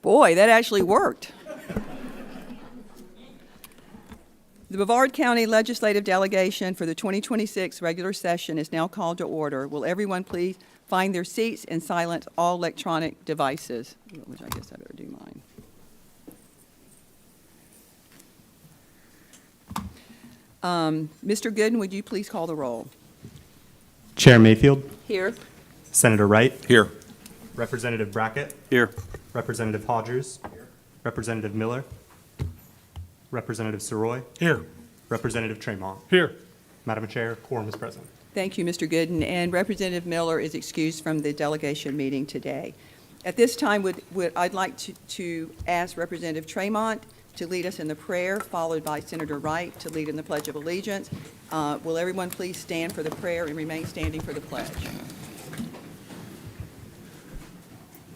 Boy, that actually worked. The Brevard County Legislative Delegation for the 2026 regular session is now called to order. Will everyone please find their seats and silence all electronic devices? Which I guess I better do mine. Mr. Gooden, would you please call the roll? Chair Mayfield. Here. Senator Wright. Here. Representative Brackett. Here. Representative Hodgers. Here. Representative Miller. Representative Soroy. Here. Representative Tremont. Here. Madam Chair, quorum is present. Thank you, Mr. Gooden. And Representative Miller is excused from the delegation meeting today. At this time, I'd like to ask Representative Tremont to lead us in the prayer, followed by Senator Wright to lead in the Pledge of Allegiance. Will everyone please stand for the prayer and remain standing for the pledge?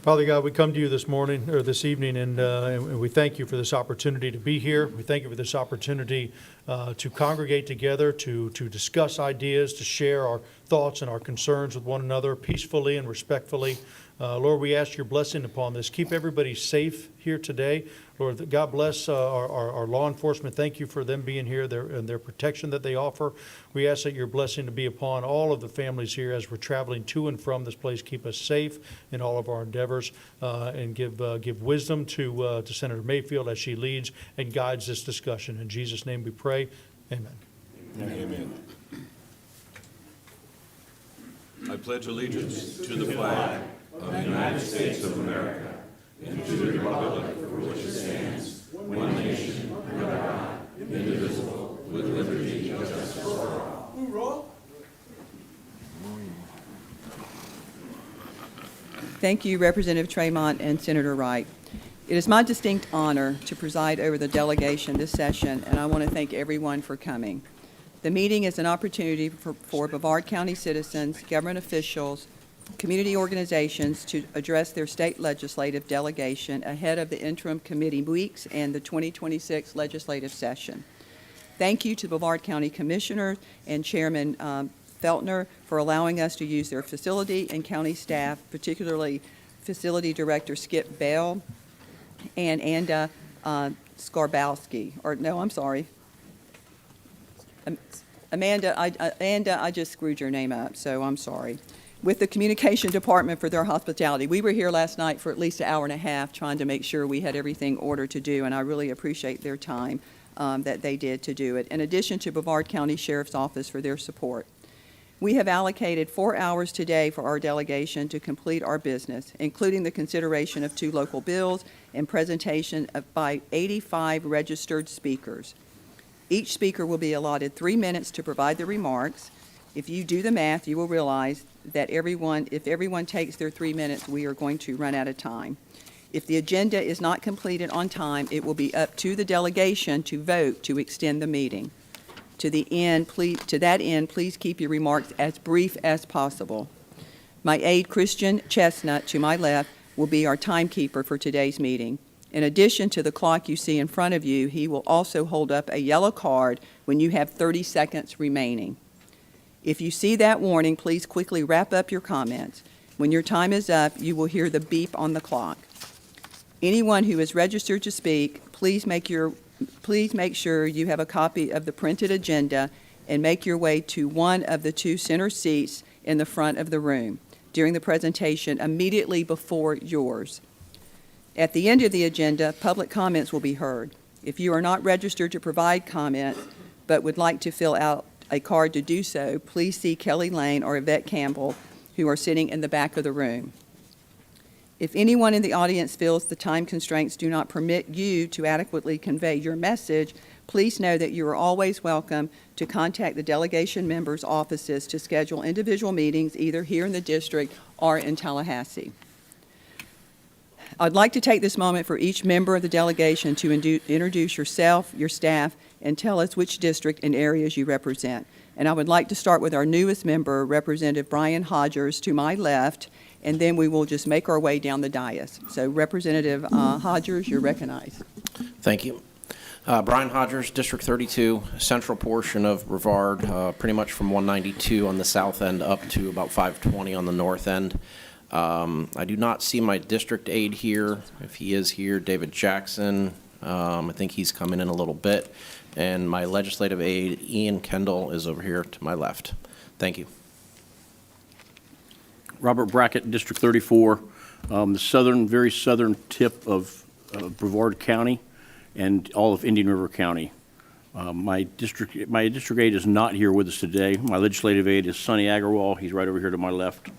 Father God, we come to you this morning or this evening, and we thank you for this opportunity to be here. We thank you for this opportunity to congregate together, to discuss ideas, to share our thoughts and our concerns with one another peacefully and respectfully. Lord, we ask your blessing upon this. Keep everybody safe here today. Lord, God bless our law enforcement. Thank you for them being here and their protection that they offer. We ask that your blessing to be upon all of the families here as we're traveling to and from this place. Keep us safe in all of our endeavors and give wisdom to Senator Mayfield as she leads and guides this discussion. In Jesus' name we pray. Amen. Amen. I pledge allegiance to the flag of the United States of America and to the republic for which it stands, one nation, under God, indivisible, with liberty and justice for all. Thank you, Representative Tremont and Senator Wright. It is my distinct honor to preside over the delegation this session, and I want to thank everyone for coming. The meeting is an opportunity for Brevard County citizens, government officials, community organizations to address their state legislative delegation ahead of the interim committee weeks and the 2026 legislative session. Thank you to Brevard County Commissioner and Chairman Feltner for allowing us to use their facility and county staff, particularly Facility Director Skip Bell and Anda Skarbowski. Or no, I'm sorry. Amanda, I just screwed your name up, so I'm sorry. With the communication department for their hospitality. We were here last night for at least an hour and a half trying to make sure we had everything ordered to do, and I really appreciate their time that they did to do it. In addition to Brevard County Sheriff's Office for their support. We have allocated 4 hours today for our delegation to complete our business, including the consideration of 2 local bills and presentation by 85 registered speakers. Each speaker will be allotted 3 minutes to provide the remarks. If you do the math, you will realize that if everyone takes their 3 minutes, we are going to run out of time. If the agenda is not completed on time, it will be up to the delegation to vote to extend the meeting. To that end, please keep your remarks as brief as possible. My aide, Christian Chestnut, to my left, will be our timekeeper for today's meeting. In addition to the clock you see in front of you, he will also hold up a yellow card when you have 30 seconds remaining. If you see that warning, please quickly wrap up your comments. When your time is up, you will hear the beep on the clock. Anyone who is registered to speak, please make sure you have a copy of the printed agenda and make your way to one of the 2 center seats in the front of the room during the presentation immediately before yours. At the end of the agenda, public comments will be heard. If you are not registered to provide comments but would like to fill out a card to do so, please see Kelly Lane or Yvette Campbell, who are sitting in the back of the room. If anyone in the audience feels the time constraints do not permit you to adequately convey your message, please know that you are always welcome to contact the delegation members' offices to schedule individual meetings either here in the district or in Tallahassee. I'd like to take this moment for each member of the delegation to introduce yourself, your staff, and tell us which district and areas you represent. And I would like to start with our newest member, Representative Brian Hodgers, to my left, and then we will just make our way down the dais. So Representative Hodgers, you're recognized. Thank you. Brian Hodgers, District 32, central portion of Brevard, pretty much from 192 on the south end up to about 520 on the north end. I do not see my district aide here. If he is here, David Jackson, I think he's coming in a little bit. And my legislative aide, Ian Kendall, is over here to my left. Thank you. Robert Brackett, District 34, the very southern tip of Brevard County and all of Indian River County. My district aide is not here with us today. My legislative aide is Sonny Agarwal. He's right over here to my left.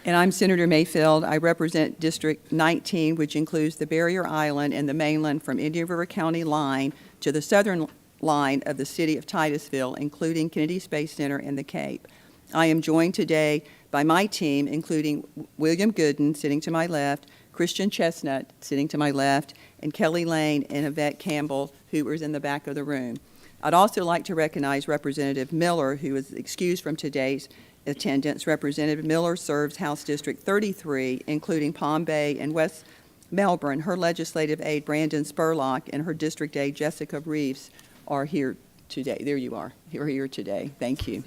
And I'm Senator Mayfield. I represent District 19, which includes the Barrier Island and the mainland from Indian River County line to the southern line of the city of Titusville, including Kennedy Space Center and the Cape. I am joined today by my team, including William Gooden, sitting to my left, Christian Chestnut, sitting to my left, and Kelly Lane and Yvette Campbell, who is in the back of the room. I'd also like to recognize Representative Miller, who is excused from today's attendance. Representative Miller serves House District 33, including Palm Bay and West Melbourne. Her legislative aide, Brandon Spurlock, and her district aide, Jessica Reeves, are here today. There you are. You're here today. Thank you.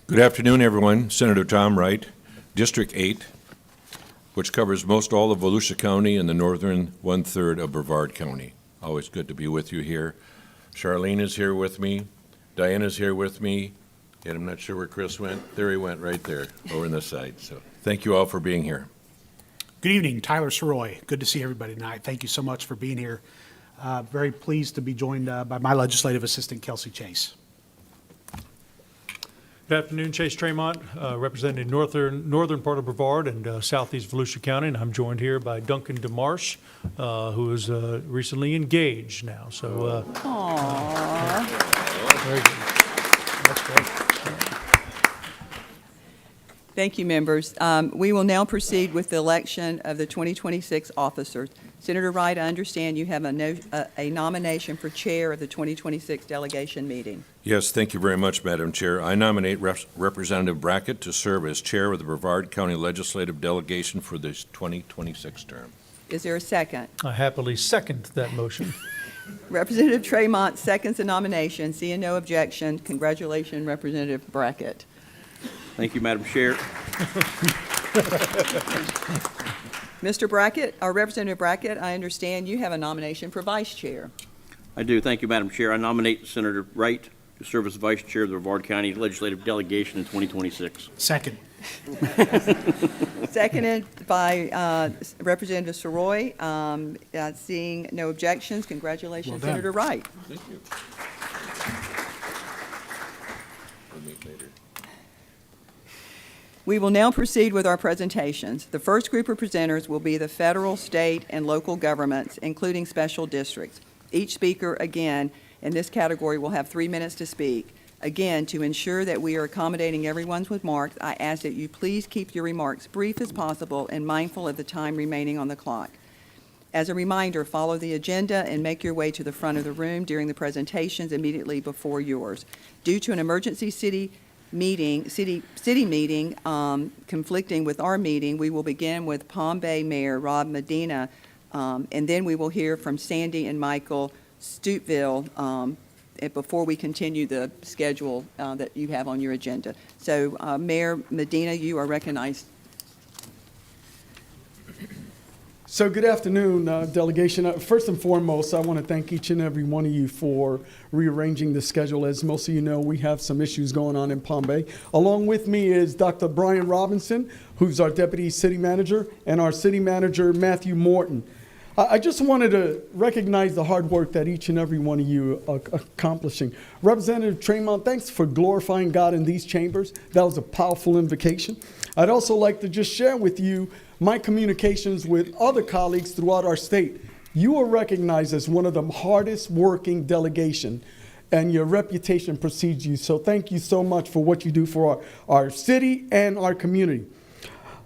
Good afternoon, everyone. Senator Tom Wright, District 8, which covers most all of Volusia County and the northern one-third of Brevard County. Always good to be with you here. Charlene is here with me. Diana's here with me. And I'm not sure where Chris went. There he went, right there, over on this side. So thank you all for being here. Good evening, Tyler Soroy. Good to see everybody tonight. Thank you so much for being here. Very pleased to be joined by my legislative assistant, Kelsey Chase. Good afternoon, Chase Tremont, representing northern part of Brevard and southeast Volusia County, and I'm joined here by Duncan DeMarsh, who is recently engaged now. So, very good. That's great. Thank you, members. We will now proceed with the election of the 2026 officers. Senator Wright, I understand you have a nomination for chair of the 2026 delegation meeting. Yes, thank you very much, Madam Chair. I nominate Representative Brackett to serve as chair of the Brevard County Legislative Delegation for this 2026 term. Is there a second? I happily second that motion. Representative Tremont seconds the nomination. Seeing no objection, congratulations, Representative Brackett. Thank you, Madam Chair. Mr. Brackett, or Representative Brackett, I understand you have a nomination for vice chair. I do. Thank you, Madam Chair. I nominate Senator Wright to serve as vice chair of the Brevard County Legislative Delegation in 2026. Second. Seconded by Representative Soroy. Seeing no objections, congratulations, Well done. Senator Wright. Thank you. We'll meet later. We will now proceed with our presentations. The first group of presenters will be the federal, state, and local governments, including special districts. Each speaker, again, in this category will have 3 minutes to speak. Again, to ensure that we are accommodating everyone's remarks, I ask that you please keep your remarks brief as possible and mindful of the time remaining on the clock. As a reminder, follow the agenda and make your way to the front of the room during the presentations immediately before yours. Due to an emergency city meeting conflicting with our meeting, we will begin with Palm Bay Mayor Rob Medina, and then we will hear from Sandy and Michael Stuteville before we continue the schedule that you have on your agenda. So, Mayor Medina, you are recognized. So good afternoon, delegation. First and foremost, I want to thank each and every one of you for rearranging the schedule. As most of you know, we have some issues going on in Palm Bay. Along with me is Dr. Brian Robinson, who's our deputy city manager, and our city manager, Matthew Morton. I just wanted to recognize the hard work that each and every one of you are accomplishing. Representative Tremont, thanks for glorifying God in these chambers. That was a powerful invocation. I'd also like to just share with you my communications with other colleagues throughout our state. You are recognized as one of the hardest working delegation, and your reputation precedes you. So thank you so much for what you do for our city and our community.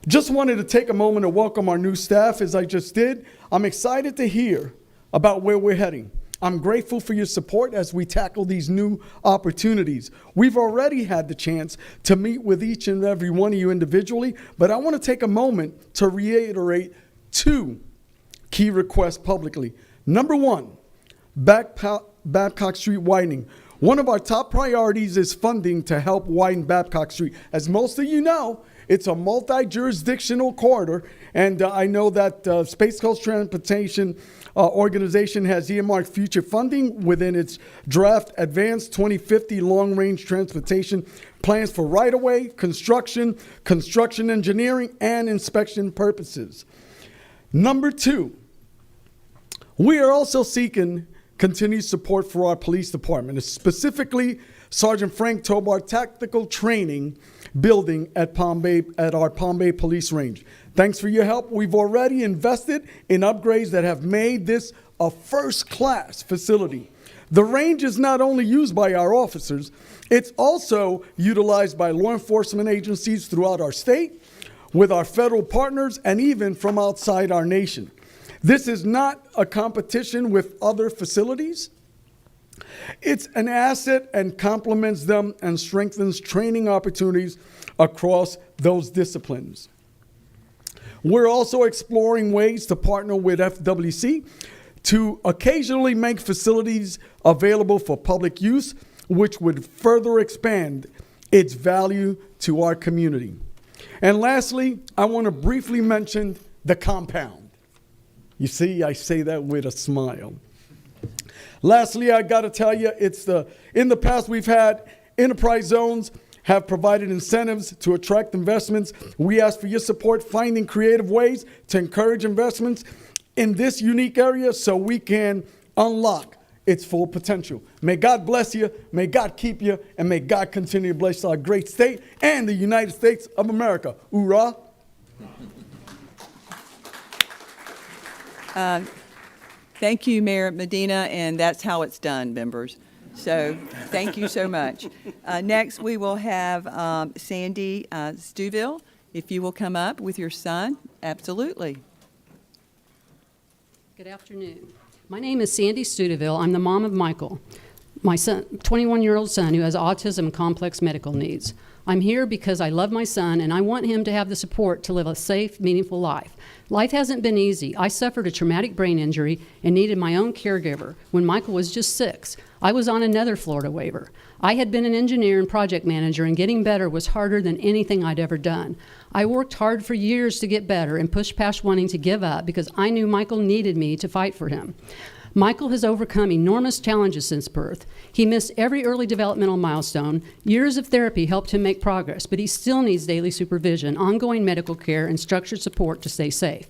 Just wanted to take a moment to welcome our new staff, as I just did. I'm excited to hear about where we're heading. I'm grateful for your support as we tackle these new opportunities. We've already had the chance to meet with each and every one of you individually, but I want to take a moment to reiterate 2 key requests publicly. Number 1, Babcock Street widening. One of our top priorities is funding to help widen Babcock Street. As most of you know, it's a multi-jurisdictional corridor, and I know that Space Coast Transportation Organization has earmarked future funding within its draft Advanced 2050 Long-Range Transportation plans for right-of-way, construction engineering, and inspection purposes. Number 2, we are also seeking continued support for our police department, specifically Sergeant Frank Tobar Tactical Training Building at our Palm Bay Police Range. Thanks for your help. We've already invested in upgrades that have made this a first-class facility. The range is not only used by our officers, it's also utilized by law enforcement agencies throughout our state, with our federal partners, and even from outside our nation. This is not a competition with other facilities. It's an asset and complements them and strengthens training opportunities across those disciplines. We're also exploring ways to partner with FWC to occasionally make facilities available for public use, which would further expand its value to our community. And lastly, I want to briefly mention the compound. You see, I say that with a smile. Lastly, I got to tell you, in the past we've had enterprise zones have provided incentives to attract investments. We ask for your support finding creative ways to encourage investments in this unique area so we can unlock its full potential. May God bless you, may God keep you, and may God continue to bless our great state and the United States of America. Hoorah! Thank you, Mayor Medina, and that's how it's done, members. So thank you so much. Next, we will have Sandy Stuville. If you will come up with your son, absolutely. Good afternoon. My name is Sandy Stuteville. I'm the mom of Michael, my son, 21-year-old son who has autism and complex medical needs. I'm here because I love my son and I want him to have the support to live a safe, meaningful life. Life hasn't been easy. I suffered a traumatic brain injury and needed my own caregiver when Michael was just 6. I was on another Florida waiver. I had been an engineer and project manager, and getting better was harder than anything I'd ever done. I worked hard for years to get better and pushed past wanting to give up because I knew Michael needed me to fight for him. Michael has overcome enormous challenges since birth. He missed every early developmental milestone. Years of therapy helped him make progress, but he still needs daily supervision, ongoing medical care, and structured support to stay safe.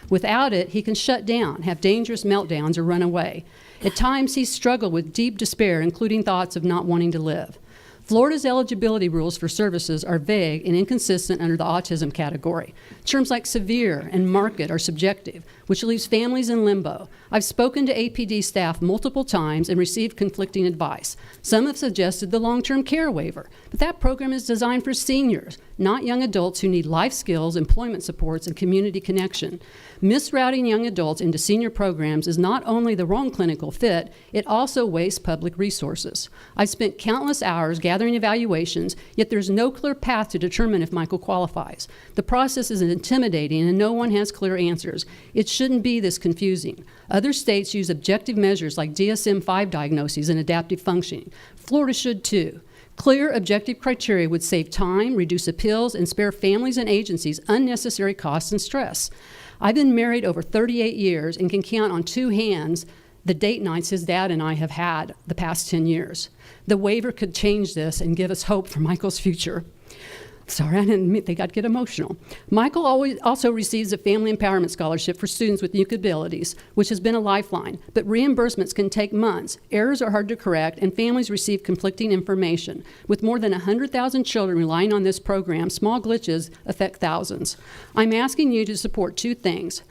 Without it, he can shut down, have dangerous meltdowns, or run away. At times, he's struggled with deep despair, including thoughts of not wanting to live. Florida's eligibility rules for services are vague and inconsistent under the autism category. Terms like severe and marked are subjective, which leaves families in limbo. I've spoken to APD staff multiple times and received conflicting advice. Some have suggested the long-term care waiver, but that program is designed for seniors, not young adults who need life skills, employment supports, and community connection. Misrouting young adults into senior programs is not only the wrong clinical fit, it also wastes public resources. I've spent countless hours gathering evaluations, yet there's no clear path to determine if Michael qualifies. The process is intimidating and no one has clear answers. It shouldn't be this confusing. Other states use objective measures like DSM-5 diagnoses and adaptive functioning. Florida should too. Clear, objective criteria would save time, reduce appeals, and spare families and agencies unnecessary costs and stress. I've been married over 38 years and can count on 2 hands the date nights his dad and I have had the past 10 years. The waiver could change this and give us hope for Michael's future. Sorry, I didn't think I'd get emotional. Michael also receives a family empowerment scholarship for students with unique abilities, which has been a lifeline, but reimbursements can take months. Errors are hard to correct, and families receive conflicting information. With more than 100,000 children relying on this program, small glitches affect thousands. I'm asking you to support 2 things.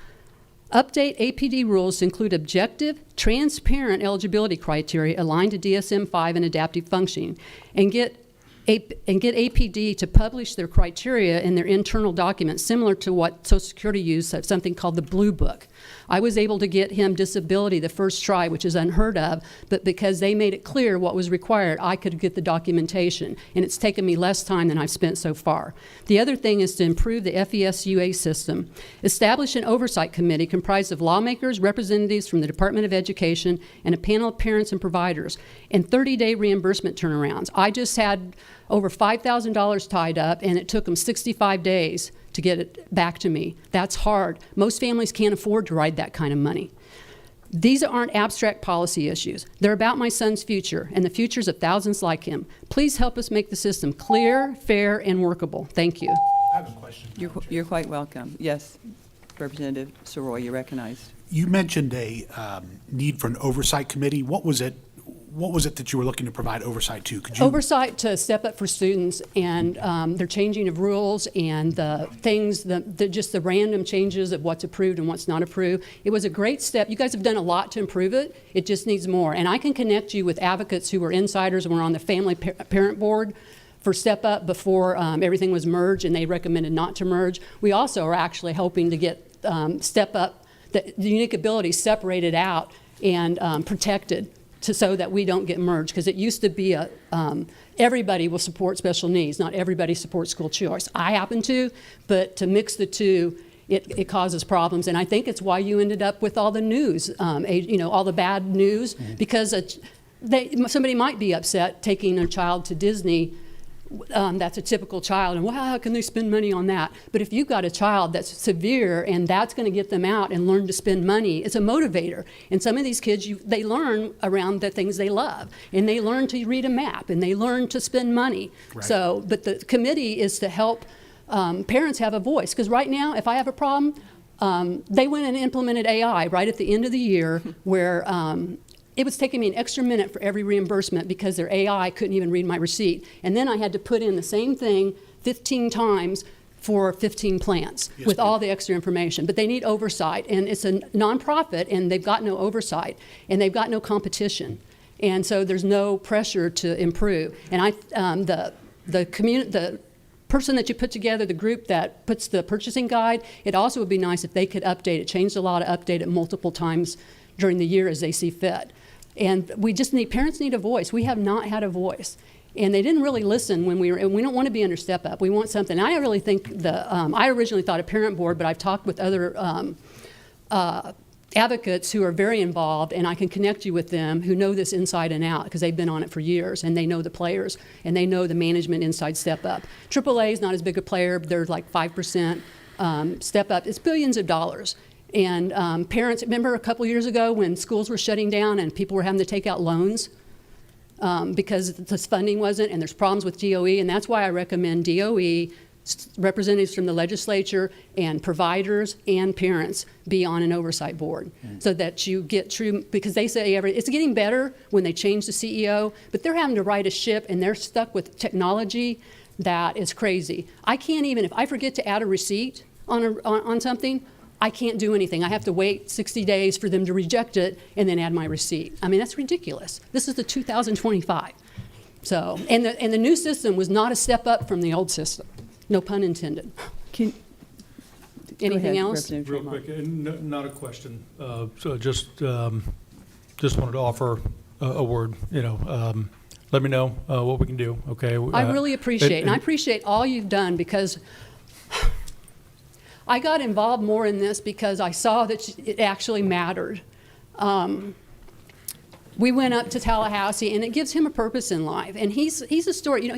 Update APD rules to include objective, transparent eligibility criteria aligned to DSM-5 and adaptive functioning, and get and get APD to publish their criteria in their internal documents, similar to what Social Security used, so something called the Blue Book. I was able to get him disability the first try, which is unheard of, but because they made it clear what was required, I could get the documentation, and it's taken me less time than I've spent so far. The other thing is to improve the FESUA system. Establish an oversight committee comprised of lawmakers, representatives from the Department of Education, and a panel of parents and providers, and 30-day reimbursement turnarounds. I just had over $5,000 tied up, and it took them 65 days to get it back to me. That's hard. Most families can't afford to ride that kind of money. These aren't abstract policy issues. They're about my son's future and the futures of thousands like him. Please help us make the system clear, fair, and workable. Thank you. I have a question. You're quite welcome. Yes, Representative Soroy, you're recognized. You mentioned a need for an oversight committee. What was it that you were looking to provide oversight to? Could you? Oversight to step up for students and their changing of rules and the things, just the random changes of what's approved and what's not approved. It was a great step. You guys have done a lot to improve it. It just needs more. And I can connect you with advocates who were insiders and were on the family parent board for Step Up before everything was merged, and they recommended not to merge. We also are actually hoping to get Step Up, the unique abilities separated out and protected so that we don't get merged, because it used to be everybody will support special needs, not everybody supports school choice. I happen to, but to mix the two, it causes problems, and I think it's why you ended up with all the news, all the bad news, because somebody might be upset taking their child to Disney. That's a typical child, and wow, how can they spend money on that? But if you've got a child that's severe and that's going to get them out and learn to spend money, it's a motivator. And some of these kids, they learn around the things they love, and they learn to read a map, and they learn to spend money. Right. So, but the committee is to help parents have a voice, because right now, if I have a problem, they went and implemented AI right at the end of the year where it was taking me an extra minute for every reimbursement because their AI couldn't even read my receipt. And then I had to put in the same thing 15 times for 15 plants with all the extra information. But they need oversight, and it's a nonprofit, and they've got no oversight, and they've got no competition. And so there's no pressure to improve. And the person that you put together, the group that puts the purchasing guide, it also would be nice if they could update it, change the law to update it multiple times during the year as they see fit. And parents need a voice. We have not had a voice. And they didn't really listen when we don't want to be under Step Up. We want something. I really think I originally thought a parent board, but I've talked with other advocates who are very involved, and I can connect you with them who know this inside and out because they've been on it for years, and they know the players, and they know the management inside Step Up. AAA is not as big a player. They're like 5%. Step Up, it's billions of dollars. And parents, remember a couple years ago when schools were shutting down and people were having to take out loans because this funding wasn't, and there's problems with DOE, and that's why I recommend DOE, representatives from the legislature, and providers and parents be on an oversight board so that you get true, because they say it's getting better when they change the CEO, but they're having to right a ship, and they're stuck with technology that is crazy. I can't even, if I forget to add a receipt on something, I can't do anything. I have to wait 60 days for them to reject it and then add my receipt. I mean, that's ridiculous. This is the 2025. So, and the new system was not a step up from the old system. No pun intended. Anything else? Real quick, not a question. So just wanted to offer a word. Let me know what we can do. Okay. I really appreciate, and I appreciate all you've done, because I got involved more in this because I saw that it actually mattered. We went up to Tallahassee, and it gives him a purpose in life. And he's a story.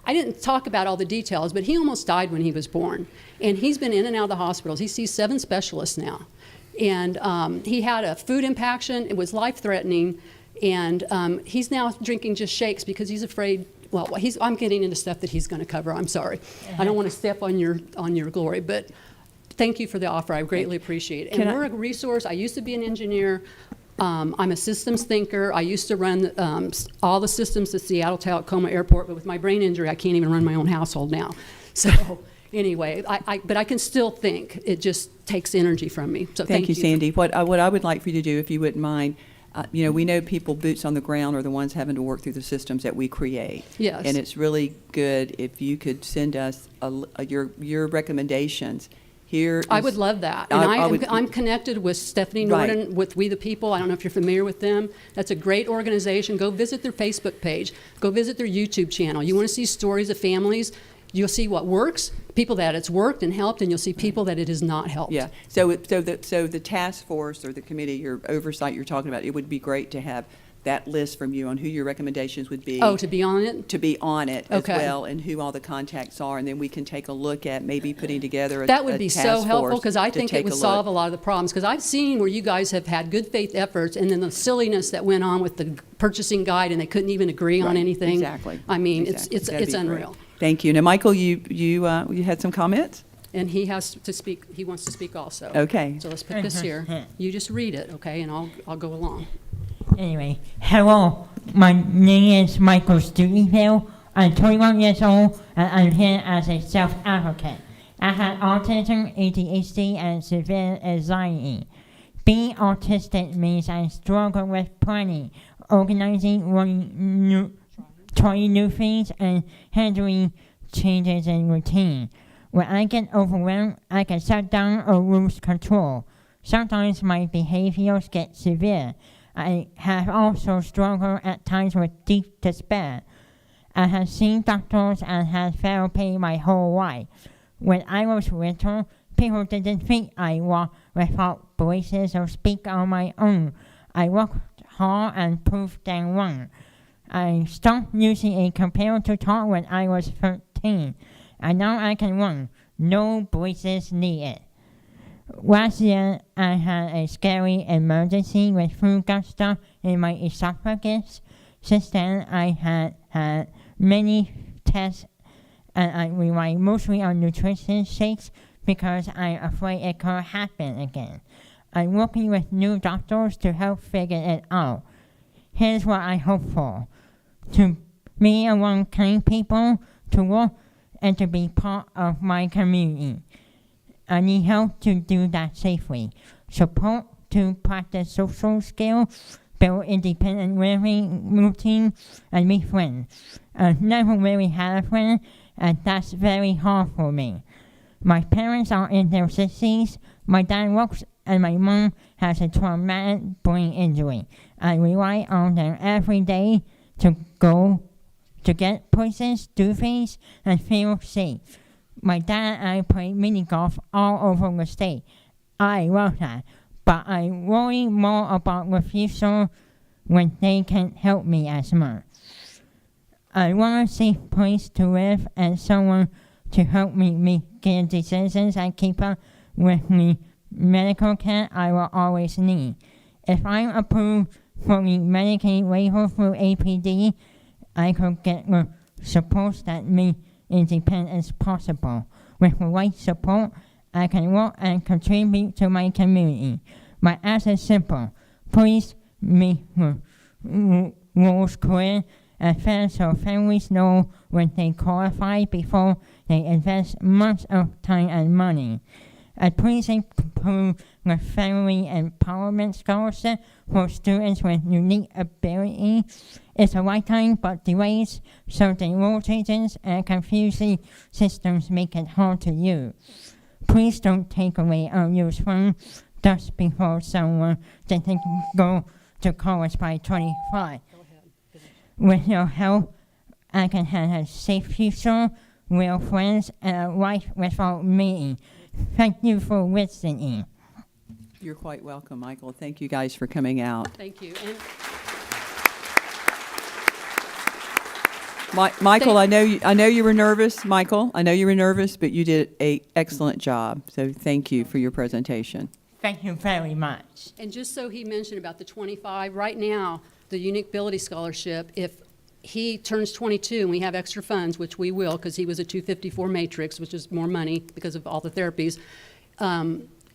I didn't talk about all the details, but he almost died when he was born. And he's been in and out of the hospitals. He sees 7 specialists now. And he had a food impaction. It was life-threatening. And he's now drinking just shakes because he's afraid. Well, I'm getting into stuff that he's going to cover. I'm sorry. I don't want to step on your glory, but thank you for the offer. I greatly appreciate it. And we're a resource. I used to be an engineer. I'm a systems thinker. I used to run all the systems at Seattle Tacoma Airport, but with my brain injury, I can't even run my own household now. So anyway, but I can still think. It just takes energy from me. So thank you, Sandy. What I would like for you to do, if you wouldn't mind, we know people boots on the ground are the ones having to work through the systems that we create. Yes. And it's really good if you could send us your recommendations. Here I is- would love that. And I would- I'm connected with Stephanie Right. Norton with We the People. I don't know if you're familiar with them. That's a great organization. Go visit their Facebook page. Go visit their YouTube channel. You want to see stories of families. You'll see what works, people that it's worked and helped, and you'll see people that it has not helped. Yeah, so the task force or the committee, your oversight you're talking about, it would be great to have that list from you on who your recommendations would be. Oh, to be on it? To be on it as Okay. well, and who all the contacts are, and then we can take a look at maybe putting together a That would a be task so helpful, force because I to think it take would a solve a look. lot of the problems. Because I've seen where you guys have had good faith efforts, and then the silliness that went on with the purchasing guide, and they couldn't even agree on Right, anything. exactly, I mean, exactly. it's That'd be great. unreal. Thank you. Now, Michael, you had some comments? And he has to speak, he wants to speak also. Okay. So let's put this here. You just read it, okay, and I'll go along. Anyway, hello. My name is Michael Steubenville. I'm 21 years old and I'm here as a self-advocate. I have autism, ADHD, and severe anxiety. Being autistic means I struggle with planning, organizing, trying new things, and handling changes in routine. When I get overwhelmed, I can shut down or lose control. Sometimes my behaviors get severe. I have also struggled at times with deep despair. I have seen doctors and had therapy my whole life. When I was little, people didn't think I walked without braces or speak on my own. I worked hard and proved them wrong. I stopped using a computer to talk when I was 13, and now I can run. No braces needed. Last year, I had a scary emergency with food gut stuff in my esophagus. Since then, I had had many tests, and I rely mostly on nutrition shakes because I'm afraid it could happen again. I'm working with new doctors to help figure it out. Here's what I hope for: to be around kind people, to work, and to be part of my community. I need help to do that safely. Support to practice social skills, build independent living routine, and meet friends. I've never really had a friend, and that's very hard for me. My parents are in their 60s. My dad works, and my mom has a traumatic brain injury. I rely on them every day to go to get places, do things, and feel safe. My dad and I play mini golf all over the state. I love that, but I worry more about the future when they can't help me as much. I want a safe place to live and someone to help me make good decisions and keep up with the medical care I will always need. If I'm approved for the Medicaid waiver through APD, I could get the support that make independence possible. With the right support, I can work and contribute to my community. My ask is simple: please make the rules clear and fair so families know when they qualify before they invest months of time and money. And please improve the Family Empowerment Scholarship for students with unique ability. It's a lifetime but delays, so the rule changes and confusing systems make it hard to use. Please don't take away unused funds just before someone doesn't go to college by 25. With your help, I can have a safe future, real friends, and a life without me. Thank you for listening. You're quite welcome, Michael. Thank you guys for coming out. Thank you. And Michael, I know you were nervous, Michael. I know you were nervous, but you did an excellent job. So thank you for your presentation. Thank you very much. And just so he mentioned about the 25, right now, the Unique Ability Scholarship, if he turns 22 and we have extra funds, which we will because he was a 254 matrix, which is more money because of all the therapies,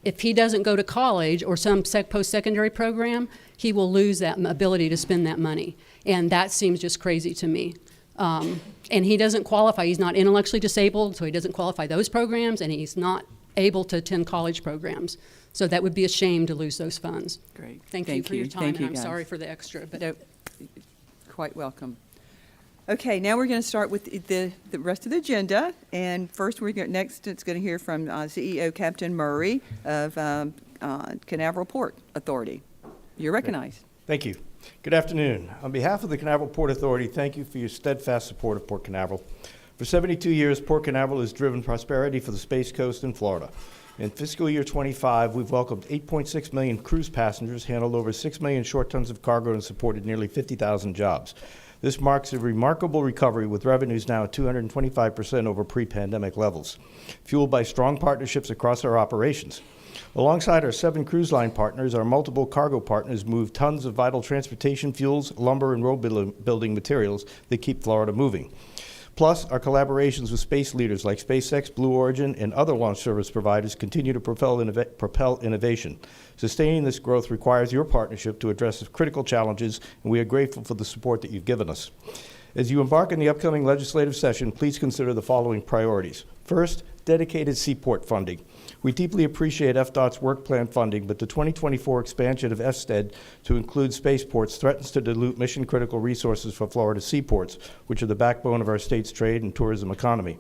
if he doesn't go to college or some post-secondary program, he will lose that ability to spend that money. And that seems just crazy to me. And he doesn't qualify. He's not intellectually disabled, so he doesn't qualify those programs, and he's not able to attend college programs. So that would be a shame to lose those funds. Great. Thank you for your time, Thank and you, I'm guys. sorry for the extra, but No, quite welcome. Okay, now we're going to start with the rest of the agenda. And first, next, it's going to hear from CEO Captain Murray of Canaveral Port Authority. You're recognized. Thank you. Good afternoon. On behalf of the Canaveral Port Authority, thank you for your steadfast support of Port Canaveral. For 72 years, Port Canaveral has driven prosperity for the Space Coast and Florida. In fiscal year 25, we've welcomed 8.6 million cruise passengers, handled over 6 million short tons of cargo, and supported nearly 50,000 jobs. This marks a remarkable recovery, with revenues now at 225% over pre-pandemic levels, fueled by strong partnerships across our operations. Alongside our 7 cruise line partners, our multiple cargo partners move tons of vital transportation fuels, lumber, and road building materials that keep Florida moving. Plus, our collaborations with space leaders like SpaceX, Blue Origin, and other launch service providers continue to propel innovation. Sustaining this growth requires your partnership to address the critical challenges, and we are grateful for the support that you've given us. As you embark on the upcoming legislative session, please consider the following priorities. First, dedicated seaport funding. We deeply appreciate FDOT's work plan funding, but the 2024 expansion of FSTED to include spaceports threatens to dilute mission-critical resources for Florida's seaports, which are the backbone of our state's trade and tourism economy.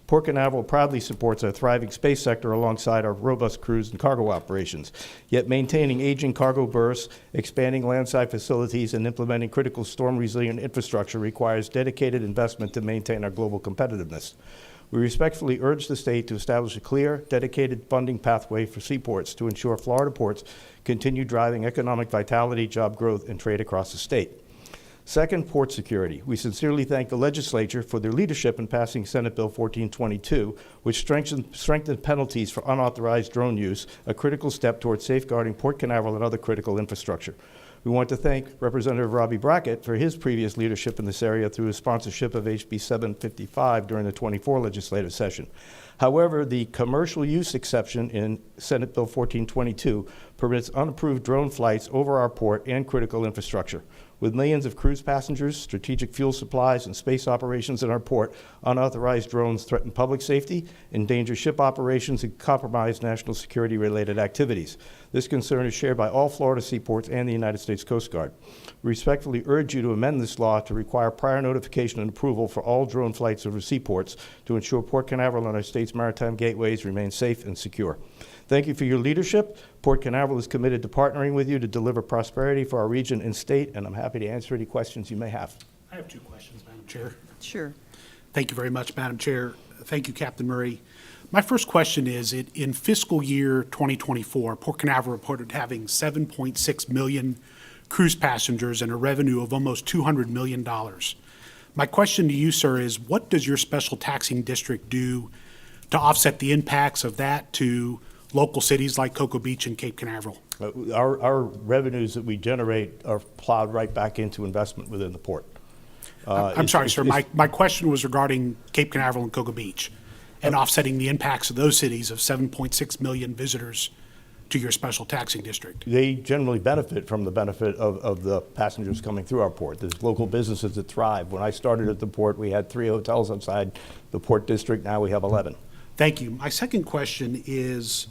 Port Canaveral proudly supports our thriving space sector alongside our robust cruise and cargo operations. Yet maintaining aging cargo berths, expanding landside facilities, and implementing critical storm-resilient infrastructure requires dedicated investment to maintain our global competitiveness. We respectfully urge the state to establish a clear, dedicated funding pathway for seaports to ensure Florida ports continue driving economic vitality, job growth, and trade across the state. Second, port security. We sincerely thank the legislature for their leadership in passing Senate Bill 1422, which strengthened penalties for unauthorized drone use, a critical step towards safeguarding Port Canaveral and other critical infrastructure. We want to thank Representative Robbie Brackett for his previous leadership in this area through his sponsorship of HB 755 during the 24 legislative session. However, the commercial use exception in Senate Bill 1422 permits unapproved drone flights over our port and critical infrastructure. With millions of cruise passengers, strategic fuel supplies, and space operations in our port, unauthorized drones threaten public safety, endanger ship operations, and compromise national security-related activities. This concern is shared by all Florida seaports and the United States Coast Guard. We respectfully urge you to amend this law to require prior notification and approval for all drone flights over seaports to ensure Port Canaveral and our state's maritime gateways remain safe and secure. Thank you for your leadership. Port Canaveral is committed to partnering with you to deliver prosperity for our region and state, and I'm happy to answer any questions you may have. I have 2 questions, Madam Chair. Sure. Thank you very much, Madam Chair. Thank you, Captain Murray. My first question is, in fiscal year 2024, Port Canaveral reported having 7.6 million cruise passengers and a revenue of almost $200 million. My question to you, sir, is what does your special taxing district do to offset the impacts of that to local cities like Cocoa Beach and Cape Canaveral? Our revenues that we generate are plowed right back into investment within the port. I'm sorry, sir. My question was regarding Cape Canaveral and Cocoa Beach and offsetting the impacts of those cities of 7.6 million visitors to your special taxing district. They generally benefit from the benefit of the passengers coming through our port. There's local businesses that thrive. When I started at the port, we had 3 hotels outside the port district. Now we have 11. Thank you. My second question is,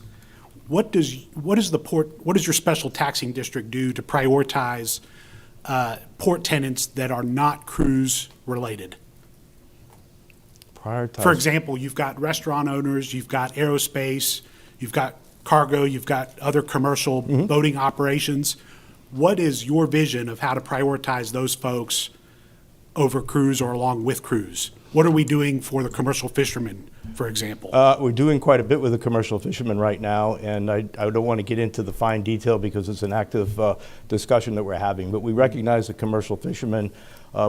what does your special taxing district do to prioritize port tenants that are not cruise related? Prioritize. For example, you've got restaurant owners, you've got aerospace, you've got cargo, you've got other commercial boating operations. What is your vision of how to prioritize those folks over cruise or along with cruise? What are we doing for the commercial fishermen, for example? We're doing quite a bit with the commercial fishermen right now, and I don't want to get into the fine detail because it's an active discussion that we're having, but we recognize the commercial fishermen.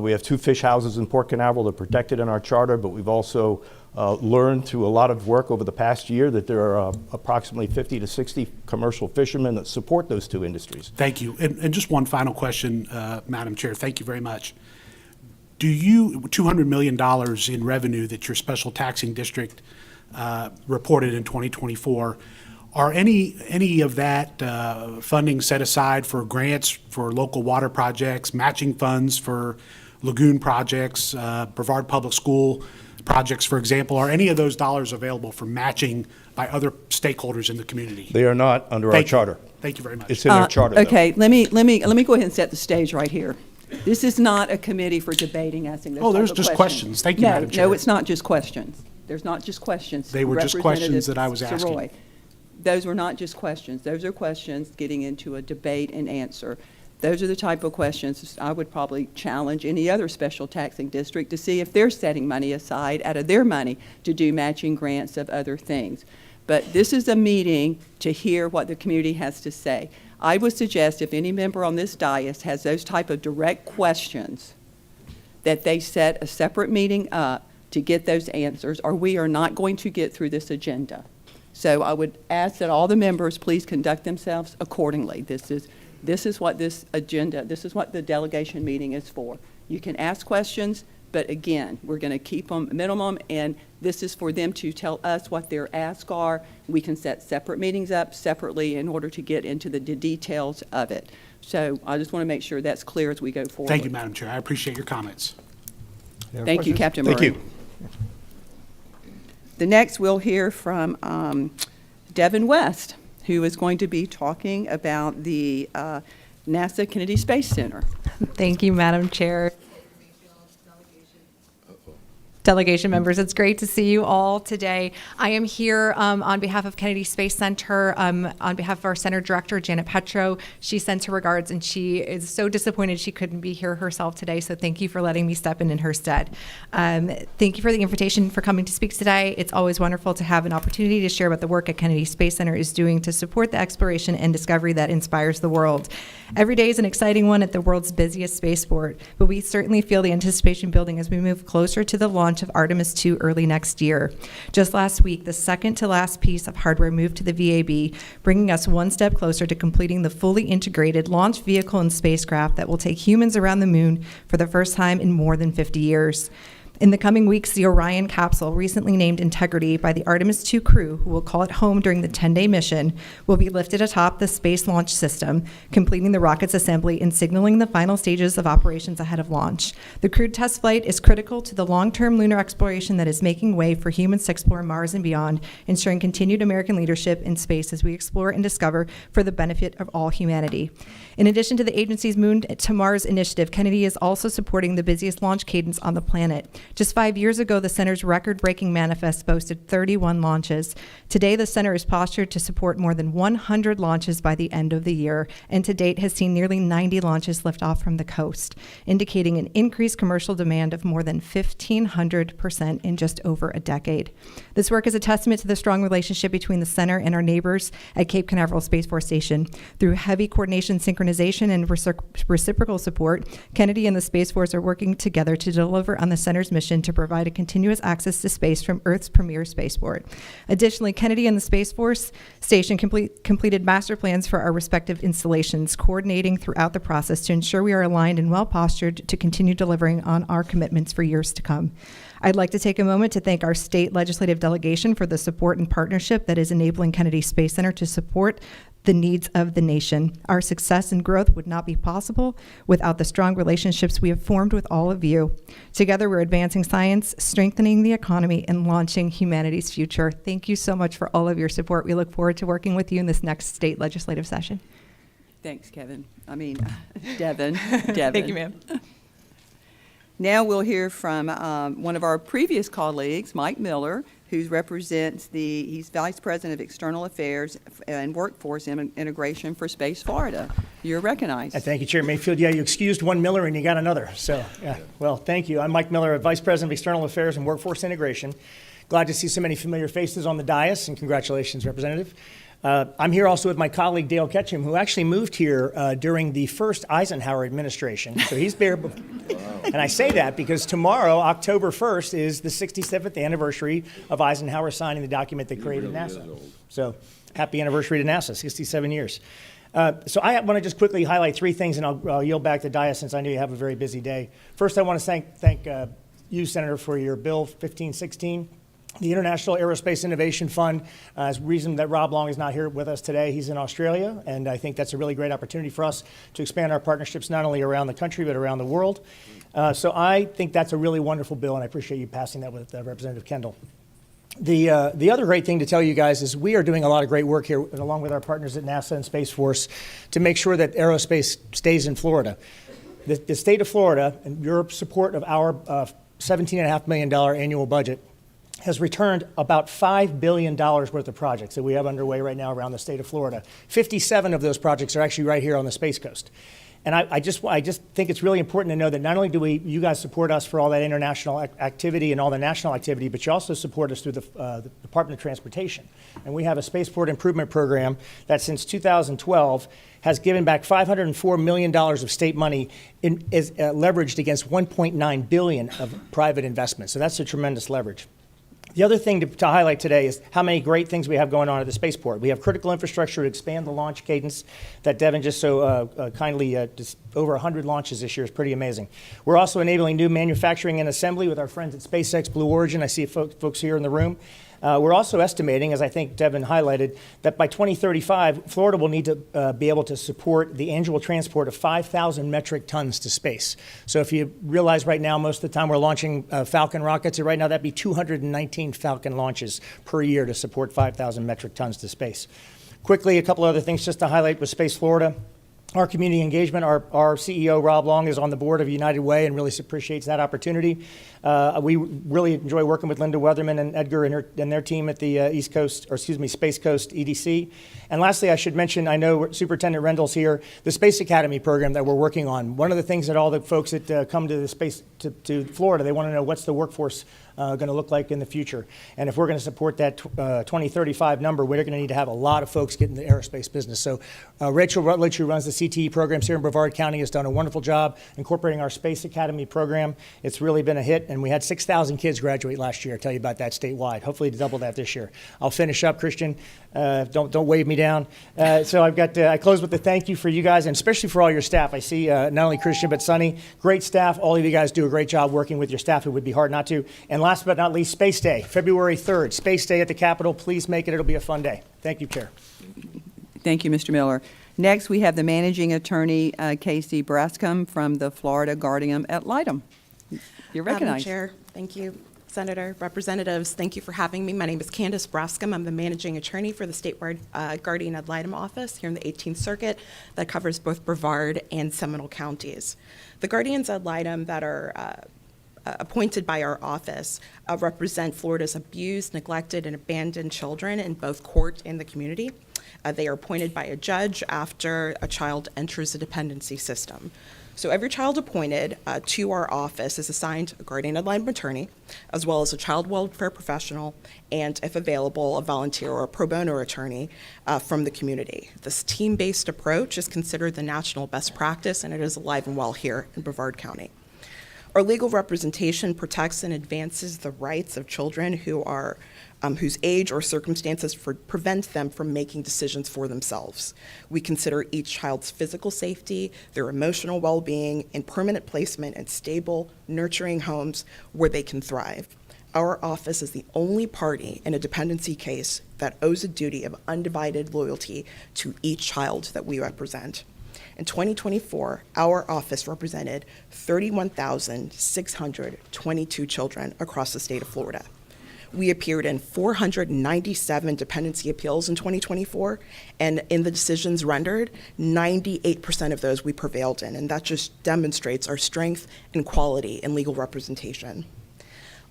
We have 2 fish houses in Port Canaveral that are protected in our charter, but we've also learned through a lot of work over the past year that there are approximately 50 to 60 commercial fishermen that support those 2 industries. Thank you. And just one final question, Madam Chair. Thank you very much. Do you, $200 million in revenue that your special taxing district reported in 2024, are any of that funding set aside for grants for local water projects, matching funds for lagoon projects, Brevard Public School projects, for example? Are any of those dollars available for matching by other stakeholders in the community? They are not under our Thank you. charter. Thank you very much. It's in our charter, though. Okay, let me go ahead and set the stage right here. This is not a committee for debating, asking those Oh, there's type of just questions. Thank you, No, Madam Chair. No, it's not just questions. There's not just questions. They were just questions that I was Representative asking. Soroy. Those were not just questions. Those are questions getting into a debate and answer. Those are the type of questions I would probably challenge any other special taxing district to see if they're setting money aside out of their money to do matching grants of other things. But this is a meeting to hear what the community has to say. I would suggest if any member on this dais has those type of direct questions, that they set a separate meeting up to get those answers, or we are not going to get through this agenda. So I would ask that all the members please conduct themselves accordingly. This is what this agenda, this is what the delegation meeting is for. You can ask questions, but again, we're going to keep them minimum, and this is for them to tell us what their asks are. We can set separate meetings up separately in order to get into the details of it. So I just want to make sure that's clear as we go forward. Thank you, Madam Chair. I appreciate your comments. Thank you, Captain Murray. Thank you. The next, we'll hear from Devin West, who is going to be talking about the NASA Kennedy Space Center. Thank you, Madam Chair. Delegation members, it's great to see you all today. I am here on behalf of Kennedy Space Center, on behalf of our center director, Janet Petro. She sends her regards, and she is so disappointed she couldn't be here herself today, so thank you for letting me step in her stead. Thank you for the invitation for coming to speak today. It's always wonderful to have an opportunity to share about the work at Kennedy Space Center is doing to support the exploration and discovery that inspires the world. Every day is an exciting one at the world's busiest spaceport, but we certainly feel the anticipation building as we move closer to the launch of Artemis 2 early next year. Just last week, the second to last piece of hardware moved to the VAB, bringing us one step closer to completing the fully integrated launch vehicle and spacecraft that will take humans around the moon for the first time in more than 50 years. In the coming weeks, the Orion capsule, recently named Integrity by the Artemis 2 crew, who will call it home during the 10-day mission, will be lifted atop the Space Launch System, completing the rocket's assembly and signaling the final stages of operations ahead of launch. The crewed test flight is critical to the long-term lunar exploration that is making way for humans to explore Mars and beyond, ensuring continued American leadership in space as we explore and discover for the benefit of all humanity. In addition to the agency's Moon to Mars initiative, Kennedy is also supporting the busiest launch cadence on the planet. Just 5 years ago, the center's record-breaking manifest boasted 31 launches. Today, the center is postured to support more than 100 launches by the end of the year, and to date has seen nearly 90 launches lift off from the coast, indicating an increased commercial demand of more than 1,500% in just over a decade. This work is a testament to the strong relationship between the center and our neighbors at Cape Canaveral Space Force Station. Through heavy coordination, synchronization, and reciprocal support, Kennedy and the Space Force are working together to deliver on the center's mission to provide a continuous access to space from Earth's premier spaceport. Additionally, Kennedy and the Space Force Station completed master plans for our respective installations, coordinating throughout the process to ensure we are aligned and well postured to continue delivering on our commitments for years to come. I'd like to take a moment to thank our state legislative delegation for the support and partnership that is enabling Kennedy Space Center to support the needs of the nation. Our success and growth would not be possible without the strong relationships we have formed with all of you. Together, we're advancing science, strengthening the economy, and launching humanity's future. Thank you so much for all of your support. We look forward to working with you in this next state legislative session. Thanks, Kevin. Devin. Thank you, ma'am. Now we'll hear from one of our previous colleagues, Mike Miller, who represents he's Vice President of External Affairs and Workforce Integration for Space Florida. You're recognized. Thank you, Chair Mayfield. Yeah, you excused one Miller and you got another. So, yeah, well, thank you. I'm Mike Miller, Vice President of External Affairs and Workforce Integration. Glad to see so many familiar faces on the dais, and congratulations, Representative. I'm here also with my colleague Dale Ketchum, who actually moved here during the first Eisenhower administration. So he's there. And I say that because tomorrow, October 1st, is the 67th anniversary of Eisenhower signing the document that created NASA. So happy anniversary to NASA, 67 years. So I want to just quickly highlight three things, and I'll yield back to Dia since I know you have a very busy day. First, I want to thank you, Senator, for your Bill 1516. The International Aerospace Innovation Fund is the reason that Rob Long is not here with us today. He's in Australia, and I think that's a really great opportunity for us to expand our partnerships not only around the country but around the world. So I think that's a really wonderful bill, and I appreciate you passing that with Representative Kendall. The other great thing to tell you guys is we are doing a lot of great work here, along with our partners at NASA and Space Force, to make sure that aerospace stays in Florida. The state of Florida, and your support of our $17.5 million annual budget, has returned about $5 billion worth of projects that we have underway right now around the state of Florida. 57 of those projects are actually right here on the Space Coast. And I just think it's really important to know that not only do you guys support us for all that international activity and all the national activity, but you also support us through the Department of Transportation. And we have a spaceport improvement program that since 2012 has given back $504 million of state money leveraged against $1.9 billion of private investment. So that's a tremendous leverage. The other thing to highlight today is how many great things we have going on at the spaceport. We have critical infrastructure to expand the launch cadence that Devin just so kindly, just over 100 launches this year is pretty amazing. We're also enabling new manufacturing and assembly with our friends at SpaceX Blue Origin. I see folks here in the room. We're also estimating, as I think Devin highlighted, that by 2035, Florida will need to be able to support the annual transport of 5,000 metric tons to space. So if you realize right now, most of the time we're launching Falcon rockets, and right now that'd be 219 Falcon launches per year to support 5,000 metric tons to space. Quickly, a couple other things just to highlight with Space Florida. Our community engagement, our CEO, Rob Long, is on the board of United Way and really appreciates that opportunity. We really enjoy working with Linda Weatherman and Edgar and their team at the Space Coast EDC. And lastly, I should mention, I know Superintendent Rendell's here, the Space Academy program that we're working on. One of the things that all the folks that come to the space to Florida, they want to know what's the workforce going to look like in the future. And if we're going to support that 2035 number, we're going to need to have a lot of folks get in the aerospace business. So Rachel Rutledge, who runs the CTE programs here in Brevard County, has done a wonderful job incorporating our Space Academy program. It's really been a hit, and we had 6,000 kids graduate last year. I'll tell you about that statewide. Hopefully to double that this year. I'll finish up, Christian. Don't wave me down. So I close with a thank you for you guys, and especially for all your staff. I see not only Christian, but Sonny. Great staff. All of you guys do a great job working with your staff. It would be hard not to. And last but not least, Space Day, February 3rd. Space Day at the Capitol. Please make it. It'll be a fun day. Thank you, Chair. Thank you, Mr. Miller. Next, we have the Managing Attorney, Casey Brascom from the Florida Guardian ad litem. You're Madam recognized. Chair, thank you. Senator, representatives, thank you for having me. My name is Candace Brascom. I'm the managing attorney for the statewide Guardian ad litem office here in the 18th Circuit that covers both Brevard and Seminole counties. The Guardians ad litem that are appointed by our office represent Florida's abused, neglected, and abandoned children in both court and the community. They are appointed by a judge after a child enters the dependency system. So every child appointed to our office is assigned a guardian ad litem attorney, as well as a child welfare professional, and if available, a volunteer or a pro bono attorney from the community. This team-based approach is considered the national best practice, and it is alive and well here in Brevard County. Our legal representation protects and advances the rights of children who are whose age or circumstances prevent them from making decisions for themselves. We consider each child's physical safety, their emotional well-being, and permanent placement in stable, nurturing homes where they can thrive. Our office is the only party in a dependency case that owes a duty of undivided loyalty to each child that we represent. In 2024, our office represented 31,622 children across the state of Florida. We appeared in 497 dependency appeals in 2024, and in the decisions rendered, 98% of those we prevailed in, and that just demonstrates our strength and quality in legal representation.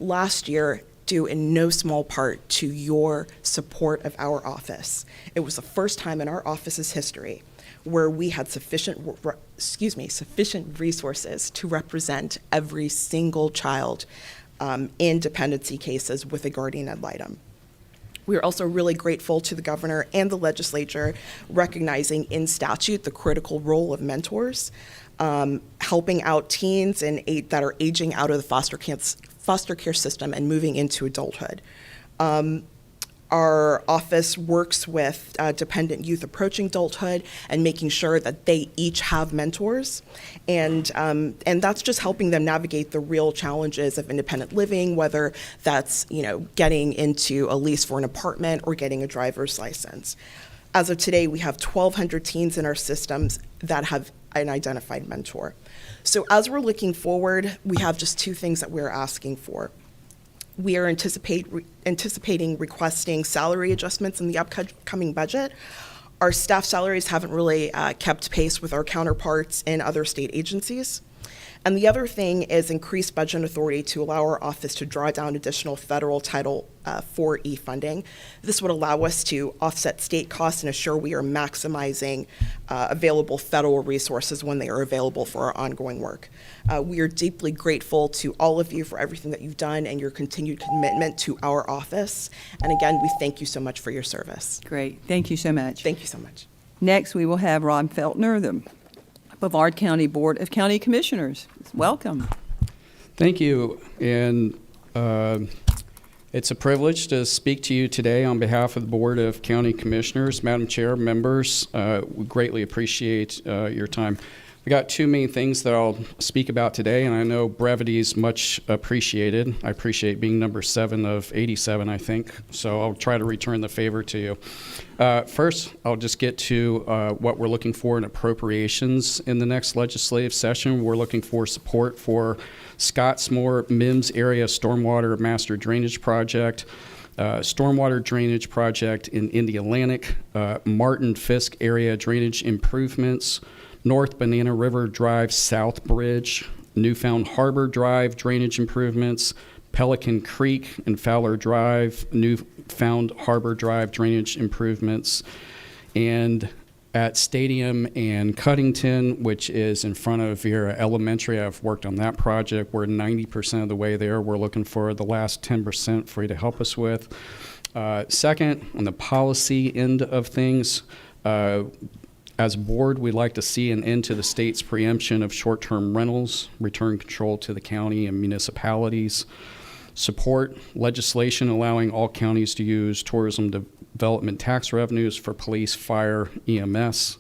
Last year, due in no small part to your support of our office, it was the first time in our office's history where we had sufficient resources to represent every single child in dependency cases with a guardian ad litem. We are also really grateful to the governor and the legislature recognizing in statute the critical role of mentors, helping out teens that are aging out of the foster care system and moving into adulthood. Our office works with dependent youth approaching adulthood and making sure that they each have mentors. And that's just helping them navigate the real challenges of independent living, whether that's, getting into a lease for an apartment or getting a driver's license. As of today, we have 1,200 teens in our systems that have an identified mentor. So as we're looking forward, we have just two things that we're asking for. We are anticipating requesting salary adjustments in the upcoming budget. Our staff salaries haven't really kept pace with our counterparts in other state agencies. And the other thing is increased budget authority to allow our office to draw down additional federal Title IV funding. This would allow us to offset state costs and assure we are maximizing available federal resources when they are available for our ongoing work. We are deeply grateful to all of you for everything that you've done and your continued commitment to our office. And again, we thank you so much for your service. Great. Thank you so much. Thank you so much. Next, we will have Rob Feltner, the Brevard County Board of County Commissioners. Welcome. Thank you. And it's a privilege to speak to you today on behalf of the Board of County Commissioners. Madam Chair, members, we greatly appreciate your time. We got two main things that I'll speak about today, and I know brevity is much appreciated. I appreciate being number 7 of 87, I think, so I'll try to return the favor to you. First, I'll just get to what we're looking for in appropriations in the next legislative session. We're looking for support for Scottsmore Mims Area Stormwater Master Drainage Project, stormwater drainage project in Indy Atlantic, Martin Fisk Area Drainage Improvements, North Banana River Drive South Bridge, Newfound Harbor Drive Drainage Improvements, Pelican Creek and Fowler Drive, Newfound Harbor Drive Drainage Improvements, and at Stadium and Cuttington, which is in front of Vera Elementary. I've worked on that project. We're 90% of the way there. We're looking for the last 10% for you to help us with. Second, on the policy end of things, as a board, we'd like to see an end to the state's preemption of short-term rentals, return control to the county and municipalities, support legislation allowing all counties to use tourism development tax revenues for police, fire, EMS,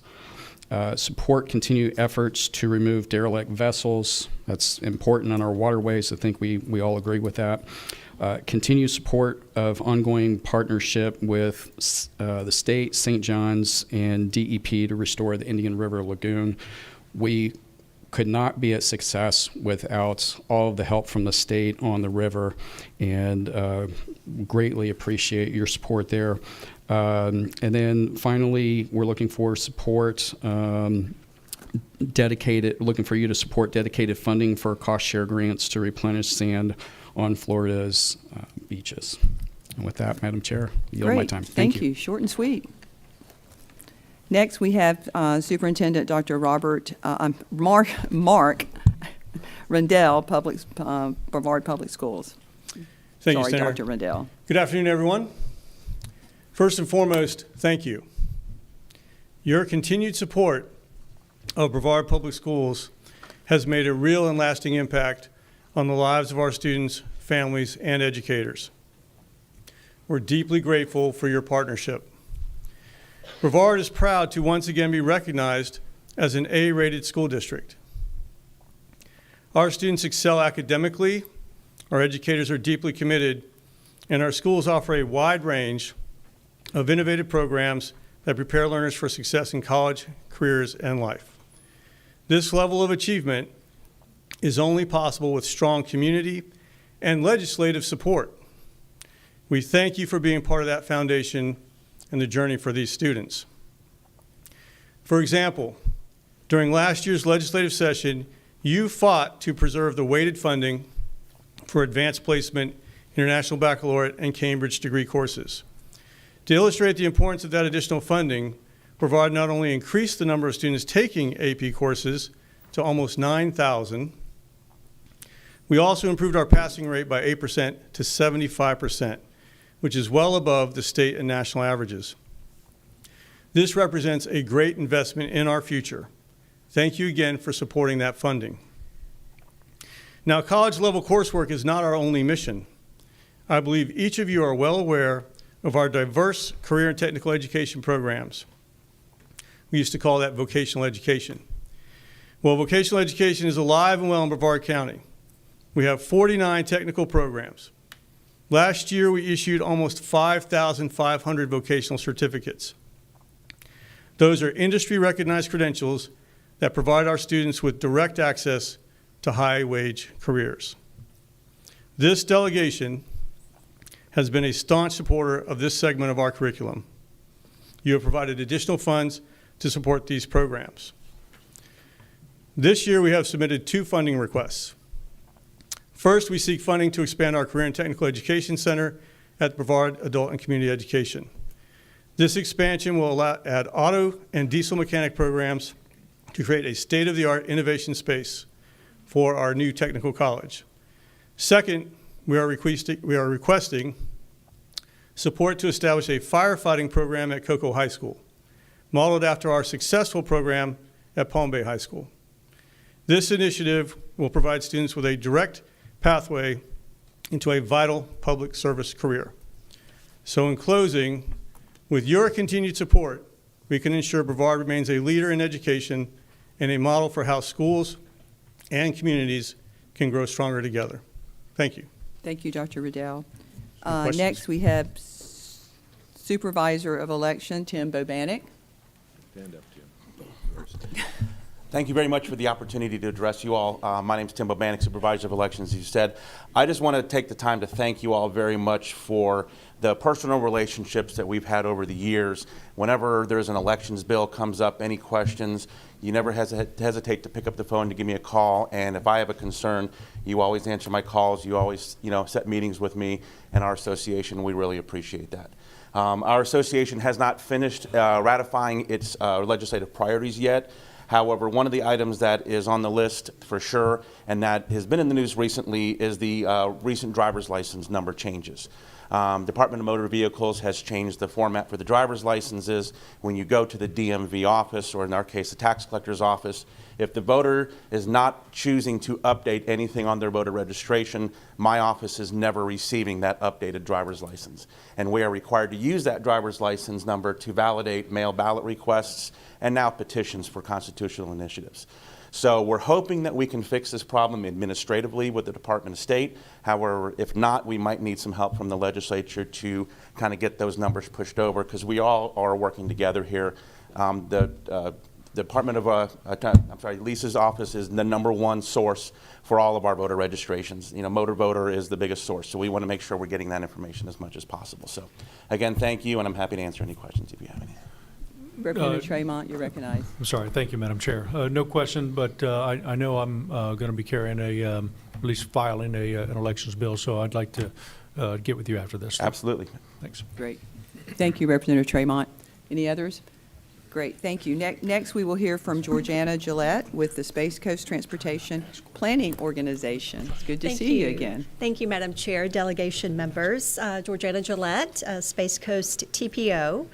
support continued efforts to remove derelict vessels. That's important on our waterways. I think we all agree with that. Continue support of ongoing partnership with the state, St. John's, and DEP to restore the Indian River Lagoon. We could not be a success without all of the help from the state on the river, and greatly appreciate your support there. And then finally, we're looking for support looking for you to support dedicated funding for cost share grants to replenish sand on Florida's beaches. And with that, Madam Chair, I yield my time. Thank you. Short and sweet. Next, we have Superintendent Dr. Mark Rendell, Brevard Public Schools. Thank you, Sorry, Senator. Dr. Rendell. Good afternoon, everyone. First and foremost, thank you. Your continued support of Brevard Public Schools has made a real and lasting impact on the lives of our students, families, and educators. We're deeply grateful for your partnership. Brevard is proud to once again be recognized as an A-rated school district. Our students excel academically, our educators are deeply committed, and our schools offer a wide range of innovative programs that prepare learners for success in college, careers, and life. This level of achievement is only possible with strong community and legislative support. We thank you for being part of that foundation and the journey for these students. For example, during last year's legislative session, you fought to preserve the weighted funding for advanced placement, international baccalaureate, and Cambridge degree courses. To illustrate the importance of that additional funding, Brevard not only increased the number of students taking AP courses to almost 9,000, we also improved our passing rate by 8% to 75%, which is well above the state and national averages. This represents a great investment in our future. Thank you again for supporting that funding. Now, college-level coursework is not our only mission. I believe each of you are well aware of our diverse career and technical education programs. We used to call that vocational education. Well, vocational education is alive and well in Brevard County. We have 49 technical programs. Last year, we issued almost 5,500 vocational certificates. Those are industry-recognized credentials that provide our students with direct access to high-wage careers. This delegation has been a staunch supporter of this segment of our curriculum. You have provided additional funds to support these programs. This year, we have submitted 2 funding requests. First, we seek funding to expand our Career and Technical Education Center at Brevard Adult and Community Education. This expansion will add auto and diesel mechanic programs to create a state-of-the-art innovation space for our new technical college. Second, we are requesting support to establish a firefighting program at Cocoa High School, modeled after our successful program at Palm Bay High School. This initiative will provide students with a direct pathway into a vital public service career. So in closing, with your continued support, we can ensure Brevard remains a leader in education and a model for how schools and communities can grow stronger together. Thank you. Thank you, Dr. Riddell. questions? Next, we have Supervisor of Election, Tim Bobanek. Stand up, Tim. Thank you very much for the opportunity to address you all. My name is Tim Bobanek, Supervisor of Elections, as you said. I just want to take the time to thank you all very much for the personal relationships that we've had over the years. Whenever there's an elections bill comes up, any questions, you never hesitate to pick up the phone to give me a call. And if I have a concern, you always answer my calls. You always, set meetings with me and our association. We really appreciate that. Our association has not finished ratifying its legislative priorities yet. However, one of the items that is on the list for sure, and that has been in the news recently, is the recent driver's license number changes. Department of Motor Vehicles has changed the format for the driver's licenses. When you go to the DMV office, or in our case, the tax collector's office, if the voter is not choosing to update anything on their voter registration, my office is never receiving that updated driver's license. And we are required to use that driver's license number to validate mail ballot requests and now petitions for constitutional initiatives. So we're hoping that we can fix this problem administratively with the Department of State. However, if not, we might need some help from the legislature to kind of get those numbers pushed over, because we all are working together here. The Department of, Lisa's office is the #1 source for all of our voter registrations. Motor Voter is the biggest source, so we want to make sure we're getting that information as much as possible. So again, thank you, and I'm happy to answer any questions if you have any. Representative Tremont, you're recognized. I'm sorry. Thank you, Madam Chair. No question, but I know I'm going to be carrying at least filing an elections bill, so I'd like to get with you after this. Absolutely. Thanks. Great. Thank you, Representative Tremont. Any others? Great, thank you. Next, we will hear from Georgiana Gillette with the Space Coast Transportation Planning Organization. It's good to see you again. Thank you, Madam Chair, delegation members. Georgiana Gillette, Space Coast TPO.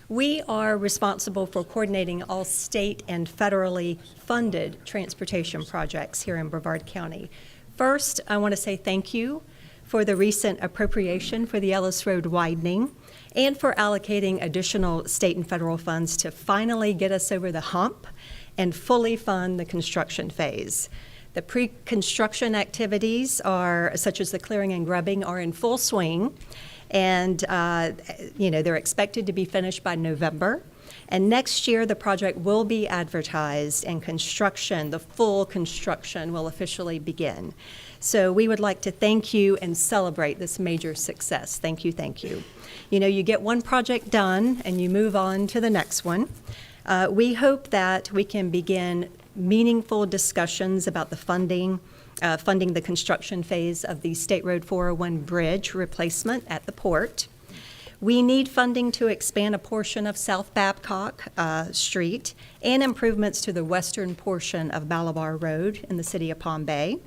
We are responsible for coordinating all state and federally funded transportation projects here in Brevard County. First, I want to say thank you for the recent appropriation for the Ellis Road widening and for allocating additional state and federal funds to finally get us over the hump and fully fund the construction phase. The pre-construction activities such as the clearing and grubbing, are in full swing. And, they're expected to be finished by November. And next year, the project will be advertised and the full construction will officially begin. So we would like to thank you and celebrate this major success. Thank you, thank you. You get one project done and you move on to the next one. We hope that we can begin meaningful discussions about the funding the construction phase of the State Road 401 bridge replacement at the port. We need funding to expand a portion of South Babcock Street and improvements to the western portion of Malabar Road in the city of Palm Bay.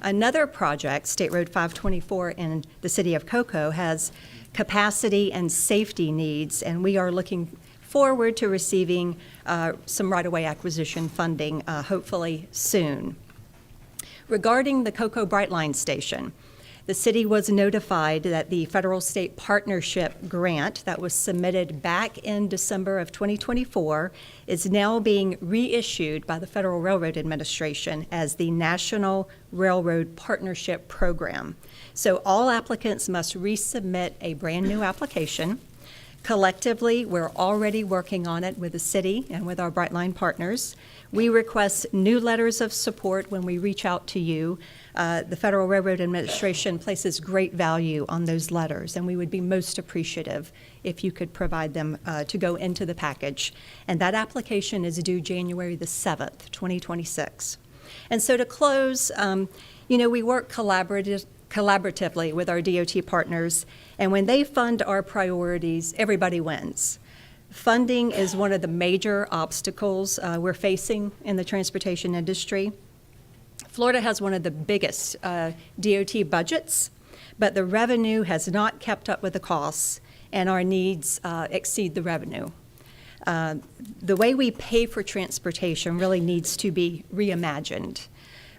Another project, State Road 524 in the city of Cocoa, has capacity and safety needs, and we are looking forward to receiving some right-of-way acquisition funding hopefully soon. Regarding the Cocoa Brightline Station, The city was notified that the federal-state partnership grant that was submitted back in December of 2024 is now being reissued by the Federal Railroad Administration as the National Railroad Partnership Program. So all applicants must resubmit a brand-new application. Collectively, we're already working on it with the city and with our Brightline partners. We request new letters of support when we reach out to you. The Federal Railroad Administration places great value on those letters, and we would be most appreciative if you could provide them to go into the package. And that application is due January the 7th, 2026. And so to close, we work collaboratively with our DOT partners, and when they fund our priorities, everybody wins. Funding is one of the major obstacles we're facing in the transportation industry. Florida has one of the biggest DOT budgets, but the revenue has not kept up with the costs, and our needs exceed the revenue. The way we pay for transportation really needs to be reimagined.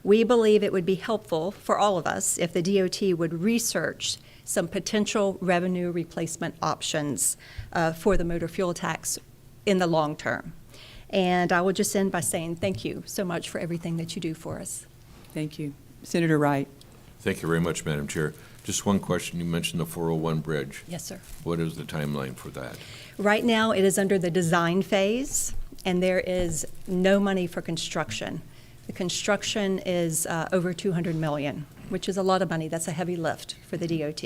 We believe it would be helpful for all of us if the DOT would research some potential revenue replacement options for the motor fuel tax in the long term. And I will just end by saying thank you so much for everything that you do for us. Thank you. Senator Wright. Thank you very much, Madam Chair. Just one question. You mentioned the 401 bridge. Yes, sir. What is the timeline for that? Right now, it is under the design phase, and there is no money for construction. The construction is over $200 million, which is a lot of money. That's a heavy lift for the DOT.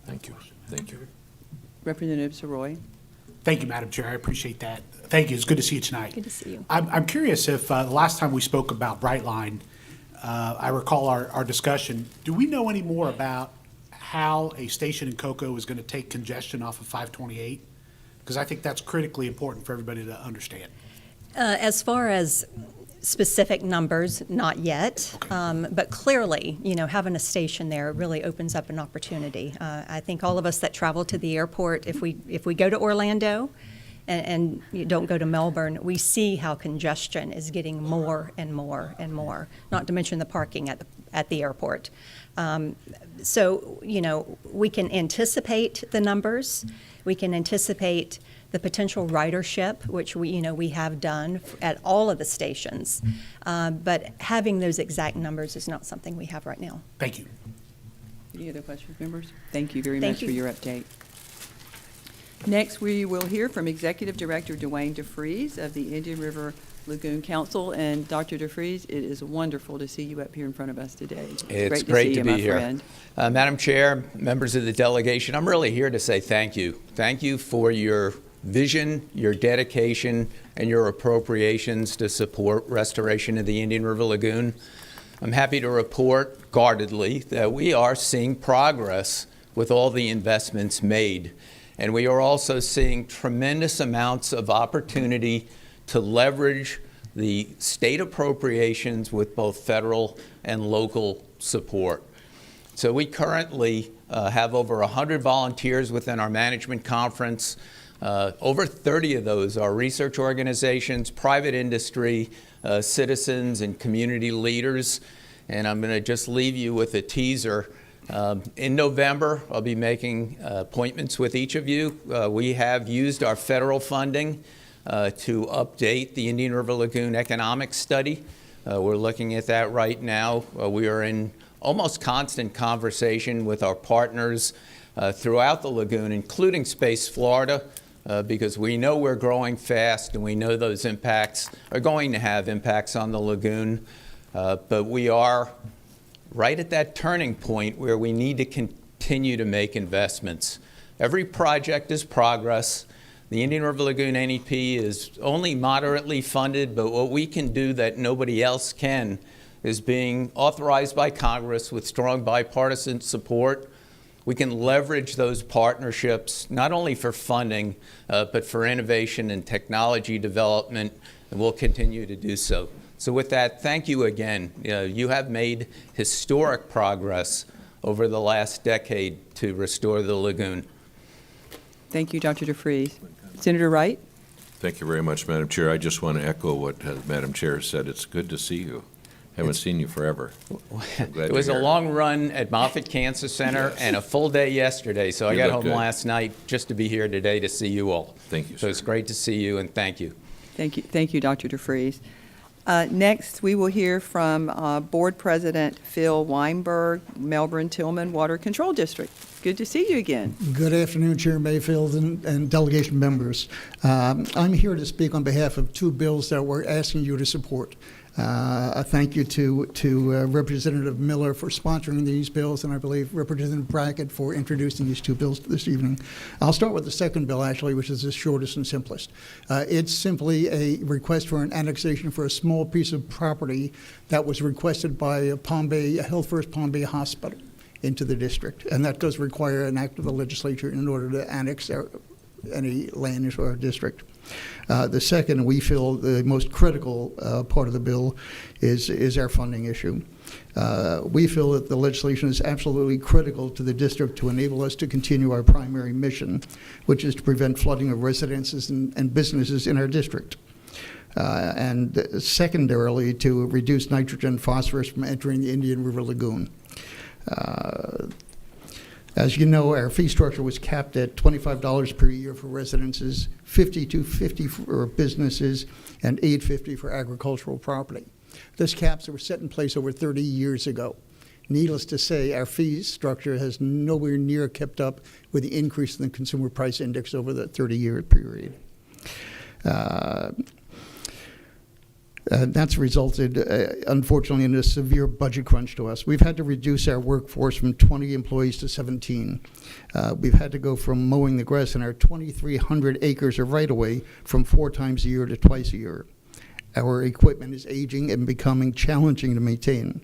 Thank you. Thank you. Representative Soroy. Thank you, Madam Chair. I appreciate that. Thank you. It's good to see you tonight. Good to see you. I'm curious if the last time we spoke about Brightline, I recall our discussion. Do we know any more about how a station in Cocoa is going to take congestion off of 528? Because I think that's critically important for everybody to understand. As far as specific numbers, not yet. Okay. But clearly, having a station there really opens up an opportunity. I think all of us that travel to the airport, if we go to Orlando and you don't go to Melbourne, we see how congestion is getting more and more and more, not to mention the parking at the airport. So, we can anticipate the numbers. We can anticipate the potential ridership, which we have done at all of the stations. But having those exact numbers is not something we have right now. Thank you. Any other questions, members? Thank you very Thank much you. for your update. Next, we will hear from Executive Director Dwayne DeFries of the Indian River Lagoon Council. And Dr. DeFries, it is wonderful to see you up here in front of us today. It's great to see be you, my here. friend. Madam Chair, members of the delegation, I'm really here to say thank you. Thank you for your vision, your dedication, and your appropriations to support restoration of the Indian River Lagoon. I'm happy to report guardedly that we are seeing progress with all the investments made. And we are also seeing tremendous amounts of opportunity to leverage the state appropriations with both federal and local support. So we currently have over 100 volunteers within our management conference. Over 30 of those are research organizations, private industry, citizens, and community leaders. And I'm going to just leave you with a teaser. In November, I'll be making appointments with each of you. We have used our federal funding to update the Indian River Lagoon economic study. We're looking at that right now. We are in almost constant conversation with our partners throughout the lagoon, including Space Florida, because we know we're growing fast and we know those impacts are going to have impacts on the lagoon. But we are right at that turning point where we need to continue to make investments. Every project is progress. The Indian River Lagoon NEP is only moderately funded, but what we can do that nobody else can is being authorized by Congress with strong bipartisan support. We can leverage those partnerships not only for funding, but for innovation and technology development, and we'll continue to do so. So with that, thank you again. You have made historic progress over the last decade to restore the lagoon. Thank you, Dr. DeFries. Senator Wright? Thank you very much, Madam Chair. I just want to echo what Madam Chair said. It's good to see you. Haven't seen you forever. It was a long run at Moffitt Cancer Center and a full day yesterday, so I You got look home good. last night just to be here today to see you all. Thank you, So it's great to see you, and thank you. Thank you, Dr. DeFries. Next, we will hear from Board President Phil Weinberg, Melbourne Tillman Water Control District. Good to see you again. Good afternoon, Chair Mayfield and delegation members. I'm here to speak on behalf of two bills that we're asking you to support. A thank you to Representative Miller for sponsoring these bills, and I believe Representative Brackett for introducing these two bills this evening. I'll start with the second bill, actually, which is the shortest and simplest. It's simply a request for an annexation for a small piece of property that was requested by Health First Palm Bay Hospital into the district, and that does require an act of the legislature in order to annex any land into our district. The second, we feel the most critical part of the bill is our funding issue. We feel that the legislation is absolutely critical to the district to enable us to continue our primary mission, which is to prevent flooding of residences and businesses in our district. And secondarily, to reduce nitrogen phosphorus from entering the Indian River Lagoon. As you know, our fee structure was capped at $25 per year for residences, $50 for businesses, and $8.50 for agricultural property. Those caps were set in place over 30 years ago. Needless to say, our fee structure has nowhere near kept up with the increase in the consumer price index over the 30-year period. That's resulted, unfortunately, in a severe budget crunch to us. We've had to reduce our workforce from 20 employees to 17. We've had to go from mowing the grass in our 2,300 acres of right-of-way from 4 times a year to twice a year. Our equipment is aging and becoming challenging to maintain.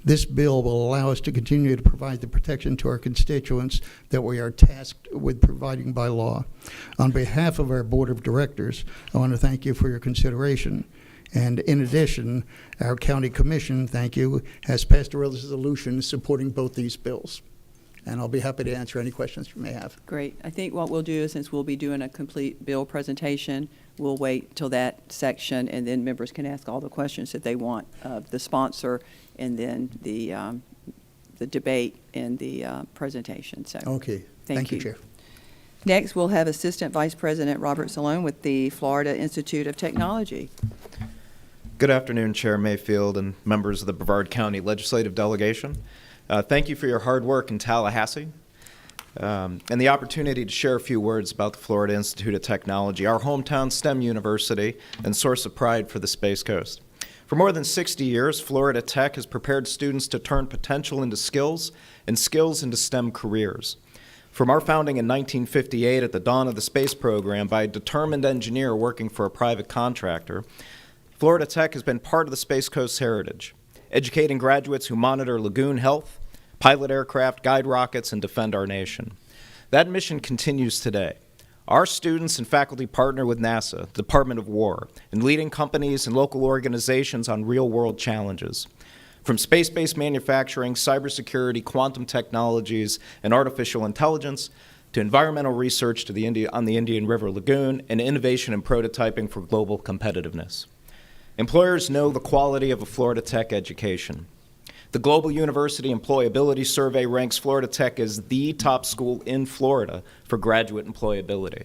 This bill will allow us to continue to provide the protection to our constituents that we are tasked with providing by law. On behalf of our Board of Directors, I want to thank you for your consideration. And in addition, our county commission, thank you, has passed a resolution supporting both these bills. And I'll be happy to answer any questions you may have. Great. I think what we'll do is, since we'll be doing a complete bill presentation, we'll wait till that section, and then members can ask all the questions that they want of the sponsor, and then the debate and the presentation. So, okay. Thank you, Chair. Next, we'll have Assistant Vice President Robert Salone with the Florida Institute of Technology. Good afternoon, Chair Mayfield and members of the Brevard County Legislative Delegation. Thank you for your hard work in Tallahassee and the opportunity to share a few words about the Florida Institute of Technology, our hometown STEM university and source of pride for the Space Coast. For more than 60 years, Florida Tech has prepared students to turn potential into skills and skills into STEM careers. From our founding in 1958 at the dawn of the space program by a determined engineer working for a private contractor, Florida Tech has been part of the Space Coast's heritage, educating graduates who monitor lagoon health, pilot aircraft, guide rockets, and defend our nation. That mission continues today. Our students and faculty partner with NASA, the Department of War, and leading companies and local organizations on real-world challenges. From space-based manufacturing, cybersecurity, quantum technologies, and artificial intelligence, to environmental research on the Indian River Lagoon, and innovation and prototyping for global competitiveness. Employers know the quality of a Florida Tech education. The Global University Employability Survey ranks Florida Tech as the top school in Florida for graduate employability.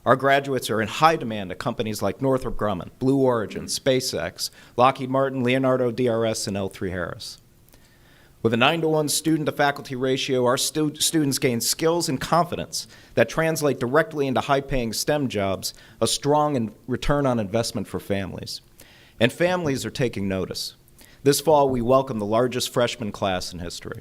Our graduates are in high demand at companies like Northrop Grumman, Blue Origin, SpaceX, Lockheed Martin, Leonardo DRS, and L3 Harris. With a 9-to-1 student-to-faculty ratio, our students gain skills and confidence that translate directly into high-paying STEM jobs, a strong return on investment for families. And families are taking notice. This fall, we welcome the largest freshman class in history.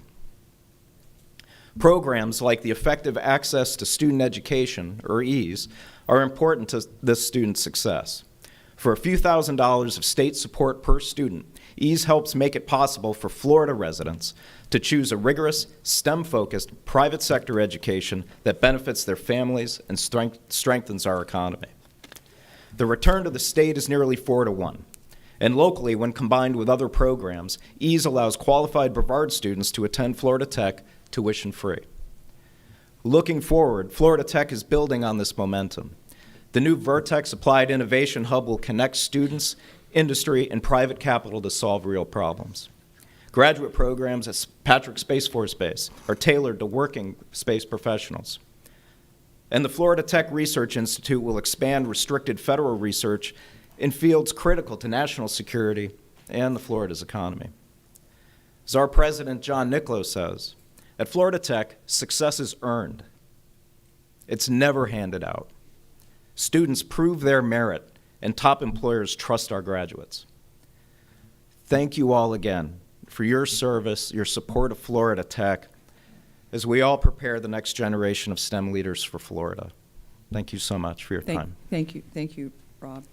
Programs like the Effective Access to Student Education, or EASE, are important to this student's success. For a few $1,000s of state support per student, EASE helps make it possible for Florida residents to choose a rigorous, STEM-focused private sector education that benefits their families and strengthens our economy. The return to the state is nearly 4-to-1. And locally, when combined with other programs, EASE allows qualified Brevard students to attend Florida Tech tuition-free. Looking forward, Florida Tech is building on this momentum. The new Vertex Applied Innovation Hub will connect students industry, and private capital to solve real problems. Graduate programs at Patrick Space Force Base are tailored to working space professionals. And the Florida Tech Research Institute will expand restricted federal research in fields critical to national security and the Florida's economy. As our president, John Niccolo, says, at Florida Tech, success is earned. It's never handed out. Students prove their merit, and top employers trust our graduates. Thank you all again for your service, your support of Florida Tech, as we all prepare the next generation of STEM leaders for Florida. Thank you so much for your time. Thank you, Rob.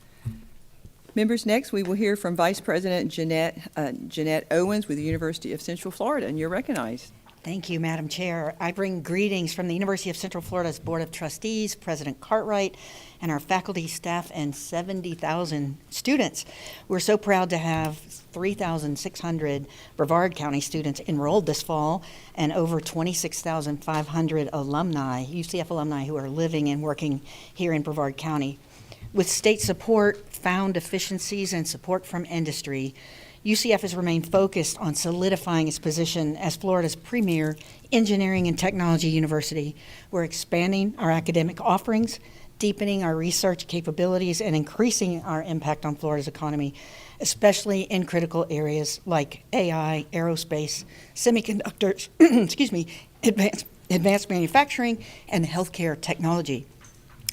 Members, next we will hear from Vice President Jeanette Owens with the University of Central Florida, and you're recognized. Thank you, Madam Chair. I bring greetings from the University of Central Florida's Board of Trustees, President Cartwright, and our faculty, staff, and 70,000 students. We're so proud to have 3,600 Brevard County students enrolled this fall and over 26,500 alumni, UCF alumni, who are living and working here in Brevard County. With state support, found efficiencies, and support from industry, UCF has remained focused on solidifying its position as Florida's premier engineering and technology university. We're expanding our academic offerings, deepening our research capabilities, and increasing our impact on Florida's economy, especially in critical areas like AI, aerospace, semiconductors, advanced manufacturing, and healthcare technology.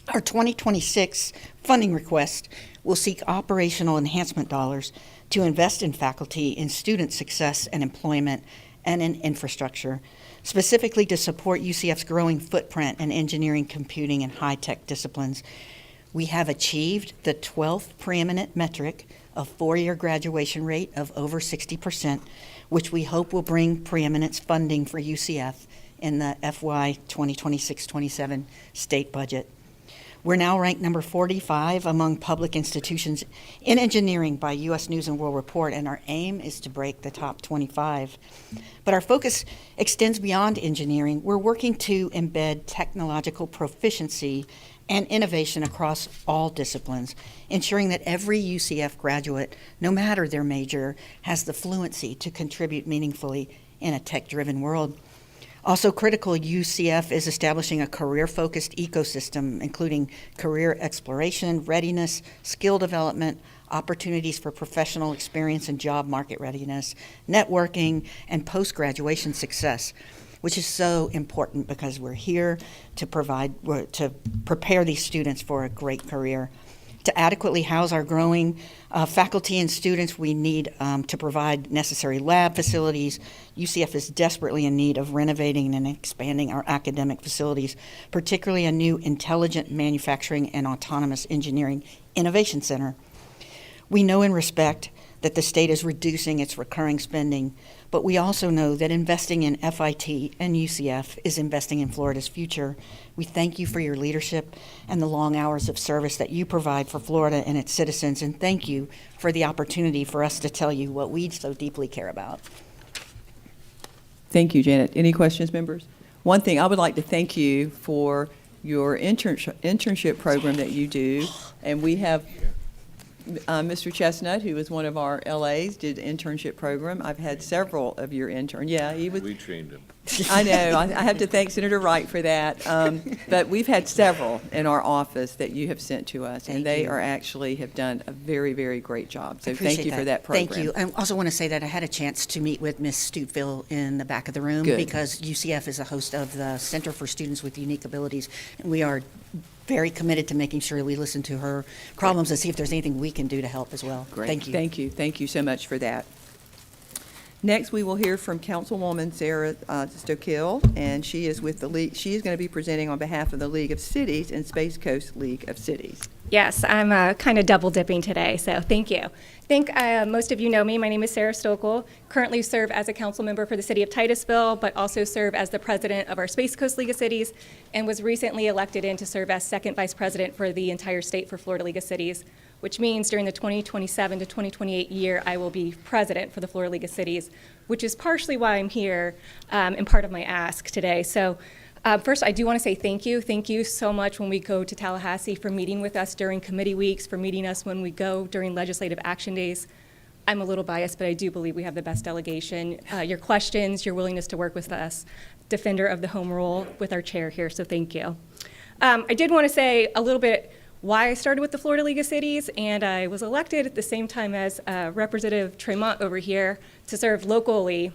Our 2026 funding request will seek operational enhancement dollars to invest in faculty, in student success and employment, and in infrastructure, specifically to support UCF's growing footprint in engineering, computing, and high-tech disciplines. We have achieved the 12th preeminent metric of four-year graduation rate of over 60%, which we hope will bring preeminence funding for UCF in the FY 2026-27 state budget. We're now ranked number 45 among public institutions in engineering by U.S. News & World Report, and our aim is to break the top 25. But our focus extends beyond engineering. We're working to embed technological proficiency and innovation across all disciplines, ensuring that every UCF graduate, no matter their major, has the fluency to contribute meaningfully in a tech-driven world. Also critical, UCF is establishing a career-focused ecosystem, including career exploration, readiness, skill development, opportunities for professional experience and job market readiness, networking, and post-graduation success, which is so important because we're here to prepare these students for a great career. To adequately house our growing faculty and students, we need to provide necessary lab facilities. UCF is desperately in need of renovating and expanding our academic facilities, particularly a new intelligent manufacturing and autonomous engineering innovation center. We know and respect that the state is reducing its recurring spending, but we also know that investing in FIT and UCF is investing in Florida's future. We thank you for your leadership and the long hours of service that you provide for Florida and its citizens, and thank you for the opportunity for us to tell you what we so deeply care about. Thank you, Janet. Any questions, members? One thing, I would like to thank you for your internship program that you do, and we have Mr. Chestnut, who is one of our LAs, did an internship program. I've had several of your interns. Yeah, he was. We trained him. I know. I have to thank Senator Wright for that. But we've had several in our office that you have sent to us, and they are actually have done a very, very great job. So thank you for that program. Thank you. I also want to say that I had a chance to meet with Ms. Stuteville in the back of the room. Good. Because UCF is a host of the Center for Students with Unique Abilities, and we are very committed to making sure we listen to her problems and see if there's anything we can do to help as well. Great. Thank you. Thank you. Thank you so much for that. Next, we will hear from Councilwoman Sarah Stokill, and she is with the League. She is going to be presenting on behalf of the League of Cities and Space Coast League of Cities. Yes, I'm kind of double dipping today, so thank you. I think most of you know me. My name is Sarah Stokel. Currently serve as a council member for the city of Titusville, but also serve as the president of our Space Coast League of Cities, and was recently elected in to serve as second vice president for the entire state for Florida League of Cities, which means during the 2027 to 2028 year, I will be president for the Florida League of Cities, which is partially why I'm here and part of my ask today. So First, I do want to say thank you. Thank you so much when we go to Tallahassee for meeting with us during committee weeks, for meeting us when we go during legislative action days. I'm a little biased, but I do believe we have the best delegation. Your questions, your willingness to work with us, defender of the home rule with our chair here, so thank you. I did want to say a little bit why I started with the Florida League of Cities, and I was elected at the same time as Representative Tremont over here to serve locally.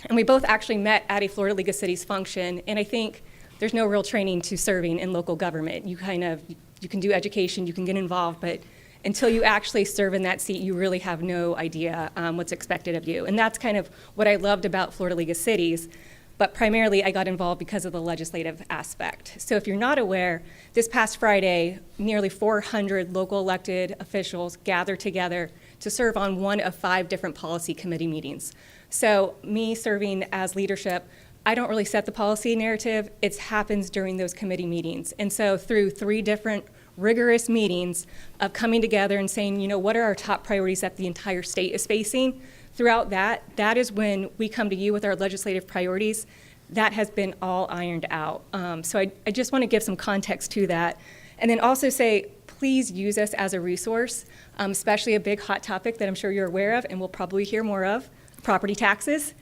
And we both actually met at a Florida League of Cities function, and I think there's no real training to serving in local government. You can do education, you can get involved, but until you actually serve in that seat, you really have no idea what's expected of you. And that's kind of what I loved about Florida League of Cities, but primarily I got involved because of the legislative aspect. So if you're not aware, this past Friday, nearly 400 local elected officials gathered together to serve on one of 5 different policy committee meetings. So me serving as leadership, I don't really set the policy narrative. It happens during those committee meetings. And so through 3 different rigorous meetings of coming together and saying, what are our top priorities that the entire state is facing? Throughout that is when we come to you with our legislative priorities. That has been all ironed out. So I just want to give some context to that. And then also say, please use us as a resource, especially a big hot topic that I'm sure you're aware of and we'll probably hear more of, property taxes.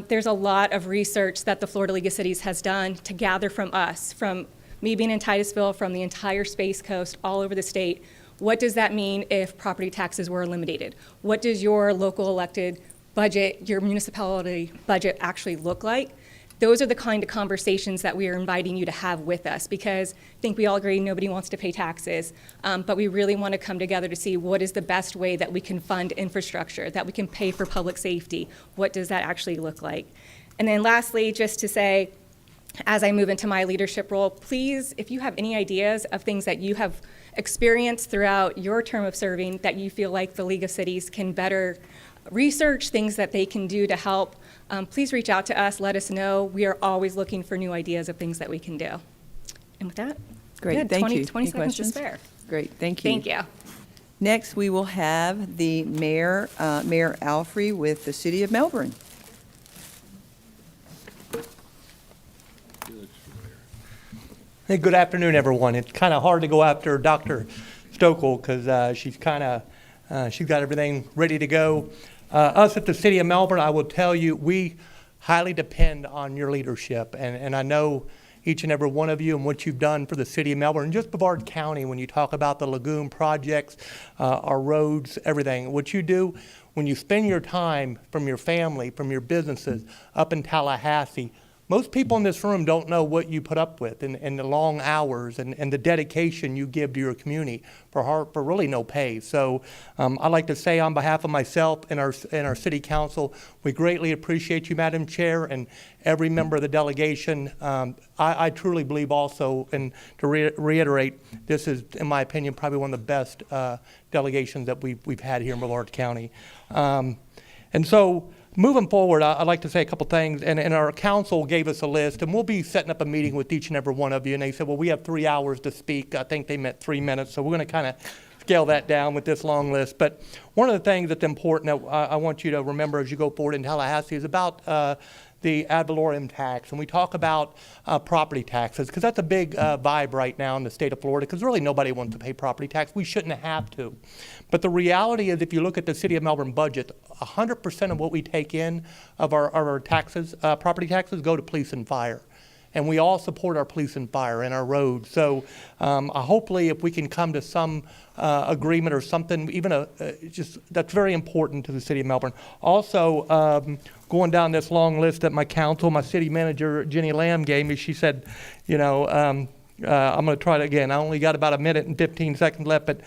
There's a lot of research that the Florida League of Cities has done to gather from us, from me being in Titusville, from the entire Space Coast, all over the state. What does that mean if property taxes were eliminated? What does your local elected budget, your municipality budget actually look like? Those are the kind of conversations that we are inviting you to have with us, because I think we all agree nobody wants to pay taxes, but we really want to come together to see what is the best way that we can fund infrastructure, that we can pay for public safety. What does that actually look like? And then lastly, just to say, as I move into my leadership role, please, if you have any ideas of things that you have experienced throughout your term of serving that you feel like the League of Cities can better research, things that they can do to help, please reach out to us, let us know. We are always looking for new ideas of things that we can do. And with that, Great, good. thank 20 you. Any seconds questions? to spare. Great, thank you. Thank you. Next, we will have the Mayor, Mayor Alfrey with the City of Melbourne. Hey, good afternoon, everyone. It's kind of hard to go after Dr. Stokel because she's got everything ready to go. Us at the City of Melbourne, I will tell you, we highly depend on your leadership, and I know each and every one of you and what you've done for the City of Melbourne, and just Brevard County when you talk about the lagoon projects, our roads, everything. What you do when you spend your time from your family, from your businesses up in Tallahassee, most people in this room don't know what you put up with and the long hours and the dedication you give to your community for really no pay. So I'd like to say on behalf of myself and our City Council, we greatly appreciate you, Madam Chair, and every member of the delegation. I truly believe also, and to reiterate, this is, in my opinion, probably one of the best delegations that we've had here in Brevard County. And so, moving forward, I'd like to say a couple things, and our council gave us a list, and we'll be setting up a meeting with each and every one of you, and they said, well, we have 3 hours to speak. I think they meant 3 minutes, so we're going to kind of scale that down with this long list. But one of the things that's important that I want you to remember as you go forward in Tallahassee is about the ad valorem tax, and we talk about property taxes, because that's a big vibe right now in the state of Florida, because really nobody wants to pay property tax. We shouldn't have to. But the reality is, if you look at the City of Melbourne budget, 100% of what we take in of our taxes, property taxes, go to police and fire. And we all support our police and fire and our roads. So hopefully if we can come to some agreement or something, even just that's very important to the City of Melbourne. Also, going down this long list that my council, my city manager, Jenny Lamb, gave me, she said, I'm going to try it again. I only got about 1 minute and 15 seconds left, but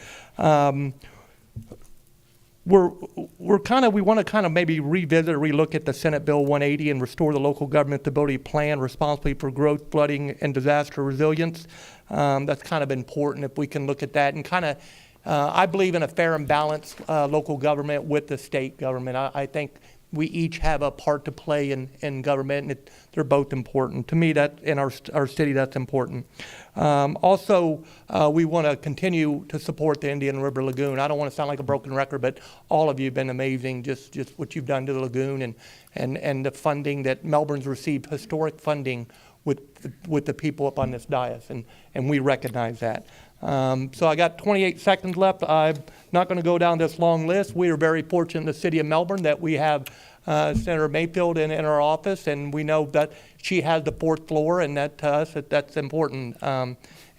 we want to kind of maybe revisit or relook at the Senate Bill 180 and restore the local government ability to plan responsibly for growth, flooding, and disaster resilience. That's kind of important if we can look at that and kind of, I believe in a fair and balanced local government with the state government. I think we each have a part to play in government, and they're both important. To me, that in our city, that's important. Also, we want to continue to support the Indian River Lagoon. I don't want to sound like a broken record, but all of you have been amazing, just what you've done to the lagoon and the funding that Melbourne's received, historic funding with the people up on this dais, and we recognize that. So I got 28 seconds left. I'm not going to go down this long list. We are very fortunate in the city of Melbourne that we have Senator Mayfield in our office, and we know that she has the fourth floor, and that to us that's important.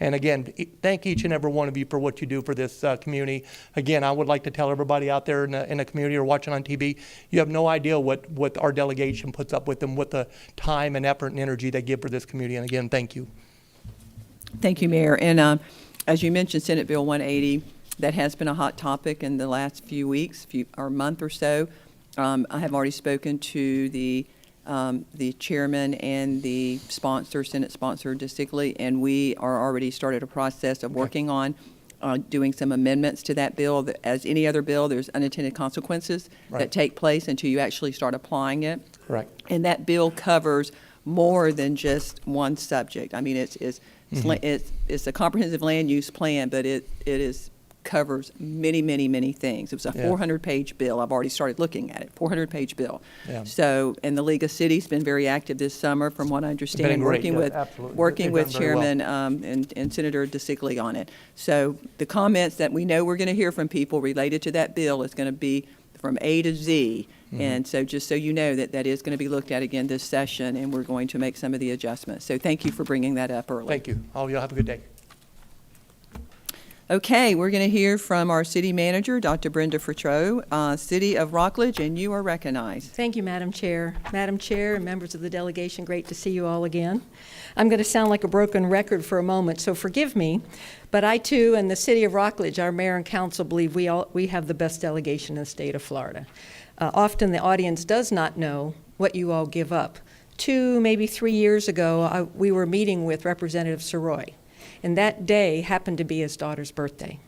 And again, thank each and every one of you for what you do for this community. Again, I would like to tell everybody out there in the community or watching on TV, you have no idea what our delegation puts up with and what the time and effort and energy they give for this community. And again, thank you. Thank you, Mayor. And as you mentioned, Senate Bill 180, that has been a hot topic in the last few weeks, or month or so. I have already spoken to the chairman and the sponsor, Senate sponsor, DeSigley, and we are already started a process of working on doing some amendments to that bill. As any other bill, there's unintended consequences that take place until you actually start applying it. Right. And that bill covers more than just one subject. I mean, it's a comprehensive land use plan, but it covers many, many, many things. It was a 400-page bill. I've already started looking at it, 400-page bill. Yeah. So, and the League of Cities been very active this summer, from what I understand, working with Chairman and Senator DeSigley on it. So the comments that we know we're going to hear from people related to that bill is going to be from A to Z. And so just so you know that is going to be looked at again this session, and we're going to make some of the adjustments. So thank you for bringing that up early. Thank you. All of you have a good day. Okay, we're going to hear from our city manager, Dr. Brenda Fratreau, City of Rockledge, and you are recognized. Thank you, Madam Chair. Madam Chair and members of the delegation, great to see you all again. I'm going to sound like a broken record for a moment, so forgive me, but I too and the City of Rockledge, our mayor and council, believe we have the best delegation in the state of Florida. Often the audience does not know what you all give up. 2, maybe 3 years ago, we were meeting with Representative Soroy. And that day happened to be his daughter's birthday.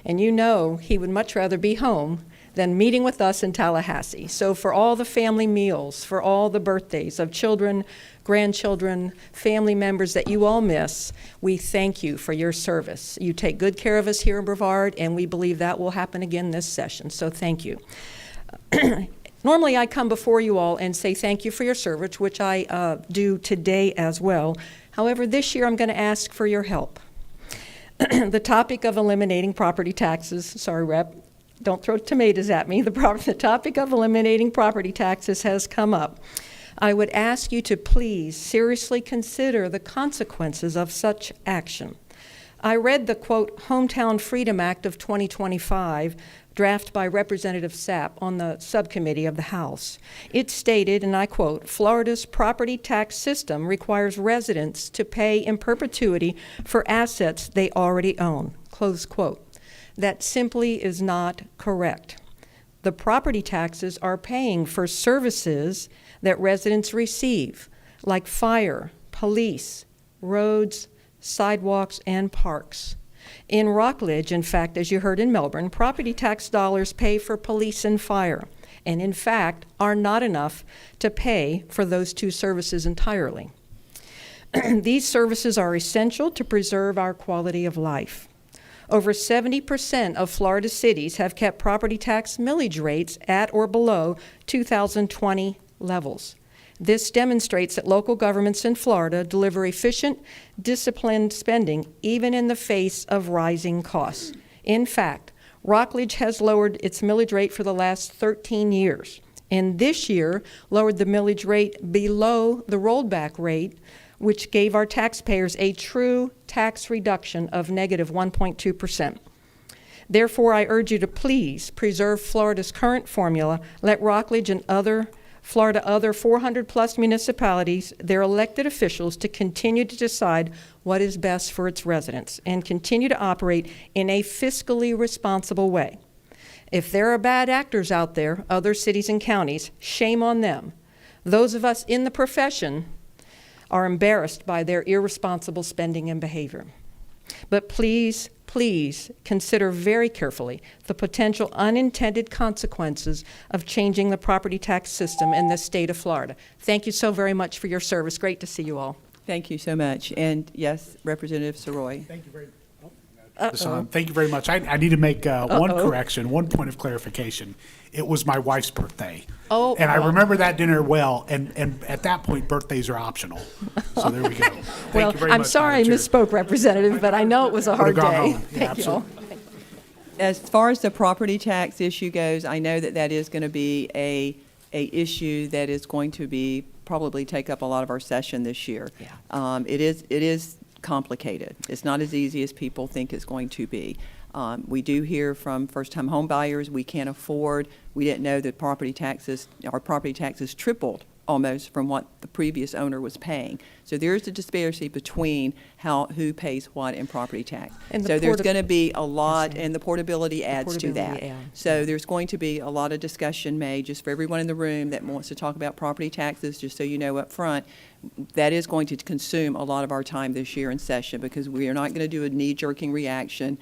And you know he would much rather be home than meeting with us in Tallahassee. So for all the family meals, for all the birthdays of children, grandchildren, family members that you all miss, we thank you for your service. You take good care of us here in Brevard, and we believe that will happen again this session. So thank you. Normally I come before you all and say thank you for your service, which I do today as well. However, this year I'm going to ask for your help. The topic of eliminating property taxes, sorry, Rep, don't throw tomatoes at me. The topic of eliminating property taxes has come up. I would ask you to please seriously consider the consequences of such action. I read the, quote, Hometown Freedom Act of 2025, draft by Representative Sapp on the subcommittee of the House. It stated, and I quote, Florida's property tax system requires residents to pay in perpetuity for assets they already own, close quote. That simply is not correct. The property taxes are paying for services that residents receive, like fire, police, roads, sidewalks, and parks. In Rockledge, in fact, as you heard in Melbourne, property tax dollars pay for police and fire, and in fact are not enough to pay for those two services entirely. These services are essential to preserve our quality of life. Over 70% of Florida cities have kept property tax millage rates at or below 2020 levels. This demonstrates that local governments in Florida deliver efficient, disciplined spending even in the face of rising costs. In fact, Rockledge has lowered its millage rate for the last 13 years, and this year lowered the millage rate below the rolled back rate, which gave our taxpayers a true tax reduction of negative 1.2%. Therefore, I urge you to please preserve Florida's current formula, let Rockledge and Florida other 400-plus municipalities, their elected officials, to continue to decide what is best for its residents and continue to operate in a fiscally responsible way. If there are bad actors out there, other cities and counties, shame on them. Those of us in the profession are embarrassed by their irresponsible spending and behavior. But please, please consider very carefully the potential unintended consequences of changing the property tax system in the state of Florida. Thank you so very much for your service. Great to see you all. Thank you so much. And yes, Representative Soroy. Thank you very much. Thank you very much. I need to make one correction, one point of clarification. It was my wife's birthday. Oh. And I remember that dinner well, and at that point, birthdays are optional. So there we go. Thank Well, you very I'm much, sorry I Madam Chair. misspoke, Representative, but I know it was a hard Would've gone day. home. Yeah, Thank you all. As far as the property tax issue goes, I know that that is going to be a issue that is going to be probably take up a lot of our session this year. Yeah. It is complicated. It's not as easy as people think it's going to be. We do hear from first-time home buyers, we can't afford, we didn't know that our property taxes tripled almost from what the previous owner was paying. So there's a disparity between who pays what in property tax. And the So there's porta- going to be a lot, and the portability adds to portability, that. yeah. So there's going to be a lot of discussion made, just for everyone in the room that wants to talk about property taxes, just so you know up front, that is going to consume a lot of our time this year in session, because we are not going to do a knee-jerking reaction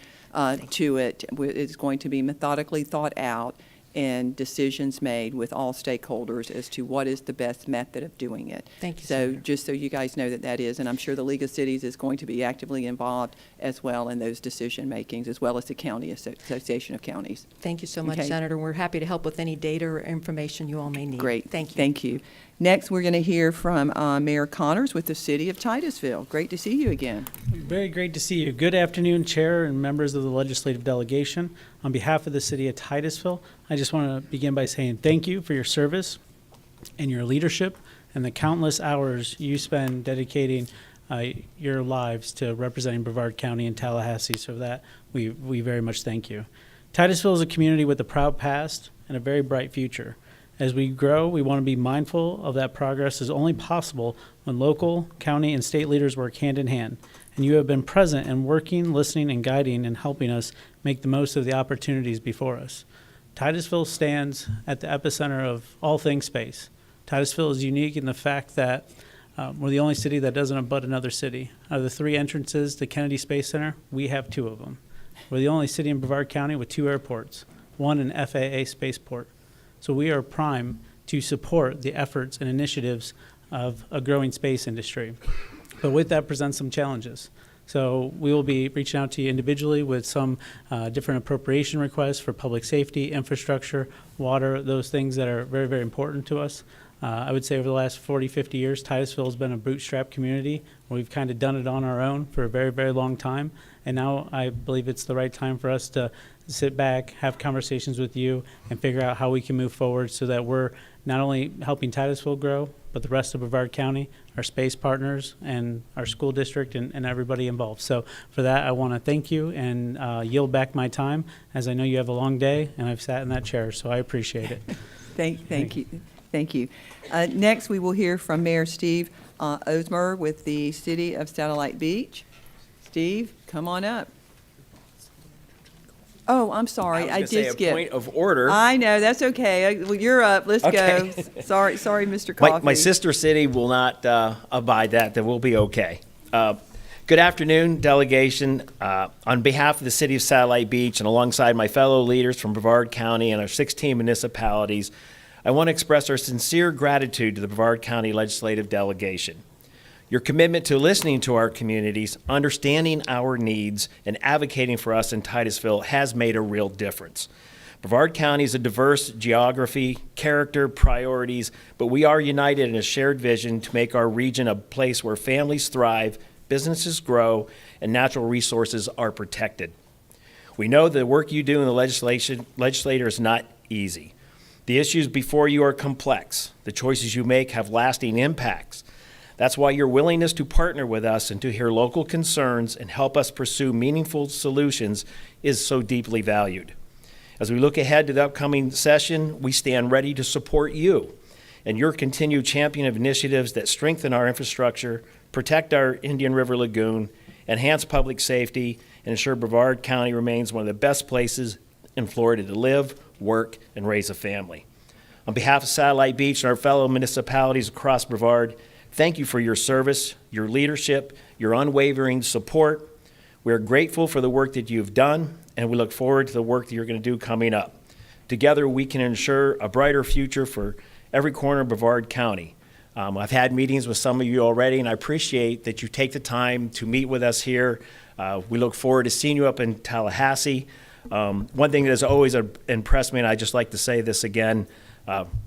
to it. It's going to be methodically thought out and decisions made with all stakeholders as to what is the best method of doing it. Thank you, So Senator. just so you guys know that is, and I'm sure the League of Cities is going to be actively involved as well in those decision makings, as well as the County Association of Counties. Thank you so much, Okay. Senator. We're happy to help with any data or information you all may need. Great. Thank you. Thank you. Next, we're going to hear from Mayor Connors with the City of Titusville. Great to see you again. Very great to see you. Good afternoon, Chair and members of the Legislative Delegation. On behalf of the City of Titusville, I just want to begin by saying thank you for your service and your leadership and the countless hours you spend dedicating your lives to representing Brevard County and Tallahassee. So for that, we very much thank you. Titusville is a community with a proud past and a very bright future. As we grow, we want to be mindful of that progress is only possible when local, county, and state leaders work hand in hand. And you have been present and working, listening, and guiding and helping us make the most of the opportunities before us. Titusville stands at the epicenter of all things space. Titusville is unique in the fact that we're the only city that doesn't abut another city. Out of the 3 entrances to Kennedy Space Center, we have 2 of them. We're the only city in Brevard County with 2 airports, 1 an FAA spaceport. So we are primed to support the efforts and initiatives of a growing space industry. But with that presents some challenges. So we will be reaching out to you individually with some different appropriation requests for public safety, infrastructure, water, those things that are very, very important to us. I would say over the last 40, 50 years, Titusville has been a bootstrap community. We've kind of done it on our own for a very, very long time. And now I believe it's the right time for us to sit back, have conversations with you, and figure out how we can move forward so that we're not only helping Titusville grow, but the rest of Brevard County, our space partners, and our school district, and everybody involved. So for that, I want to thank you and yield back my time, as I know you have a long day, and I've sat in that chair, so I appreciate it. Thank you. Thank you. Next, we will hear from Mayor Steve Osmer with the City of Satellite Beach. Steve, come on up. Oh, I'm sorry. I did skip. Point of order. I know, that's okay. Well, you're up. Let's Okay. go. Sorry, Mr. Coffey. My sister city will not abide that we'll be okay. Good afternoon, delegation. On behalf of the City of Satellite Beach and alongside my fellow leaders from Brevard County and our 16 municipalities, I want to express our sincere gratitude to the Brevard County Legislative Delegation. Your commitment to listening to our communities, understanding our needs, and advocating for us in Titusville has made a real difference. Brevard County is a diverse geography, character, priorities, but we are united in a shared vision to make our region a place where families thrive, businesses grow, and natural resources are protected. We know the work you do in the legislature is not easy. The issues before you are complex. The choices you make have lasting impacts. That's why your willingness to partner with us and to hear local concerns and help us pursue meaningful solutions is so deeply valued. As we look ahead to the upcoming session, we stand ready to support you and your continued champion of initiatives that strengthen our infrastructure, protect our Indian River Lagoon, enhance public safety, and ensure Brevard County remains one of the best places in Florida to live, work, and raise a family. On behalf of Satellite Beach and our fellow municipalities across Brevard, thank you for your service, your leadership, your unwavering support. We are grateful for the work that you've done, and we look forward to the work that you're going to do coming up. Together, we can ensure a brighter future for every corner of Brevard County. I've had meetings with some of you already, and I appreciate that you take the time to meet with us here We look forward to seeing you up in Tallahassee. One thing that has always impressed me, and I'd just like to say this again,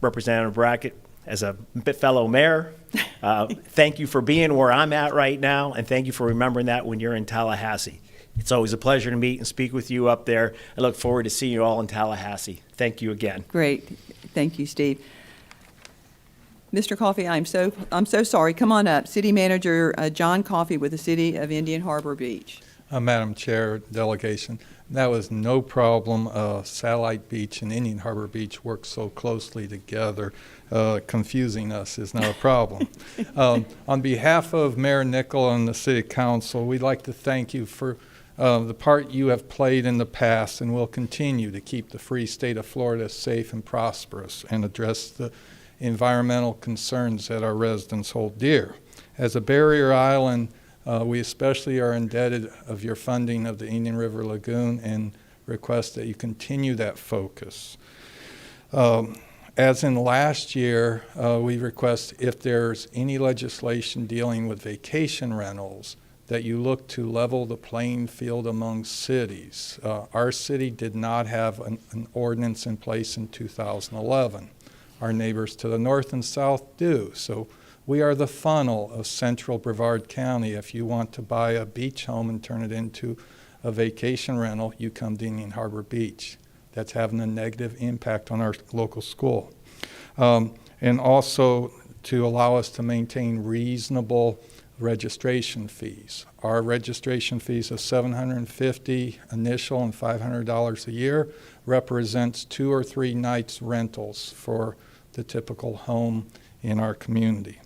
Representative Brackett, as a fellow mayor, thank you for being where I'm at right now, and thank you for remembering that when you're in Tallahassee. It's always a pleasure to meet and speak with you up there. I look forward to seeing you all in Tallahassee. Thank you again. Great. Thank you, Steve. Mr. Coffey, I'm so sorry. Come on up. City Manager John Coffey with the City of Indian Harbor Beach. Madam Chair, delegation, that was no problem. Satellite Beach and Indian Harbor Beach work so closely together. Confusing us is not a problem. On behalf of Mayor Nickel and the City Council, we'd like to thank you for the part you have played in the past and will continue to keep the free state of Florida safe and prosperous and address the environmental concerns that our residents hold dear. As a barrier island, we especially are indebted of your funding of the Indian River Lagoon and request that you continue that focus. As in last year, we request if there's any legislation dealing with vacation rentals that you look to level the playing field among cities. Our city did not have an ordinance in place in 2011. Our neighbors to the north and south do. So we are the funnel of central Brevard County. If you want to buy a beach home and turn it into a vacation rental, you come to Indian Harbor Beach. That's having a negative impact on our local school. And also to allow us to maintain reasonable registration fees. Our registration fees of $750 initial and $500 a year represents 2 or 3 nights rentals for the typical home in our community.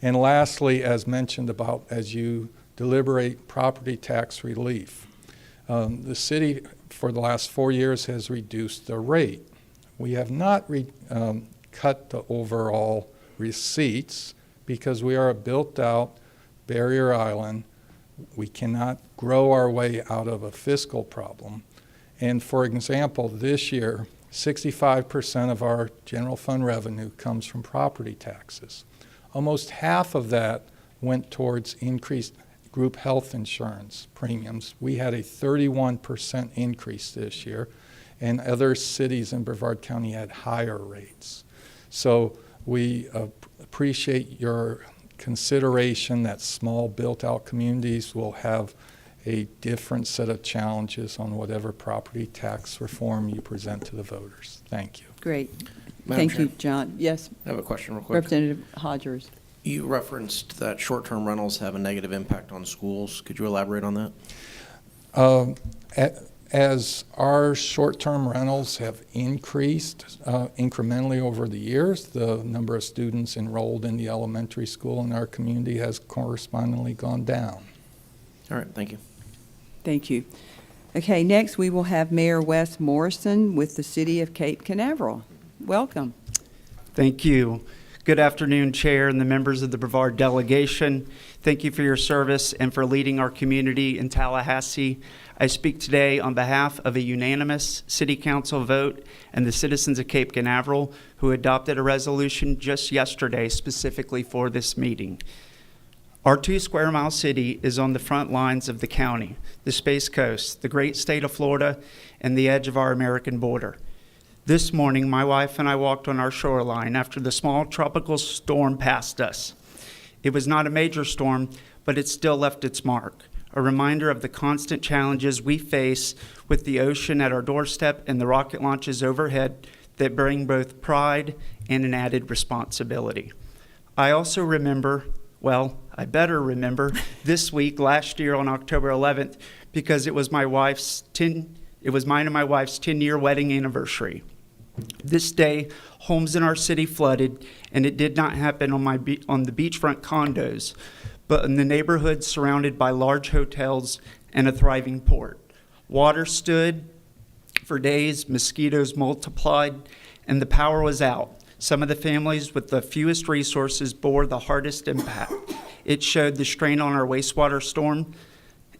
And lastly, as mentioned about as you deliberate property tax relief, the city for the last 4 years has reduced the rate. We have not cut the overall receipts because we are a built-out barrier island. We cannot grow our way out of a fiscal problem. And for example, this year, 65% of our general fund revenue comes from property taxes. Almost half of that went towards increased group health insurance premiums. We had a 31% increase this year, and other cities in Brevard County had higher rates. So we appreciate your consideration that small built-out communities will have a different set of challenges on whatever property tax reform you present to the voters. Thank you. Great. Madam Thank you, Chair. John. Yes. I have a question real quick. Representative Hodgers. You referenced that short-term rentals have a negative impact on schools. Could you elaborate on that? As our short-term rentals have increased incrementally over the years, the number of students enrolled in the elementary school in our community has correspondingly gone down. All right, thank you. Thank you. Okay, next we will have Mayor Wes Morrison with the City of Cape Canaveral. Welcome. Thank you. Good afternoon, Chair and the members of the Brevard Delegation. Thank you for your service and for leading our community in Tallahassee. I speak today on behalf of a unanimous City Council vote and the citizens of Cape Canaveral who adopted a resolution just yesterday specifically for this meeting. Our 2-square-mile city is on the front lines of the county, the Space Coast, the great state of Florida, and the edge of our American border. This morning, my wife and I walked on our shoreline after the small tropical storm passed us. It was not a major storm, but it still left its mark, a reminder of the constant challenges we face with the ocean at our doorstep and the rocket launches overhead that bring both pride and an added responsibility. I also remember, well, I better remember, this week last year on October 11th, because it was mine and my wife's 10-year wedding anniversary. This day, homes in our city flooded, and it did not happen on the beachfront condos, but in the neighborhoods surrounded by large hotels and a thriving port. Water stood for days, mosquitoes multiplied, and the power was out. Some of the families with the fewest resources bore the hardest impact. It showed the strain on our wastewater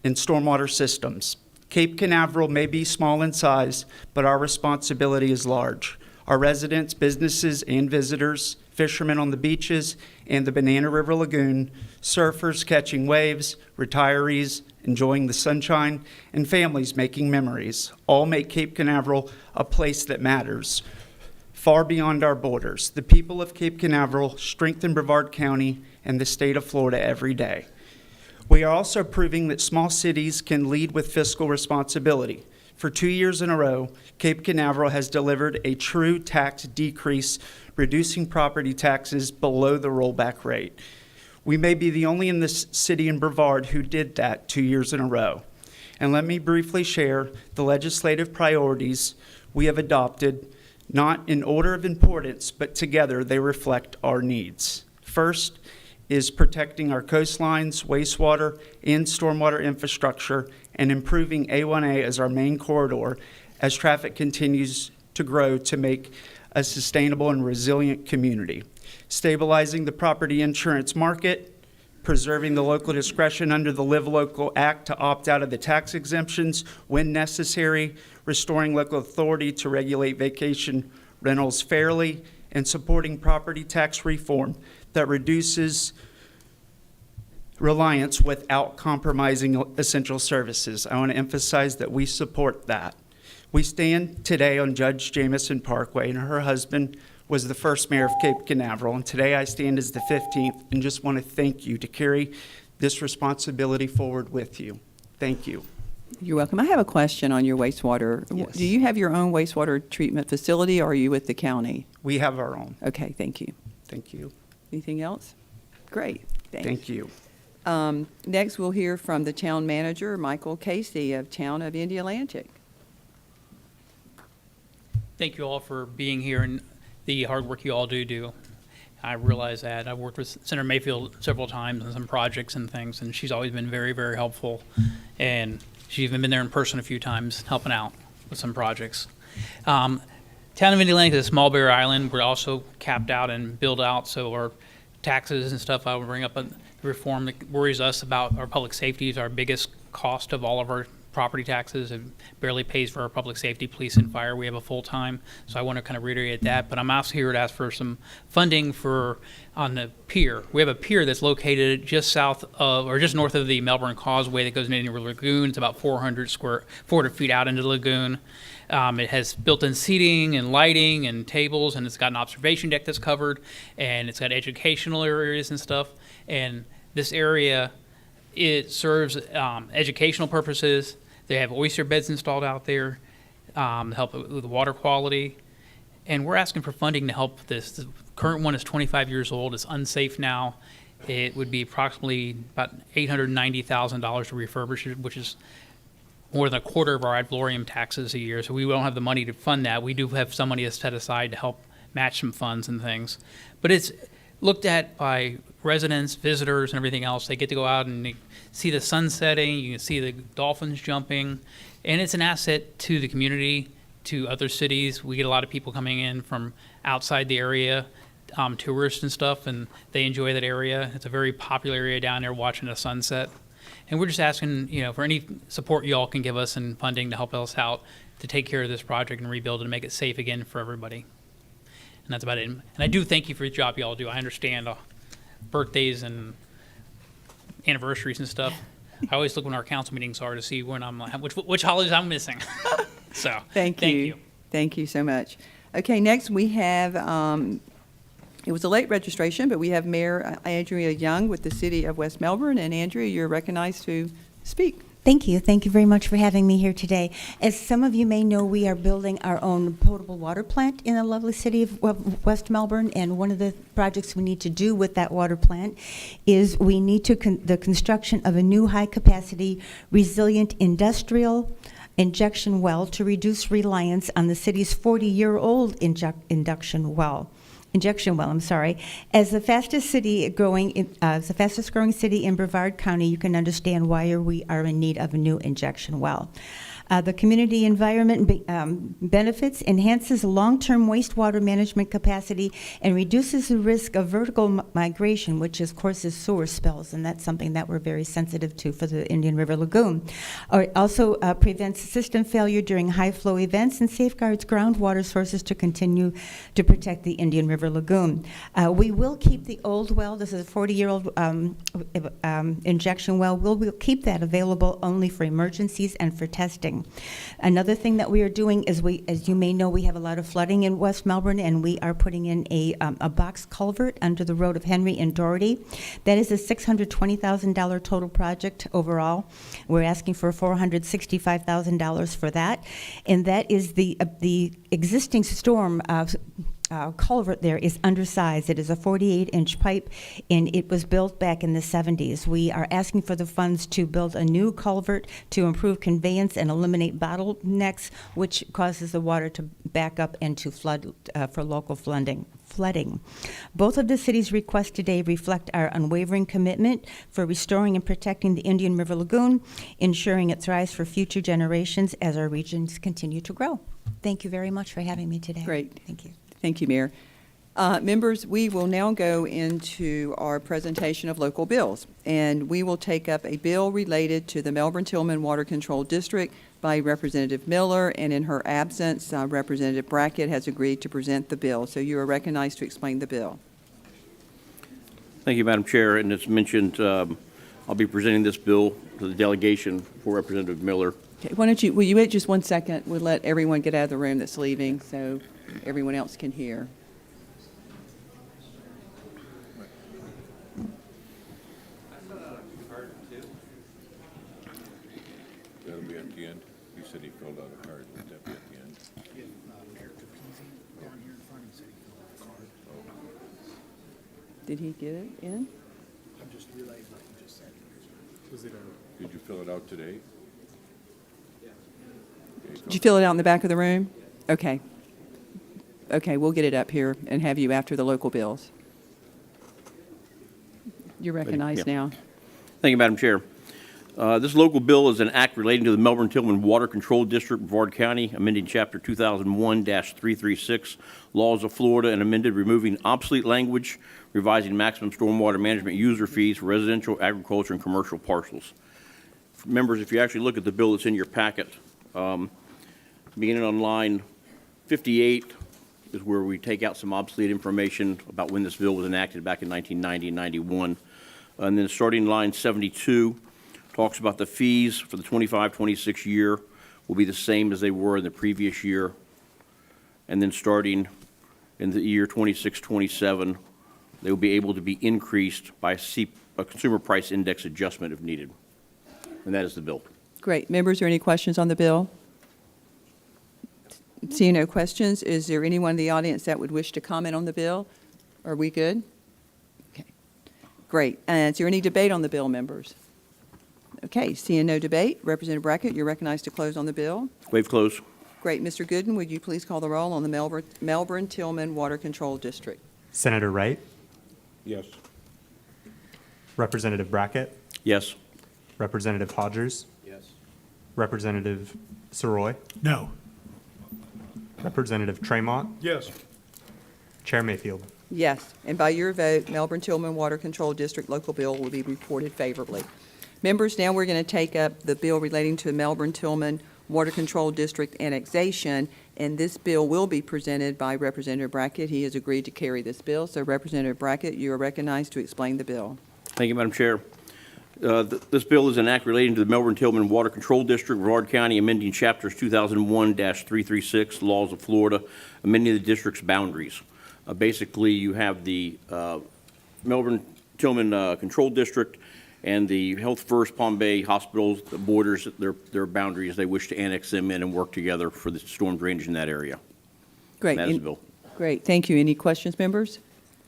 and stormwater systems. Cape Canaveral may be small in size, but our responsibility is large. Our residents, businesses, and visitors, fishermen on the beaches and the Banana River Lagoon, surfers catching waves, retirees, enjoying the sunshine, and families making memories, all make Cape Canaveral a place that matters. Far beyond our borders, the people of Cape Canaveral strengthen Brevard County and the state of Florida every day. We are also proving that small cities can lead with fiscal responsibility. For 2 years in a row, Cape Canaveral has delivered a true tax decrease, reducing property taxes below the rollback rate. We may be the only in this city in Brevard who did that 2 years in a row. And let me briefly share the legislative priorities we have adopted, not in order of importance, but together they reflect our needs. First is protecting our coastlines, wastewater, and stormwater infrastructure, and improving A1A as our main corridor as traffic continues to grow to make a sustainable and resilient community. Stabilizing the property insurance market, preserving the local discretion under the Live Local Act to opt out of the tax exemptions when necessary, restoring local authority to regulate vacation rentals fairly, and supporting property tax reform that reduces reliance without compromising essential services. I want to emphasize that we support that. We stand today on Judge Jamison Parkway, and her husband was the first mayor of Cape Canaveral, and today I stand as the 15th, and just want to thank you to carry this responsibility forward with you. Thank you. You're welcome. I have a question on your wastewater. Yes. Do you have your own wastewater treatment facility, or are you with the county? We have our own. Okay, thank you. Thank you. Anything else? Great, thanks. Thank you. Next, we'll hear from the town manager, Michael Casey of Town of Indialantic. Thank you all for being here and the hard work you all do. I realize that. I've worked with Senator Mayfield several times on some projects and things, and she's always been very, very helpful. And she's even been there in person a few times helping out with some projects. Town of Indialantic is a small barrier island. We're also capped out and built out, so our taxes and stuff, I will bring up a reform that worries us about our public safety is our biggest cost of all of our property taxes. It barely pays for our public safety, police, and fire. We have a full-time, so I want to kind of reiterate that. But I'm also here to ask for some funding for on the pier. We have a pier that's located just south of, or just north of the Melbourne Causeway that goes into the lagoon. It's about 400 feet out into the lagoon. It has built-in seating and lighting and tables, and it's got an observation deck that's covered, and it's got educational areas and stuff. And this area, it serves educational purposes. They have oyster beds installed out there to help with the water quality. And we're asking for funding to help this. The current one is 25 years old. It's unsafe now. It would be approximately about $890,000 to refurbish it, which is more than a quarter of our ad valorem taxes a year. So we don't have the money to fund that. We do have some money set aside to help match some funds and things. But it's looked at by residents, visitors, and everything else. They get to go out and they see the sun setting, you can see the dolphins jumping, and it's an asset to the community, to other cities. We get a lot of people coming in from outside the area, tourists and stuff, and they enjoy that area. It's a very popular area down there watching the sunset. And we're just asking, for any support you all can give us in funding to help us out to take care of this project and rebuild it and make it safe again for everybody. And that's about it. And I do thank you for the job you all do. I understand birthdays and anniversaries and stuff. I always look when our council meetings are to see when I'm which holidays I'm missing. So Thank you. Thank you so much. Okay, next we have, it was a late registration, but we have Mayor Andrea Young with the City of West Melbourne. And Andrea, you're recognized to speak. Thank you. Thank you very much for having me here today. As some of you may know, we are building our own potable water plant in the lovely city of West Melbourne, and one of the projects we need to do with that water plant is we need to the construction of a new high-capacity, resilient industrial injection well to reduce reliance on the city's 40-year-old injection well, As the fastest growing city in Brevard County, you can understand why we are in need of a new injection well. The community environment benefits, enhances long-term wastewater management capacity, and reduces the risk of vertical migration, which of course is sewer spills, and that's something that we're very sensitive to for the Indian River Lagoon. It also prevents system failure during high-flow events and safeguards groundwater sources to continue to protect the Indian River Lagoon. We will keep the old well. This is a 40-year-old injection well. We'll keep that available only for emergencies and for testing. Another thing that we are doing is as you may know, we have a lot of flooding in West Melbourne, and we are putting in a box culvert under the road of Henry and Doherty. That is a $620,000 total project overall. We're asking for $465,000 for that, and that is the existing storm culvert there is undersized. It is a 48-inch pipe, and it was built back in the 70s. We are asking for the funds to build a new culvert to improve conveyance and eliminate bottlenecks, which causes the water to back up and to flood for local flooding. Both of the city's requests today reflect our unwavering commitment for restoring and protecting the Indian River Lagoon, ensuring it thrives for future generations as our regions continue to grow. Thank you very much for having me today. Great. Thank you. Thank you, Mayor. Members, we will now go into our presentation of local bills, and we will take up a bill related to the Melbourne-Tillman Water Control District by Representative Miller, and in her absence, Representative Brackett has agreed to present the bill. So you are recognized to explain the bill. Thank you, Madam Chair. And as mentioned, I'll be presenting this bill to the delegation for Representative Miller. Okay, will you wait just 1 second? We'll let everyone get out of the room that's leaving so everyone else can hear. That'll be at the end. He said he filled out a card. Would that be at the end? Did he get it in? I'm just relaying what you just said. Did you fill it out today? Did you fill it out in the back of the room? Okay. Okay, we'll get it up here and have you after the local bills. You're recognized now. Thank you, Madam Chair. This local bill is an act relating to the Melbourne-Tillman Water Control District, Brevard County, amending Chapter 2001-336, Laws of Florida, and amended removing obsolete language, revising maximum stormwater management user fees for residential, agriculture, and commercial parcels. Members, if you actually look at the bill that's in your packet, beginning on line 58 is where we take out some obsolete information about when this bill was enacted back in 1990 and 91. And then starting line 72 talks about the fees for the 25-26 year will be the same as they were in the previous year. And then starting in the year 26-27, they will be able to be increased by a consumer price index adjustment if needed. And that is the bill. Great. Members, are there any questions on the bill? Seeing no questions, is there anyone in the audience that would wish to comment on the bill? Are we good? Okay. Great. And is there any debate on the bill, members? Okay, seeing no debate, Representative Brackett, you're recognized to close on the bill. Waive close. Great. Mr. Gooden, would you please call the roll on the Melbourne-Tillman Water Control District? Senator Wright? Yes. Representative Brackett? Yes. Representative Hodgers? Yes. Representative Soroy? No. Representative Tremont? Yes. Chair Mayfield? Yes, and by your vote, Melbourne-Tillman Water Control District local bill will be reported favorably. Members, now we're going to take up the bill relating to Melbourne-Tillman Water Control District annexation, and this bill will be presented by Representative Brackett. He has agreed to carry this bill, so Representative Brackett, you are recognized to explain the bill. Thank you, Madam Chair. This bill is an act relating to the Melbourne-Tillman Water Control District, Brevard County, amending Chapters 2001-336, Laws of Florida, amending the district's boundaries. Basically, you have the Melbourne-Tillman Control District and the Health First Palm Bay Hospitals, the borders, their boundaries. They wish to annex them in and work together for the storm drainage in that area. Great. That is the bill. Great. Thank you. Any questions, members?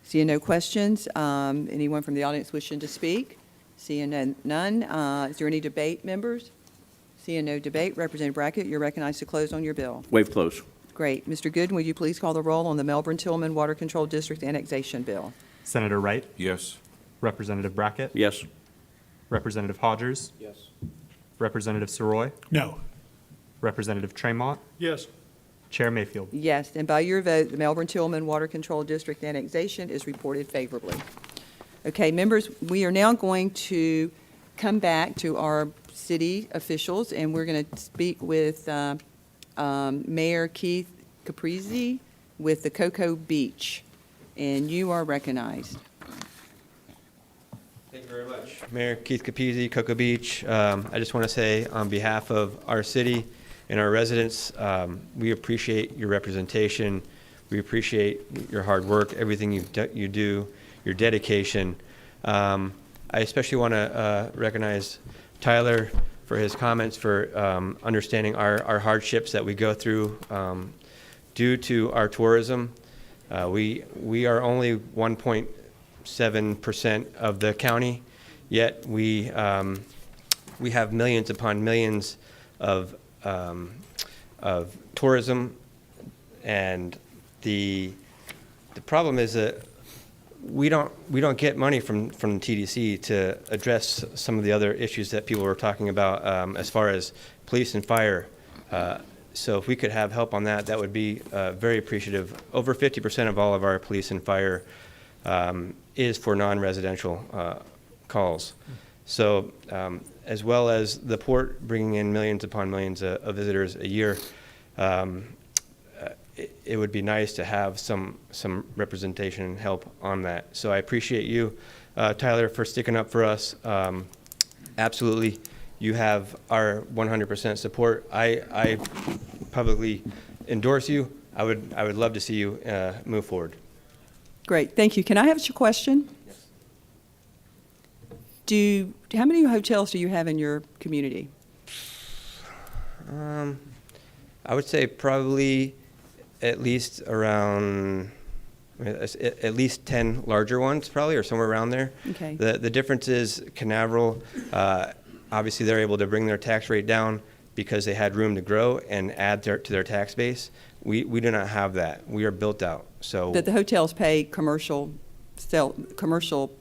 Seeing no questions, anyone from the audience wishing to speak? Seeing none, is there any debate, members? Seeing no debate, Representative Brackett, you're recognized to close on your bill. Waive close. Great. Mr. Gooden, will you please call the roll on the Melbourne-Tillman Water Control District annexation bill? Senator Wright? Yes. Representative Brackett? Yes. Representative Hodgers? Yes. Representative Soroy? No. Representative Tremont, Yes. Chair Mayfield. Yes, and by your vote, the Melbourne-Tillman Water Control District annexation is reported favorably. Okay, members, we are now going to come back to our city officials, and we're going to speak with Mayor Keith Caprese with the Cocoa Beach, and you are recognized. Thank you very much. Mayor Keith Caprese, Cocoa Beach. I just want to say on behalf of our city and our residents, we appreciate your representation. We appreciate your hard work, everything you do, your dedication. I especially want to recognize Tyler for his comments, for understanding our hardships that we go through due to our tourism. We are only 1.7% of the county, yet we have millions upon millions of tourism, and the problem is that we don't get money from TDC to address some of the other issues that people were talking about as far as police and fire. So if we could have help on that, that would be very appreciative. Over 50% of all of our police and fire is for non-residential calls. So as well as the port bringing in millions upon millions of visitors a year, it would be nice to have some representation and help on that. So I appreciate you, Tyler, for sticking up for us. Absolutely, you have our 100% support. I publicly endorse you. I would love to see you move forward. Great, thank you. Can I ask you a question? Yes. How many hotels do you have in your community? I would say probably at least around, at least 10 larger ones probably, or somewhere around there. Okay. The difference is Canaveral, obviously they're able to bring their tax rate down because they had room to grow and add to their tax base. We do not have that. We are built out. So That the hotels pay commercial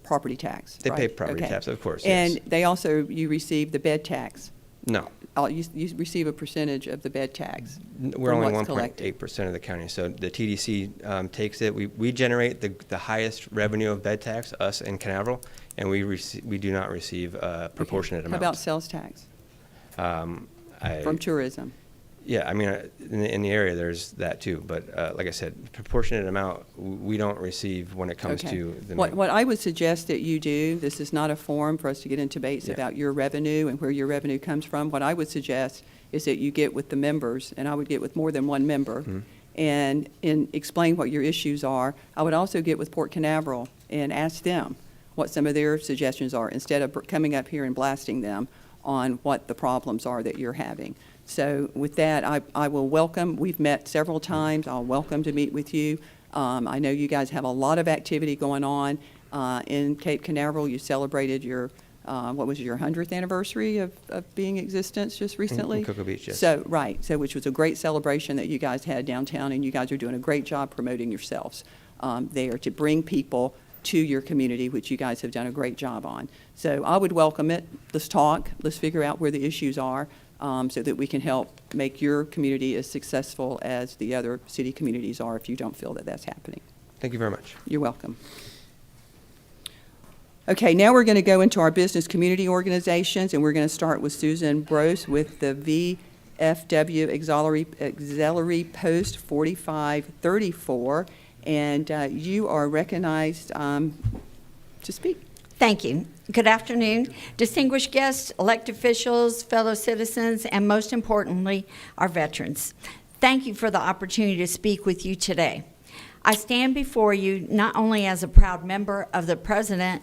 property tax, they right? pay property Okay. tax, of course. And yes. they also, you receive the bed tax. No. You receive a percentage of the bed tax. We're from only what's collected. 1.8% of the county, so the TDC takes it. We generate the highest revenue of bed tax, us and Canaveral, and we do not receive proportionate How amounts. about sales tax from tourism? Yeah, I mean, in the area, there's that too, but like I said, proportionate amount, we don't receive when it comes Okay. to the. What I would suggest that you do, this is not a forum for us to get into debates Yeah. about your revenue and where your revenue comes from. What I would suggest is that you get with the members, and I would get with more than one member, and explain what your issues are. I would also get with Port Canaveral and ask them what some of their suggestions are, instead of coming up here and blasting them on what the problems are that you're having. So with that, I will welcome, we've met several times, I'll welcome to meet with you. I know you guys have a lot of activity going on in Cape Canaveral. You celebrated your, what was your 100th anniversary of being in existence just recently? In Cocoa Beach, yes. So, right, so which was a great celebration that you guys had downtown, and you guys are doing a great job promoting yourselves there to bring people to your community, which you guys have done a great job on. So I would welcome it. Let's talk, let's figure out where the issues are. So that we can help make your community as successful as the other city communities are if you don't feel that that's happening. Thank you very much. You're welcome. Okay, now we're going to go into our business community organizations, and we're going to start with Susan Brose with the VFW Auxiliary Post 4534, and you are recognized to speak. Thank you. Good afternoon, distinguished guests, elected officials, fellow citizens, and most importantly, our veterans. Thank you for the opportunity to speak with you today. I stand before you not only as a proud member of the President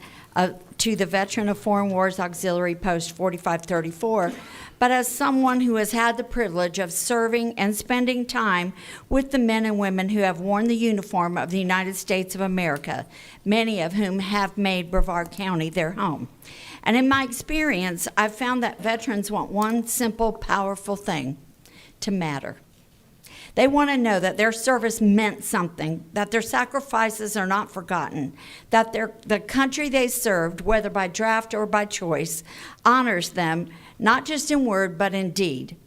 to the Veteran of Foreign Wars Auxiliary Post 4534, but as someone who has had the privilege of serving and spending time with the men and women who have worn the uniform of the United States of America, many of whom have made Brevard County their home. And in my experience, I've found that veterans want one simple, powerful thing: to matter. They want to know that their service meant something, that their sacrifices are not forgotten, that the country they served, whether by draft or by choice, honors them, not just in word but in deed.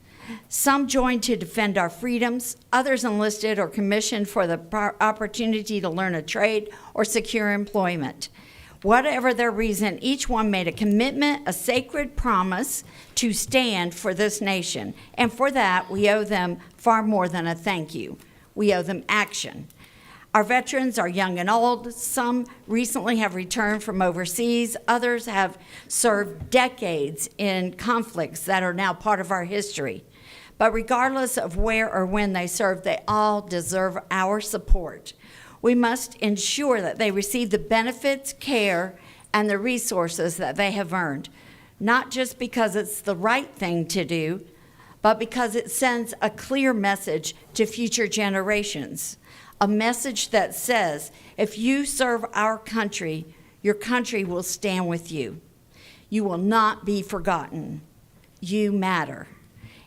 Some joined to defend our freedoms, others enlisted or commissioned for the opportunity to learn a trade or secure employment. Whatever their reason, each one made a commitment, a sacred promise to stand for this nation. And for that, we owe them far more than a thank you. We owe them action. Our veterans are young and old. Some recently have returned from overseas. Others have served decades in conflicts that are now part of our history. But regardless of where or when they served, they all deserve our support. We must ensure that they receive the benefits, care, and the resources that they have earned, not just because it's the right thing to do, but because it sends a clear message to future generations. A message that says, if you serve our country, your country will stand with you. You will not be forgotten. You matter.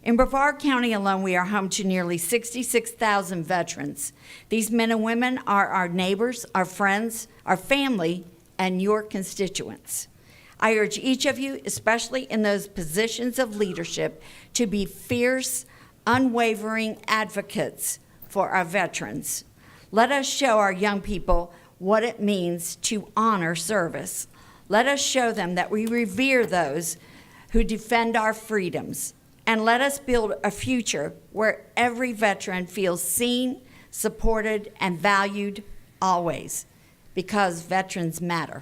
In Brevard County alone, we are home to nearly 66,000 veterans. These men and women are our neighbors, our friends, our family, and your constituents. I urge each of you, especially in those positions of leadership, to be fierce, unwavering advocates for our veterans. Let us show our young people what it means to honor service. Let us show them that we revere those who defend our freedoms. And let us build a future where every veteran feels seen, supported, and valued always, because veterans matter.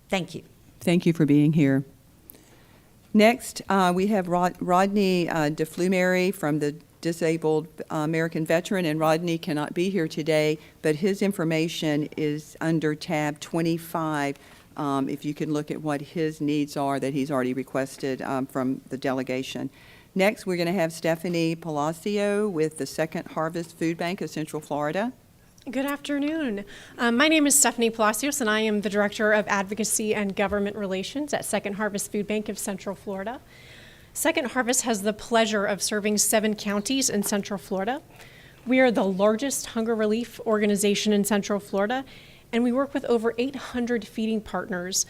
Thank you. Thank you for being here. Next, we have Rodney DeFlumeri from the Disabled American Veteran, and Rodney cannot be here today, but his information is under tab 25. If you can look at what his needs are that he's already requested from the delegation. Next, we're going to have Stephanie Palacio with the Second Harvest Food Bank of Central Florida. Good afternoon. My name is Stephanie Palacios, and I am the Director of Advocacy and Government Relations at Second Harvest Food Bank of Central Florida. Second Harvest has the pleasure of serving 7 counties in Central Florida. We are the largest hunger relief organization in Central Florida, and we work with over 800 feeding partners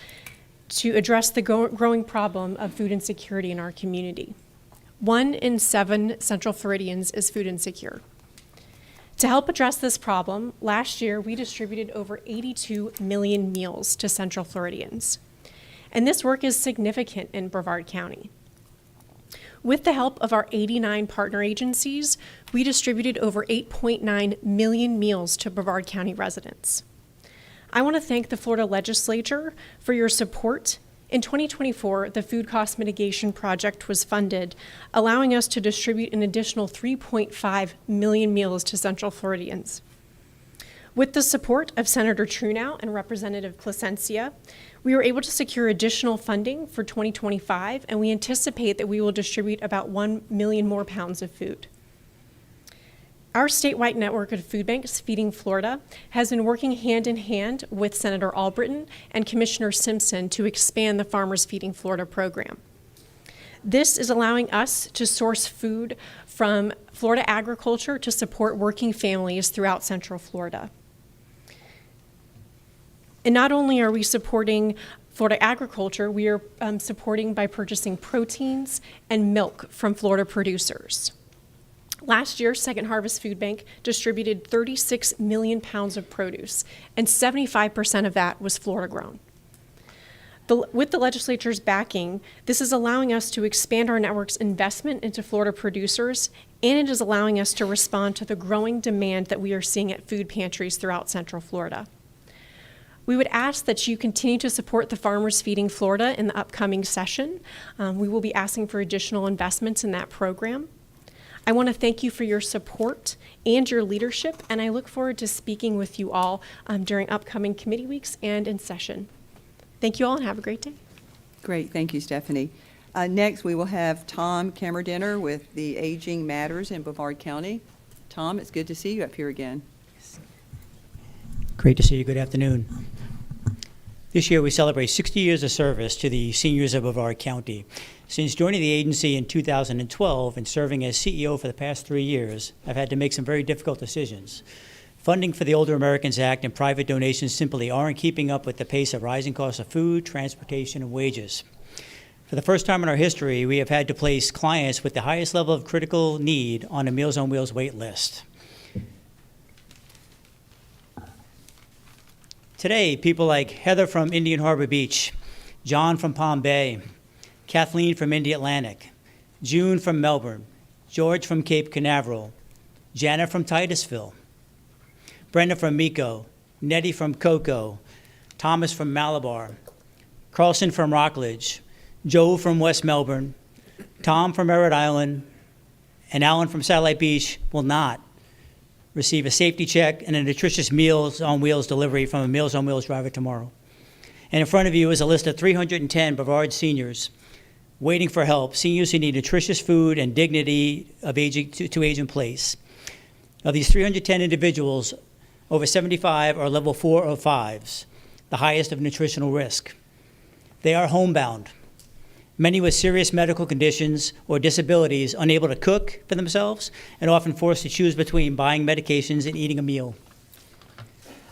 to address the growing problem of food insecurity in our community. 1 in 7 Central Floridians is food insecure. To help address this problem, last year we distributed over 82 million meals to Central Floridians. And this work is significant in Brevard County. With the help of our 89 partner agencies, we distributed over 8.9 million meals to Brevard County residents. I want to thank the Florida Legislature for your support. In 2024, the Food Cost Mitigation Project was funded, allowing us to distribute an additional 3.5 million meals to Central Floridians. With the support of Senator Trunow and Representative Placencia, we were able to secure additional funding for 2025, and we anticipate that we will distribute about 1 million more pounds of food. Our statewide network of food banks, Feeding Florida, has been working hand in hand with Senator Albritton and Commissioner Simpson to expand the Farmers Feeding Florida program. This is allowing us to source food from Florida agriculture to support working families throughout Central Florida. And not only are we supporting Florida agriculture, we are supporting by purchasing proteins and milk from Florida producers. Last year, Second Harvest Food Bank distributed 36 million pounds of produce, and 75% of that was Florida grown. With the legislature's backing, this is allowing us to expand our network's investment into Florida producers, and it is allowing us to respond to the growing demand that we are seeing at food pantries throughout Central Florida. We would ask that you continue to support the Farmers Feeding Florida in the upcoming session. We will be asking for additional investments in that program. I want to thank you for your support and your leadership, and I look forward to speaking with you all during upcoming committee weeks and in session. Thank you all and have a great day. Great, thank you, Stephanie. Next, we will have Tom Cammerdinner with the Aging Matters in Brevard County. Tom, it's good to see you up here again. Great to see you. Good afternoon. This year we celebrate 60 years of service to the seniors of Brevard County. Since joining the agency in 2012 and serving as CEO for the past 3 years, I've had to make some very difficult decisions. Funding for the Older Americans Act and private donations simply aren't keeping up with the pace of rising costs of food, transportation, and wages. For the first time in our history, we have had to place clients with the highest level of critical need on a Meals on Wheels wait list. Today, people like Heather from Indian Harbor Beach, John from Palm Bay, Kathleen from Indy Atlantic, June from Melbourne, George from Cape Canaveral, Janet from Titusville, Brenda from Miko, Nettie from Cocoa, Thomas from Malabar, Carlson from Rockledge, Joe from West Melbourne, Tom from Merritt Island, and Alan from Satellite Beach will not receive a safety check and a nutritious Meals on Wheels delivery from a Meals on Wheels driver tomorrow. And in front of you is a list of 310 Brevard seniors waiting for help, seniors who need nutritious food and dignity of aging to age in place. Of these 310 individuals, over 75 are level 4 or 5s, the highest of nutritional risk. They are homebound, many with serious medical conditions or disabilities, unable to cook for themselves, and often forced to choose between buying medications and eating a meal.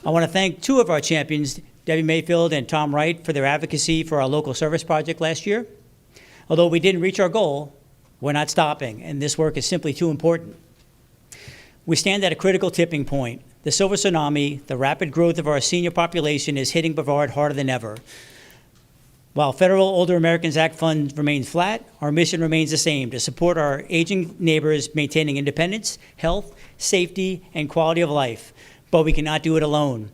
I want to thank two of our champions, Debbie Mayfield and Tom Wright, for their advocacy for our local service project last year. Although we didn't reach our goal, we're not stopping, and this work is simply too important. We stand at a critical tipping point. The silver tsunami, the rapid growth of our senior population, is hitting Brevard harder than ever. While federal Older Americans Act funds remain flat, our mission remains the same: to support our aging neighbors, maintaining independence, health, safety, and quality of life. But we cannot do it alone.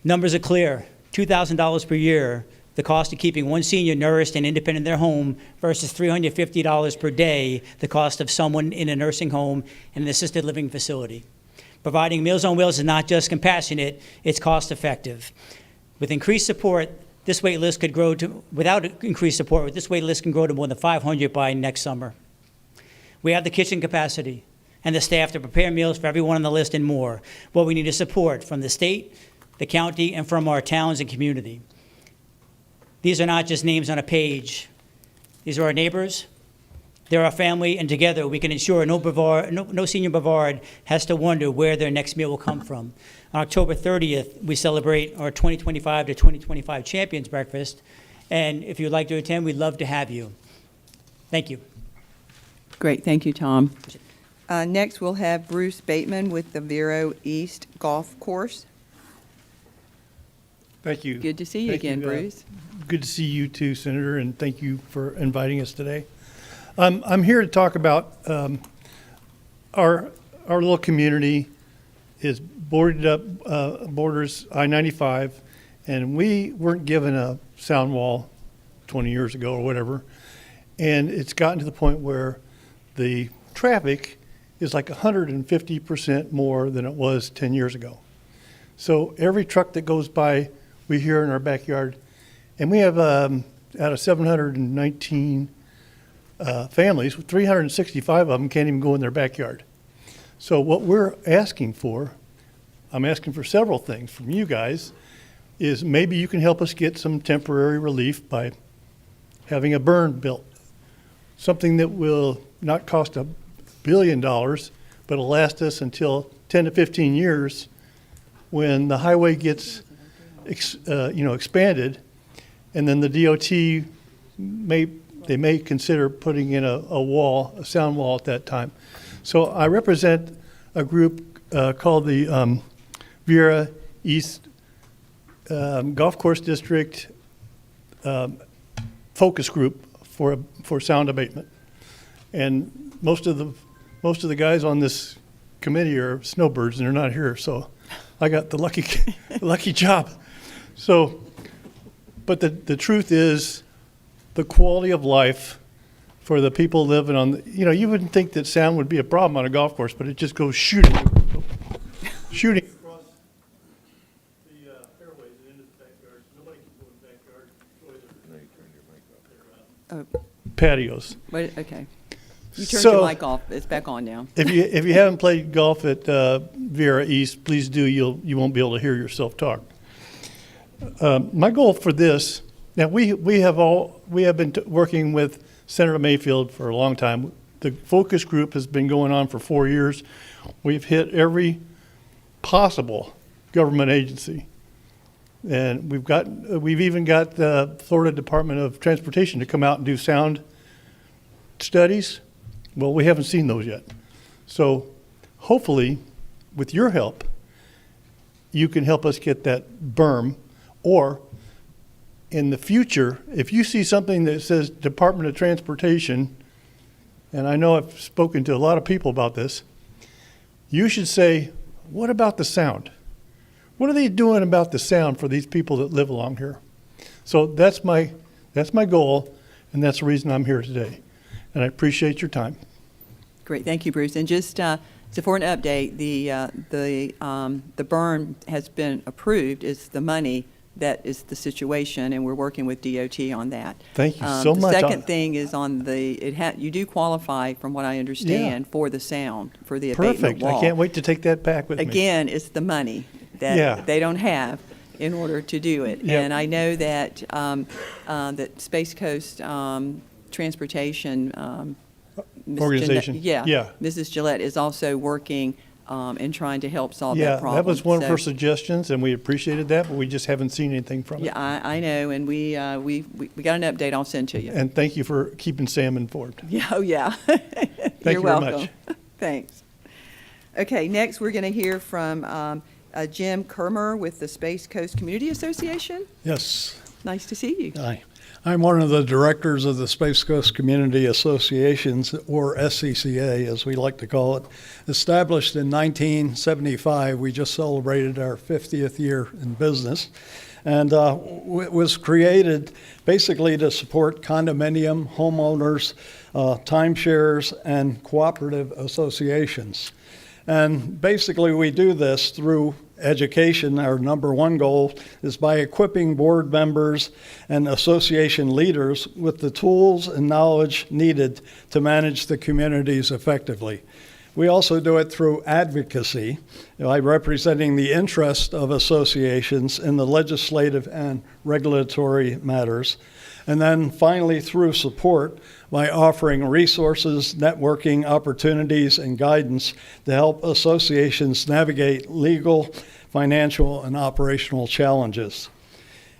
Numbers are clear: $2,000 per year, the cost of keeping one senior nourished and independent in their home, versus $350 per day, the cost of someone in a nursing home and an assisted living facility. Providing Meals on Wheels is not just compassionate, it's cost effective. With increased support, this wait list could grow to, without increased support, this wait list can grow to more than 500 by next summer. We have the kitchen capacity and the staff to prepare meals for everyone on the list and more. What we need is support from the state, the county, and from our towns and community. These are not just names on a page. These are our neighbors, they're our family, and together we can ensure no senior Brevard has to wonder where their next meal will come from. On October 30th, we celebrate our 2025 to 2025 Champions Breakfast, and if you'd like to attend, we'd love to have you. Thank you. Great, thank you, Tom. Next, we'll have Bruce Bateman with the Vero East Golf Course. Thank you. Good to see you again, Bruce. Good to see you too, Senator, and thank you for inviting us today. I'm here to talk about our little community is boarded up, borders I-95, and we weren't given a sound wall 20 years ago or whatever, and it's gotten to the point where the traffic is like 150% more than it was 10 years ago. So every truck that goes by, we hear in our backyard, and we have out of 719 families, 365 of them can't even go in their backyard. So what we're asking for, I'm asking for several things from you guys, is maybe you can help us get some temporary relief by having a burn built. Something that will not cost $1 billion, but will last us until 10 to 15 years when the highway gets expanded, and then the DOT may consider putting in a sound wall at that time. So I represent a group called the Vero East Golf Course District Focus Group for sound abatement. And most of the guys on this committee are snowbirds, and they're not here, so I got the lucky job. So, but the truth is, the quality of life for the people living on the, you wouldn't think that sound would be a problem on a golf course, but it just goes shooting across the fairways and into the backyard. Nobody can go in the backyard and enjoy their patios. Wait, okay. You turned your mic off. It's back on now. If you haven't played golf at Vero East, please do. You won't be able to hear yourself talk. My goal for this, now we have been working with Senator Mayfield for a long time. The focus group has been going on for 4 years. We've hit every possible government agency. And we've even got the Florida Department of Transportation to come out and do sound studies. Well, we haven't seen those yet. So hopefully, with your help, you can help us get that berm, or in the future, if you see something that says Department of Transportation, and I know I've spoken to a lot of people about this, you should say, what about the sound? What are they doing about the sound for these people that live along here? So that's my goal, and that's the reason I'm here today. And I appreciate your time. Great, thank you, Bruce. And just so for an update, the berm has been approved. It's the money that is the situation, and we're working with DOT on that. Thank you so much. The second thing is on you do qualify, from what I understand, for the sound, for the abatement Perfect. wall. I can't wait to take that back with me. Again, it's the money that they don't have in order to do it. Yep. And I know that that Space Coast Transportation Organization. Mrs. Gillette is also working and trying to help solve that problem. That was one of her suggestions, and we appreciated that, but we just haven't seen anything from it. Yeah, I know, and we got an update I'll send to you. And thank you for keeping Sam informed. Yeah, oh yeah. Thank You're you welcome. very much. Thanks. Okay, next we're going to hear from Jim Kermer with the Space Coast Community Association. Yes. Nice to see you. Hi. I'm one of the directors of the Space Coast Community Associations, or SCCA, as we like to call it. Established in 1975, we just celebrated our 50th year in business. And it was created basically to support condominium, homeowners, timeshares, and cooperative associations. And basically we do this through education. Our number one goal is by equipping board members and association leaders with the tools and knowledge needed to manage the communities effectively. We also do it through advocacy, by representing the interest of associations in the legislative and regulatory matters. And then finally, through support, by offering resources, networking opportunities, and guidance to help associations navigate legal, financial, and operational challenges.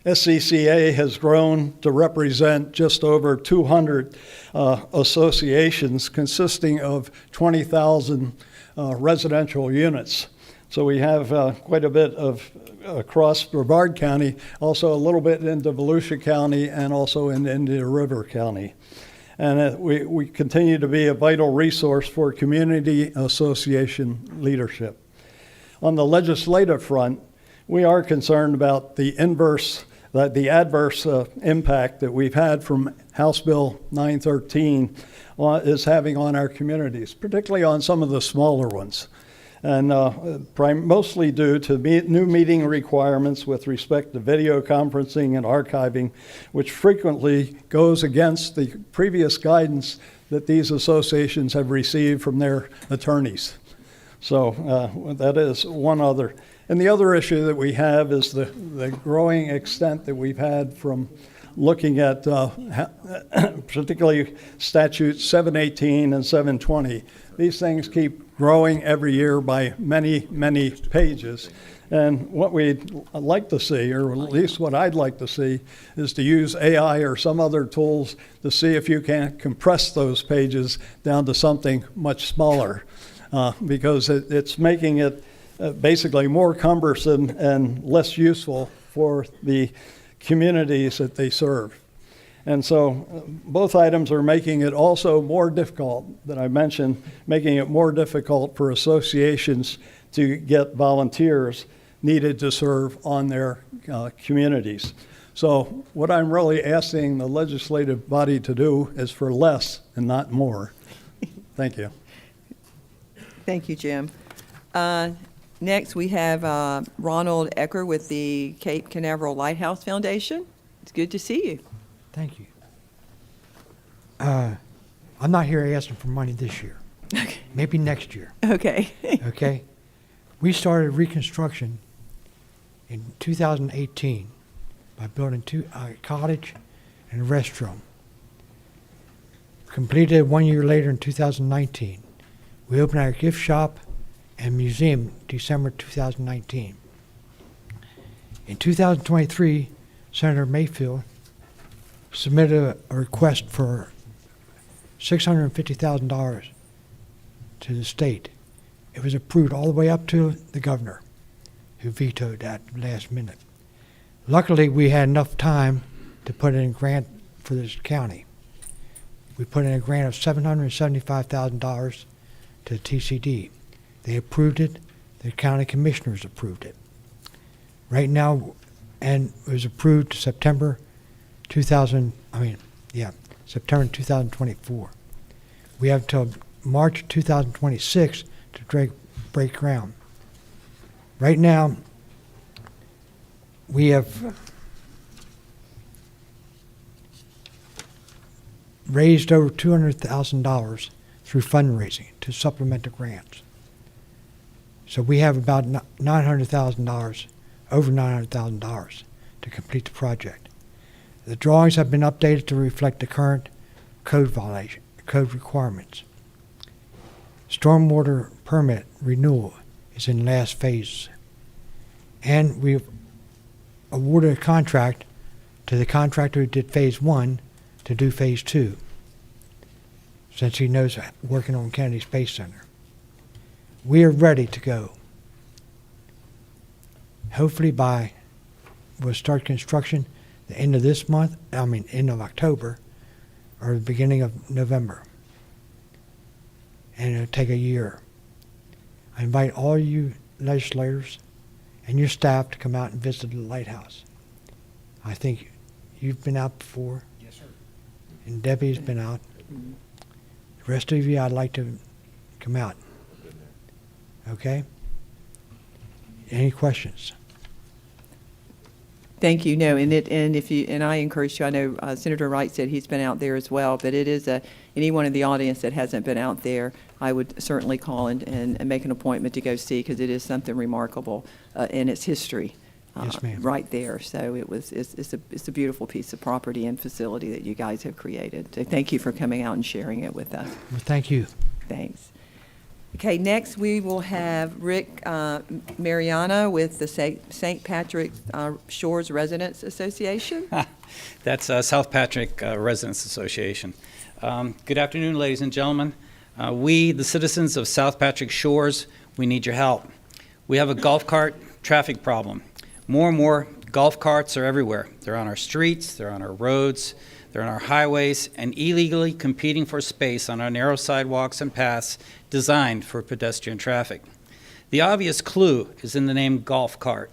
SCCA has grown to represent just over 200 associations consisting of 20,000 residential units. So we have quite a bit of across Brevard County, also a little bit into Volusia County, and also in Indian River County. And we continue to be a vital resource for community association leadership. On the legislative front, we are concerned about the adverse impact that we've had from House Bill 913 is having on our communities, particularly on some of the smaller ones. And mostly due to new meeting requirements with respect to video conferencing and archiving, which frequently goes against the previous guidance that these associations have received from their attorneys. So that is one other. And the other issue that we have is the growing extent that we've had from looking at particularly statutes 718 and 720. These things keep growing every year by many, many pages. And what we'd like to see, or at least what I'd like to see, is to use AI or some other tools to see if you can compress those pages down to something much smaller, because it's making it basically more cumbersome and less useful for the communities that they serve. And so both items are making it also more difficult, that I mentioned, making it more difficult for associations to get volunteers needed to serve on their communities. So what I'm really asking the legislative body to do is for less and not more. Thank you. Thank you, Jim. Next, we have Ronald Ecker with the Cape Canaveral Lighthouse Foundation. It's good to see you. Thank you. I'm not here asking for money this year. Okay. Maybe next year. Okay. Okay? We started reconstruction in 2018 by building a cottage and a restroom. Completed 1 year later in 2019. We opened our gift shop and museum December 2019. In 2023, Senator Mayfield submitted a request for $650,000 to the state. It was approved all the way up to the governor, who vetoed that last minute. Luckily, we had enough time to put in a grant for this county. We put in a grant of $775,000 to TCD. They approved it. The county commissioners approved it. Right now, and it was approved September 2024. We have till March 2026 to break ground. Right now, we have raised over $200,000 through fundraising to supplement the grants. So we have about $900,000, over $900,000 to complete the project. The drawings have been updated to reflect the current code requirements. Stormwater permit renewal is in last phase. And we've awarded a contract to the contractor who did phase 1 to do phase 2, since he knows working on Kennedy Space Center. We are ready to go. Hopefully we'll start construction the end of this month, end of October, or the beginning of November. And it'll take a year. I invite all you legislators and your staff to come out and visit the lighthouse. I think you've been out before. Yes, sir. And Debbie's been out. The rest of you, I'd like to come out. Okay? Any questions? Thank you. No, and I encourage you. I know Senator Wright said he's been out there as well, but it is anyone in the audience that hasn't been out there, I would certainly call and make an appointment to go see, because it is something remarkable in its history. Yes, ma'am. Right there. So it's a beautiful piece of property and facility that you guys have created. So thank you for coming out and sharing it with us. Well, thank you. Thanks. Okay, next we will have Rick Mariana with the St. Patrick Shores Residents Association. That's South Patrick Residents Association. Good afternoon, ladies and gentlemen. We, the citizens of South Patrick Shores, we need your help. We have a golf cart traffic problem. More and more golf carts are everywhere. They're on our streets, they're on our roads, they're on our highways, and illegally competing for space on our narrow sidewalks and paths designed for pedestrian traffic. The obvious clue is in the name golf cart.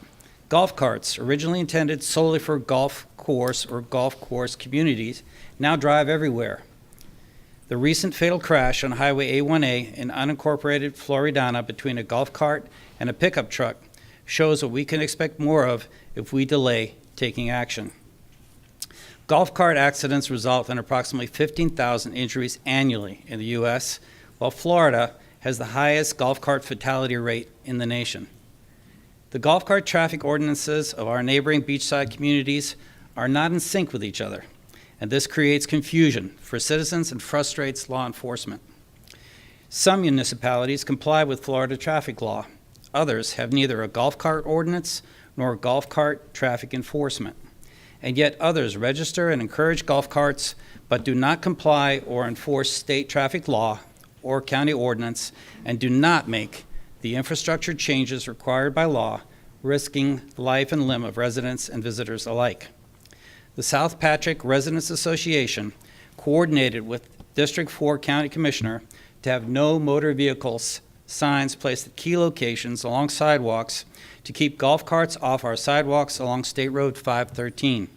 Golf carts, originally intended solely for golf course or golf course communities, now drive everywhere. The recent fatal crash on Highway A1A in unincorporated Floridana between a golf cart and a pickup truck shows what we can expect more of if we delay taking action. Golf cart accidents result in approximately 15,000 injuries annually in the U.S., while Florida has the highest golf cart fatality rate in the nation. The golf cart traffic ordinances of our neighboring beachside communities are not in sync with each other, and this creates confusion for citizens and frustrates law enforcement. Some municipalities comply with Florida traffic law. Others have neither a golf cart ordinance nor golf cart traffic enforcement. And yet others register and encourage golf carts but do not comply or enforce state traffic law or county ordinance and do not make the infrastructure changes required by law, risking the life and limb of residents and visitors alike. The South Patrick Residents Association coordinated with District 4 County Commissioner to have no motor vehicles signs placed at key locations along sidewalks to keep golf carts off our sidewalks along State Road 513.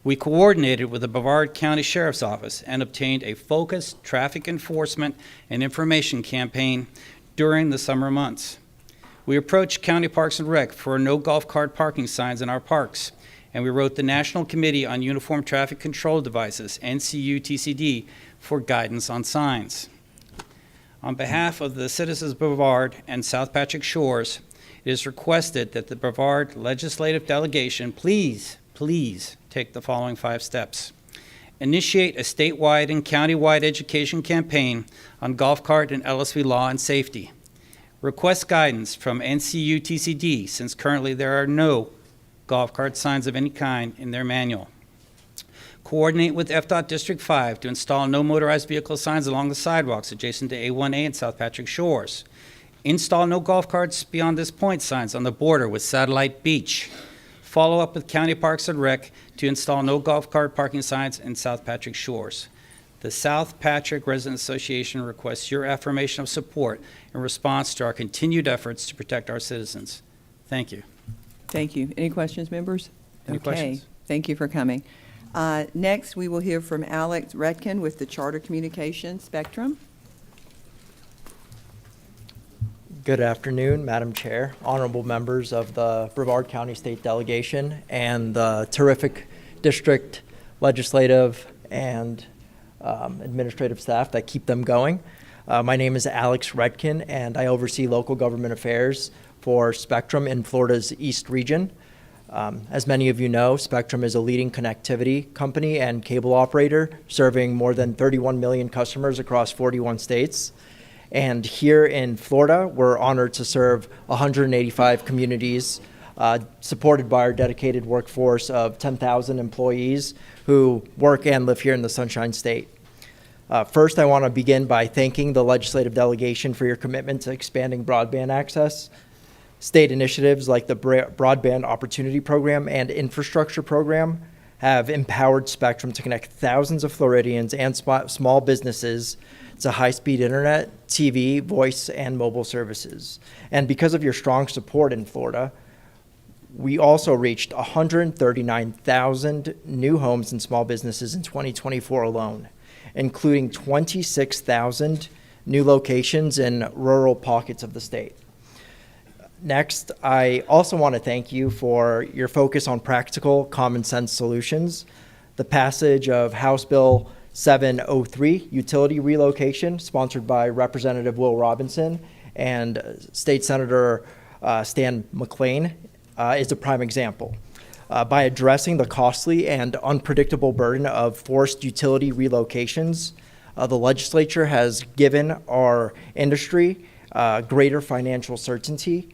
We coordinated with the Brevard County Sheriff's Office and obtained a focused traffic enforcement and information campaign during the summer months. We approached County Parks and Rec for no golf cart parking signs in our parks, and we wrote the National Committee on Uniform Traffic Control Devices, NCUTCD, for guidance on signs. On behalf of the citizens of Brevard and South Patrick Shores, it is requested that the Brevard Legislative Delegation please take the following 5 steps. Initiate a statewide and countywide education campaign on golf cart and LSV law and safety. Request guidance from NCUTCD, since currently there are no golf cart signs of any kind in their manual. Coordinate with FDOT District 5 to install no motorized vehicle signs along the sidewalks adjacent to A1A and South Patrick Shores. Install no golf carts beyond this point signs on the border with Satellite Beach. Follow up with County Parks and Rec to install no golf cart parking signs in South Patrick Shores. The South Patrick Resident Association requests your affirmation of support in response to our continued efforts to protect our citizens. Thank you. Thank you. Any questions, members? Any Okay. questions? Thank you for coming. Next, we will hear from Alex Redkin with the Charter Communications Spectrum. Good afternoon, Madam Chair, honorable members of the Brevard County State Delegation, and the terrific district legislative and administrative staff that keep them going. My name is Alex Redkin, and I oversee local government affairs for Spectrum in Florida's East region. As many of you know, Spectrum is a leading connectivity company and cable operator serving more than 31 million customers across 41 states. And here in Florida, we're honored to serve 185 communities supported by our dedicated workforce of 10,000 employees who work and live here in the Sunshine State. First, I want to begin by thanking the legislative delegation for your commitment to expanding broadband access. State initiatives like the Broadband Opportunity Program and Infrastructure Program have empowered Spectrum to connect thousands of Floridians and small businesses to high-speed internet, TV, voice, and mobile services. And because of your strong support in Florida, we also reached 139,000 new homes and small businesses in 2024 alone, including 26,000 new locations in rural pockets of the state. Next, I also want to thank you for your focus on practical, common sense solutions. The passage of House Bill 703, Utility Relocation, sponsored by Representative Will Robinson and State Senator Stan McLean, is a prime example. By addressing the costly and unpredictable burden of forced utility relocations, the legislature has given our industry greater financial certainty,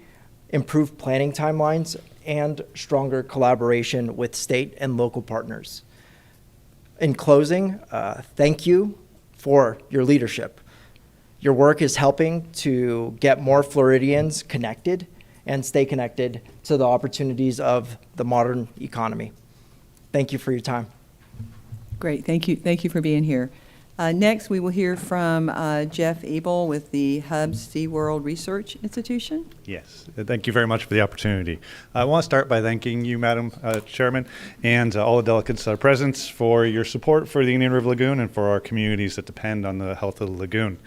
improved planning timelines, and stronger collaboration with state and local partners. In closing, thank you for your leadership. Your work is helping to get more Floridians connected and stay connected to the opportunities of the modern economy. Thank you for your time. Great. Thank you. Thank you for being here. Next, we will hear from Jeff Ebel with the Hubs SeaWorld Research Institution. Yes, thank you very much for the opportunity. I want to start by thanking you, Madam Chairman, and all the delegates that are present for your support for the Indian River Lagoon and for our communities that depend on the health of the lagoon.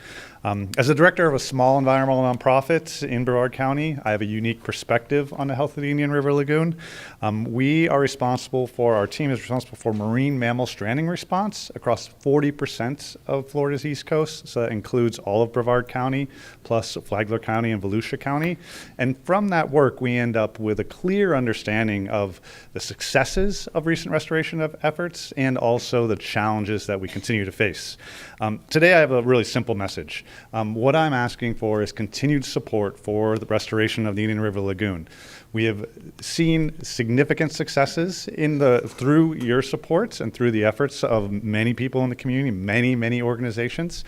As a director of a small environmental nonprofit in Brevard County, I have a unique perspective on the health of the Indian River Lagoon. Our team is responsible for marine mammal stranding response across 40% of Florida's East Coast. So that includes all of Brevard County, plus Flagler County and Volusia County. And from that work, we end up with a clear understanding of the successes of recent restoration efforts and also the challenges that we continue to face. Today, I have a really simple message. What I'm asking for is continued support for the restoration of the Indian River Lagoon. We have seen significant successes through your support and through the efforts of many people in the community, many organizations,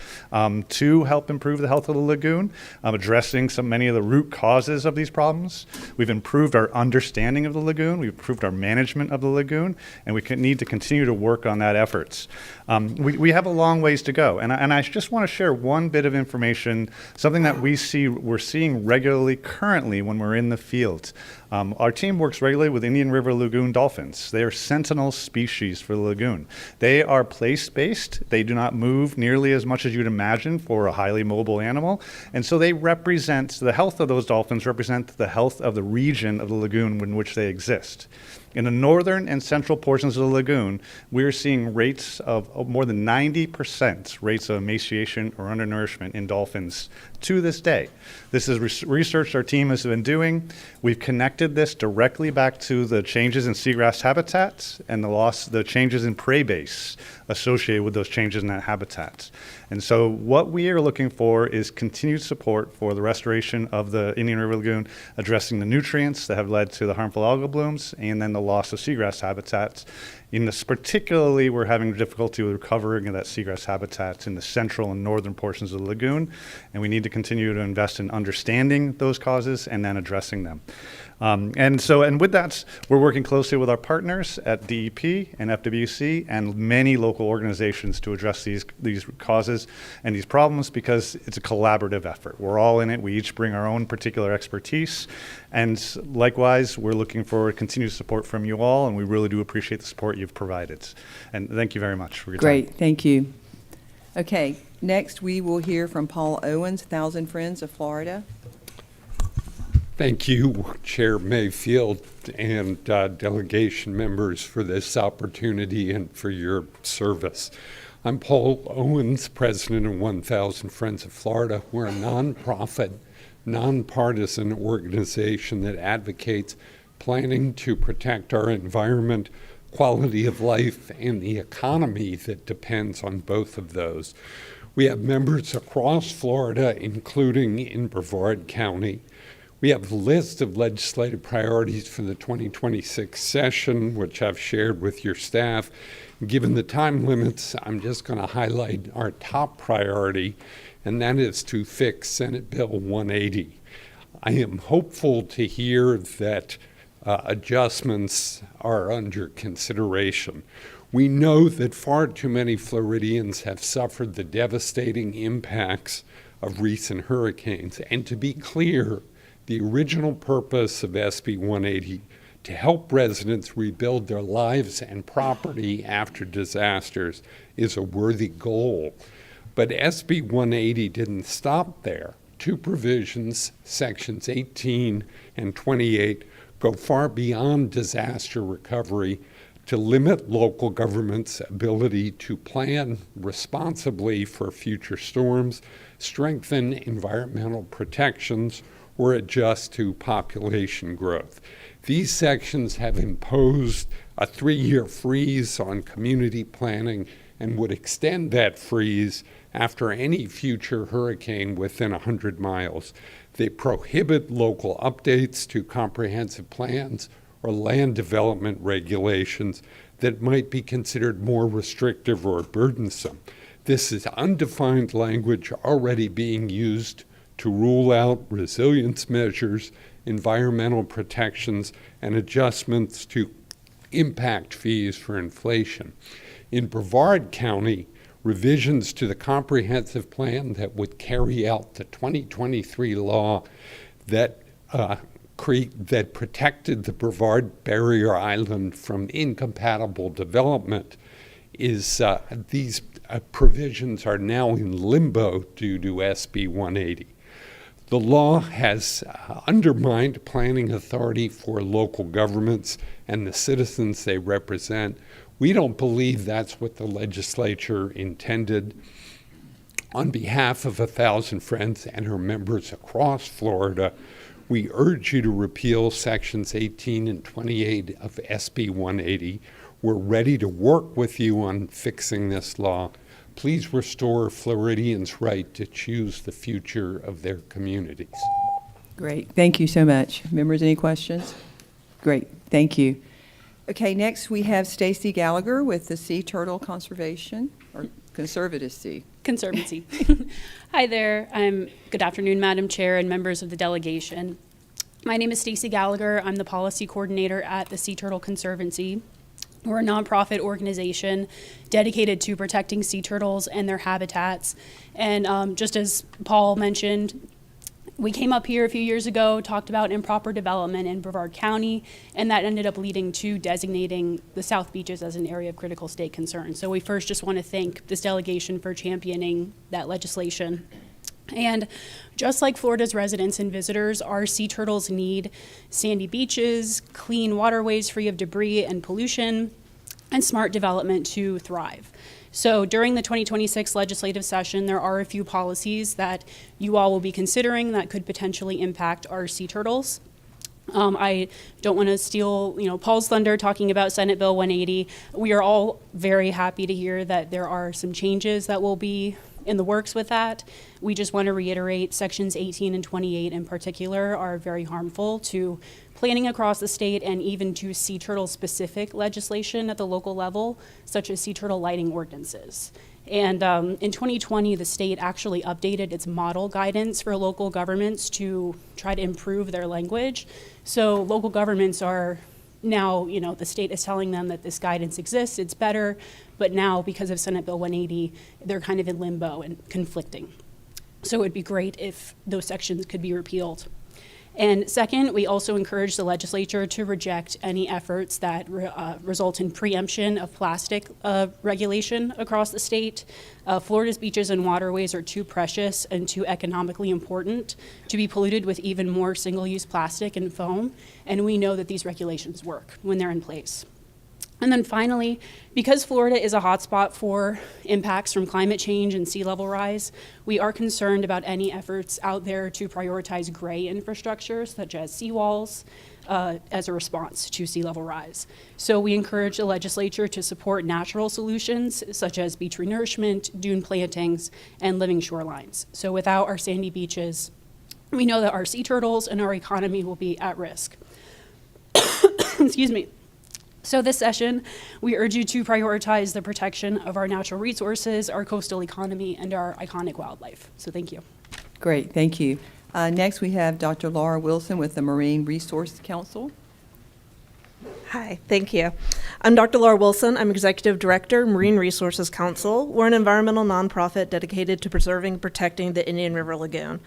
to help improve the health of the lagoon, addressing many of the root causes of these problems. We've improved our understanding of the lagoon, we've improved our management of the lagoon, and we need to continue to work on that efforts. We have a long ways to go, and I just want to share one bit of information, something that we're seeing regularly currently when we're in the field. Our team works regularly with Indian River Lagoon dolphins. They are sentinel species for the lagoon. They are place-based. They do not move nearly as much as you'd imagine for a highly mobile animal. And so the health of those dolphins represent the health of the region of the lagoon in which they exist. In the northern and central portions of the lagoon, we're seeing rates of more than 90% rates of emaciation or undernourishment in dolphins to this day. This is research our team has been doing. We've connected connected this directly back to the changes in seagrass habitats and the changes in prey base associated with those changes in that habitat. And so what we are looking for is continued support for the restoration of the Indian River Lagoon, addressing the nutrients that have led to the harmful algal blooms and then the loss of seagrass habitats. In this particularly, we're having difficulty with recovering of that seagrass habitat in the central and northern portions of the lagoon, and we need to continue to invest in understanding those causes and then addressing them. And with that, we're working closely with our partners at DEP and FWC and many local organizations to address these causes and these problems, because it's a collaborative effort. We're all in it. We each bring our own particular expertise. And likewise, we're looking for continued support from you all, and we really do appreciate the support you've provided. And thank you very much for your time. Great, thank you. Okay, next we will hear from Paul Owens, Thousand Friends of Florida. Thank you, Chair Mayfield and delegation members, for this opportunity and for your service. I'm Paul Owens, president of 1,000 Friends of Florida. We're a nonprofit, nonpartisan organization that advocates planning to protect our environment, quality of life, and the economy that depends on both of those. We have members across Florida, including in Brevard County. We have a list of legislative priorities for the 2026 session, which I've shared with your staff. Given the time limits, I'm just going to highlight our top priority, and that is to fix Senate Bill 180. I am hopeful to hear that adjustments are under consideration. We know that far too many Floridians have suffered the devastating impacts of recent hurricanes. And to be clear, the original purpose of SB 180, to help residents rebuild their lives and property after disasters, is a worthy goal. But SB 180 didn't stop there. Two provisions, sections 18 and 28, go far beyond disaster recovery to limit local government's ability to plan responsibly for future storms, strengthen environmental protections, or adjust to population growth. These sections have imposed a 3-year freeze on community planning and would extend that freeze after any future hurricane within 100 miles. They prohibit local updates to comprehensive plans or land development regulations that might be considered more restrictive or burdensome. This is undefined language already being used to rule out resilience measures, environmental protections, and adjustments to impact fees for inflation. In Brevard County, revisions to the comprehensive plan that would carry out the 2023 law that protected the Brevard Barrier Island from incompatible development these provisions are now in limbo due to SB 180. The law has undermined planning authority for local governments and the citizens they represent. We don't believe that's what the legislature intended. On behalf of 1,000 Friends and her members across Florida, we urge you to repeal sections 18 and 28 of SB 180. We're ready to work with you on fixing this law. Please restore Floridians' right to choose the future of their communities. Great, thank you so much. Members, any questions? Great, thank you. Okay, next we have Stacy Gallagher with the Sea Turtle Conservation, or Conservancy. Conservancy. Hi there. Good afternoon, Madam Chair and members of the delegation. My name is Stacy Gallagher. I'm the policy coordinator at the Sea Turtle Conservancy. We're a nonprofit organization dedicated to protecting sea turtles and their habitats. And just as Paul mentioned, we came up here a few years ago, talked about improper development in Brevard County, and that ended up leading to designating the South Beaches as an area of critical state concern. So we first just want to thank this delegation for championing that legislation. And just like Florida's residents and visitors, our sea turtles need sandy beaches, clean waterways free of debris and pollution, and smart development to thrive. So during the 2026 legislative session, there are a few policies that you all will be considering that could potentially impact our sea turtles. I don't want to steal, Paul's thunder talking about Senate Bill 180. We are all very happy to hear that there are some changes that will be in the works with that. We just want to reiterate sections 18 and 28 in particular are very harmful to planning across the state and even to sea turtle specific legislation at the local level, such as sea turtle lighting ordinances. And in 2020, the state actually updated its model guidance for local governments to try to improve their language. So local governments are now, the state is telling them that this guidance exists, it's better, but now because of Senate Bill 180, they're kind of in limbo and conflicting. So it would be great if those sections could be repealed. And second, we also encourage the legislature to reject any efforts that result in preemption of plastic regulation across the state. Florida's beaches and waterways are too precious and too economically important to be polluted with even more single-use plastic and foam, and we know that these regulations work when they're in place. And then finally, because Florida is a hotspot for impacts from climate change and sea level rise, we are concerned about any efforts out there to prioritize gray infrastructure, such as seawalls, as a response to sea level rise. So we encourage the legislature to support natural solutions, such as beach renourishment, dune plantings, and living shorelines. So without our sandy beaches, we know that our sea turtles and our economy will be at risk. Excuse me. So this session, we urge you to prioritize the protection of our natural resources, our coastal economy, and our iconic wildlife. So thank you. Great, thank you. Next, we have Dr. Laura Wilson with the Marine Resource Council. Hi, thank you. I'm Dr. Laura Wilson. I'm Executive Director, Marine Resources Council. We're an environmental nonprofit dedicated to preserving and protecting the Indian River Lagoon.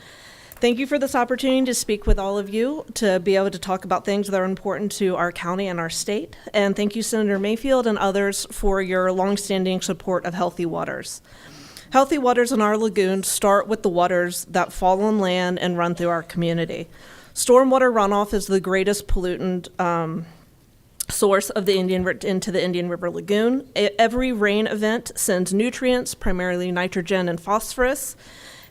Thank you for this opportunity to speak with all of you, to be able to talk about things that are important to our county and our state. And thank you, Senator Mayfield and others, for your longstanding support of healthy waters. Healthy waters in our lagoon start with the waters that fall on land and run through our community. Stormwater runoff is the greatest pollutant source of the into the Indian River Lagoon. Every rain event sends nutrients, primarily nitrogen and phosphorus,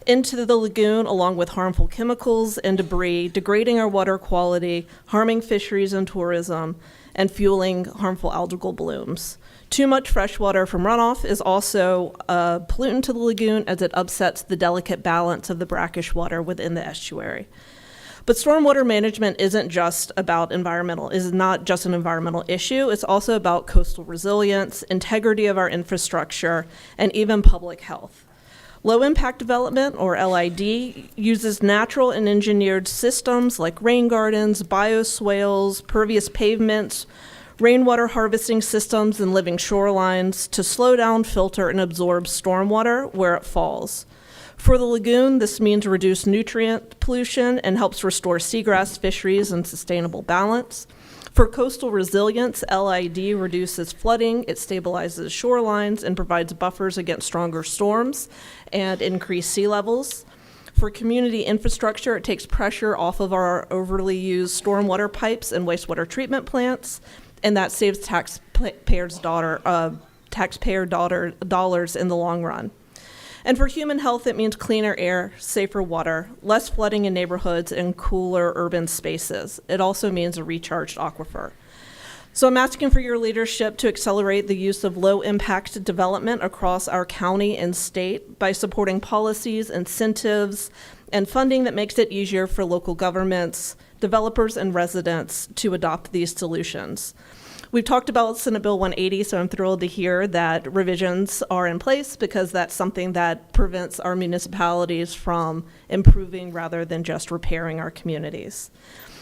into the lagoon along with harmful chemicals and debris, degrading our water quality, harming fisheries and tourism, and fueling harmful algal blooms. Too much fresh water from runoff is also a pollutant to the lagoon as it upsets the delicate balance of the brackish water within the estuary. But stormwater management isn't just about is not just an environmental issue, it's also about coastal resilience, integrity of our infrastructure, and even public health. Low impact development, or LID, uses natural and engineered systems like rain gardens, bioswales, pervious pavements, rainwater harvesting systems, and living shorelines to slow down, filter, and absorb stormwater where it falls. For the lagoon, this means reduced nutrient pollution and helps restore seagrass fisheries and sustainable balance. For coastal resilience, LID reduces flooding, it stabilizes shorelines, and provides buffers against stronger storms and increased sea levels. For community infrastructure, it takes pressure off of our overly used stormwater pipes and wastewater treatment plants, and that saves taxpayer dollars in the long run. And for human health, it means cleaner air, safer water, less flooding in neighborhoods, and cooler urban spaces. It also means a recharged aquifer. So I'm asking for your leadership to accelerate the use of low-impact development across our county and state by supporting policies, incentives, and funding that makes it easier for local governments, developers, and residents to adopt these solutions. We've talked about Senate Bill 180, so I'm thrilled to hear that revisions are in place because that's something that prevents our municipalities from improving rather than just repairing our communities.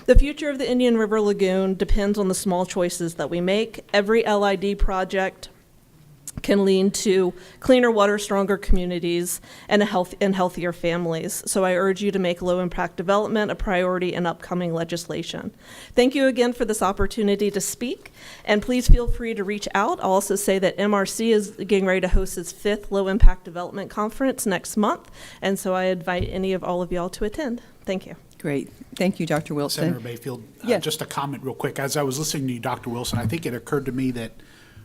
The future of the Indian River Lagoon depends on the small choices that we make. Every LID project can lead to cleaner water, stronger communities, and healthier families. So I urge you to make low-impact development a priority in upcoming legislation. Thank you again for this opportunity to speak, and please feel free to reach out. I'll also say that MRC is getting ready to host its 5th Low-Impact Development Conference next month, and so I invite all of y'all to attend. Thank you. Great. Thank you, Dr. Wilson. Senator Mayfield, Yes. just a comment real quick. As I was listening to you, Dr. Wilson, I think it occurred to me that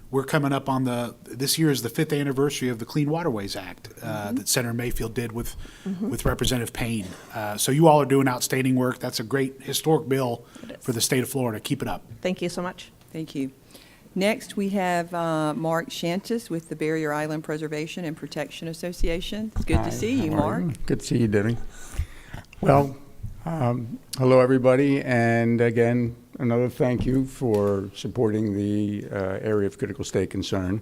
we're coming up on this year is the 5th anniversary of the Clean Waterways Act that Senator Mayfield did with Representative Payne. So you all are doing outstanding work. That's a great historic bill for the state of Florida. Keep it up. Thank you so much. Thank you. Next, we have Mark Shantis with the Barrier Island Preservation and Protection Association. It's good to see you, Mark. Good to see you, Debbie. Well, hello, everybody, and again, another thank you for supporting the area of critical state concern.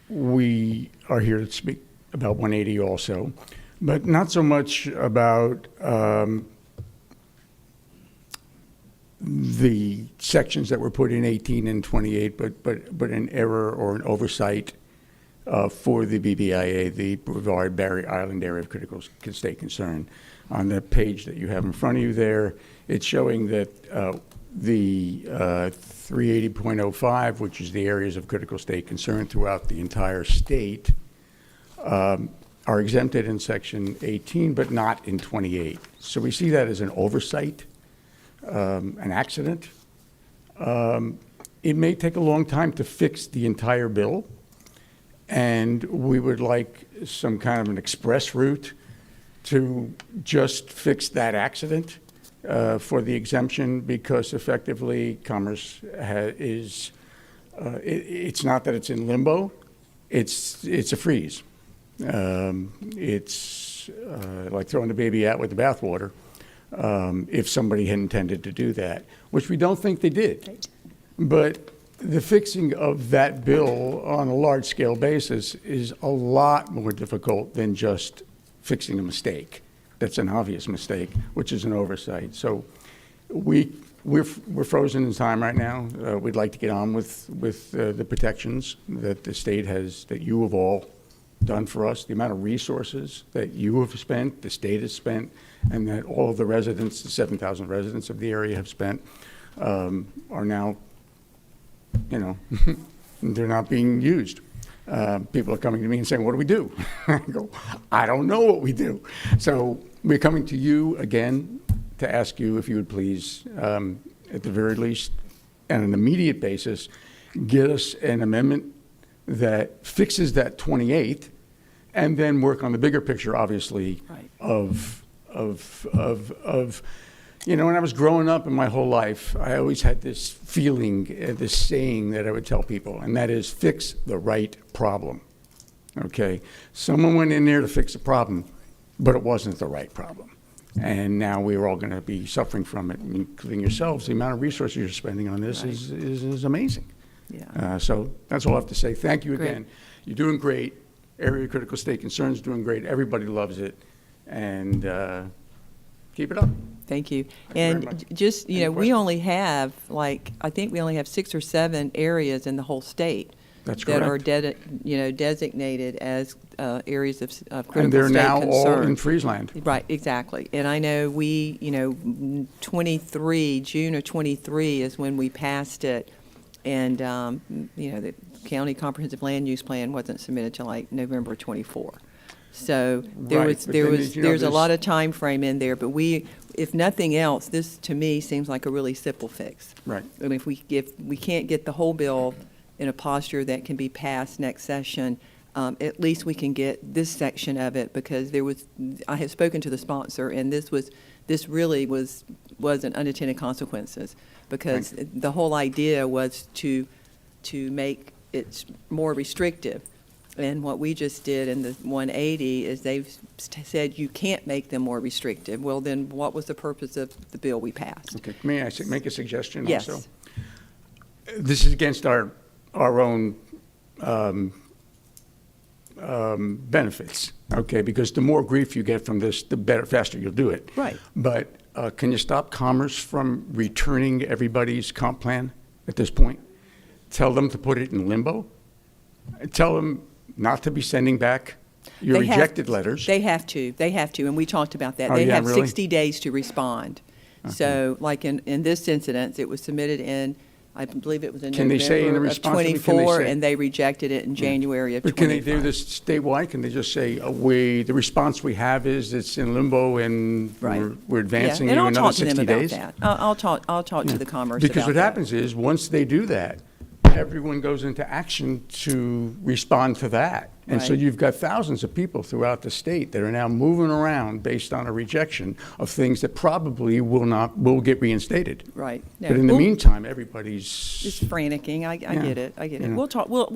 We are here to speak about 180 also, but not so much about the sections that were put in 18 and 28, but an error or an oversight for the BBIA, the Brevard Barrier Island Area of Critical State Concern. On the page that you have in front of you there, it's showing that the 380.05, which is the areas of critical state concern throughout the entire state, are exempted in section 18, but not in 28. So we see that as an oversight. An accident. It may take a long time to fix the entire bill, and we would like some kind of an express route to just fix that accident for the exemption, because effectively Commerce is, it's not that it's in limbo, it's a freeze. It's like throwing the baby out with the bathwater. If somebody had intended to do that, which we don't think they did. But the fixing of that bill on a large-scale basis is a lot more difficult than just fixing a mistake. That's an obvious mistake, which is an oversight. So we're frozen in time right now. We'd like to get on with the protections that the state has, that you have all done for us, the amount of resources that you have spent, the state has spent, and that all of the residents, the 7,000 residents of the area have spent, are now, they're not being used. People are coming to me and saying, what do we do? I go, I don't know what we do. So we're coming to you again to ask you if you would please, at the very least, on an immediate basis, get us an amendment that fixes that 28th, and then work on the bigger picture, obviously, right. of when I was growing up in my whole life, I always had this feeling, this saying that I would tell people, and that is, fix the right problem. Okay? Someone went in there to fix a problem, but it wasn't the right problem. And now we're all going to be suffering from it, including yourselves. The amount of resources you're spending on this Right. is amazing. Yeah. So that's all I have to say. Thank you Great. again. You're doing great. Area of critical state concern is doing great. Everybody loves it. And keep it up. Thank you. very And much. just, Any we questions? only have, I think we only have 6 or 7 areas in the whole state That's that are correct. designated as areas of And critical they're state now all concern. in Friesland. Right, exactly. And I know we, June of 23 is when we passed it. And, the county comprehensive land use plan wasn't submitted till like November 24. So Right, but then, as you know, there's a there's- lot of time frame in there, but if nothing else, this to me seems like a really simple fix. Right. I mean, if we can't get the whole bill in a posture that can be passed next session, at least we can get this section of it, because I have spoken to the sponsor, and this really wasn't unintended consequences, because the whole idea was to make it more restrictive. And what we just did in the 180 is they've said you can't make them more restrictive. Well, then what was the purpose of the bill we passed? Okay. May I make a suggestion Yes. also? This is against our own benefits, okay? Because the more grief you get from this, the faster you'll do it. Right. But can you stop Commerce from returning everybody's comp plan at this point? Tell them to put it in limbo. Tell them not to be sending back your They have- rejected letters. They have to, and we talked about that. Oh, They yeah, have really? 60 days to respond. So, like in this incident, it was submitted in, I believe it was in Can they say in the November of response to me, can they 24, say- and they rejected it in January of But can they 25. do this statewide? Can they just say, the response we have is it's in limbo and Right. we're advancing Yeah, you and another I'll talk to them 60 about days? that. I'll talk to the Commerce Because about what that. happens is, once they do that, everyone goes into action to respond to that. And so Right. you've got thousands of people throughout the state that are now moving around based on a rejection of things that probably will get reinstated. Right. But in the meantime, everybody's Just franticing. I get it. I get it. Yeah. We'll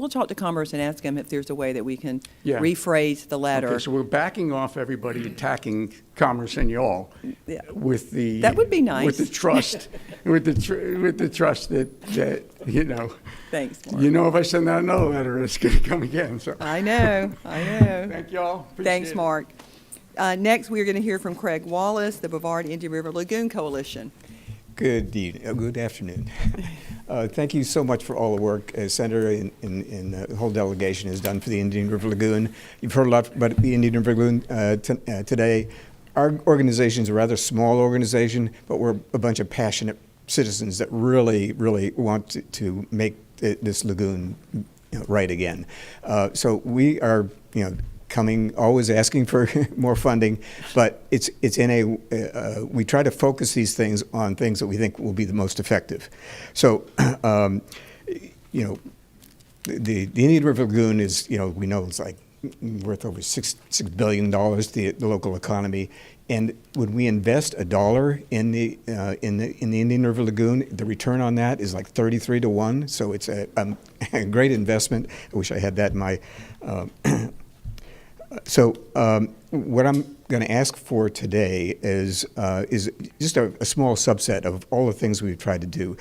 talk to Commerce and ask them if there's a way that we can Yeah. rephrase the letter. Okay, so we're backing off everybody attacking Commerce and y'all Yeah. with the That would be nice. with the trust with the trust that you know. Thanks, Mark. You know, if I send out another letter, it's going to come again. So I know. thank y'all. Appreciate Thanks, it. Mark. Next, we're going to hear from Craig Wallace, the Brevard Indian River Lagoon Coalition. Good afternoon. Thank you so much for all the work Senator and the whole delegation has done for the Indian River Lagoon. You've heard a lot about the Indian River Lagoon today. Our organization is a rather small organization, but we're a bunch of passionate citizens that really, really want to make this lagoon right again. So we are, coming, always asking for more funding, but it's in we try to focus these things on things that we think will be the most effective. So, the Indian River Lagoon is, we know it's like worth over $6 billion to the local economy. And when we invest $1 in the Indian River Lagoon, the return on that is like 33 to 1. So it's a great investment. I wish I had that in my. So what I'm going to ask for today is just a small subset of all the things we've tried to do.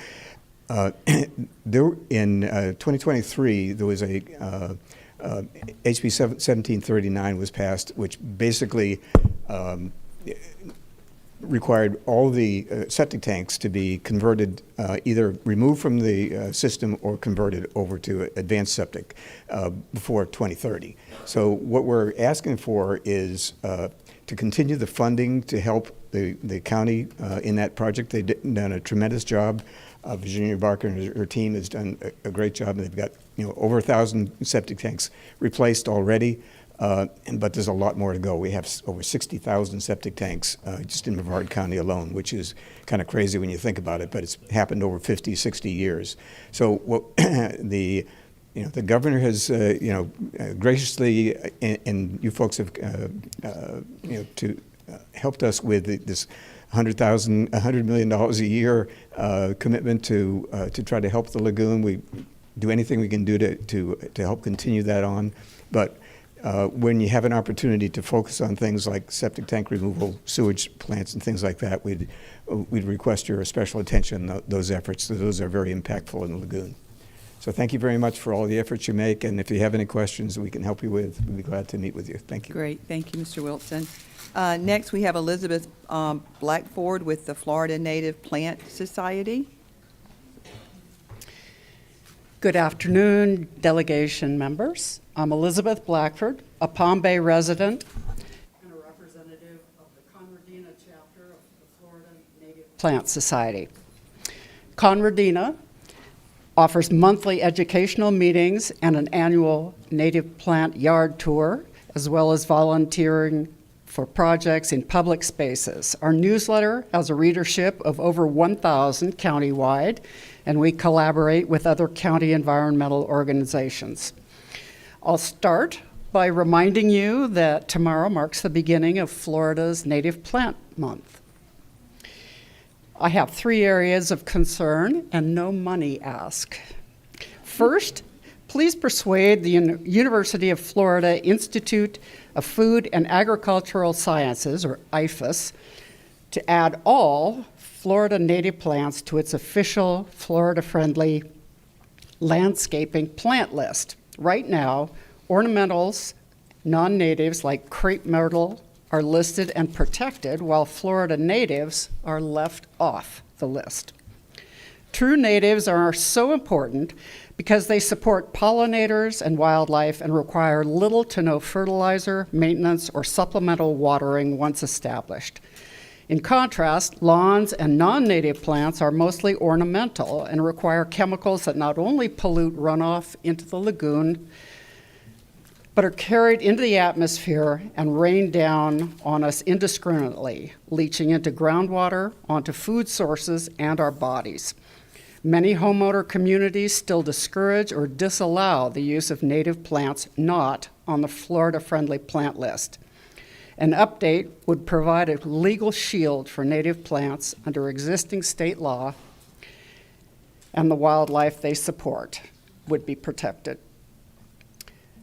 In 2023, there was a HB 1739 was passed, which basically required all the septic tanks to be converted, either removed from the system or converted over to advanced septic before 2030. So what we're asking for is to continue the funding to help the county in that project. They've done a tremendous job. Virginia Barker and her team has done a great job. They've got over 1,000 septic tanks replaced already. But there's a lot more to go. We have over 60,000 septic tanks just in Brevard County alone, which is kind of crazy when you think about it, but it's happened over 50, 60 years. So what the governor has, graciously, and you folks have, helped us with this $100 million a year commitment to try to help the lagoon. We do anything we can do to help continue that on, but. When you have an opportunity to focus on things like septic tank removal, sewage plants, and things like that, we'd request your special attention on those efforts. Those are very impactful in the lagoon. So thank you very much for all the efforts you make, and if you have any questions that we can help you with, we'd be glad to meet with you. Thank you. Great. Thank you, Mr. Wilson. Next, we have Elizabeth Blackford with the Florida Native Plant Society. Good afternoon, delegation members. I'm Elizabeth Blackford, a Palm Bay resident and a representative of the Conradina chapter of the Florida Native Plant Society. Conradina offers monthly educational meetings and an annual native plant yard tour, as well as volunteering for projects in public spaces. Our newsletter has a readership of over 1,000 countywide, and we collaborate with other county environmental organizations. I'll start by reminding you that tomorrow marks the beginning of Florida's Native Plant Month. I have 3 areas of concern and no money asked. First, please persuade the University of Florida Institute of Food and Agricultural Sciences, or IFAS, to add all Florida native plants to its official Florida-friendly landscaping plant list. Right now, ornamentals, non-natives like crepe myrtle are listed and protected, while Florida natives are left off the list. True natives are so important because they support pollinators and wildlife and require little to no fertilizer, maintenance, or supplemental watering once established. In contrast, lawns and non-native plants are mostly ornamental and require chemicals that not only pollute runoff into the lagoon, but are carried into the atmosphere and rain down on us indiscriminately, leaching into groundwater, onto food sources, and our bodies. Many homeowner communities still discourage or disallow the use of native plants not on the Florida-friendly plant list. An update would provide a legal shield for native plants under existing state law, and the wildlife they support would be protected.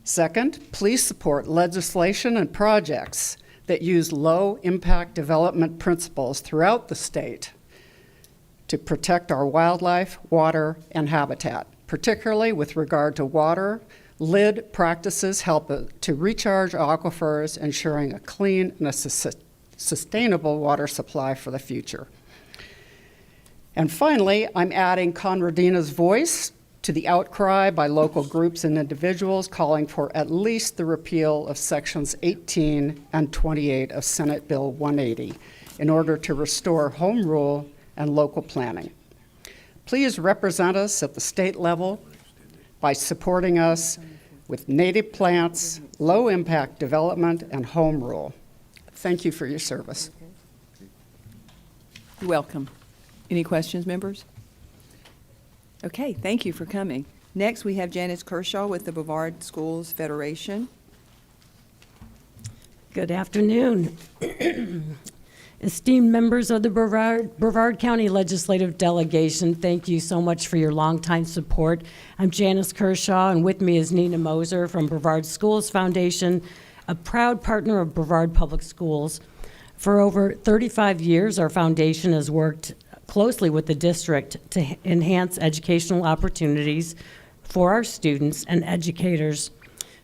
Second, please support legislation and projects that use low-impact development principles throughout the state to protect our wildlife, water, and habitat, particularly with regard to water. LID practices help to recharge aquifers, ensuring a clean and a sustainable water supply for the future. And finally, I'm adding Conradina's voice to the outcry by local groups and individuals calling for at least the repeal of Sections 18 and 28 of Senate Bill 180 in order to restore home rule and local planning. Please represent us at the state level by supporting us with native plants, low-impact development, and home rule. Thank you for your service. You're welcome. Any questions, members? Okay, thank you for coming. Next, we have Janice Kershaw with the Brevard Schools Federation. Good afternoon. Esteemed members of the Brevard County Legislative Delegation, thank you so much for your longtime support. I'm Janice Kershaw, and with me is Nina Moser from Brevard Schools Foundation, a proud partner of Brevard Public Schools. For over 35 years, our foundation has worked closely with the district to enhance educational opportunities for our students and educators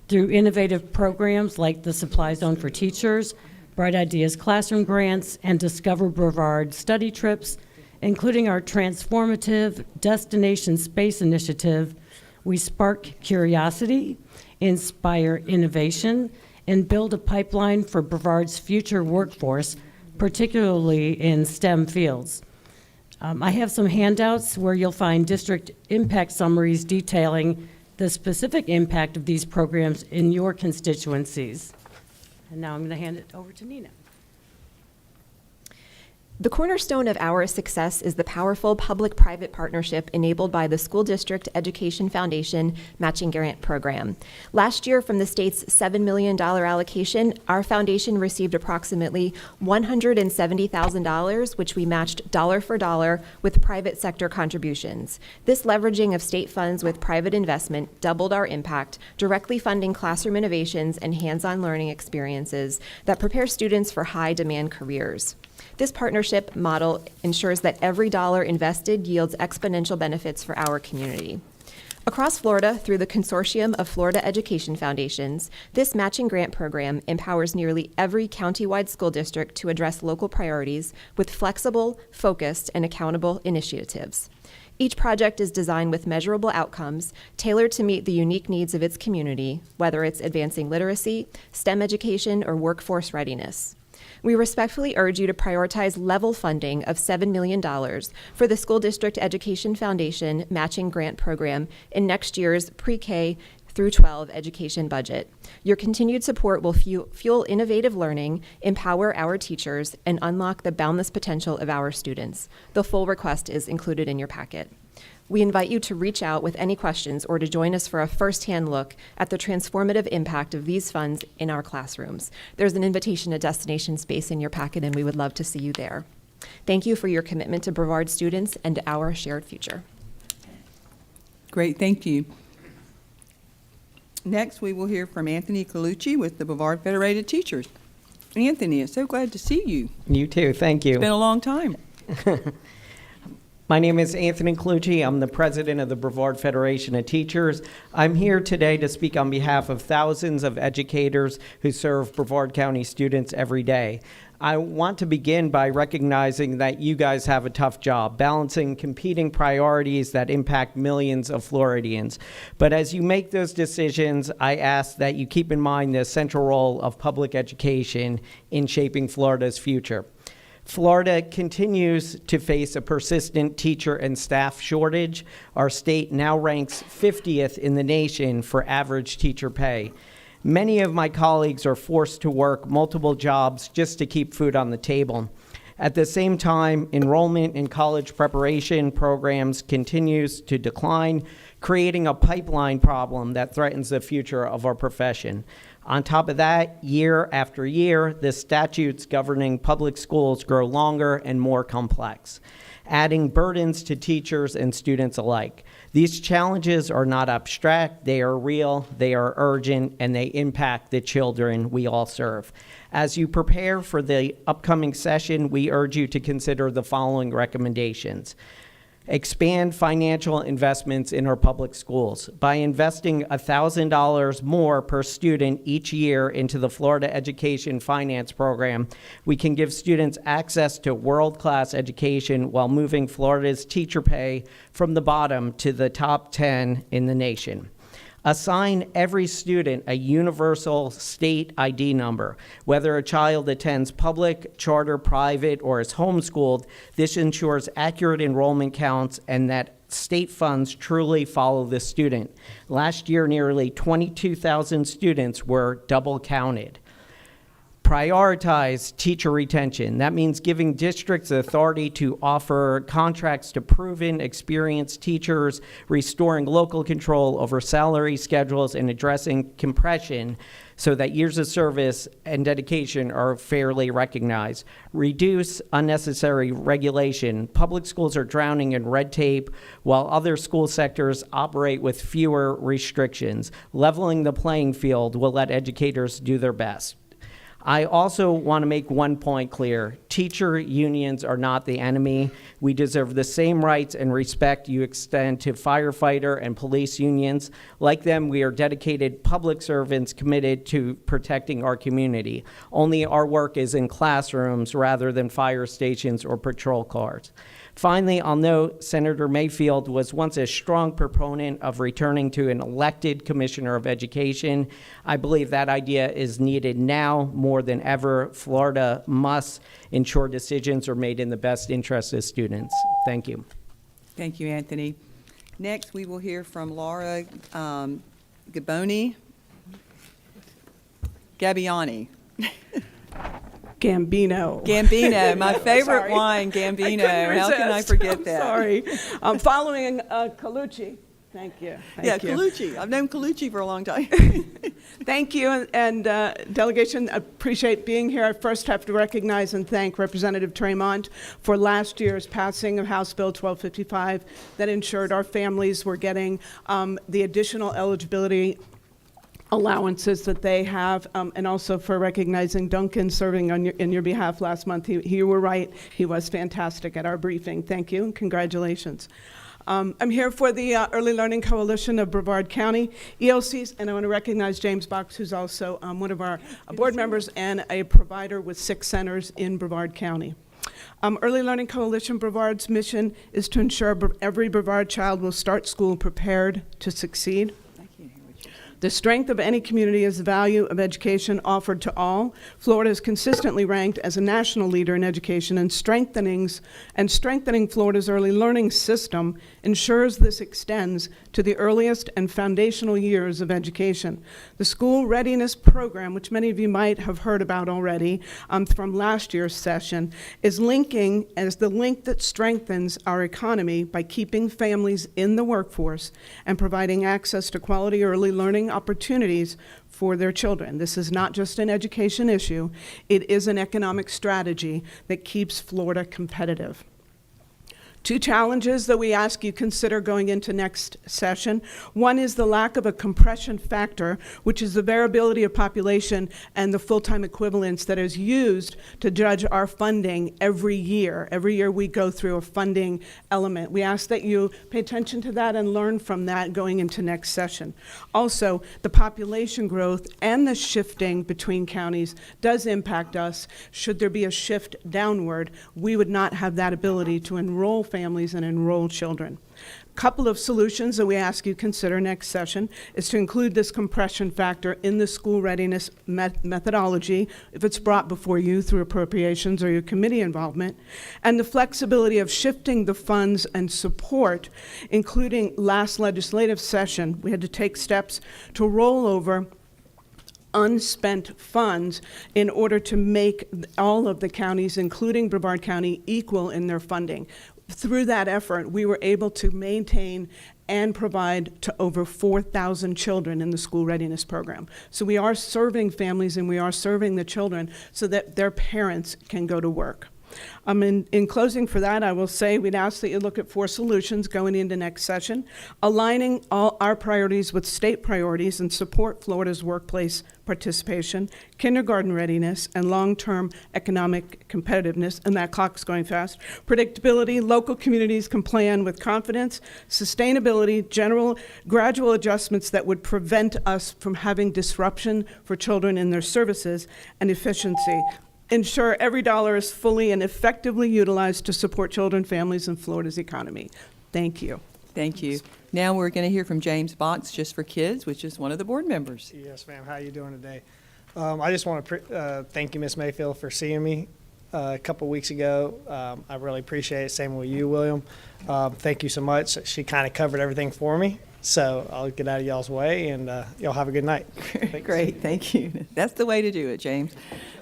through innovative programs like the Supply Zone for Teachers, Bright Ideas Classroom Grants, and Discover Brevard study trips, including our transformative Destination Space Initiative. We spark curiosity, inspire innovation, and build a pipeline for Brevard's future workforce, particularly in STEM fields. I have some handouts where you'll find district impact summaries detailing the specific impact of these programs in your constituencies. And now I'm going to hand it over to Nina. The cornerstone of our success is the powerful public-private partnership enabled by the School District Education Foundation Matching Grant Program. Last year, from the state's $7 million allocation, our foundation received approximately $170,000, which we matched dollar for dollar with private sector contributions. This leveraging of state funds with private investment doubled our impact, directly funding classroom innovations and hands-on learning experiences that prepare students for high-demand careers. This partnership model ensures that every dollar invested yields exponential benefits for our community. Across Florida, through the Consortium of Florida Education Foundations, this matching grant program empowers nearly every countywide school district to address local priorities with flexible, focused, and accountable initiatives. Each project is designed with measurable outcomes, tailored to meet the unique needs of its community, whether it's advancing literacy, STEM education, or workforce readiness. We respectfully urge you to prioritize level funding of $7 million for the School District Education Foundation Matching Grant Program in next year's pre-K through 12 education budget. Your continued support will fuel innovative learning, empower our teachers, and unlock the boundless potential of our students. The full request is included in your packet. We invite you to reach out with any questions or to join us for a first-hand look at the transformative impact of these funds in our classrooms. There's an invitation to Destination Space in your packet, and we would love to see you there. Thank you for your commitment to Brevard students and to our shared future. Great, thank you. Next, we will hear from Anthony Colucci with the Brevard Federated Teachers. Anthony, I'm so glad to see you. You too, thank you. It's been a long time. My name is Anthony Colucci. I'm the president of the Brevard Federation of Teachers. I'm here today to speak on behalf of thousands of educators who serve Brevard County students every day. I want to begin by recognizing that you guys have a tough job balancing competing priorities that impact millions of Floridians. But as you make those decisions, I ask that you keep in mind the central role of public education in shaping Florida's future. Florida continues to face a persistent teacher and staff shortage. Our state now ranks 50th in the nation for average teacher pay. Many of my colleagues are forced to work multiple jobs just to keep food on the table. At the same time, enrollment in college preparation programs continues to decline, creating a pipeline problem that threatens the future of our profession. On top of that, year after year, the statutes governing public schools grow longer and more complex, adding burdens to teachers and students alike. These challenges are not abstract, they are real, they are urgent, and they impact the children we all serve. As you prepare for the upcoming session, we urge you to consider the following recommendations. Expand financial investments in our public schools. By investing $1,000 more per student each year into the Florida Education Finance Program, we can give students access to world-class education while moving Florida's teacher pay from the bottom to the top 10 in the nation. Assign every student a universal state ID number. Whether a child attends public, charter, private, or is homeschooled, this ensures accurate enrollment counts and that state funds truly follow the student. Last year, nearly 22,000 students were double counted. Prioritize teacher retention. That means giving districts the authority to offer contracts to proven, experienced teachers, restoring local control over salary schedules, and addressing compression so that years of service and dedication are fairly recognized. Reduce unnecessary regulation. Public schools are drowning in red tape while other school sectors operate with fewer restrictions. Leveling the playing field will let educators do their best. I also want to make one point clear. Teacher unions are not the enemy. We deserve the same rights and respect you extend to firefighter and police unions. Like them, we are dedicated public servants committed to protecting our community. Only our work is in classrooms rather than fire stations or patrol cars. Finally, I'll note Senator Mayfield was once a strong proponent of returning to an elected commissioner of education. I believe that idea is needed now more than ever. Florida must ensure decisions are made in the best interest of students. Thank you. Thank you, Anthony. Next, we will hear from Laura Gabbiani. Gambino, my favorite Sorry. wine, Gambino. How can I forget that? Sorry. Following Colucci. Thank you. Thank you. Colucci. I've known Colucci for a long time. Thank you, and delegation, appreciate being here. I first have to recognize and thank Representative Tremont for last year's passing of House Bill 1255 that ensured our families were getting the additional eligibility allowances that they have, and also for recognizing Duncan serving on in your behalf last month. You were right. He was fantastic at our briefing. Thank you and congratulations. I'm here for the Early Learning Coalition of Brevard County, ELCs, and I want to recognize James Box, who's also one of our board members and a provider with 6 centers in Brevard County. Early Learning Coalition Brevard's mission is to ensure every Brevard child will start school prepared to succeed. The strength of any community is the value of education offered to all. Florida is consistently ranked as a national leader in education, and strengthening Florida's early learning system ensures this extends to the earliest and foundational years of education. The School Readiness Program, which many of you might have heard about already from last year's session, is linking as the link that strengthens our economy by keeping families in the workforce and providing access to quality early learning opportunities for their children. This is not just an education issue, it is an economic strategy that keeps Florida competitive. 2 challenges that we ask you consider going into next session. One is the lack of a compression factor, which is the variability of population and the full-time equivalence that is used to judge our funding every year. Every year we go through a funding element. We ask that you pay attention to that and learn from that going into next session. Also, the population growth and the shifting between counties does impact us. Should there be a shift downward, we would not have that ability to enroll families and enroll children. A couple of solutions that we ask you consider next session is to include this compression factor in the school readiness methodology if it's brought before you through appropriations or your committee involvement, and the flexibility of shifting the funds and support, including last legislative session, we had to take steps to roll over unspent funds in order to make all of the counties, including Brevard County, equal in their funding. Through that effort, we were able to maintain and provide to over 4,000 children in the school readiness program. So we are serving families and we are serving the children so that their parents can go to work. In closing for that, I will say we'd ask that you look at 4 solutions going into next session, aligning all our priorities with state priorities and support Florida's workplace participation, kindergarten readiness, and long-term economic competitiveness, and that clock's going fast. Predictability, local communities can plan with confidence, sustainability, gradual adjustments that would prevent us from having disruption for children in their services, and efficiency. Ensure every dollar is fully and effectively utilized to support children, families, and Florida's economy. Thank you. Thank you. Now we're going to hear from James Box, Just for Kids, which is one of the board members. Yes, ma'am. How are you doing today? I just want to thank you, Ms. Mayfield, for seeing me a couple weeks ago. I really appreciate it. Same with you, William. Thank you so much. She kind of covered everything for me. So I'll get out of y'all's way, and y'all have a good night. Great, thank you. That's the way to do it, James.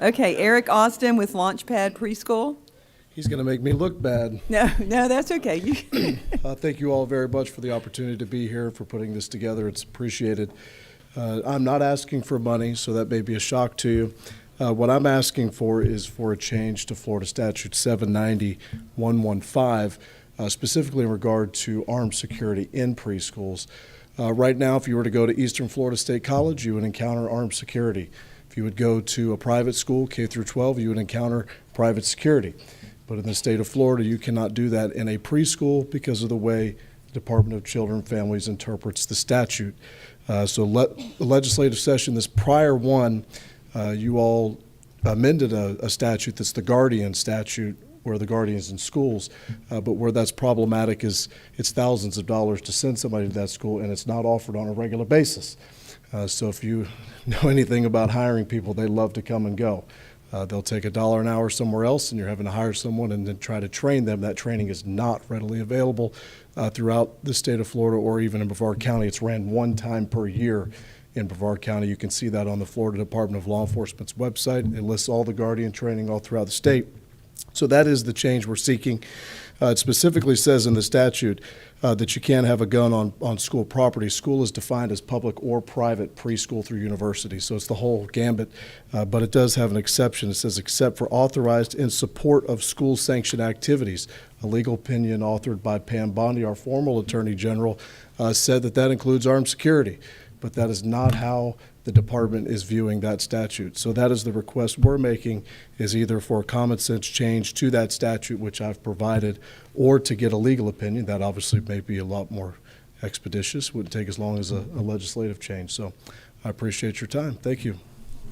Okay, Eric Austin with Launchpad Preschool. He's going to make me look bad. No, that's okay. Thank you all very much for the opportunity to be here, for putting this together. It's appreciated. I'm not asking for money, so that may be a shock to you. What I'm asking for is for a change to Florida Statute 790-115, specifically in regard to armed security in preschools. Right now, if you were to go to Eastern Florida State College, you would encounter armed security. If you would go to a private school, K through 12, you would encounter private security. But in the state of Florida, you cannot do that in a preschool because of the way the Department of Children and Families interprets the statute. So the legislative session, this prior one, you all amended a statute that's the guardian statute, where the guardian's in schools, but where that's problematic is it's thousands of dollars to send somebody to that school, and it's not offered on a regular basis. So if you know anything about hiring people, they love to come and go. They'll take $1 an hour somewhere else, and you're having to hire someone and then try to train them. That training is not readily available throughout the state of Florida or even in Brevard County. It's ran one time per year in Brevard County. You can see that on the Florida Department of Law Enforcement's website. It lists all the guardian training all throughout the state. So that is the change we're seeking. It specifically says in the statute that you can't have a gun on school property. School is defined as public or private, preschool through university. So it's the whole gambit, but it does have an exception. It says, except for authorized in support of school-sanctioned activities. A legal opinion authored by Pam Bondi, our former Attorney General, said that includes armed security. But that is not how the department is viewing that statute. So that is the request we're making, is either for a common sense change to that statute, which I've provided, or to get a legal opinion. That obviously may be a lot more expeditious, wouldn't take as long as a legislative change. So I appreciate your time. Thank you.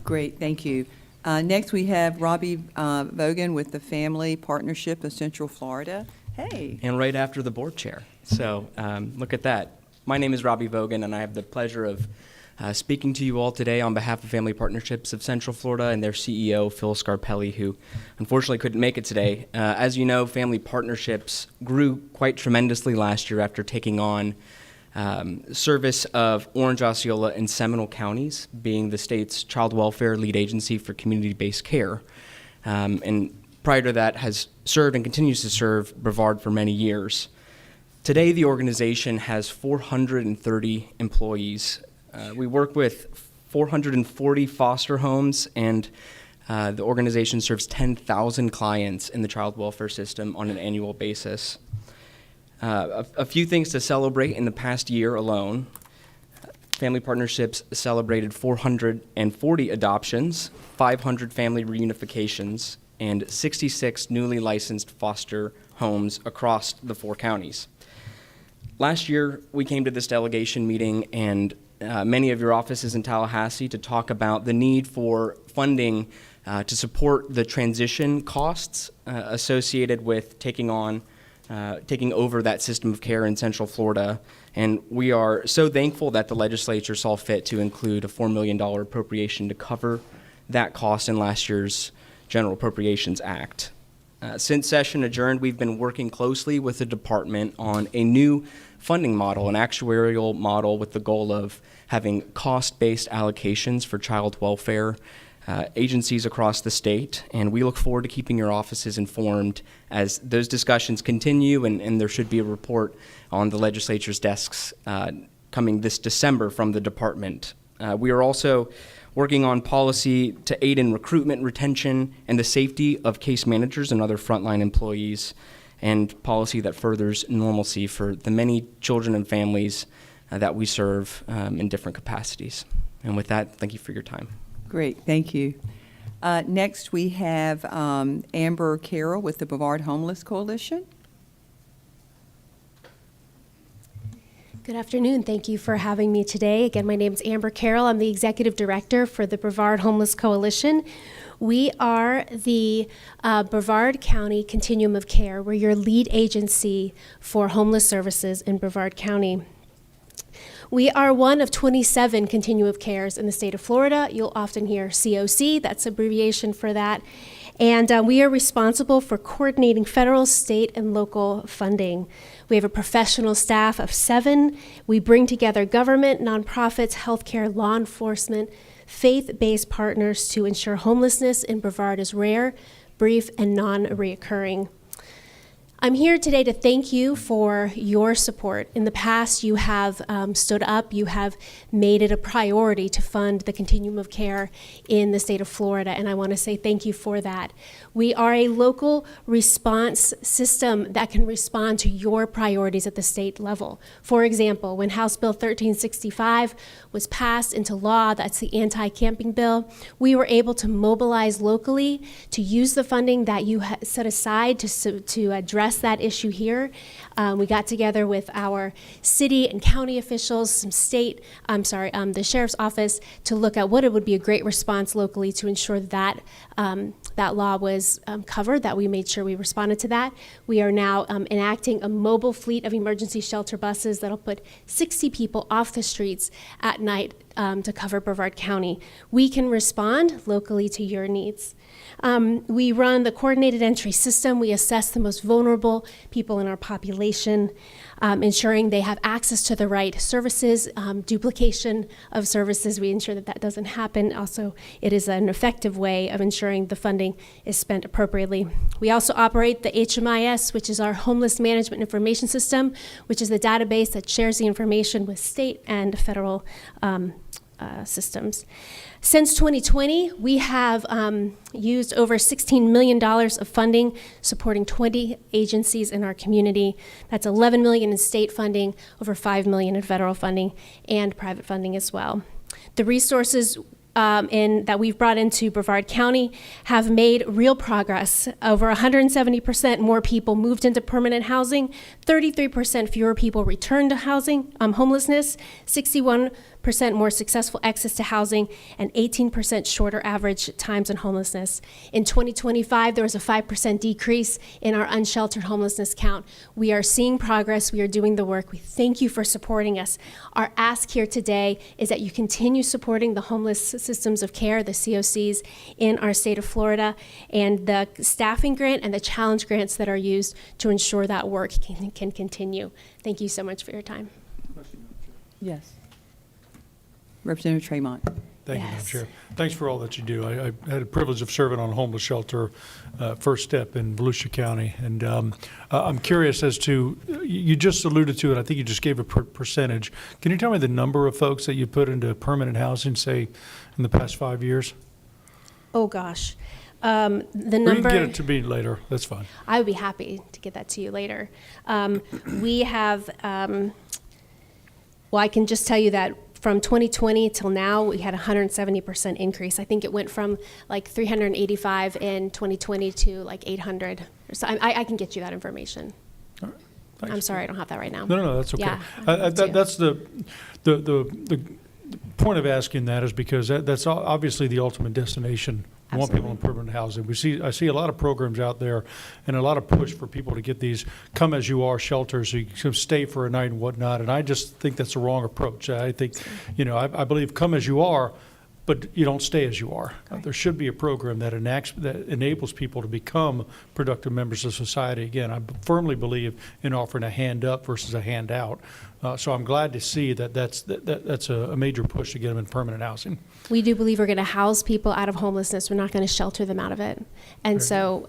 Great, thank you. Next we have Robbie Vogan with the Family Partnership of Central Florida. Hey. And right after the board chair. So look at that. My name is Robbie Vogan, and I have the pleasure of speaking to you all today on behalf of Family Partnerships of Central Florida and their CEO, Phil Scarpelli, who unfortunately couldn't make it today. As you know, Family Partnerships grew quite tremendously last year after taking on service of Orange, Osceola, and Seminole counties, being the state's child welfare lead agency for community-based care. And prior to that has served and continues to serve Brevard for many years. Today, the organization has 430 employees. We work with 440 foster homes, and the organization serves 10,000 clients in the child welfare system on an annual basis. A few things to celebrate in the past year alone. Family Partnerships celebrated 440 adoptions, 500 family reunifications, and 66 newly licensed foster homes across the 4 counties. Last year, we came to this delegation meeting and many of your offices in Tallahassee to talk about the need for funding to support the transition costs associated with taking over that system of care in Central Florida. And we are so thankful that the legislature saw fit to include a $4 million appropriation to cover that cost in last year's General Appropriations Act. Since session adjourned, we've been working closely with the department on a new funding model, an actuarial model with the goal of having cost-based allocations for child welfare agencies across the state. And we look forward to keeping your offices informed as those discussions continue, and there should be a report on the legislature's desks coming this December from the department. We are also working on policy to aid in recruitment, retention, and the safety of case managers and other frontline employees, and policy that furthers normalcy for the many children and families that we serve in different capacities. And with that, thank you for your time. Great, thank you. Next, we have Amber Carroll with the Brevard Homeless Coalition. Good afternoon. Thank you for having me today. Again, my name is Amber Carroll. I'm the Executive Director for the Brevard Homeless Coalition. We are the Brevard County Continuum of Care. We're your lead agency for homeless services in Brevard County. We are one of 27 continuum of cares in the state of Florida. You'll often hear COC, that's abbreviation for that. And we are responsible for coordinating federal, state, and local funding. We have a professional staff of 7. We bring together government, nonprofits, healthcare, law enforcement, faith-based partners to ensure homelessness in Brevard is rare, brief, and non-reoccurring. I'm here today to thank you for your support. In the past, you have stood up, you have made it a priority to fund the continuum of care in the state of Florida, and I want to say thank you for that. We are a local response system that can respond to your priorities at the state level. For example, when House Bill 1365 was passed into law, that's the anti-camping bill, we were able to mobilize locally to use the funding that you set aside to address that issue here. We got together with our city and county officials, some state, the sheriff's office, to look at what it would be a great response locally to ensure that that law was covered, that we made sure we responded to that. We are now enacting a mobile fleet of emergency shelter buses that'll put 60 people off the streets at night to cover Brevard County. We can respond locally to your needs. We run the coordinated entry system. We assess the most vulnerable people in our population, ensuring they have access to the right services, duplication of services. We ensure that that doesn't happen. Also, it is an effective way of ensuring the funding is spent appropriately. We also operate the HMIS, which is our Homeless Management Information System, which is the database that shares the information with state and federal systems. Since 2020, we have used over $16 million of funding supporting 20 agencies in our community. That's $11 million in state funding, over $5 million in federal funding, and private funding as well. The resources that we've brought into Brevard County have made real progress. Over 170% more people moved into permanent housing, 33% fewer people returned to homelessness, 61% more successful access to housing, and 18% shorter average times in homelessness. In 2025, there was a 5% decrease in our unsheltered homelessness count. We are seeing progress. We are doing the work. We thank you for supporting us. Our ask here today is that you continue supporting the homeless systems of care, the COCs, in our state of Florida, and the staffing grant and the challenge grants that are used to ensure that work can continue. Thank you so much for your time. Yes. Representative Tremont. Thank you, Madam Chair. Thanks for all that you do. I had the privilege of serving on a homeless shelter, First Step in Volusia County, and I'm curious as to, you just alluded to it, I think you just gave a percentage. Can you tell me the number of folks that you put into permanent housing, say, in the past 5 years? Oh, gosh. The number. You can get it to me later. That's fine. I would be happy to get that to you later. We have, well, I can just tell you that from 2020 till now, we had a 170% increase. I think it went from like 385 in 2020 to like 800. So I can get you that information. All right. I'm sorry, I don't have that right now. No, that's okay. Yeah, that's the point of asking that is because that's obviously the ultimate destination. We want people in permanent housing. I see a lot of programs out there and a lot of push for people to get these come-as-you-are shelters so you can stay for a night and whatnot, and I just think that's the wrong approach. I think, I believe come as you are, but you don't stay as you are. There should be a program that enables people to become productive members of society. Again, I firmly believe in offering a hand up versus a handout. So I'm glad to see that's a major push to get them in permanent housing. We do believe we're going to house people out of homelessness. We're not going to shelter them out of it. And so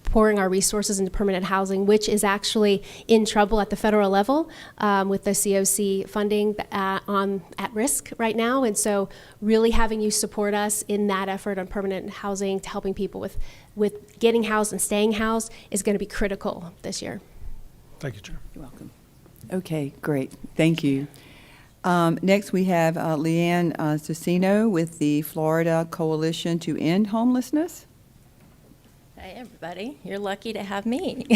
pouring our resources into permanent housing, which is actually in trouble at the federal level with the COC funding at risk right now. And so really having you support us in that effort on permanent housing, to helping people with getting housed and staying housed is going to be critical this year. Thank you, Chair. You're welcome. Okay, great. Thank you. Next, we have Leanne Cicino with the Florida Coalition to End Homelessness. Hi, everybody. You're lucky to have me.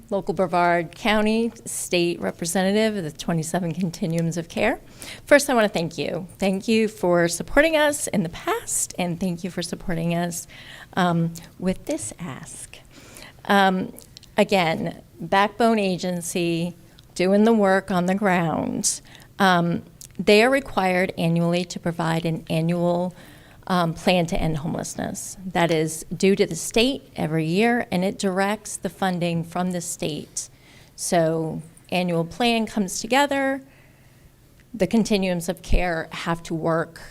Local Brevard County State Representative of the 27 Continuums of Care. First, I want to thank you. Thank you for supporting us in the past, and thank you for supporting us with this ask. Again, Backbone Agency doing the work on the ground. They are required annually to provide an annual plan to end homelessness. That is due to the state every year, and it directs the funding from the state. So annual plan comes together. The continuums of care have to work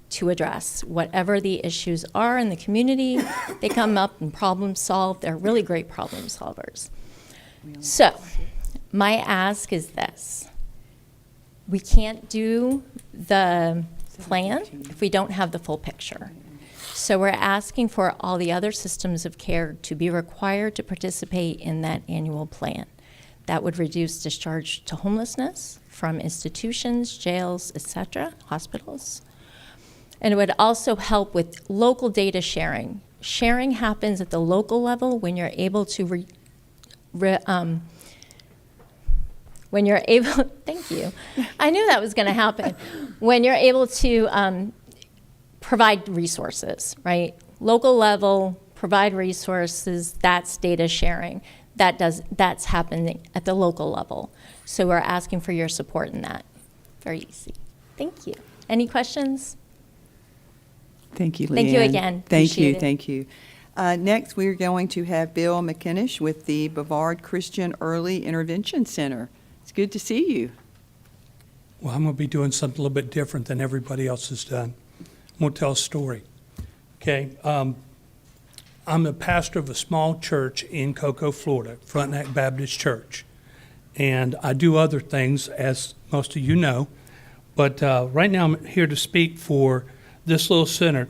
to address whatever the issues are in the community. They come up and problem solve. They're really great problem solvers. So my ask is this. We can't do the plan if we don't have the full picture. So we're asking for all the other systems of care to be required to participate in that annual plan. That would reduce discharge to homelessness from institutions, jails, etc., hospitals. And it would also help with local data sharing. Sharing happens at the local level when you're able to thank you. I knew that was going to happen. When you're able to provide resources, right? Local level, provide resources, that's data sharing. That's happening at the local level. So we're asking for your support in that. Very easy. Thank you. Any questions? Thank you, Leanne. Thank you again. Thank you, Appreciate it. thank you. Next, we're going to have Bill McInnish with the Brevard Christian Early Intervention Center. It's good to see you. Well, I'm going to be doing something a little bit different than everybody else has done. I'm going to tell a story. Okay. I'm a pastor of a small church in Cocoa, Florida, Frontenac Baptist Church. And I do other things, as most of you know. But right now I'm here to speak for this little center.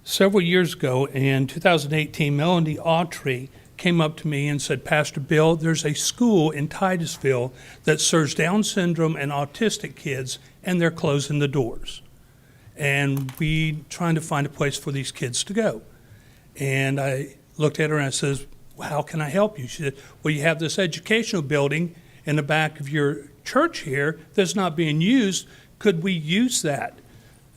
Several years ago, in 2018, Melanie Autry came up to me and said, Pastor Bill, there's a school in Titusville that serves Down syndrome and autistic kids, and they're closing the doors. And we trying to find a place for these kids to go. And I looked at her and I says, well, how can I help you? She said, well, you have this educational building in the back of your church here that's not being used. Could we use that?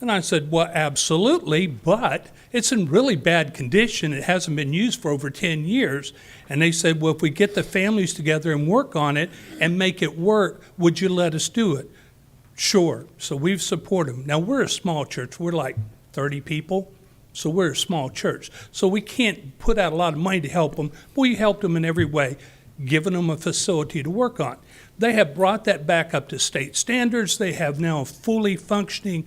And I said, well, absolutely, but it's in really bad condition. It hasn't been used for over 10 years. And they said, well, if we get the families together and work on it and make it work, would you let us do it? Sure. So we've supported them. Now, we're a small church. We're like 30 people. So we're a small church. So we can't put out a lot of money to help them. But we helped them in every way, giving them a facility to work on. They have brought that back up to state standards. They have now a fully functioning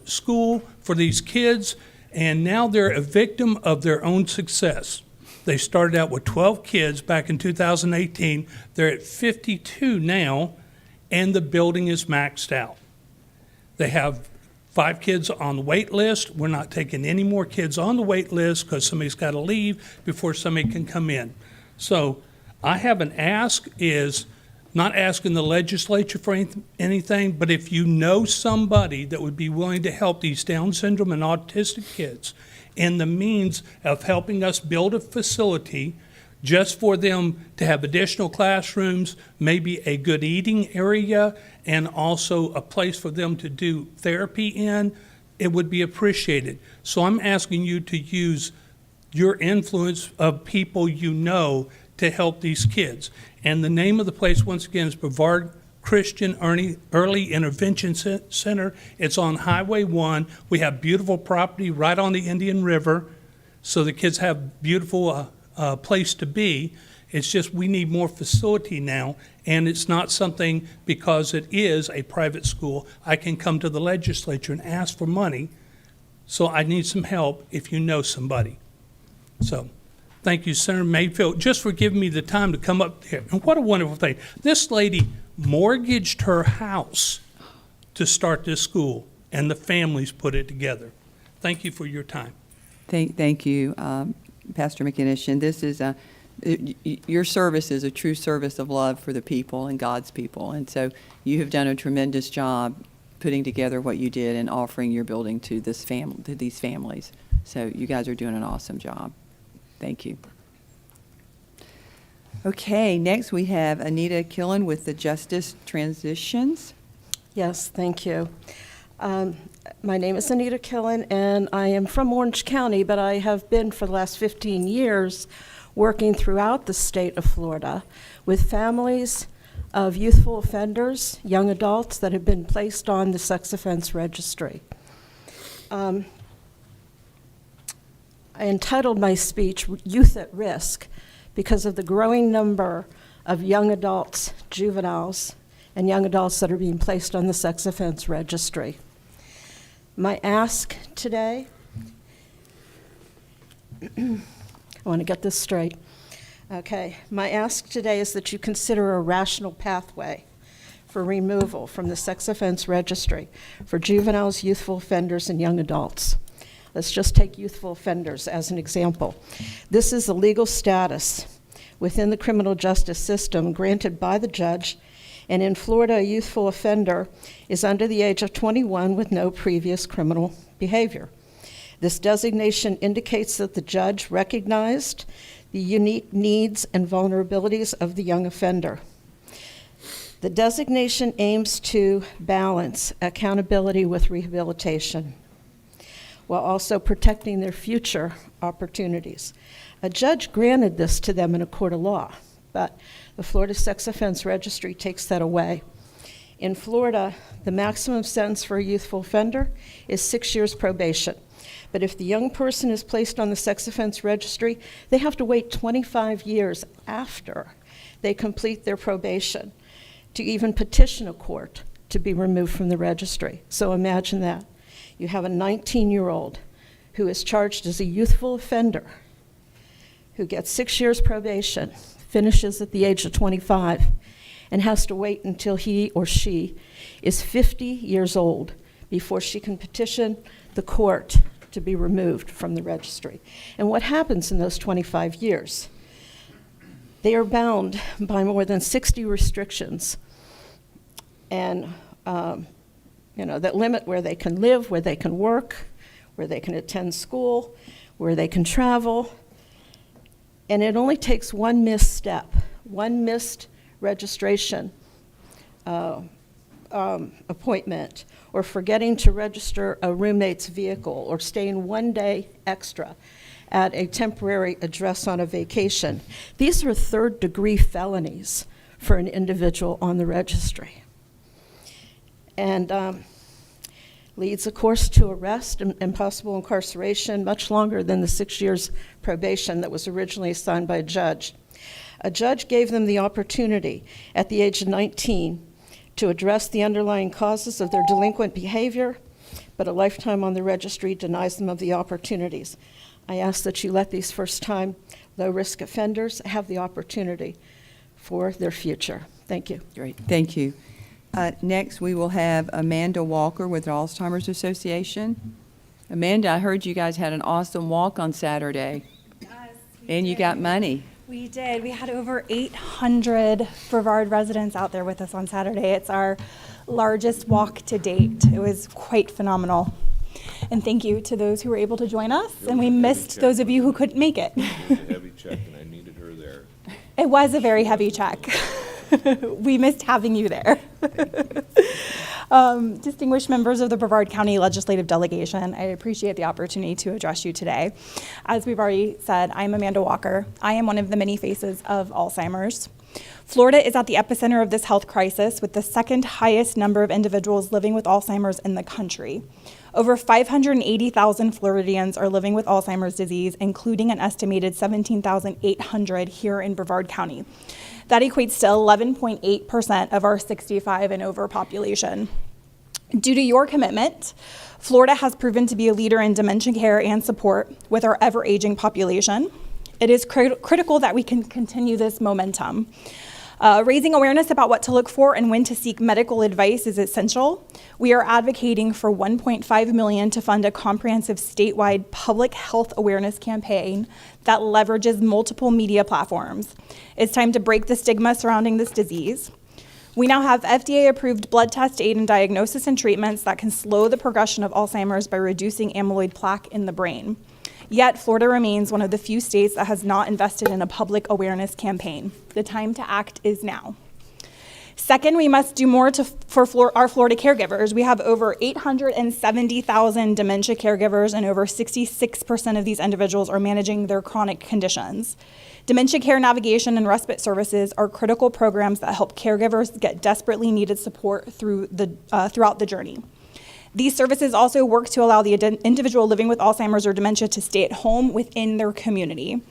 school for these kids, and now they're a victim of their own success. They started out with 12 kids back in 2018. They're at 52 now, and the building is maxed out. They have 5 kids on the wait list. We're not taking any more kids on the wait list because somebody's got to leave before somebody can come in. So I have an ask is, not asking the legislature for anything, but if you know somebody that would be willing to help these Down syndrome and autistic kids and the means of helping us build a facility just for them to have additional classrooms, maybe a good eating area, and also a place for them to do therapy in, it would be appreciated. So I'm asking you to use your influence of people you know to help these kids. And the name of the place, once again, is Brevard Christian Early Intervention Center. It's on Highway 1. We have beautiful property right on the Indian River, so the kids have beautiful place to be. It's just we need more facility now, and it's not something, because it is a private school, I can come to the legislature and ask for money, so I need some help if you know somebody. So, thank you, Senator Mayfield, just for giving me the time to come up here. And what a wonderful thing. This lady mortgaged her house to start this school, and the families put it together. Thank you for your time. Thank you, Pastor McInnish. And this is your service is a true service of love for the people and God's people. And so you have done a tremendous job putting together what you did and offering your building to these families. So you guys are doing an awesome job. Thank you. Okay, next we have Anita Killen with the Justice Transitions. Yes, thank you. My name is Anita Killen, and I am from Orange County, but I have been for the last 15 years working throughout the state of Florida with families of youthful offenders, young adults that have been placed on the sex offense registry. I entitled my speech Youth at Risk because of the growing number of young adults, juveniles, and young adults that are being placed on the sex offense registry. My ask today, I want to get this straight. Okay, my ask today is that you consider a rational pathway for removal from the sex offense registry for juveniles, youthful offenders, and young adults. Let's just take youthful offenders as an example. This is a legal status within the criminal justice system granted by the judge, and in Florida, a youthful offender is under the age of 21 with no previous criminal behavior. This designation indicates that the judge recognized the unique needs and vulnerabilities of the young offender. The designation aims to balance accountability with rehabilitation, while also protecting their future opportunities. A judge granted this to them in a court of law, but the Florida Sex Offense Registry takes that away. In Florida, the maximum sentence for a youthful offender is 6 years probation. But if the young person is placed on the sex offense registry, they have to wait 25 years after they complete their probation to even petition a court to be removed from the registry. So imagine that. You have a 19-year-old who is charged as a youthful offender, who gets 6 years probation, finishes at the age of 25, and has to wait until he or she is 50 years old before she can petition the court to be removed from the registry. And what happens in those 25 years? They are bound by more than 60 restrictions, and that limit where they can live, where they can work, where they can attend school, where they can travel. And it only takes one misstep, one missed registration appointment, or forgetting to register a roommate's vehicle, or staying 1 day extra at a temporary address on a vacation. These are third-degree felonies for an individual on the registry. And leads, of course, to arrest and possible incarceration, much longer than the 6 years probation that was originally assigned by a judge. A judge gave them the opportunity at the age of 19 to address the underlying causes of their delinquent behavior, but a lifetime on the registry denies them of the opportunities. I ask that you let these first-time, low-risk offenders have the opportunity for their future. Thank you. Great, thank you. Next, we will have Amanda Walker with the Alzheimer's Association. Amanda, I heard you guys had an awesome walk on Saturday. Yes, and you got money. We did. We had over 800 Brevard residents out there with us on Saturday. It's our largest walk to date. It was quite phenomenal. And thank you to those who were able to join us. And we missed those of you who couldn't make it. It was a heavy check, and I needed her there. It was a very heavy check. We missed having you there. Distinguished members of the Brevard County Legislative Delegation, I appreciate the opportunity to address you today. As we've already said, I'm Amanda Walker. I am one of the many faces of Alzheimer's. Florida is at the epicenter of this health crisis, with the second highest number of individuals living with Alzheimer's in the country. Over 580,000 Floridians are living with Alzheimer's disease, including an estimated 17,800 here in Brevard County. That equates to 11.8% of our 65 and over population. Due to your commitment, Florida has proven to be a leader in dementia care and support with our ever-aging population. It is critical that we can continue this momentum. Raising awareness about what to look for and when to seek medical advice is essential. We are advocating for $1.5 million to fund a comprehensive statewide public health awareness campaign that leverages multiple media platforms. It's time to break the stigma surrounding this disease. We now have FDA-approved blood test aid in diagnosis and treatments that can slow the progression of Alzheimer's by reducing amyloid plaque in the brain. Yet, Florida remains one of the few states that has not invested in a public awareness campaign. The time to act is now. Second, we must do more for our Florida caregivers. We have over 870,000 dementia caregivers, and over 66% of these individuals are managing their chronic conditions. Dementia care navigation and respite services are critical programs that help caregivers get desperately needed support throughout the journey. These services also work to allow the individual living with Alzheimer's or dementia to stay at home within their community.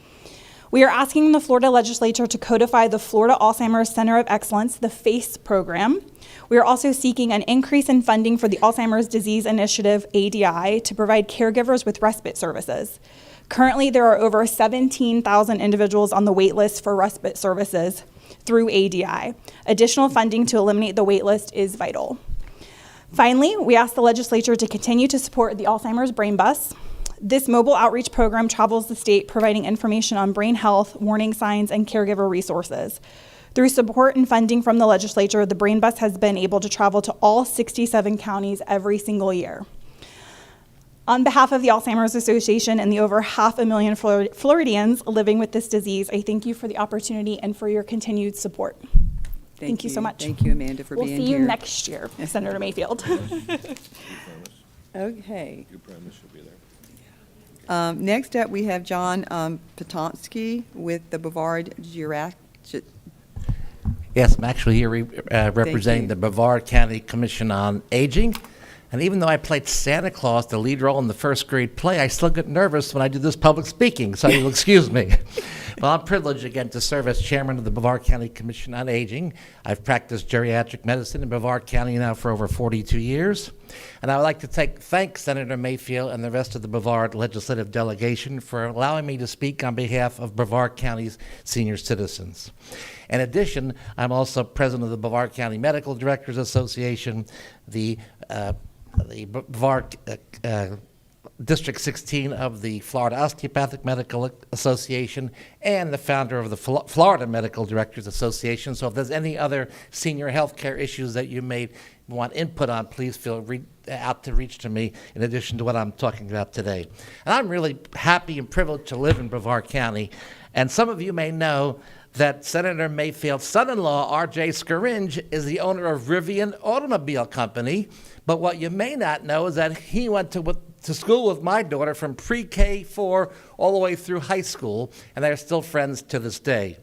We are asking the Florida legislature to codify the Florida Alzheimer's Center of Excellence, the FACE program. We are also seeking an increase in funding for the Alzheimer's Disease Initiative, ADI, to provide caregivers with respite services. Currently, there are over 17,000 individuals on the wait list for respite services through ADI. Additional funding to eliminate the wait list is vital. Finally, we ask the legislature to continue to support the Alzheimer's Brain Bus. This mobile outreach program travels the state providing information on brain health, warning signs, and caregiver resources. Through support and funding from the legislature, the Brain Bus has been able to travel to all 67 counties every single year. On behalf of the Alzheimer's Association and the over 500,000 Floridians living with this disease, I thank you for the opportunity and for your continued support. Thank you so much. Thank you, Amanda, for being here. We'll see you next year, Senator Mayfield. Okay. You promise you'll be there? Next up, we have John Potonsky with the Brevard Yes, I'm actually here representing the Brevard County Commission on Aging. And even though I played Santa Claus, the lead role in the first grade play, I still get nervous when I do this public speaking, so you'll excuse me. Well, I'm privileged again to serve as chairman of the Brevard County Commission on Aging. I've practiced geriatric medicine in Brevard County now for over 42 years. And I would like to thank Senator Mayfield and the rest of the Brevard legislative delegation for allowing me to speak on behalf of Brevard County's senior citizens. In addition, I'm also president of the Brevard County Medical Directors Association, the Brevard District 16 of the Florida Osteopathic Medical Association, and the founder of the Florida Medical Directors Association. So if there's any other senior health care issues that you may want input on, please feel out to reach to me in addition to what I'm talking about today. And I'm really happy and privileged to live in Brevard County. And some of you may know that Senator Mayfield's son-in-law, R.J. Scaringe, is the owner of Rivian Automobile Company. But what you may not know is that he went to school with my daughter from pre-K 4 all the way through high school, and they're still friends to this day.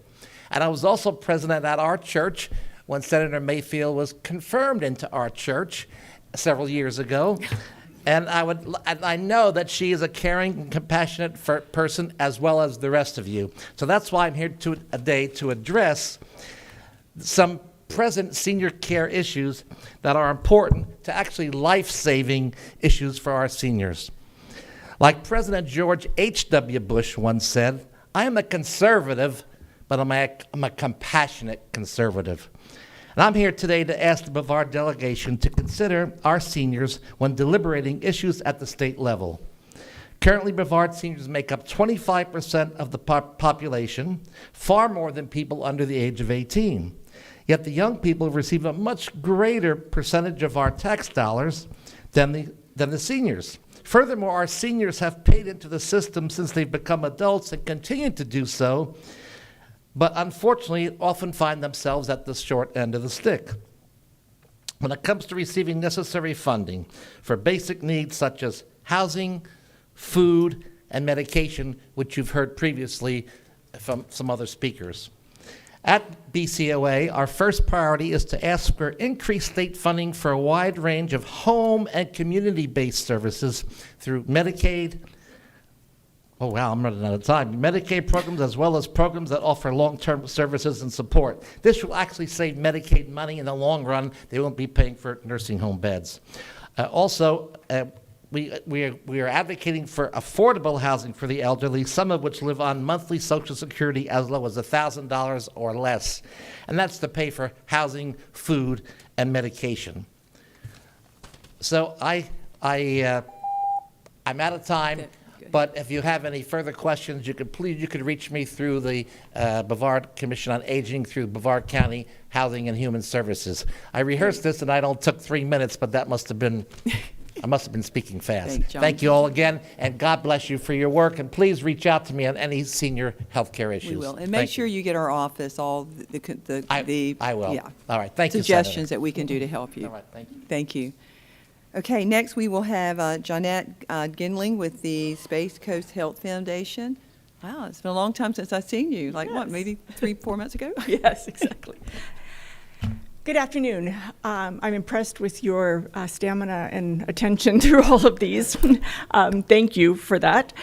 And I was also president at our church when Senator Mayfield was confirmed into our church several years ago. And I know that she is a caring and compassionate person as well as the rest of you. So that's why I'm here today to address some present senior care issues that are important to actually life-saving issues for our seniors. Like President George H.W. Bush once said, I am a conservative, but I'm a compassionate conservative. And I'm here today to ask the Brevard delegation to consider our seniors when deliberating issues at the state level. Currently, Brevard seniors make up 25% of the population, far more than people under the age of 18. Yet the young people receive a much greater percentage of our tax dollars than the seniors. Furthermore, our seniors have paid into the system since they've become adults and continue to do so, but unfortunately often find themselves at the short end of the stick. When it comes to receiving necessary funding for basic needs such as housing, food, and medication, which you've heard previously from some other speakers. At BCOA, our first priority is to ask for increased state funding for a wide range of home and community-based services through Medicaid. Oh, wow, I'm running out of time. Medicaid programs, as well as programs that offer long-term services and support. This will actually save Medicaid money in the long run. They won't be paying for nursing home beds. We are advocating for affordable housing for the elderly, some of which live on monthly Social Security as low as $1,000 or less. And that's to pay for housing, food, and medication. So I'm out of time. But if you have any further questions, you could reach me through the Brevard Commission on Aging, through Brevard County Housing and Human Services. I rehearsed this and I only took 3 minutes, but that must have been, I must have been speaking fast. Thank you all again, and God bless you for your work. And please reach out to me on any senior health care issues. We will, and make sure you get our office all I will. Yeah, all right, thank you, suggestions Senator. that we can do to help you. All right, thank you. Thank you. Okay, next we will have Johnette Ginling with the Space Coast Health Foundation. Wow, it's been a long time since I've seen you. Like what, maybe 3-4 months ago? Yes, exactly. Good afternoon. I'm impressed with your stamina and attention through all of these. Thank you for that.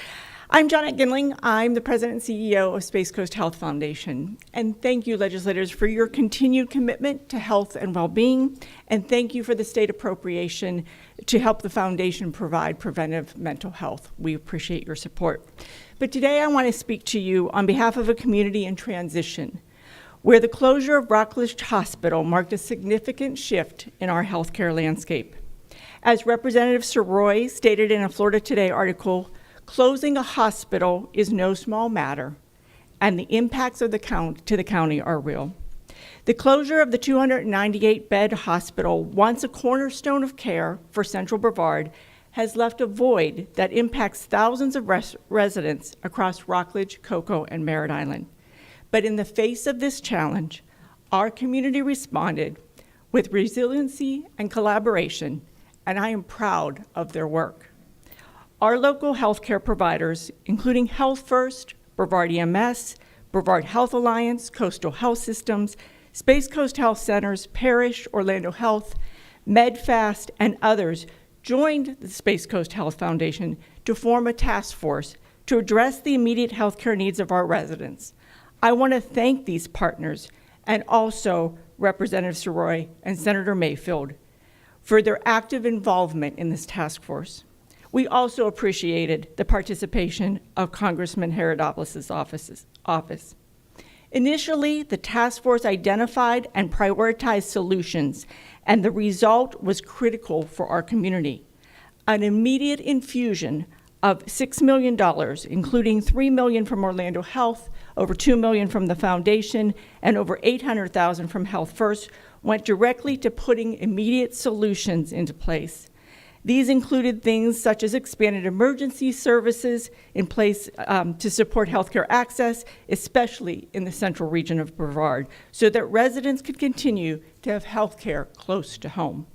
I'm Johnette Ginling. I'm the President and CEO of Space Coast Health Foundation. And thank you, legislators, for your continued commitment to health and well-being. And thank you for the state appropriation to help the foundation provide preventive mental health. We appreciate your support. But today I want to speak to you on behalf of a community in transition, where the closure of Rockledge Hospital marked a significant shift in our healthcare landscape. As Representative Soroy stated in a Florida Today article, closing a hospital is no small matter, and the impacts of to the county are real. The closure of the 298-bed hospital, once a cornerstone of care for Central Brevard, has left a void that impacts thousands of residents across Rockledge, Cocoa, and Merritt Island. But in the face of this challenge, our community responded with resiliency and collaboration, and I am proud of their work. Our local healthcare providers, including Health First, Brevard EMS, Brevard Health Alliance, Coastal Health Systems, Space Coast Health Centers, Parish, Orlando Health, MedFast, and others, joined the Space Coast Health Foundation to form a task force to address the immediate healthcare needs of our residents. I want to thank these partners and also Representative Soroy and Senator Mayfield for their active involvement in this task force. We also appreciated the participation of Congressman Herodopoulos' office. Initially, the task force identified and prioritized solutions, and the result was critical for our community. An immediate infusion of $6 million, including $3 million from Orlando Health, over $2 million from the foundation, and over $800,000 from Health First, went directly to putting immediate solutions into place. These included things such as expanded emergency services in place to support healthcare access, especially in the central region of Brevard, so that residents could continue to have healthcare close to home.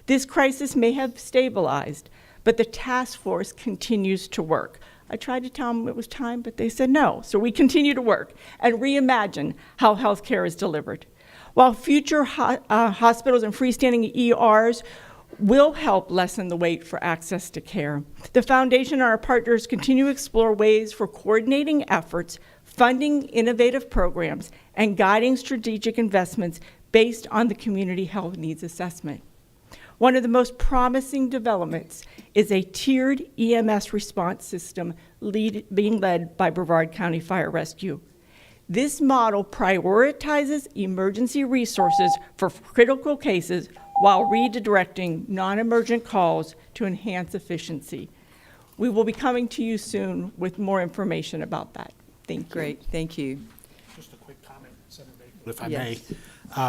This crisis may have stabilized, but the task force continues to work. I tried to tell them it was time, but they said no. So we continue to work and reimagine how healthcare is delivered. While future hospitals and freestanding ERs will help lessen the wait for access to care, the foundation and our partners continue to explore ways for coordinating efforts, funding innovative programs, and guiding strategic investments based on the community health needs assessment. One of the most promising developments is a tiered EMS response system being led by Brevard County Fire Rescue. This model prioritizes emergency resources for critical cases while redirecting non-emergent calls to enhance efficiency. We will be coming to you soon with more information about that. Thank you. Great, thank you. Just a quick comment, Senator Mayfield, if I may.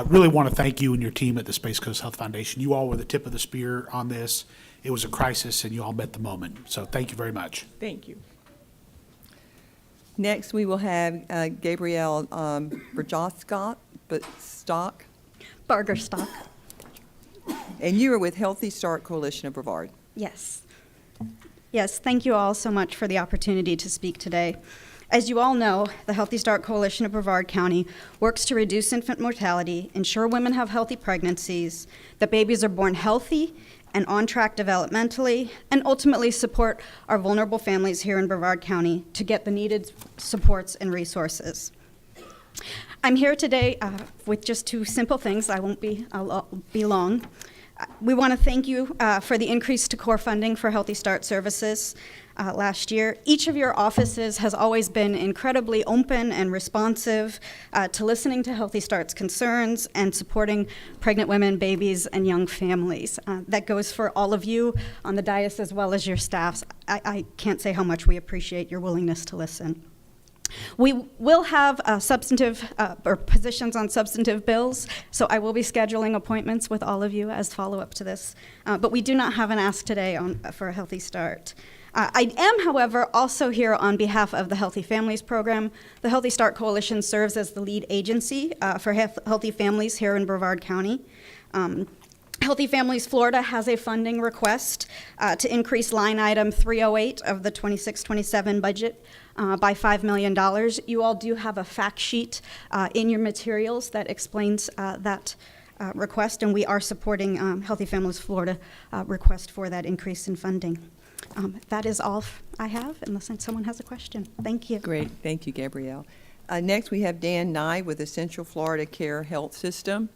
Really want to thank you and your team at the Space Coast Health Foundation. You all were the tip of the spear on this. It was a crisis, and you all met the moment. So thank you very much. Thank you. Next, we will have Gabrielle Bargerstock. And you are with Healthy Start Coalition of Brevard. Yes. Yes, thank you all so much for the opportunity to speak today. As you all know, the Healthy Start Coalition of Brevard County works to reduce infant mortality, ensure women have healthy pregnancies, that babies are born healthy and on track developmentally, and ultimately support our vulnerable families here in Brevard County to get the needed supports and resources. I'm here today with just two simple things. I'll be long. We want to thank you for the increase to core funding for Healthy Start services last year. Each of your offices has always been incredibly open and responsive to listening to Healthy Start's concerns and supporting pregnant women, babies, and young families. That goes for all of you on the dais as well as your staffs. I can't say how much we appreciate your willingness to listen. We will have substantive or positions on substantive bills, so I will be scheduling appointments with all of you as follow-up to this. But we do not have an ask today for a Healthy Start. I am, however, also here on behalf of the Healthy Families Program. The Healthy Start Coalition serves as the lead agency for healthy families here in Brevard County. Healthy Families Florida has a funding request to increase line item 308 of the 26-27 budget by $5 million. You all do have a fact sheet in your materials that explains that request, and we are supporting Healthy Families Florida request for that increase in funding. That is all I have, unless someone has a question. Thank you. Great. Thank you, Gabrielle. Next, we have Dan Nye with the Central Florida Care Health System.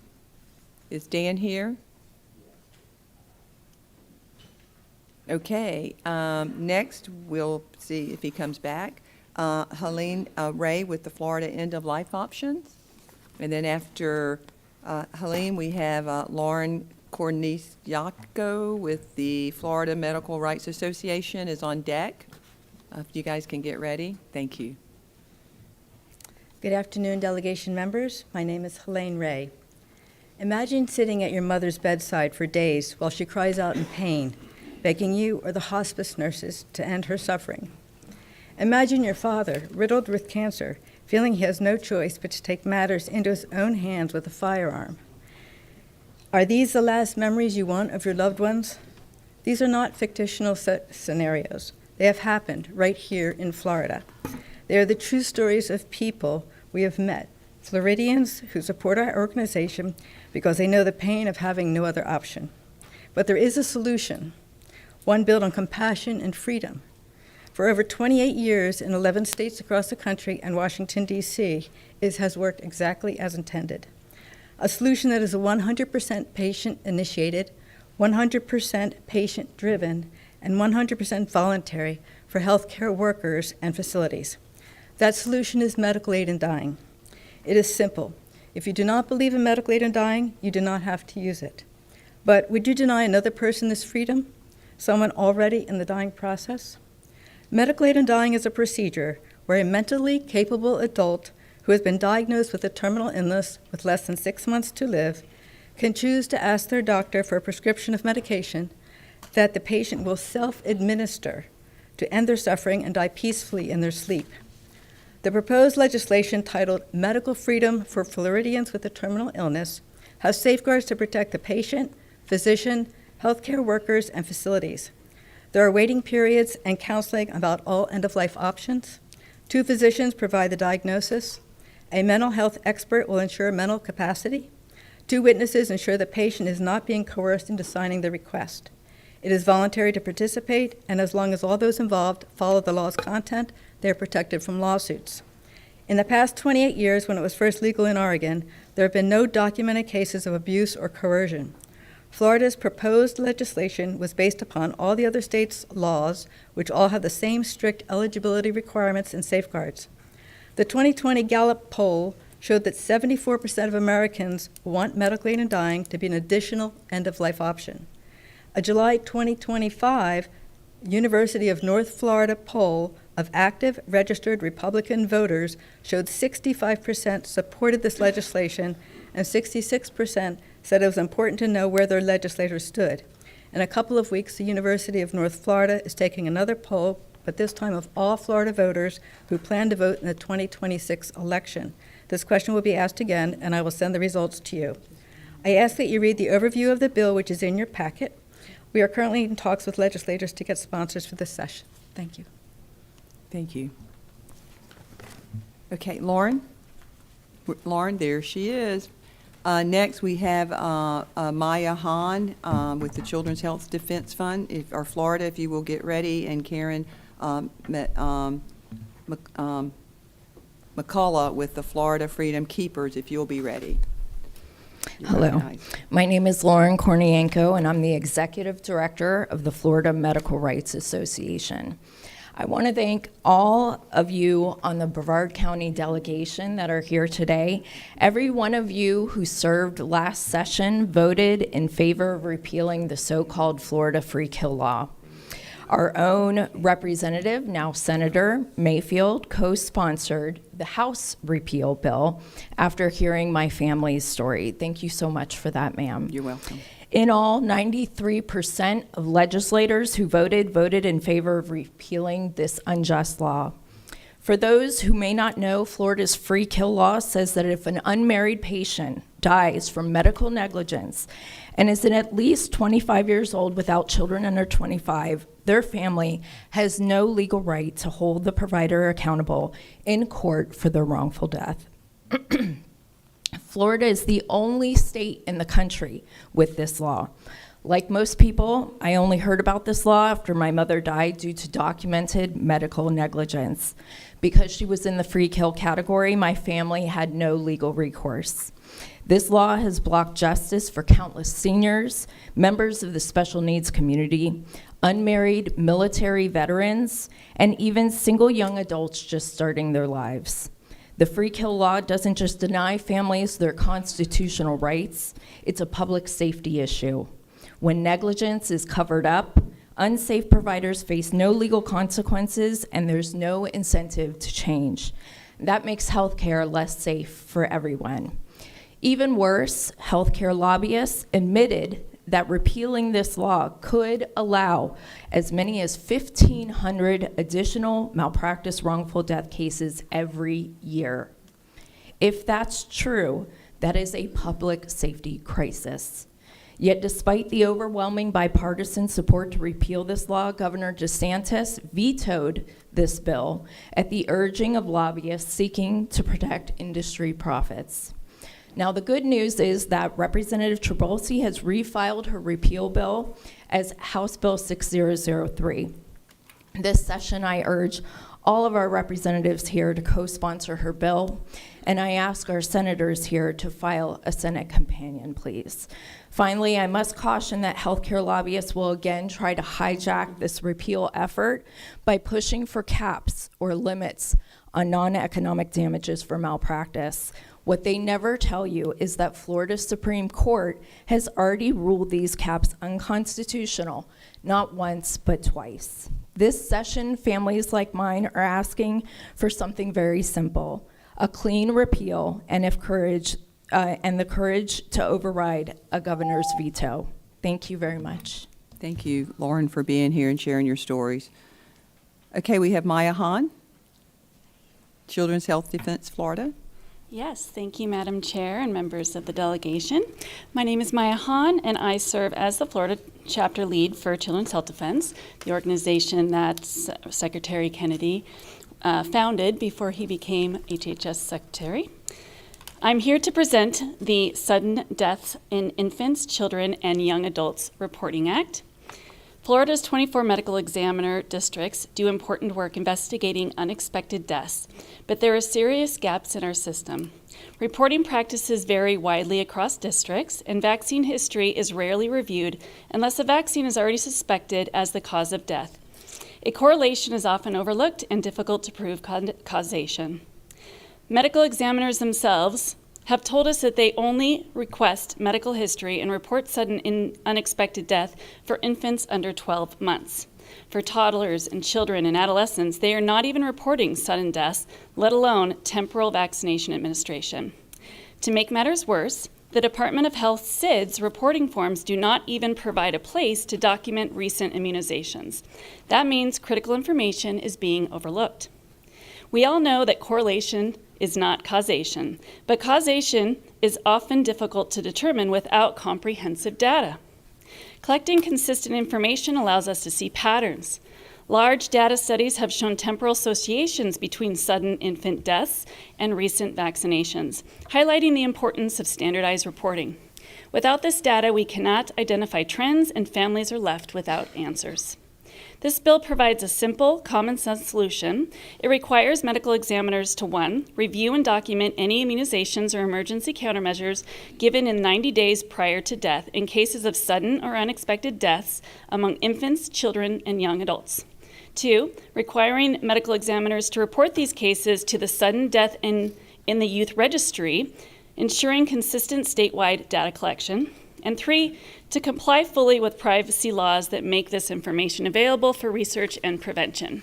Is Dan here? Okay. Next, we'll see if he comes back. Helene Ray with the Florida End of Life Options. And then after Helene, we have Lauren Cornisiaco with the Florida Medical Rights Association is on deck. If you guys can get ready. Thank you. Good afternoon, delegation members. My name is Helene Ray. Imagine sitting at your mother's bedside for days while she cries out in pain, begging you or the hospice nurses to end her suffering. Imagine your father, riddled with cancer, feeling he has no choice but to take matters into his own hands with a firearm. Are these the last memories you want of your loved ones? These are not fictional scenarios. They have happened right here in Florida. They are the true stories of people we have met, Floridians who support our organization because they know the pain of having no other option. But there is a solution, one built on compassion and freedom. For over 28 years in 11 states across the country and Washington, D.C., it has worked exactly as intended. A solution that is 100% patient-initiated, 100% patient-driven, and 100% voluntary for healthcare workers and facilities. That solution is medical aid in dying. It is simple. If you do not believe in medical aid in dying, you do not have to use it. But would you deny another person this freedom, someone already in the dying process? Medical aid in dying is a procedure where a mentally capable adult who has been diagnosed with a terminal illness with less than 6 months to live can choose to ask their doctor for a prescription of medication that the patient will self-administer to end their suffering and die peacefully in their sleep. The proposed legislation, titled Medical Freedom for Floridians with a Terminal Illness, has safeguards to protect the patient, physician, healthcare workers, and facilities. There are waiting periods and counseling about all end-of-life options. 2 physicians provide the diagnosis. A mental health expert will ensure mental capacity. 2 witnesses ensure the patient is not being coerced into signing the request. It is voluntary to participate, and as long as all those involved follow the law's content, they are protected from lawsuits. In the past 28 years, when it was first legal in Oregon, there have been no documented cases of abuse or coercion. Florida's proposed legislation was based upon all the other states' laws, which all have the same strict eligibility requirements and safeguards. The 2020 Gallup poll showed that 74% of Americans want medical aid in dying to be an additional end-of-life option. A July 2025 University of North Florida poll of active registered Republican voters showed 65% supported this legislation and 66% said it was important to know where their legislators stood. In a couple of weeks, the University of North Florida is taking another poll, but this time of all Florida voters who plan to vote in the 2026 election. This question will be asked again, and I will send the results to you. I ask that you read the overview of the bill, which is in your packet. We are currently in talks with legislators to get sponsors for this session. Thank you. Thank you. Okay, Lauren? Lauren, there she is. Next, we have Maya Hahn with the Children's Health Defense Fund, or Florida, if you will get ready, and Karen McCullough with the Florida Freedom Keepers, if you'll be ready. Hello. My name is Lauren Kornienko, and I'm the Executive Director of the Florida Medical Rights Association. I want to thank all of you on the Brevard County delegation that are here today. Every one of you who served last session voted in favor of repealing the so-called Florida Free Kill Law. Our own representative, now Senator Mayfield, co-sponsored the House repeal bill after hearing my family's story. Thank you so much for that, ma'am. You're welcome. In all, 93% of legislators who voted in favor of repealing this unjust law. For those who may not know, Florida's free kill law says that if an unmarried patient dies from medical negligence and is at least 25 years old without children under 25, their family has no legal right to hold the provider accountable in court for their wrongful death. Florida is the only state in the country with this law. Like most people, I only heard about this law after my mother died due to documented medical negligence. Because she was in the free kill category, my family had no legal recourse. This law has blocked justice for countless seniors, members of the special needs community, unmarried military veterans, and even single young adults just starting their lives. The free kill law doesn't just deny families their constitutional rights, it's a public safety issue. When negligence is covered up, unsafe providers face no legal consequences and there's no incentive to change. That makes healthcare less safe for everyone. Even worse, healthcare lobbyists admitted that repealing this law could allow as many as 1,500 additional malpractice wrongful death cases every year. If that's true, that is a public safety crisis. Yet despite the overwhelming bipartisan support to repeal this law, Governor DeSantis vetoed this bill at the urging of lobbyists seeking to protect industry profits. Now, the good news is that Representative Trabulsi has refiled her repeal bill as House Bill 6003. This session, I urge all of our representatives here to co-sponsor her bill, and I ask our senators here to file a Senate companion, please. Finally, I must caution that healthcare lobbyists will again try to hijack this repeal effort by pushing for caps or limits on non-economic damages for malpractice. What they never tell you is that Florida's Supreme Court has already ruled these caps unconstitutional, not once, but twice. This session, families like mine are asking for something very simple, a clean repeal, and the courage to override a governor's veto. Thank you very much. Thank you, Lauren, for being here and sharing your stories. Okay, we have Maya Hahn, Children's Health Defense, Florida. Yes, thank you, Madam Chair and members of the delegation. My name is Maya Hahn, and I serve as the Florida chapter lead for Children's Health Defense, the organization that Secretary Kennedy founded before he became HHS Secretary. I'm here to present the Sudden Deaths in Infants, Children, and Young Adults Reporting Act. Florida's 24 medical examiner districts do important work investigating unexpected deaths, but there are serious gaps in our system. Reporting practices vary widely across districts, and vaccine history is rarely reviewed unless a vaccine is already suspected as the cause of death. A correlation is often overlooked and difficult to prove causation. Medical examiners themselves have told us that they only request medical history and report sudden unexpected death for infants under 12 months. For toddlers and children and adolescents, they are not even reporting sudden deaths, let alone temporal vaccination administration. To make matters worse, the Department of Health SIDS reporting forms do not even provide a place to document recent immunizations. That means critical information is being overlooked. We all know that correlation is not causation, but causation is often difficult to determine without comprehensive data. Collecting consistent information allows us to see patterns. Large data studies have shown temporal associations between sudden infant deaths and recent vaccinations, highlighting the importance of standardized reporting. Without this data, we cannot identify trends, and families are left without answers. This bill provides a simple, common-sense solution. It requires medical examiners to, 1, review and document any immunizations or emergency countermeasures given in 90 days prior to death in cases of sudden or unexpected deaths among infants, children, and young adults. 2, requiring medical examiners to report these cases to the sudden death in the youth registry, ensuring consistent statewide data collection. And 3, to comply fully with privacy laws that make this information available for research and prevention.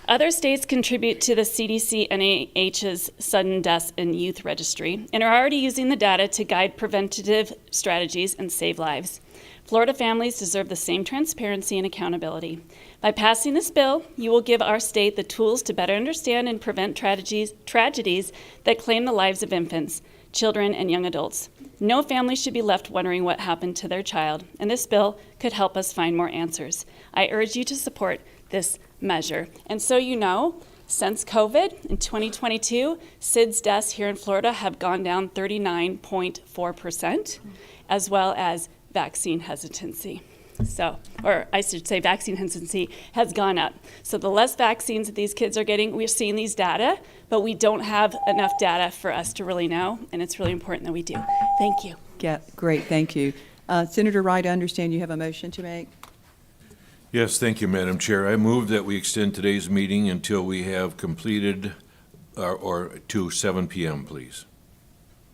Other states contribute to the CDC NIH's Sudden Deaths in Youth Registry and are already using the data to guide preventative strategies and save lives. Florida families deserve the same transparency and accountability. By passing this bill, you will give our state the tools to better understand and prevent tragedies that claim the lives of infants, children, and young adults. No family should be left wondering what happened to their child, and this bill could help us find more answers. I urge you to support this measure. And so you know, since COVID in 2022, SIDS deaths here in Florida have gone down 39.4%, as well as vaccine hesitancy. So, or I should say vaccine hesitancy has gone up. So the less vaccines that these kids are getting, we're seeing these data, but we don't have enough data for us to really know, and it's really important that we do. Thank you. Yeah, great, thank you. Senator Wright, I understand you have a motion to make. Yes, thank you, Madam Chair. I move that we extend today's meeting until we have completed, or to 7 p.m., please.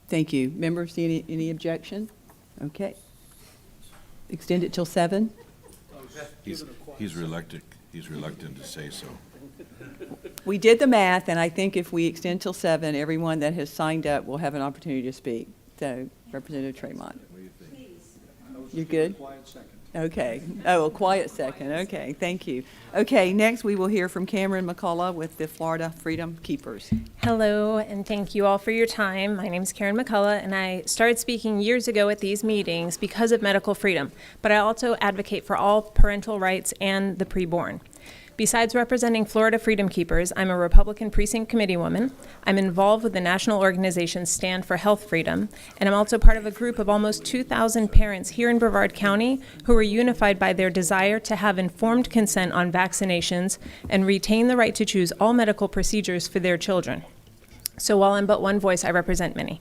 Thank you. Members, any objection? Okay. Extend it till 7? He's reluctant to say so. We did the math, and I think if we extend till 7, everyone that has signed up will have an opportunity to speak. So, Representative Tremont. You're good? Okay. Oh, a quiet second. Okay, thank you. Okay, next we will hear from Cameron McCullough with the Florida Freedom Keepers. Hello, and thank you all for your time. My name is Karen McCullough, and I started speaking years ago at these meetings because of medical freedom, but I also advocate for all parental rights and the preborn. Besides representing Florida Freedom Keepers, I'm a Republican Precinct Committee woman. I'm involved with the national organization Stand for Health Freedom, and I'm also part of a group of almost 2,000 parents here in Brevard County who are unified by their desire to have informed consent on vaccinations and retain the right to choose all medical procedures for their children. So while I'm but one voice, I represent many.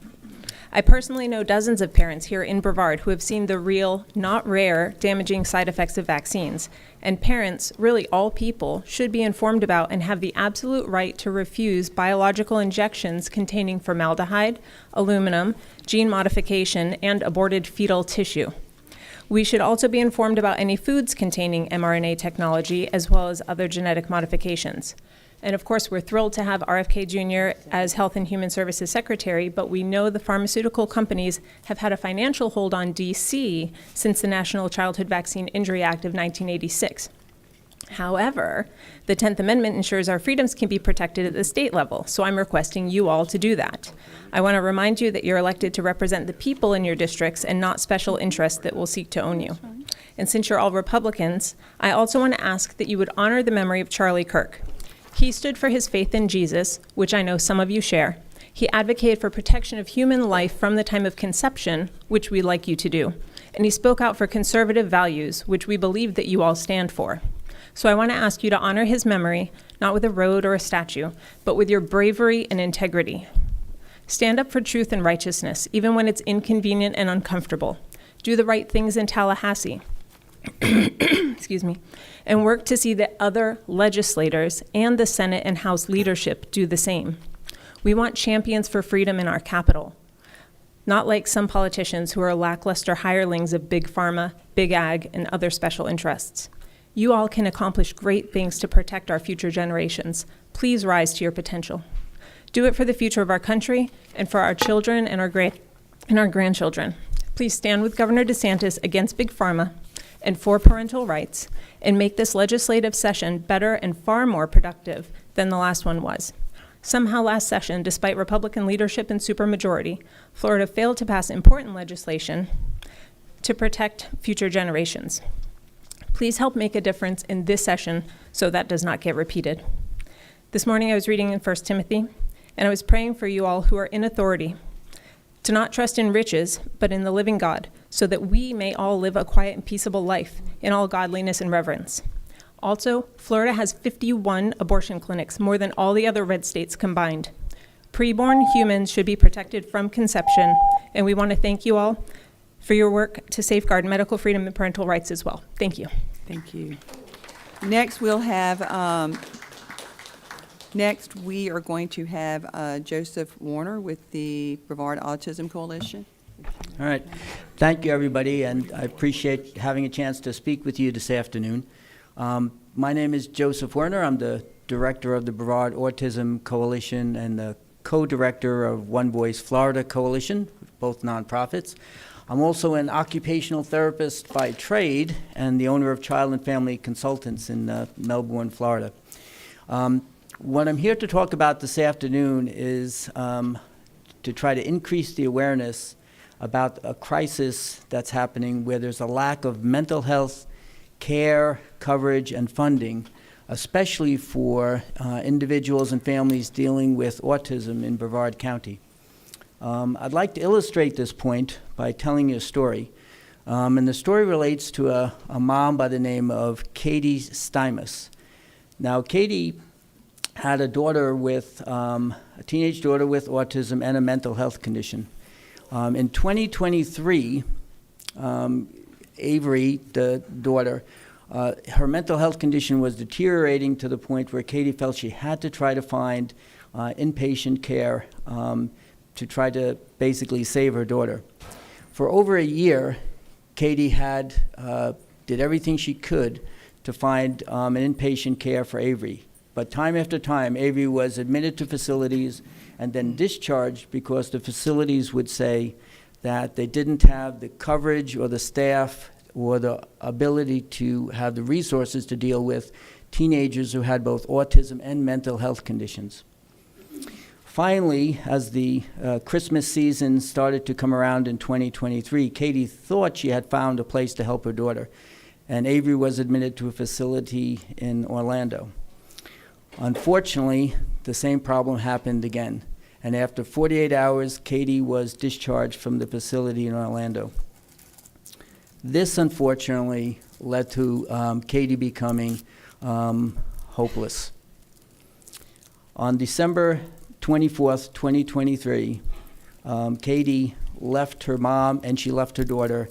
I personally know dozens of parents here in Brevard who have seen the real, not rare, damaging side effects of vaccines. And parents, really all people, should be informed about and have the absolute right to refuse biological injections containing formaldehyde, aluminum, gene modification, and aborted fetal tissue. We should also be informed about any foods containing mRNA technology as well as other genetic modifications. And of course, we're thrilled to have RFK Jr. as Health and Human Services Secretary, but we know the pharmaceutical companies have had a financial hold on DC since the National Childhood Vaccine Injury Act of 1986. However, the 10th Amendment ensures our freedoms can be protected at the state level, so I'm requesting you all to do that. I want to remind you that you're elected to represent the people in your districts and not special interests that will seek to own you. And since you're all Republicans, I also want to ask that you would honor the memory of Charlie Kirk. He stood for his faith in Jesus, which I know some of you share. He advocated for protection of human life from the time of conception, which we'd like you to do. And he spoke out for conservative values, which we believe that you all stand for. So I want to ask you to honor his memory, not with a road or a statue, but with your bravery and integrity. Stand up for truth and righteousness, even when it's inconvenient and uncomfortable. Do the right things in Tallahassee. Excuse me, and work to see that other legislators and the Senate and House leadership do the same. We want champions for freedom in our capital, not like some politicians who are lackluster hirelings of big pharma, big ag, and other special interests. You all can accomplish great things to protect our future generations. Please rise to your potential. Do it for the future of our country and for our children and our grandchildren. Please stand with Governor DeSantis against big pharma and for parental rights, and make this legislative session better and far more productive than the last one was. Somehow last session, despite Republican leadership and supermajority, Florida failed to pass important legislation to protect future generations. Please help make a difference in this session so that does not get repeated. This morning I was reading in 1 Timothy, and I was praying for you all who are in authority to not trust in riches, but in the living God, so that we may all live a quiet and peaceable life in all godliness and reverence. Also, Florida has 51 abortion clinics, more than all the other red states combined. Preborn humans should be protected from conception, and we want to thank you all for your work to safeguard medical freedom and parental rights as well. Thank you. Thank you. Next, we are going to have Joseph Warner with the Brevard Autism Coalition. All right. Thank you, everybody, and I appreciate having a chance to speak with you this afternoon. My name is Joseph Werner. I'm the director of the Brevard Autism Coalition and the co-director of One Voice Florida Coalition, both nonprofits. I'm also an occupational therapist by trade and the owner of Child and Family Consultants in Melbourne, Florida. What I'm here to talk about this afternoon is to try to increase the awareness about a crisis that's happening where there's a lack of mental health care, coverage, and funding, especially for individuals and families dealing with autism in Brevard County. I'd like to illustrate this point by telling you a story. And the story relates to a mom by the name of Katie Stymus. Now, Katie had a daughter with, a teenage daughter with autism and a mental health condition. In 2023, Avery, the daughter, her mental health condition was deteriorating to the point where Katie felt she had to try to find inpatient care to try to basically save her daughter. For over a year, Katie did everything she could to find an inpatient care for Avery. But time after time, Avery was admitted to facilities and then discharged because the facilities would say that they didn't have the coverage or the staff or the ability to have the resources to deal with teenagers who had both autism and mental health conditions. Finally, as the Christmas season started to come around in 2023, Katie thought she had found a place to help her daughter, and Avery was admitted to a facility in Orlando. Unfortunately, the same problem happened again, and after 48 hours, Katie was discharged from the facility in Orlando. This, unfortunately, led to Katie becoming hopeless. On December 24th, 2023, Katie left her mom and she left her daughter,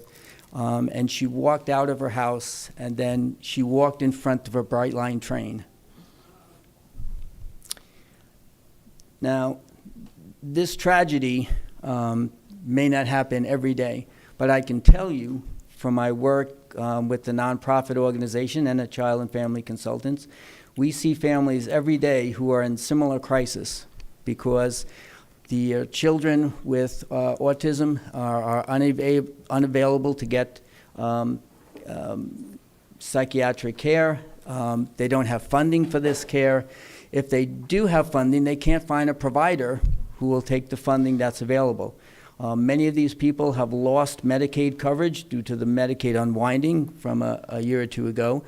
and she walked out of her house, and then she walked in front of a Bright Line train. Now, this tragedy may not happen every day, but I can tell you from my work with the nonprofit organization and the Child and Family Consultants, we see families every day who are in similar crisis because the children with autism are unavailable to get psychiatric care. They don't have funding for this care. If they do have funding, they can't find a provider who will take the funding that's available. Many of these people have lost Medicaid coverage due to the Medicaid unwinding from a year or two ago.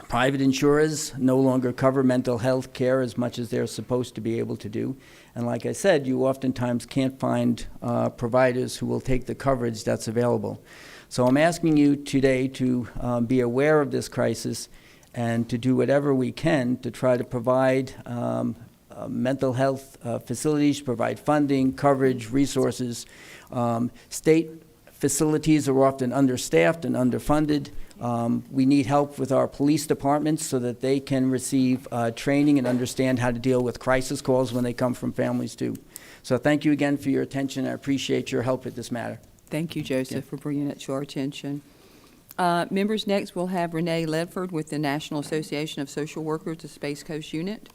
Private insurers no longer cover mental health care as much as they're supposed to be able to do. And like I said, you oftentimes can't find providers who will take the coverage that's available. So I'm asking you today to be aware of this crisis and to do whatever we can to try to provide mental health facilities, provide funding, coverage, resources. State facilities are often understaffed and underfunded. We need help with our police departments so that they can receive training and understand how to deal with crisis calls when they come from families too. So thank you again for your attention. I appreciate your help with this matter. Thank you, Joseph, for bringing it to our attention. Members, next we'll have Renee Ledford with the National Association of Social Workers, the Space Coast Unit.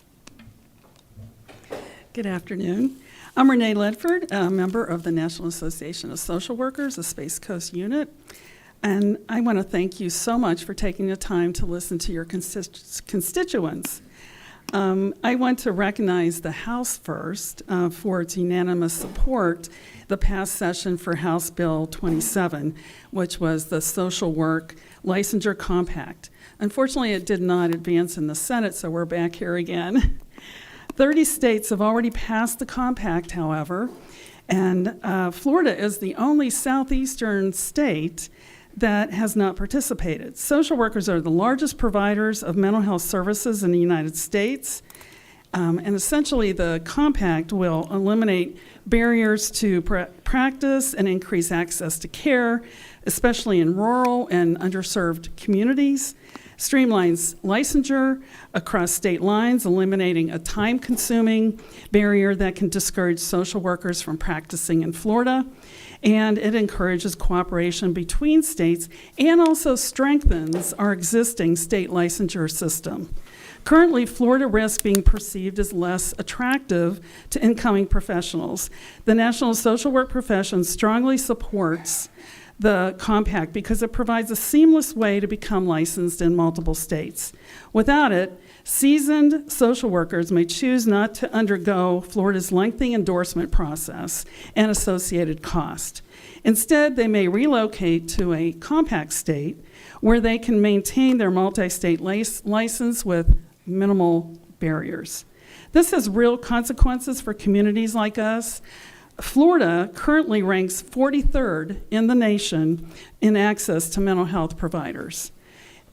Good afternoon. I'm Renee Ledford, a member of the National Association of Social Workers, the Space Coast Unit. And I want to thank you so much for taking the time to listen to your constituents. I want to recognize the House first for its unanimous support the past session for House Bill 27, which was the Social Work Licensure Compact. Unfortunately, it did not advance in the Senate, so we're back here again. 30 states have already passed the compact, however, and Florida is the only southeastern state that has not participated. Social workers are the largest providers of mental health services in the United States, and essentially the compact will eliminate barriers to practice and increase access to care, especially in rural and underserved communities, streamlines licensure across state lines, eliminating a time-consuming barrier that can discourage social workers from practicing in Florida, and it encourages cooperation between states and also strengthens our existing state licensure system. Currently, Florida risks being perceived as less attractive to incoming professionals. The National Social Work Profession strongly supports the compact because it provides a seamless way to become licensed in multiple states. Without it, seasoned social workers may choose not to undergo Florida's lengthy endorsement process and associated cost. Instead, they may relocate to a compact state where they can maintain their multi-state license with minimal barriers. This has real consequences for communities like us. Florida currently ranks 43rd in the nation in access to mental health providers.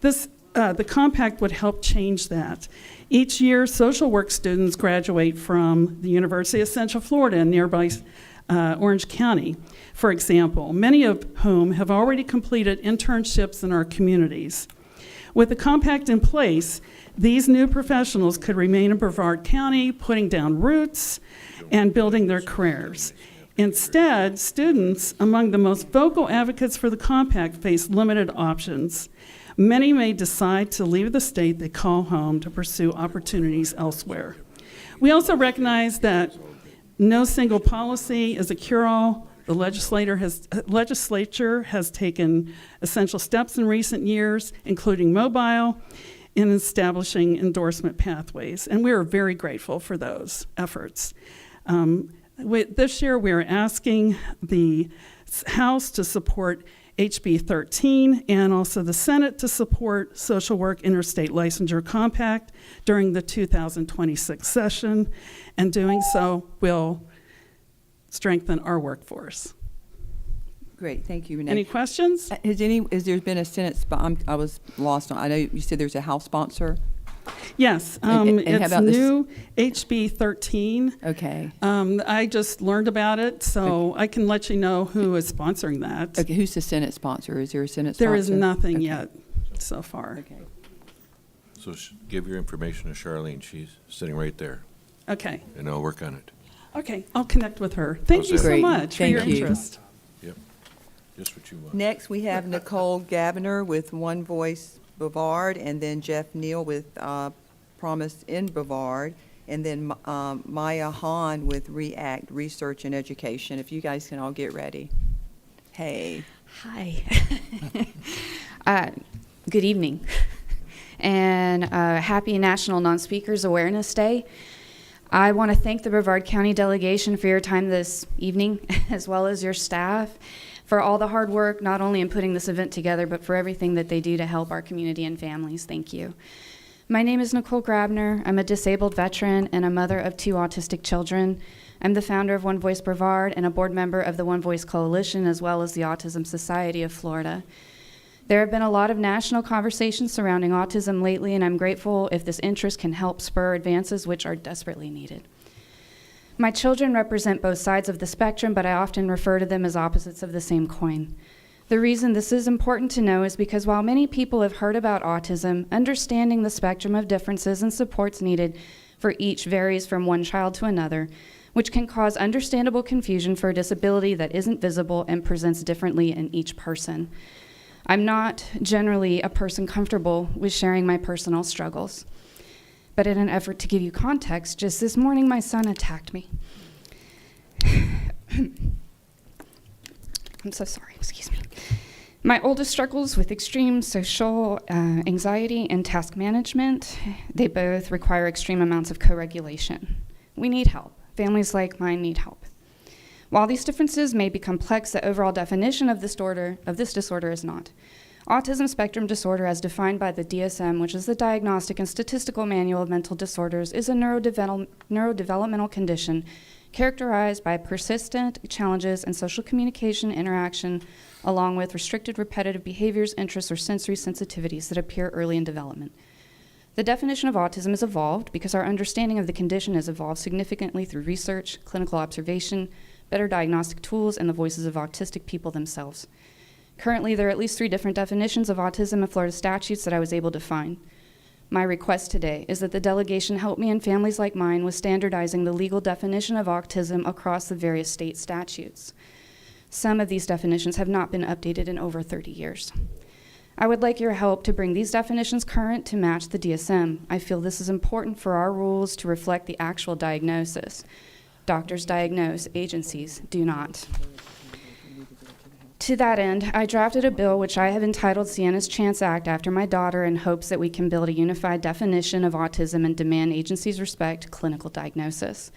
The compact would help change that. Each year, social work students graduate from the University of Central Florida in nearby Orange County, for example, many of whom have already completed internships in our communities. With the compact in place, these new professionals could remain in Brevard County, putting down roots and building their careers. Instead, students among the most vocal advocates for the compact face limited options. Many may decide to leave the state they call home to pursue opportunities elsewhere. We also recognize that no single policy is a cure-all. The legislature has taken essential steps in recent years, including mobile, in establishing endorsement pathways, and we are very grateful for those efforts. This year, we are asking the House to support HB 13 and also the Senate to support Social Work Interstate Licensure Compact during the 2026 session, and doing so will strengthen our workforce. Great, thank you, Renee. Any questions? Has there been a Senate I was lost on, I know you said there's a House sponsor? Yes, and how it's about this? new HB 13. Okay. I just learned about it, so I can let you know who is sponsoring that. Okay, who's the Senate sponsor? Is there a Senate sponsor? There is nothing yet so far. Okay. So give your information to Charlene. She's sitting right there, Okay. and I'll work on it. Okay, I'll connect with her. Thank How's you that? so Great. much for Thank your you. interest. Yep, just what you want. Next, we have Nicole Gaviner with One Voice Brevard, and then Jeff Neal with Promise in Brevard, and then Maya Hahn with REACT, Research and Education. If you guys can all get ready. Hey. Hi. Good evening. And happy National Non-Speakers Awareness Day. I want to thank the Brevard County Delegation for your time this evening, as well as your staff, for all the hard work, not only in putting this event together, but for everything that they do to help our community and families. Thank you. My name is Nicole Grabner. I'm a disabled veteran and a mother of 2 autistic children. I'm the founder of One Voice Brevard and a board member of the One Voice Coalition, as well as the Autism Society of Florida. There have been a lot of national conversations surrounding autism lately, and I'm grateful if this interest can help spur advances which are desperately needed. My children represent both sides of the spectrum, but I often refer to them as opposites of the same coin. The reason this is important to know is because while many people have heard about autism, understanding the spectrum of differences and supports needed for each varies from one child to another, which can cause understandable confusion for a disability that isn't visible and presents differently in each person. I'm not generally a person comfortable with sharing my personal struggles. But in an effort to give you context, just this morning my son attacked me. I'm so sorry, excuse me. My oldest struggles with extreme social anxiety and task management. They both require extreme amounts of co-regulation. We need help. Families like mine need help. While these differences may be complex, the overall definition of this disorder is not. Autism spectrum disorder, as defined by the DSM, which is the Diagnostic and Statistical Manual of Mental Disorders, is a neurodevelopmental condition characterized by persistent challenges in social communication interaction, along with restricted repetitive behaviors, interests, or sensory sensitivities that appear early in development. The definition of autism has evolved because our understanding of the condition has evolved significantly through research, clinical observation, better diagnostic tools, and the voices of autistic people themselves. Currently, there are at least 3 different definitions of autism in Florida statutes that I was able to find. My request today is that the delegation help me and families like mine with standardizing the legal definition of autism across the various state statutes. Some of these definitions have not been updated in over 30 years. I would like your help to bring these definitions current to match the DSM. I feel this is important for our rules to reflect the actual diagnosis. Doctors diagnose, agencies do not. To that end, I drafted a bill which I have entitled Sienna's Chance Act after my daughter in hopes that we can build a unified definition of autism and demand agencies respect clinical diagnosis.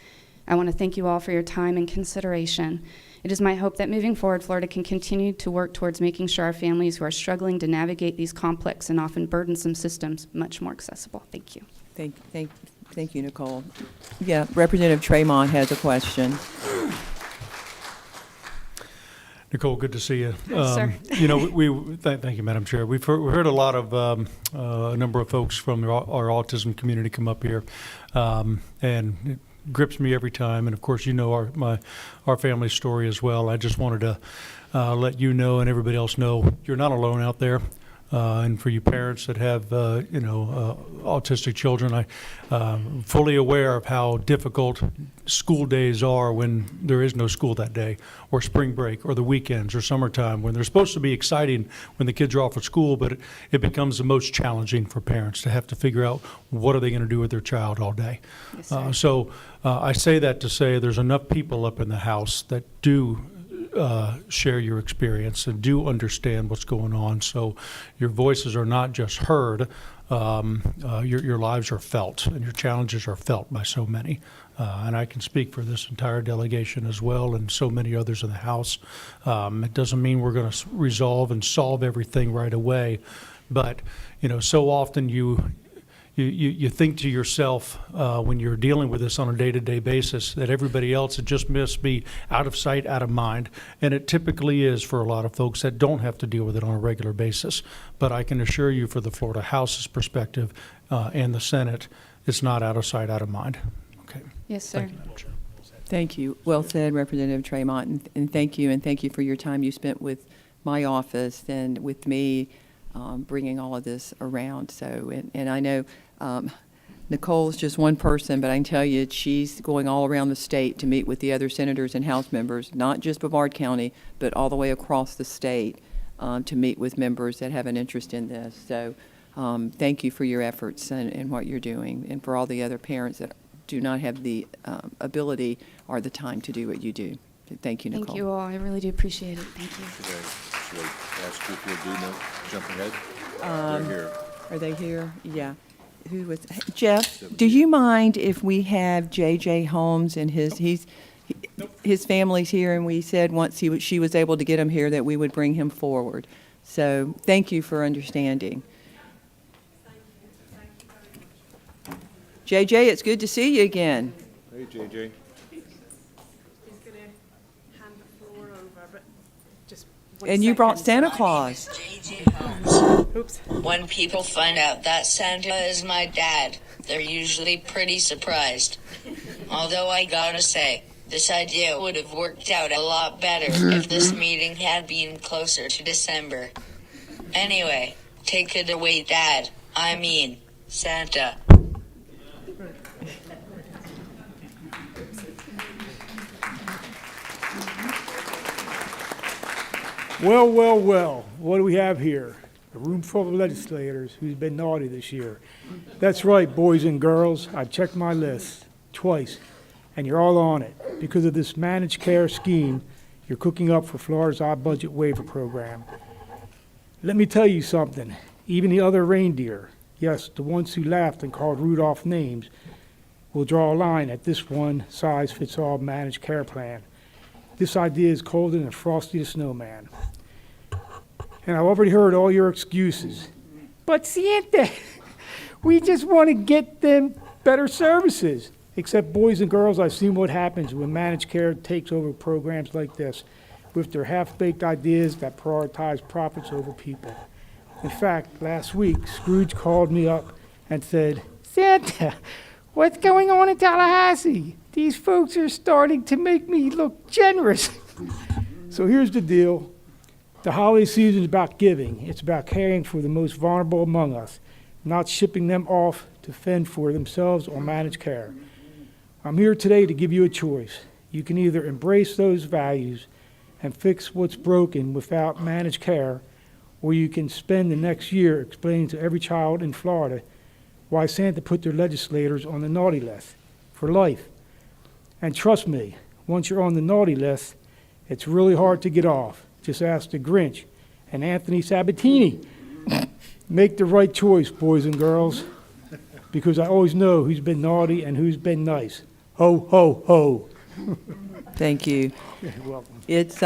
I want to thank you all for your time and consideration. It is my hope that moving forward, Florida can continue to work towards making sure our families who are struggling to navigate these complex and often burdensome systems much more accessible. Thank you. Thank you, Nicole. Yeah, Representative Tremont has a question. Nicole, good to see you. Hi, sir. You know, thank you, Madam Chair. We've heard a lot of a number of folks from our autism community come up here, and it grips me every time. And of course, you know our family story as well. I just wanted to let you know and everybody else know you're not alone out there. And for you parents that have, autistic children, I'm fully aware of how difficult school days are when there is no school that day, or spring break, or the weekends, or summertime, when they're supposed to be exciting when the kids are off at school, but it becomes the most challenging for parents to have to figure out what are they going to do with their child all day. Yes, so I say that to say there's enough people up in the House that do share your experience and do understand what's going on. So your voices are not just heard, your lives are felt, and your challenges are felt by so many. And I can speak for this entire delegation as well, and so many others in the House. It doesn't mean we're going to resolve and solve everything right away, but so often you think to yourself when you're dealing with this on a day-to-day basis that everybody else, it just must be out of sight, out of mind. And it typically is for a lot of folks that don't have to deal with it on a regular basis. But I can assure you, for the Florida House's perspective and the Senate, it's not out of sight, out of mind. Okay. Yes, sir. Thank you, Madam Chair. Thank you. Well said, Representative Tremont, and thank you for your time you spent with my office and with me bringing all of this around. So, and I know Nicole's just one person, but I can tell you she's going all around the state to meet with the other senators and House members, not just Brevard County, but all the way across the state to meet with members that have an interest in this. So thank you for your efforts and what you're doing, and for all the other parents that do not have the ability or the time to do what you do. Thank you, Nicole. Thank you all. I really do appreciate it. Thank you. Should I ask you if you'll do no jump ahead? They're here. Are they here? Yeah. Who was Jeff? Do you mind if we have J.J. Holmes and his family's here? And we said once she was able to get him here that we would bring him forward. So thank you for understanding. J.J., it's good to see you again. Hey, J.J. And you brought Santa Claus. Oops. When people find out that Santa is my dad, they're usually pretty surprised. Although I gotta say, this idea would have worked out a lot better if this meeting had been closer to December. Anyway, take it away, Dad. I mean, Santa. Well, well, well, what do we have here? A room full of legislators who's been naughty this year. That's right, boys and girls, I checked my list twice, and you're all on it. Because of this managed care scheme you're cooking up for Florida's odd budget waiver program. Let me tell you something. Even the other reindeer, yes, the ones who laughed and called Rudolph names, will draw a line at this one-size-fits-all managed care plan. This idea is colder than Frosty the Snowman. And I've already heard all your excuses. But Santa, we just want to get them better services. Except boys and girls, I've seen what happens when managed care takes over programs like this with their half-baked ideas that prioritize profits over people. In fact, last week, Scrooge called me up and said, Santa, what's going on in Tallahassee? These folks are starting to make me look generous. So here's the deal. The holiday season is about giving. It's about caring for the most vulnerable among us, not shipping them off to fend for themselves or manage care. I'm here today to give you a choice. You can either embrace those values and fix what's broken without managed care, or you can spend the next year explaining to every child in Florida why Santa put their legislators on the naughty list for life. And trust me, once you're on the naughty list, it's really hard to get off. Just ask the Grinch and Anthony Sabatini. Make the right choice, boys and girls, because I always know who's been naughty and who's been nice. Ho, ho, ho. Thank you. You're welcome. It's,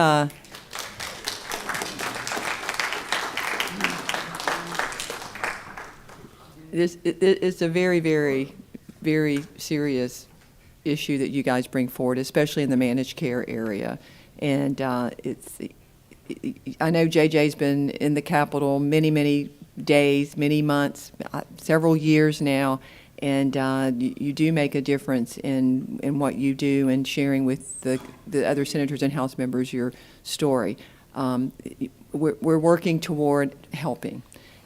it's a very, very, very serious issue that you guys bring forward, especially in the managed care area. And I know JJ's been in the Capitol many, many days, many months, several years now, and you do make a difference in what you do and sharing with the other senators and House members your story. We're working toward helping.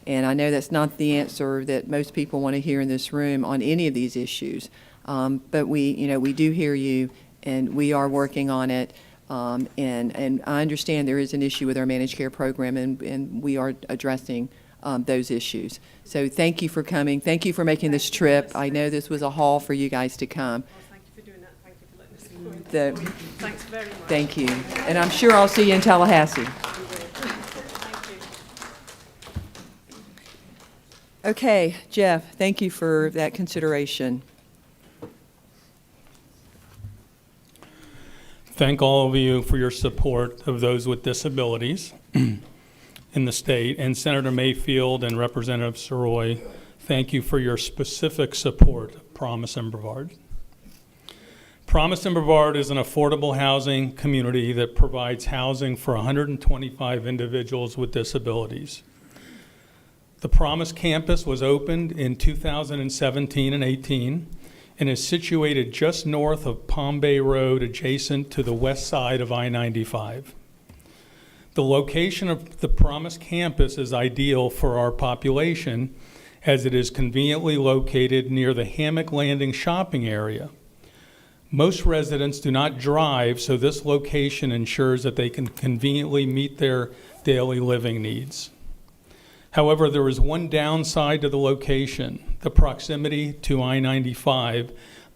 And I know that's not the answer that most people want to hear in this room on any of these issues. But we do hear you, and we are working on it. And I understand there is an issue with our managed care program, and we are addressing those issues. So thank you for coming. Thank you for making this trip. I know this was a haul for you guys to come. Thank you for doing that. Thank you for letting us go. Thanks very much. Thank you. And I'm sure I'll see you in Tallahassee. Okay, Jeff, thank you for that consideration. Thank all of you for your support of those with disabilities in the state. And Senator Mayfield and Representative Soroy, thank you for your specific support of Promise in Brevard. Promise in Brevard is an affordable housing community that provides housing for 125 individuals with disabilities. The Promise campus was opened in 2017 and 18 and is situated just north of Palm Bay Road, adjacent to the west side of I-95. The location of the Promise campus is ideal for our population as it is conveniently located near the Hammock Landing shopping area. Most residents do not drive, so this location ensures that they can conveniently meet their daily living needs. However, there is one downside to the location, the proximity to I-95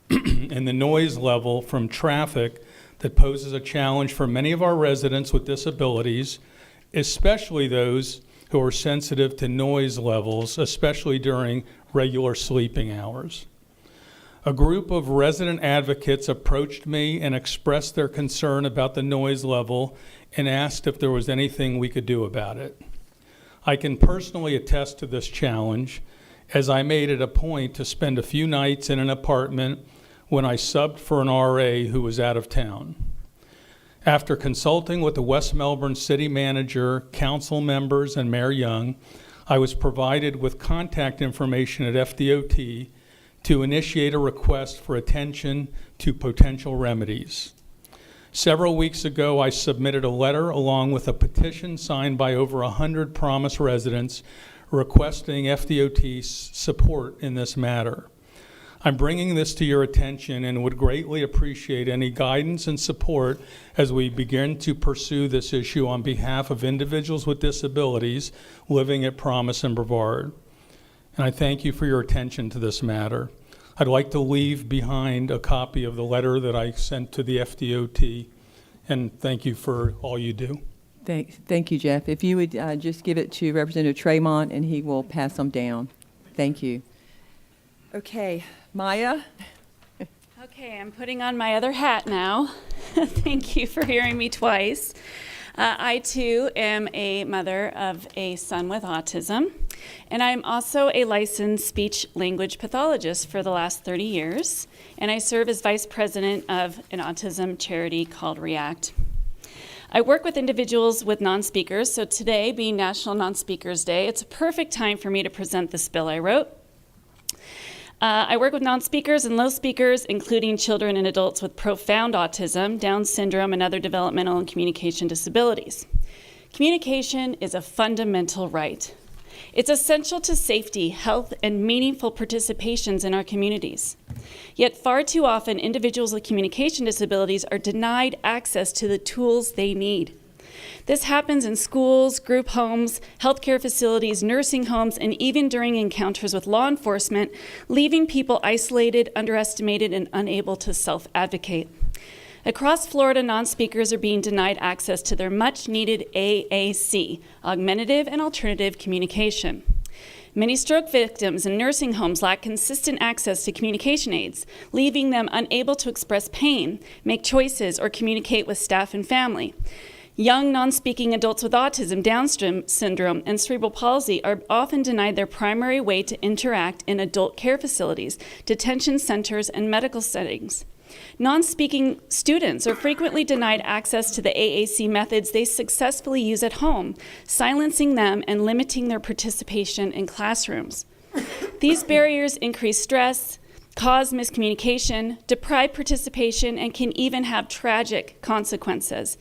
and the noise level from traffic that poses a challenge for many of our residents with disabilities, especially those who are sensitive to noise levels, especially during regular sleeping hours. A group of resident advocates approached me and expressed their concern about the noise level and asked if there was anything we could do about it. I can personally attest to this challenge, as I made it a point to spend a few nights in an apartment when I subbed for an RA who was out of town. After consulting with the West Melbourne City Manager, council members, and Mayor Young, I was provided with contact information at FDOT to initiate a request for attention to potential remedies. Several weeks ago, I submitted a letter along with a petition signed by over 100 Promise residents requesting FDOT's support in this matter. I'm bringing this to your attention and would greatly appreciate any guidance and support as we begin to pursue this issue on behalf of individuals with disabilities living at Promise in Brevard. And I thank you for your attention to this matter. I'd like to leave behind a copy of the letter that I sent to the FDOT, and thank you for all you do. Thank you, Jeff. If you would just give it to Representative Tremont, and he will pass them down. Thank you. Okay, Maya. Okay, I'm putting on my other hat now. Thank you for hearing me twice. I, too, am a mother of a son with autism, and I'm also a licensed speech-language pathologist for the last 30 years, and I serve as vice president of an autism charity called REACT. I work with individuals with non-speakers, so today, being National Non-Speakers Day, it's a perfect time for me to present this bill I wrote. I work with non-speakers and low speakers, including children and adults with profound autism, Down syndrome, and other developmental and communication disabilities. Communication is a fundamental right. It's essential to safety, health, and meaningful participations in our communities. Yet far too often, individuals with communication disabilities are denied access to the tools they need. This happens in schools, group homes, healthcare facilities, nursing homes, and even during encounters with law enforcement, leaving people isolated, underestimated, and unable to self-advocate. Across Florida, non-speakers are being denied access to their much-needed AAC, augmentative and alternative communication. Many stroke victims in nursing homes lack consistent access to communication aids, leaving them unable to express pain, make choices, or communicate with staff and family. Young, non-speaking adults with autism, Down syndrome, and cerebral palsy are often denied their primary way to interact in adult care facilities, detention centers, and medical settings. Non-speaking students are frequently denied access to the AAC methods they successfully use at home, silencing them and limiting their participation in classrooms. These barriers increase stress, cause miscommunication, deprive participation, and can even have tragic consequences.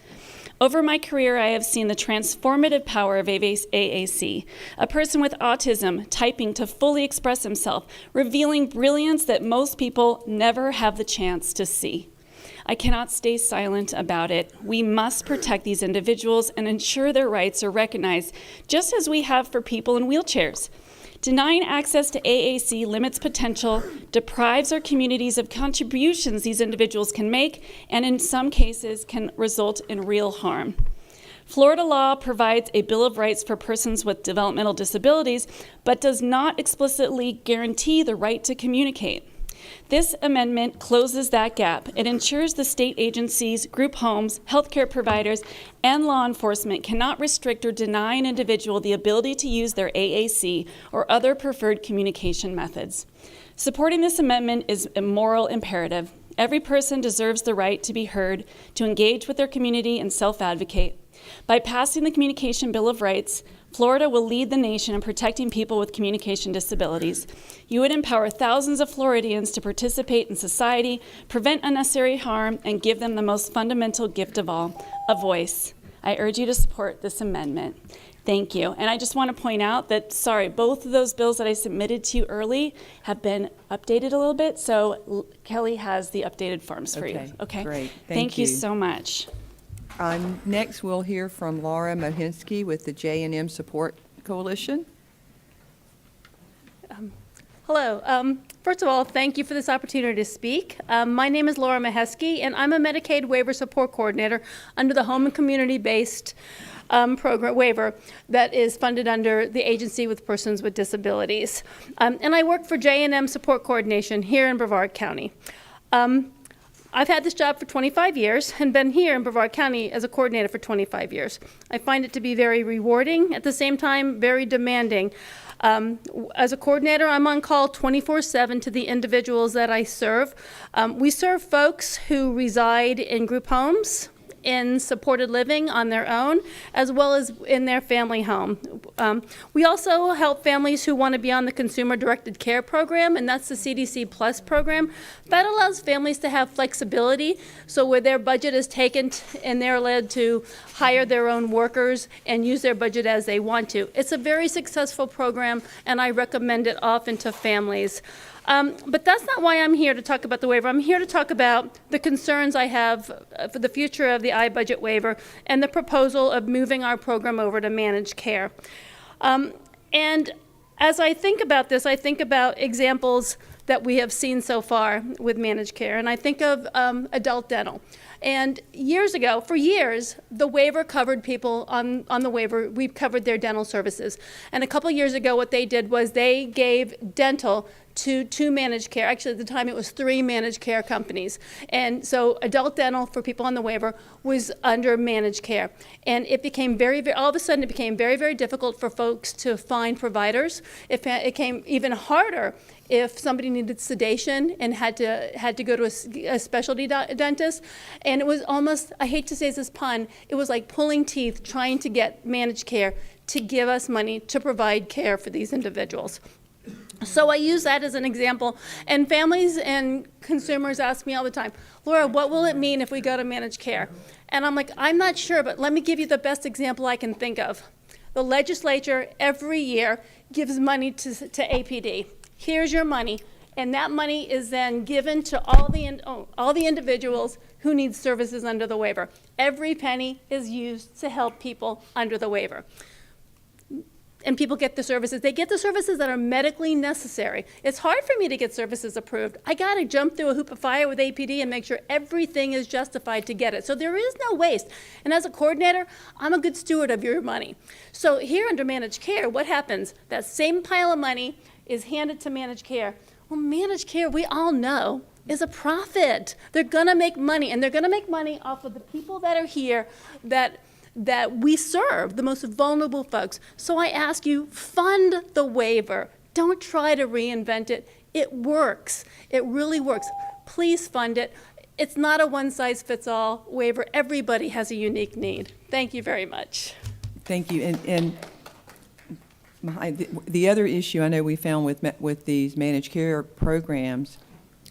Over my career, I have seen the transformative power of AAC, a person with autism typing to fully express himself, revealing brilliance that most people never have the chance to see. I cannot stay silent about it. We must protect these individuals and ensure their rights are recognized, just as we have for people in wheelchairs. Denying access to AAC limits potential, deprives our communities of contributions these individuals can make, and in some cases can result in real harm. Florida law provides a Bill of Rights for persons with developmental disabilities, but does not explicitly guarantee the right to communicate. This amendment closes that gap. It ensures the state agencies, group homes, healthcare providers, and law enforcement cannot restrict or deny an individual the ability to use their AAC or other preferred communication methods. Supporting this amendment is a moral imperative. Every person deserves the right to be heard, to engage with their community, and self-advocate. By passing the Communication Bill of Rights, Florida will lead the nation in protecting people with communication disabilities. You would empower thousands of Floridians to participate in society, prevent unnecessary harm, and give them the most fundamental gift of all, a voice. I urge you to support this amendment. Thank you. And I just want to point out that, both of those bills that I submitted to you early have been updated a little bit, so Kelly has the updated forms for you. Okay? Great. Thank you so much. Next, we'll hear from Laura Mohinsky with the J&M Support Coalition. Hello. First of all, thank you for this opportunity to speak. My name is Laura Mahesky, and I'm a Medicaid waiver support coordinator under the Home and Community-Based Program waiver that is funded under the Agency with Persons with Disabilities. And I work for J&M Support Coordination here in Brevard County. I've had this job for 25 years and been here in Brevard County as a coordinator for 25 years. I find it to be very rewarding, at the same time, very demanding. As a coordinator, I'm on call 24/7 to the individuals that I serve. We serve folks who reside in group homes, in supported living on their own, as well as in their family home. We also help families who want to be on the Consumer Directed Care Program, and that's the CDC Plus program. That allows families to have flexibility, so where their budget is taken and they're led to hire their own workers and use their budget as they want to. It's a very successful program, and I recommend it often to families. But that's not why I'm here to talk about the waiver. I'm here to talk about the concerns I have for the future of the iBudget waiver and the proposal of moving our program over to managed care. And as I think about this, I think about examples that we have seen so far with managed care, and I think of adult dental. And years ago, for years, the waiver covered people on the waiver. We covered their dental services. And a couple years ago, what they did was they gave dental to 2 managed care. Actually, at the time, it was 3 managed care companies. And so adult dental for people on the waiver was under managed care. And it became all of a sudden, it became very, very difficult for folks to find providers. It became even harder if somebody needed sedation and had to go to a specialty dentist. And it was almost, I hate to say this pun, it was like pulling teeth trying to get managed care to give us money to provide care for these individuals. So I use that as an example, and families and consumers ask me all the time, Laura, what will it mean if we go to managed care? And I'm like, I'm not sure, but let me give you the best example I can think of. The legislature every year gives money to APD. Here's your money, and that money is then given to all the individuals who need services under the waiver. Every penny is used to help people under the waiver. And people get the services. They get the services that are medically necessary. It's hard for me to get services approved. I got to jump through a hoop of fire with APD and make sure everything is justified to get it. So there is no waste. And as a coordinator, I'm a good steward of your money. So here under managed care, what happens? That same pile of money is handed to managed care. Well, managed care, we all know, is a profit. They're going to make money, and they're going to make money off of the people that are here that we serve, the most vulnerable folks. So I ask you, fund the waiver. Don't try to reinvent it. It works. It really works. Please fund it. It's not a one-size-fits-all waiver. Everybody has a unique need. Thank you very much. Thank you. And the other issue I know we found with these managed care programs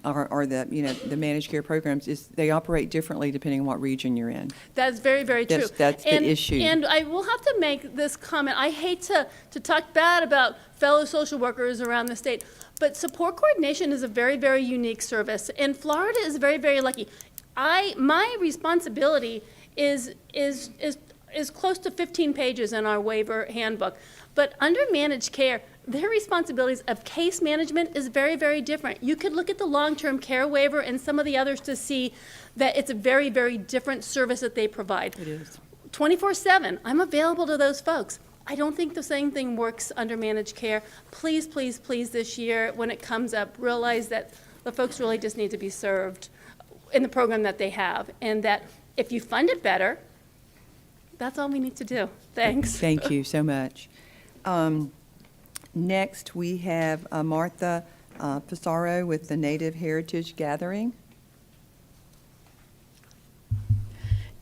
or the managed care programs is they operate differently depending on what region you're in. That's very, very true. That's the issue. And I will have to make this comment. I hate to talk bad about fellow social workers around the state, but support coordination is a very, very unique service. And Florida is very, very lucky. My responsibility is close to 15 pages in our waiver handbook. But under managed care, their responsibilities of case management is very, very different. You could look at the long-term care waiver and some of the others to see that it's a very, very different service that they provide. It is. 24/7, I'm available to those folks. I don't think the same thing works under managed care. Please, please, please, this year, when it comes up, realize that the folks really just need to be served in the program that they have, and that if you fund it better, that's all we need to do. Thanks. Thank you so much. Next, we have Martha Pissarro with the Native Heritage Gathering.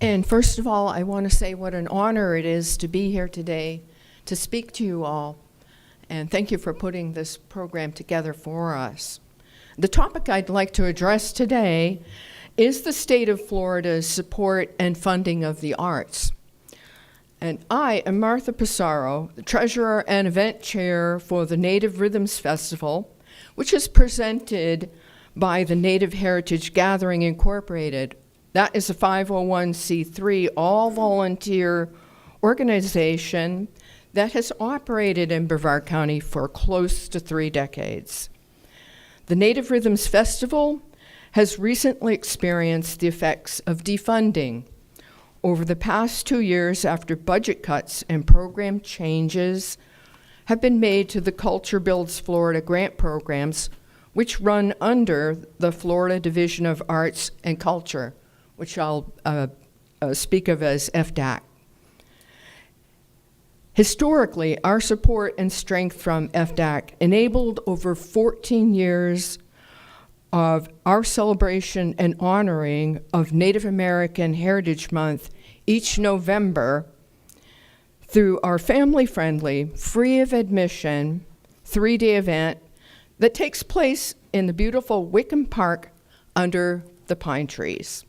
And first of all, I want to say what an honor it is to be here today to speak to you all. And thank you for putting this program together for us. The topic I'd like to address today is the state of Florida's support and funding of the arts. And I am Martha Pissarro, the treasurer and event chair for the Native Rhythms Festival, which is presented by the Native Heritage Gathering Incorporated. That is a 501c3, all-volunteer organization that has operated in Brevard County for close to 3 decades. The Native Rhythms Festival has recently experienced the effects of defunding. Over the past 2 years, after budget cuts and program changes have been made to the Culture Builds Florida grant programs, which run under the Florida Division of Arts and Culture, which I'll speak of as FDAC. Historically, our support and strength from FDAC enabled over 14 years of our celebration and honoring of Native American Heritage Month each November through our family-friendly, free of admission, 3-day event that takes place in the beautiful Wickham Park under the pine trees.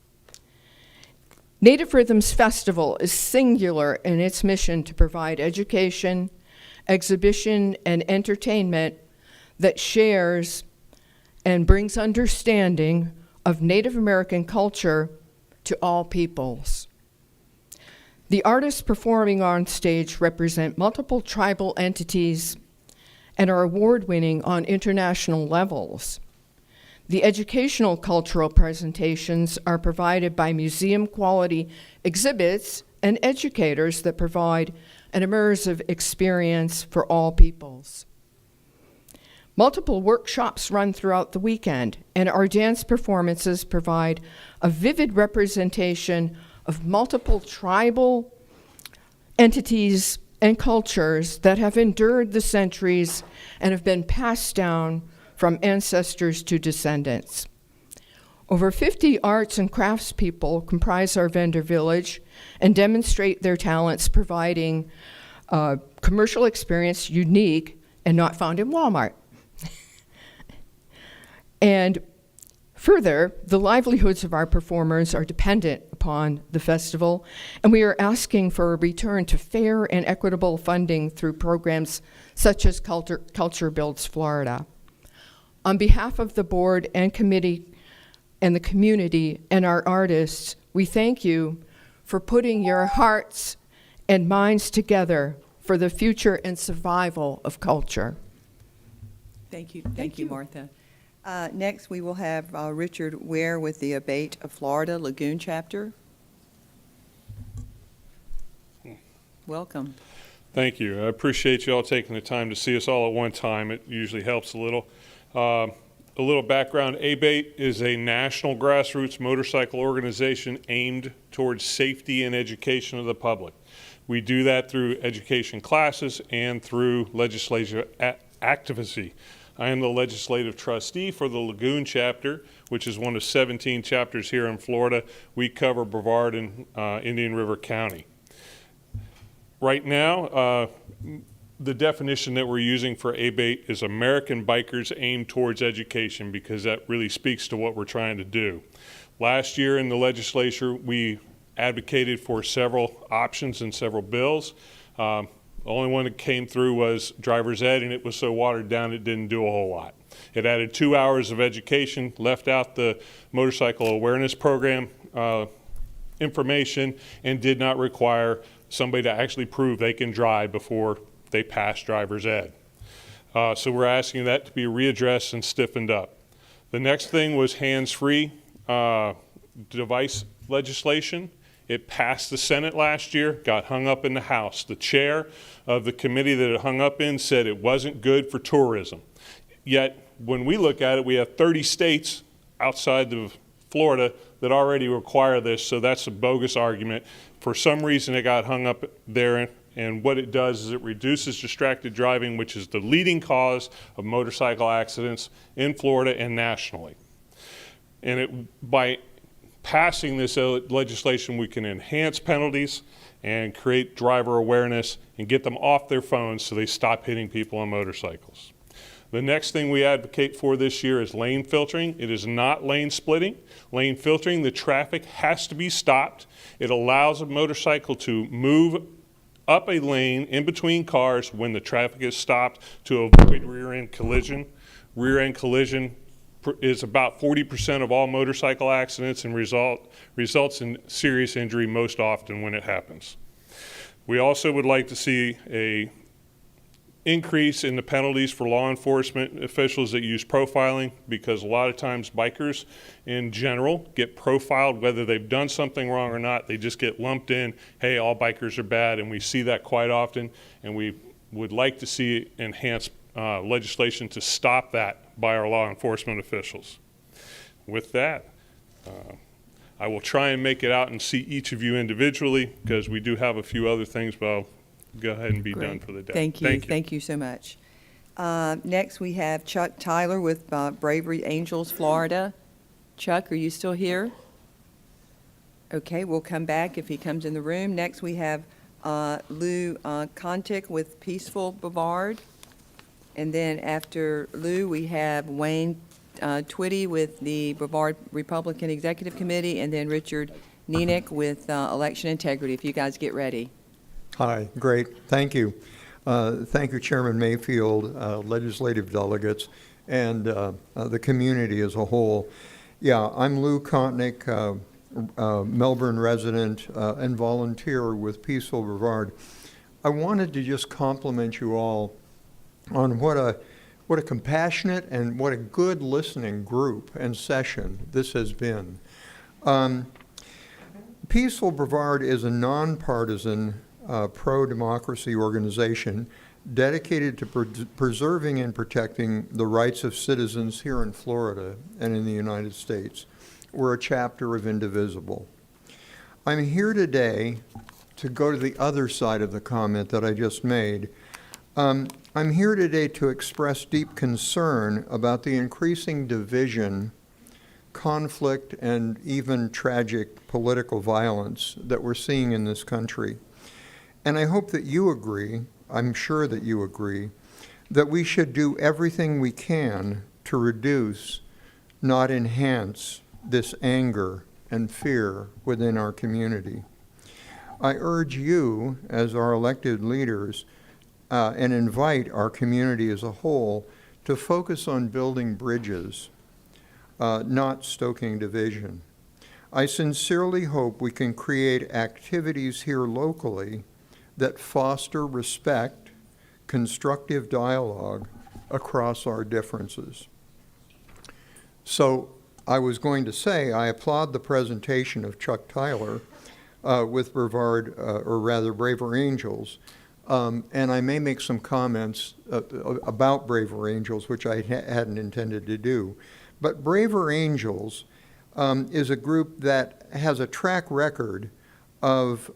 Native Rhythms Festival is singular in its mission to provide education, exhibition, and entertainment that shares and brings understanding of Native American culture to all peoples. The artists performing on stage represent multiple tribal entities and are award-winning on international levels. The educational cultural presentations are provided by museum-quality exhibits and educators that provide an immersive experience for all peoples. Multiple workshops run throughout the weekend, and our dance performances provide a vivid representation of multiple tribal entities and cultures that have endured the centuries and have been passed down from ancestors to descendants. Over 50 arts and crafts people comprise our vendor village and demonstrate their talents, providing commercial experience unique and not found in Walmart. And further, the livelihoods of our performers are dependent upon the festival, and we are asking for a return to fair and equitable funding through programs such as Culture Builds Florida. On behalf of the board and committee and the community and our artists, we thank you for putting your hearts and minds together for the future and survival of culture. Thank you. Thank you, Martha. Next, we will have Richard Ware with the Abate of Florida Lagoon Chapter. Welcome. Thank you. I appreciate you all taking the time to see us all at one time. It usually helps a little. A little background, ABATE is a national grassroots motorcycle organization aimed towards safety and education of the public. We do that through education classes and through legislative activism. I am the legislative trustee for the Lagoon chapter, which is one of 17 chapters here in Florida. We cover Brevard and Indian River County. Right now, the definition that we're using for ABATE is American Bikers Aimed Towards Education, because that really speaks to what we're trying to do. Last year in the legislature, we advocated for several options and several bills. The only one that came through was driver's ed, and it was so watered down it didn't do a whole lot. It added 2 hours of education, left out the motorcycle awareness program information, and did not require somebody to actually prove they can drive before they pass driver's ed. So we're asking that to be readdressed and stiffened up. The next thing was hands-free device legislation. It passed the Senate last year, got hung up in the House. The chair of the committee that it hung up in said it wasn't good for tourism. Yet, when we look at it, we have 30 states outside of Florida that already require this, so that's a bogus argument. For some reason, it got hung up there, and what it does is it reduces distracted driving, which is the leading cause of motorcycle accidents in Florida and nationally. And by passing this legislation, we can enhance penalties and create driver awareness and get them off their phones so they stop hitting people on motorcycles. The next thing we advocate for this year is lane filtering. It is not lane splitting. Lane filtering, the traffic has to be stopped. It allows a motorcycle to move up a lane in between cars when the traffic is stopped to avoid rear-end collision. Rear-end collision is about 40% of all motorcycle accidents and results in serious injury most often when it happens. We also would like to see an increase in the penalties for law enforcement officials that use profiling, because a lot of times bikers in general get profiled whether they've done something wrong or not. They just get lumped in, hey, all bikers are bad, and we see that quite often, and we would like to see enhanced legislation to stop that by our law enforcement officials. With that, I will try and make it out and see each of you individually, because we do have a few other things, but I'll go ahead and be done for the day. Thank you. Thank you so much. Next, we have Chuck Tyler with Bravery Angels, Florida. Chuck, are you still here? Okay, we'll come back if he comes in the room. Next, we have Lou Contick with Peaceful Brevard. And then after Lou, we have Wayne Twitty with the Brevard Republican Executive Committee, and then Richard Nienick with Election Integrity, if you guys get ready. Hi, great, thank you. Thank you, Chairman Mayfield, legislative delegates, and the community as a whole. Yeah, I'm Lou Kontnick, Melbourne resident and volunteer with Peaceful Brevard. I wanted to just compliment you all on what a What a compassionate and what a good listening group and session this has been. Peaceful Brevard is a nonpartisan, pro-democracy organization dedicated to preserving and protecting the rights of citizens here in Florida and in the United States. We're a chapter of Indivisible. I'm here today to go to the other side of the comment that I just made. I'm here today to express deep concern about the increasing division, conflict, and even tragic political violence that we're seeing in this country. And I hope that you agree, I'm sure that you agree, that we should do everything we can to reduce, not enhance, this anger and fear within our community. I urge you, as our elected leaders, and invite our community as a whole to focus on building bridges, not stoking division. I sincerely hope we can create activities here locally that foster respect, constructive dialogue across our differences. So I was going to say, I applaud the presentation of Chuck Tyler with Brevard, or rather Braver Angels, and I may make some comments about Braver Angels, which I hadn't intended to do. But Braver Angels is a group that has a track record of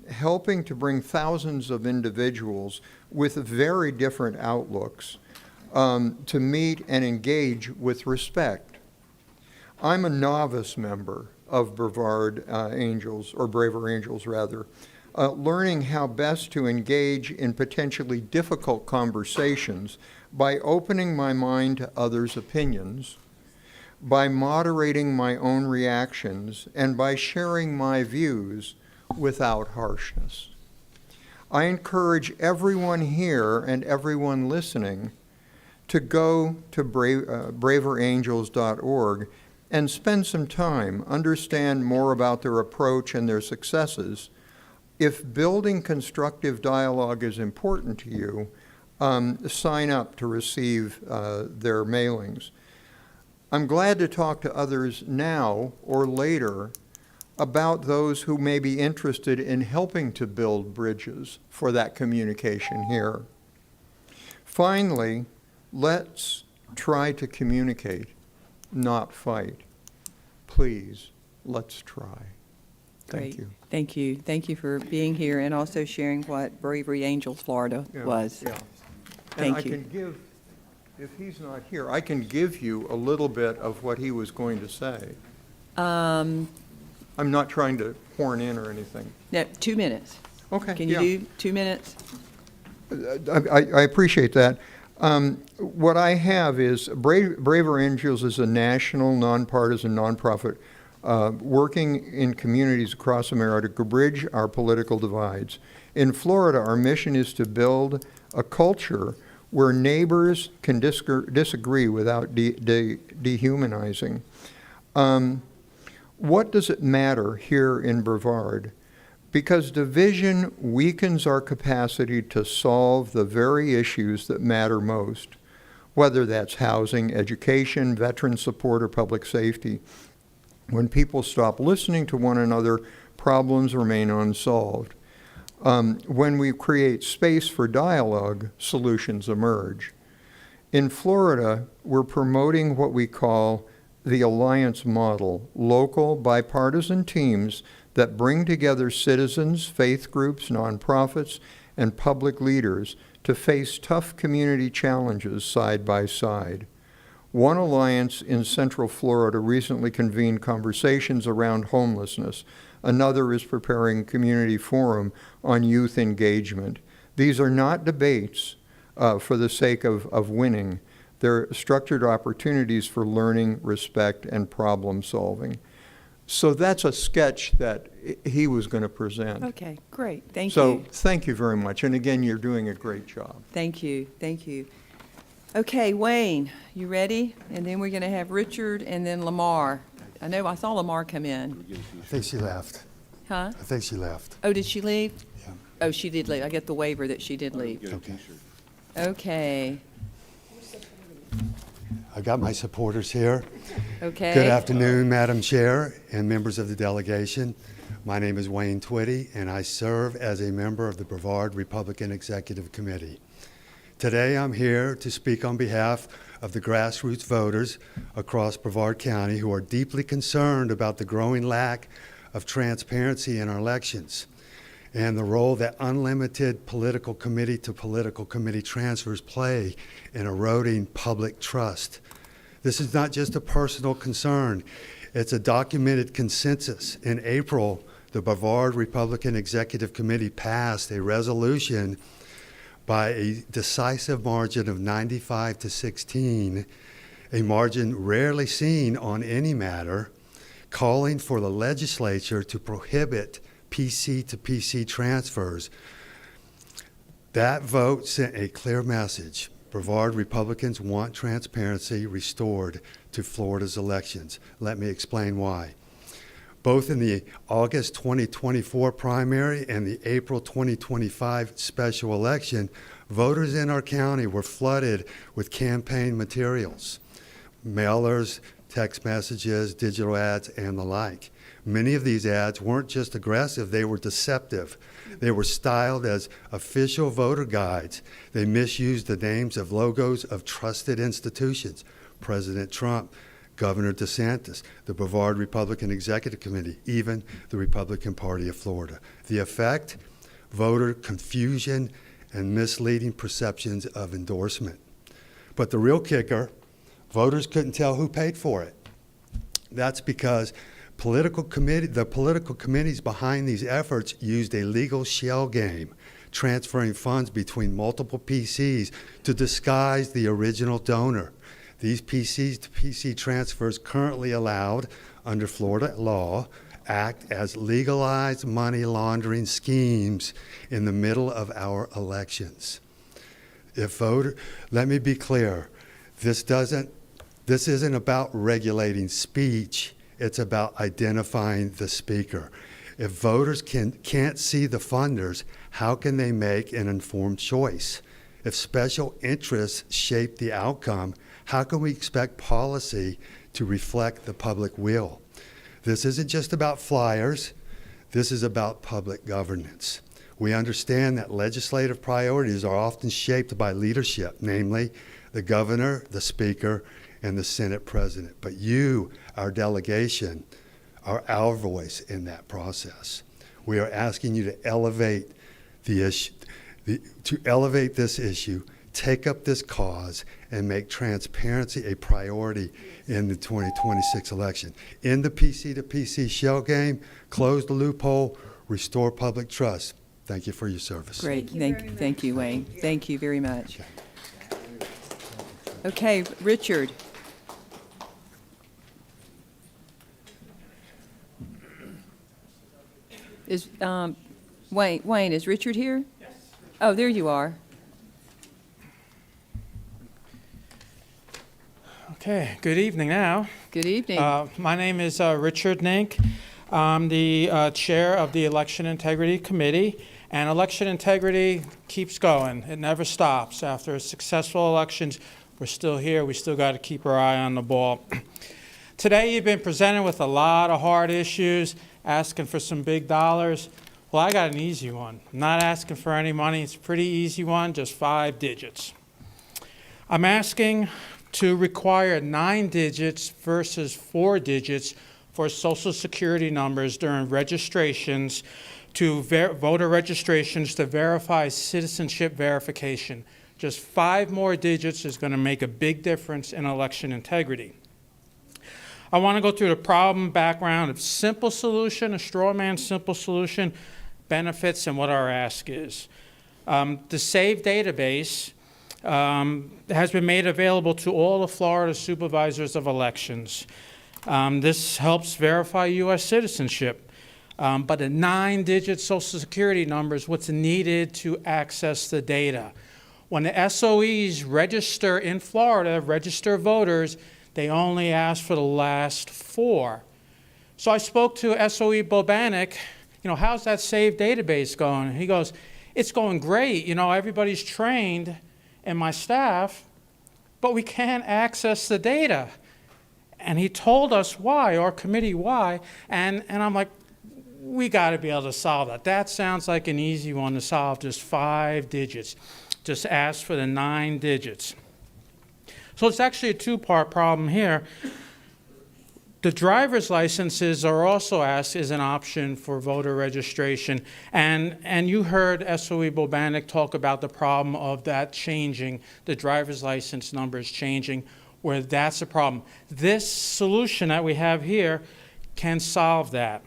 helping to bring thousands of individuals with very different outlooks to meet and engage with respect. I'm a novice member of Brevard Angels, or Braver Angels rather, learning how best to engage in potentially difficult conversations by opening my mind to others' opinions, by moderating my own reactions, and by sharing my views without harshness. I encourage everyone here and everyone listening to go to braverangels.org and spend some time, understand more about their approach and their successes. If building constructive dialogue is important to you, sign up to receive their mailings. I'm glad to talk to others now or later about those who may be interested in helping to build bridges for that communication here. Finally, let's try to communicate, not fight. Please, let's try. Thank you. Thank you. Thank you for being here and also sharing what Bravery Angels Florida was. Yeah. Thank and you. I can give, if he's not here, I can give you a little bit of what he was going to say. I'm not trying to horn in or anything. No, 2 minutes. Okay. Can you do 2 minutes? I appreciate that. What I have is Braver Angels is a national, nonpartisan, nonprofit working in communities across America to bridge our political divides. In Florida, our mission is to build a culture where neighbors can disagree without dehumanizing. What does it matter here in Brevard? Because division weakens our capacity to solve the very issues that matter most, whether that's housing, education, veteran support, or public safety. When people stop listening to one another, problems remain unsolved. When we create space for dialogue, solutions emerge. In Florida, we're promoting what we call the alliance model, local bipartisan teams that bring together citizens, faith groups, nonprofits, and public leaders to face tough community challenges side by side. One alliance in Central Florida recently convened conversations around homelessness. Another is preparing a community forum on youth engagement. These are not debates for the sake of winning. They're structured opportunities for learning, respect, and problem solving. So that's a sketch that he was going to present. Okay, great. Thank you. So thank you very much. And again, you're doing a great job. Thank you. Thank you. Okay, Wayne, you ready? And then we're going to have Richard and then Lamar. I saw Lamar come in. I think she left. Huh? I think she left. Oh, did she leave? Yeah. Oh, she did leave. I get the waiver that she did leave. Okay. Okay. I've got my supporters here. Okay. Good afternoon, Madam Chair and members of the delegation. My name is Wayne Twitty, and I serve as a member of the Brevard Republican Executive Committee. Today, I'm here to speak on behalf of the grassroots voters across Brevard County who are deeply concerned about the growing lack of transparency in our elections and the role that unlimited political committee to political committee transfers play in eroding public trust. This is not just a personal concern. It's a documented consensus. In April, the Brevard Republican Executive Committee passed a resolution by a decisive margin of 95 to 16, a margin rarely seen on any matter, calling for the legislature to prohibit PC to PC transfers. That vote sent a clear message. Brevard Republicans want transparency restored to Florida's elections. Let me explain why. Both in the August 2024 primary and the April 2025 special election, voters in our county were flooded with campaign materials, mailers, text messages, digital ads, and the like. Many of these ads weren't just aggressive, they were deceptive. They were styled as official voter guides. They misused the names of logos of trusted institutions, President Trump, Governor DeSantis, the Brevard Republican Executive Committee, even the Republican Party of Florida. The effect? Voter confusion and misleading perceptions of endorsement. But the real kicker, voters couldn't tell who paid for it. That's because the political committees behind these efforts used a legal shell game, transferring funds between multiple PCs to disguise the original donor. These PCs to PC transfers currently allowed under Florida law act as legalized money laundering schemes in the middle of our elections. Let me be clear, this isn't about regulating speech, it's about identifying the speaker. If voters can't see the funders, how can they make an informed choice? If special interests shape the outcome, how can we expect policy to reflect the public will? This isn't just about flyers, this is about public governance. We understand that legislative priorities are often shaped by leadership, namely the governor, the speaker, and the Senate president. But you, our delegation, are our voice in that process. We are asking you to elevate the issue, this issue, take up this cause, and make transparency a priority in the 2026 election. In the PC to PC shell game, close the loophole, restore public trust. Thank you for your service. Great. Thank you, Wayne. Thank you very much. Okay, Richard. Is Wayne, is Richard here? Yes. Oh, there you are. Okay, good evening now. Good evening. My name is Richard Nink. I'm the chair of the Election Integrity Committee, and election integrity keeps going. It never stops. After successful elections, we're still here. We still got to keep our eye on the ball. Today, you've been presented with a lot of hard issues, asking for some big dollars. Well, I got an easy one. I'm not asking for any money. It's a pretty easy one, just 5 digits. I'm asking to require 9 digits versus 4 digits for Social Security numbers during registrations to voter registrations to verify citizenship verification. Just 5 more digits is going to make a big difference in election integrity. I want to go through the problem background of simple solution, a straw man simple solution, benefits, and what our ask is. The SAVE database has been made available to all of Florida supervisors of elections. This helps verify U.S. citizenship. But a 9-digit Social Security number is what's needed to access the data. When the SOEs register in Florida, register voters, they only ask for the last 4. So I spoke to SOE Bobanek, how's that SAVE database going? He goes, it's going great. Everybody's trained, and my staff, but we can't access the data. And he told us why, our committee why, and I'm like, we got to be able to solve that. That sounds like an easy one to solve, just 5 digits. Just ask for the 9 digits. So it's actually a two-part problem here. The driver's licenses are also asked as an option for voter registration. And you heard SOE Bobanek talk about the problem of that changing, the driver's license numbers changing, where that's a problem. This solution that we have here can solve that.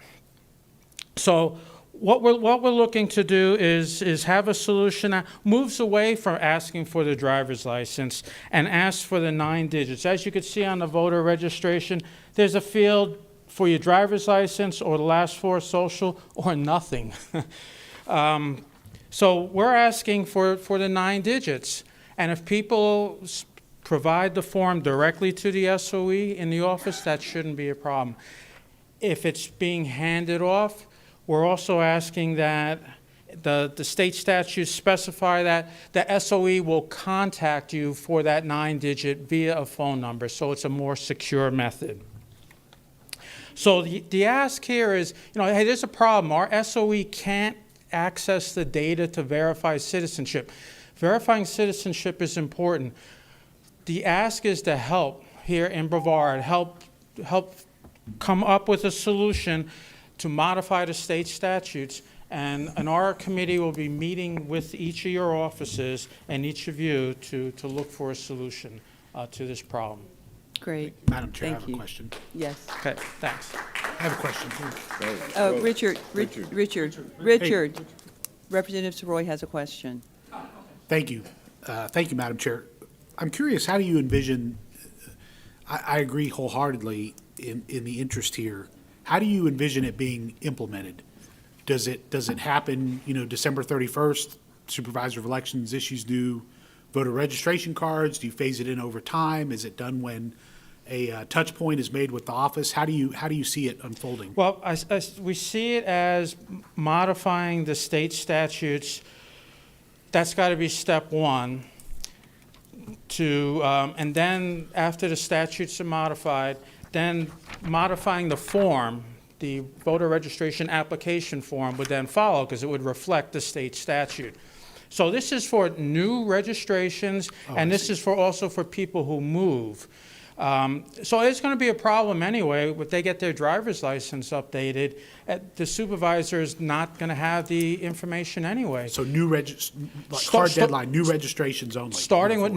So what we're looking to do is have a solution that moves away from asking for the driver's license and asks for the 9 digits. As you can see on the voter registration, there's a field for your driver's license or the last 4 social or nothing. So we're asking for the 9 digits. And if people provide the form directly to the SOE in the office, that shouldn't be a problem. If it's being handed off, we're also asking that the state statutes specify that the SOE will contact you for that 9-digit via a phone number, so it's a more secure method. So the ask here is, hey, there's a problem. Our SOE can't access the data to verify citizenship. Verifying citizenship is important. The ask is to help here in Brevard, help come up with a solution to modify the state statutes. And our committee will be meeting with each of your offices and each of you to look for a solution to this problem. Great. Madam Chair, I have a question. Yes. Okay, thanks. I have a question. Richard. Representative Soroy has a question. Thank you. Thank you, Madam Chair. I'm curious, how do you envision, I agree wholeheartedly in the interest here, how do you envision it being implemented? Does it happen, December 31st, Supervisor of Elections issues new voter registration cards? Do you phase it in over time? Is it done when a touch point is made with the office? How do you see it unfolding? Well, we see it as modifying the state statutes. That's got to be step one. And then after the statutes are modified, then modifying the form, the voter registration application form would then follow because it would reflect the state statute. So this is for new registrations, and this is also for people who move. So it's going to be a problem anyway. If they get their driver's license updated, the supervisor is not going to have the information anyway. So new deadline, new registrations only. Starting with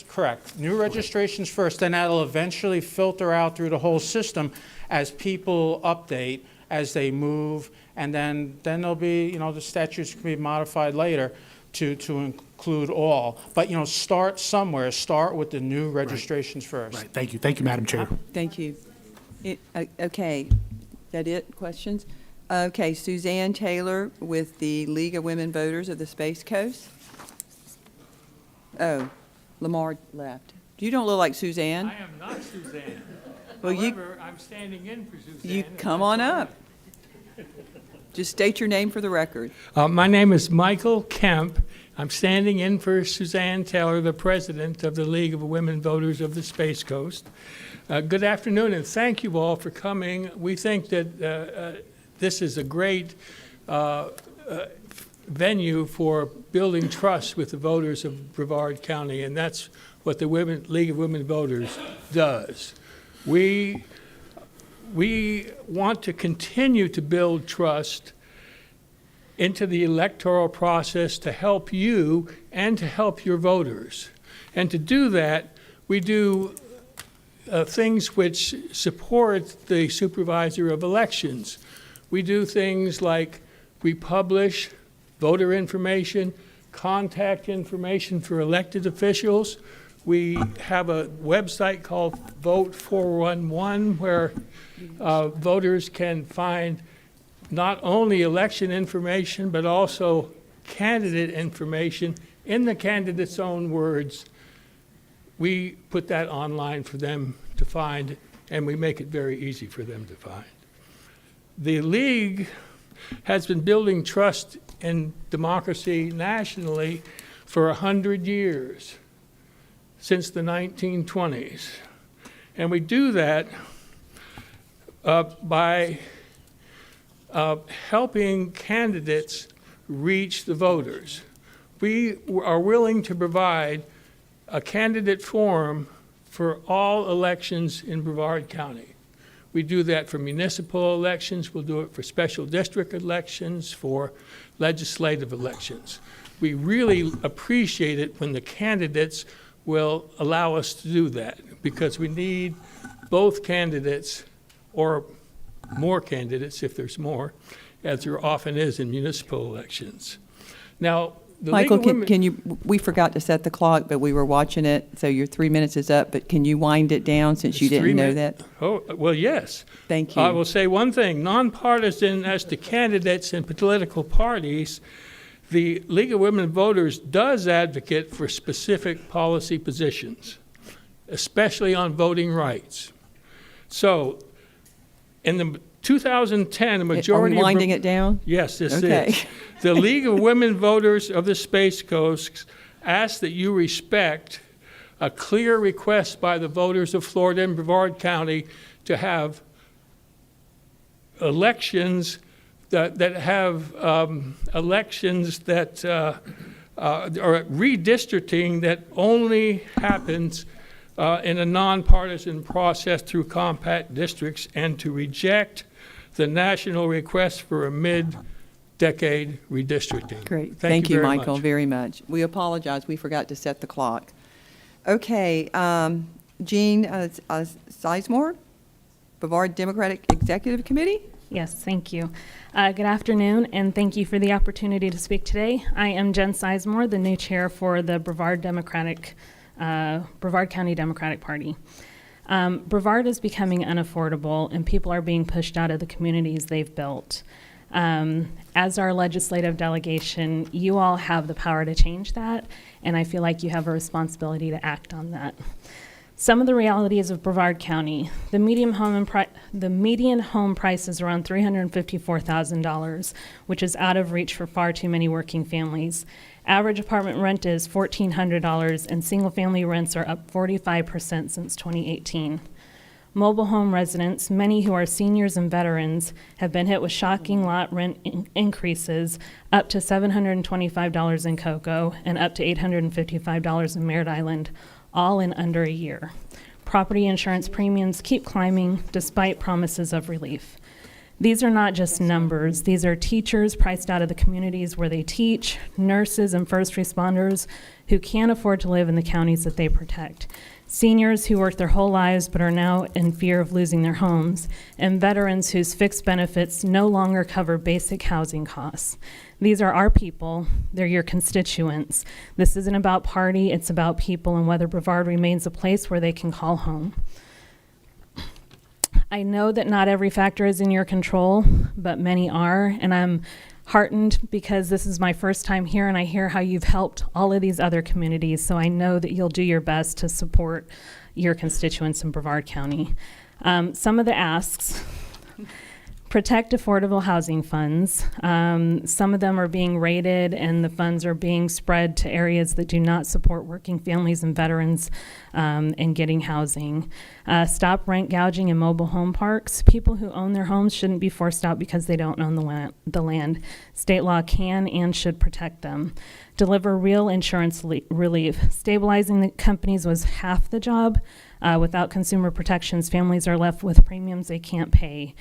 correct. New registrations first, then that'll eventually filter out through the whole system as people update, as they move, and then there'll be, the statutes can be modified later to include all. But, start somewhere. Start with the new registrations first. Right. Thank you. Thank you, Madam Chair. Thank you. Okay. That it? Questions? Okay. Suzanne Taylor with the League of Women Voters of the Space Coast. Oh, Lamar left. You don't look like Suzanne. I am not Suzanne. Well, However, I'm standing in for Suzanne. You come on up. Just state your name for the record. My name is Michael Kemp. I'm standing in for Suzanne Taylor, the president of the League of Women Voters of the Space Coast. Good afternoon, and thank you all for coming. We think that this is a great venue for building trust with the voters of Brevard County, and that's what the League of Women Voters does. We want to continue to build trust into the electoral process to help you and to help your voters. And to do that, we do things which support the supervisor of elections. We do things like we publish voter information, contact information for elected officials. We have a website called Vote 411 where voters can find not only election information but also candidate information in the candidate's own words. We put that online for them to find, and we make it very easy for them to find. The League has been building trust in democracy nationally for 100 years. since the 1920s. And we do that by helping candidates reach the voters. We are willing to provide a candidate forum for all elections in Brevard County. We do that for municipal elections, we'll do it for special district elections, for legislative elections. We really appreciate it when the candidates will allow us to do that, because we need both candidates, or more candidates if there's more, as there often is in municipal elections. Now, the Michael, League of Women- can you, we forgot to set the clock, but we were watching it, so your 3 minutes is up, but can you wind it down since you It's 3 didn't know minutes. that? Oh, well, yes. Thank you. I will say one thing, nonpartisan as to candidates and political parties, the League of Women Voters does advocate for specific policy positions, especially on voting rights. So, in the 2010, a majority Are we of... winding it down? Yes, this Okay. is. The League of Women Voters of the Space Coast asks that you respect a clear request by the voters of Florida and Brevard County to have elections that have elections that are redistricting that only happens in a nonpartisan process through compact districts, and to reject the national request for a mid-decade redistricting. Great. Thank you, very Michael, much. very much. We apologize, we forgot to set the clock. Okay, Jean Sizemore, Brevard Democratic Executive Committee? Yes, thank you. Good afternoon, and thank you for the opportunity to speak today. I am Jen Sizemore, the new chair for the Brevard County Democratic Party. Brevard is becoming unaffordable, and people are being pushed out of the communities they've built. As our legislative delegation, you all have the power to change that, and I feel like you have a responsibility to act on that. Some of the realities of Brevard County: the median home price is around $354,000, which is out of reach for far too many working families. Average apartment rent is $1,400, and single-family rents are up 45% since 2018. Mobile home residents, many who are seniors and veterans, have been hit with shocking lot rent increases up to $725 in Cocoa and up to $855 in Merritt Island, all in under a year. Property insurance premiums keep climbing despite promises of relief. These are not just numbers. These are teachers priced out of the communities where they teach, nurses and first responders who can't afford to live in the counties that they protect, seniors who work their whole lives but are now in fear of losing their homes, and veterans whose fixed benefits no longer cover basic housing costs. These are our people. They're your constituents. This isn't about party. It's about people and whether Brevard remains a place where they can call home. I know that not every factor is in your control, but many are, and I'm heartened because this is my first time here, and I hear how you've helped all of these other communities, so I know that you'll do your best to support your constituents in Brevard County. Some of the asks: protect affordable housing funds. Some of them are being raided, and the funds are being spread to areas that do not support working families and veterans in getting housing. Stop rent gouging in mobile home parks. People who own their homes shouldn't be forced out because they don't own the land. State law can and should protect them. Deliver real insurance relief. Stabilizing the companies was half the job. Without consumer protections, families are left with premiums they can't pay.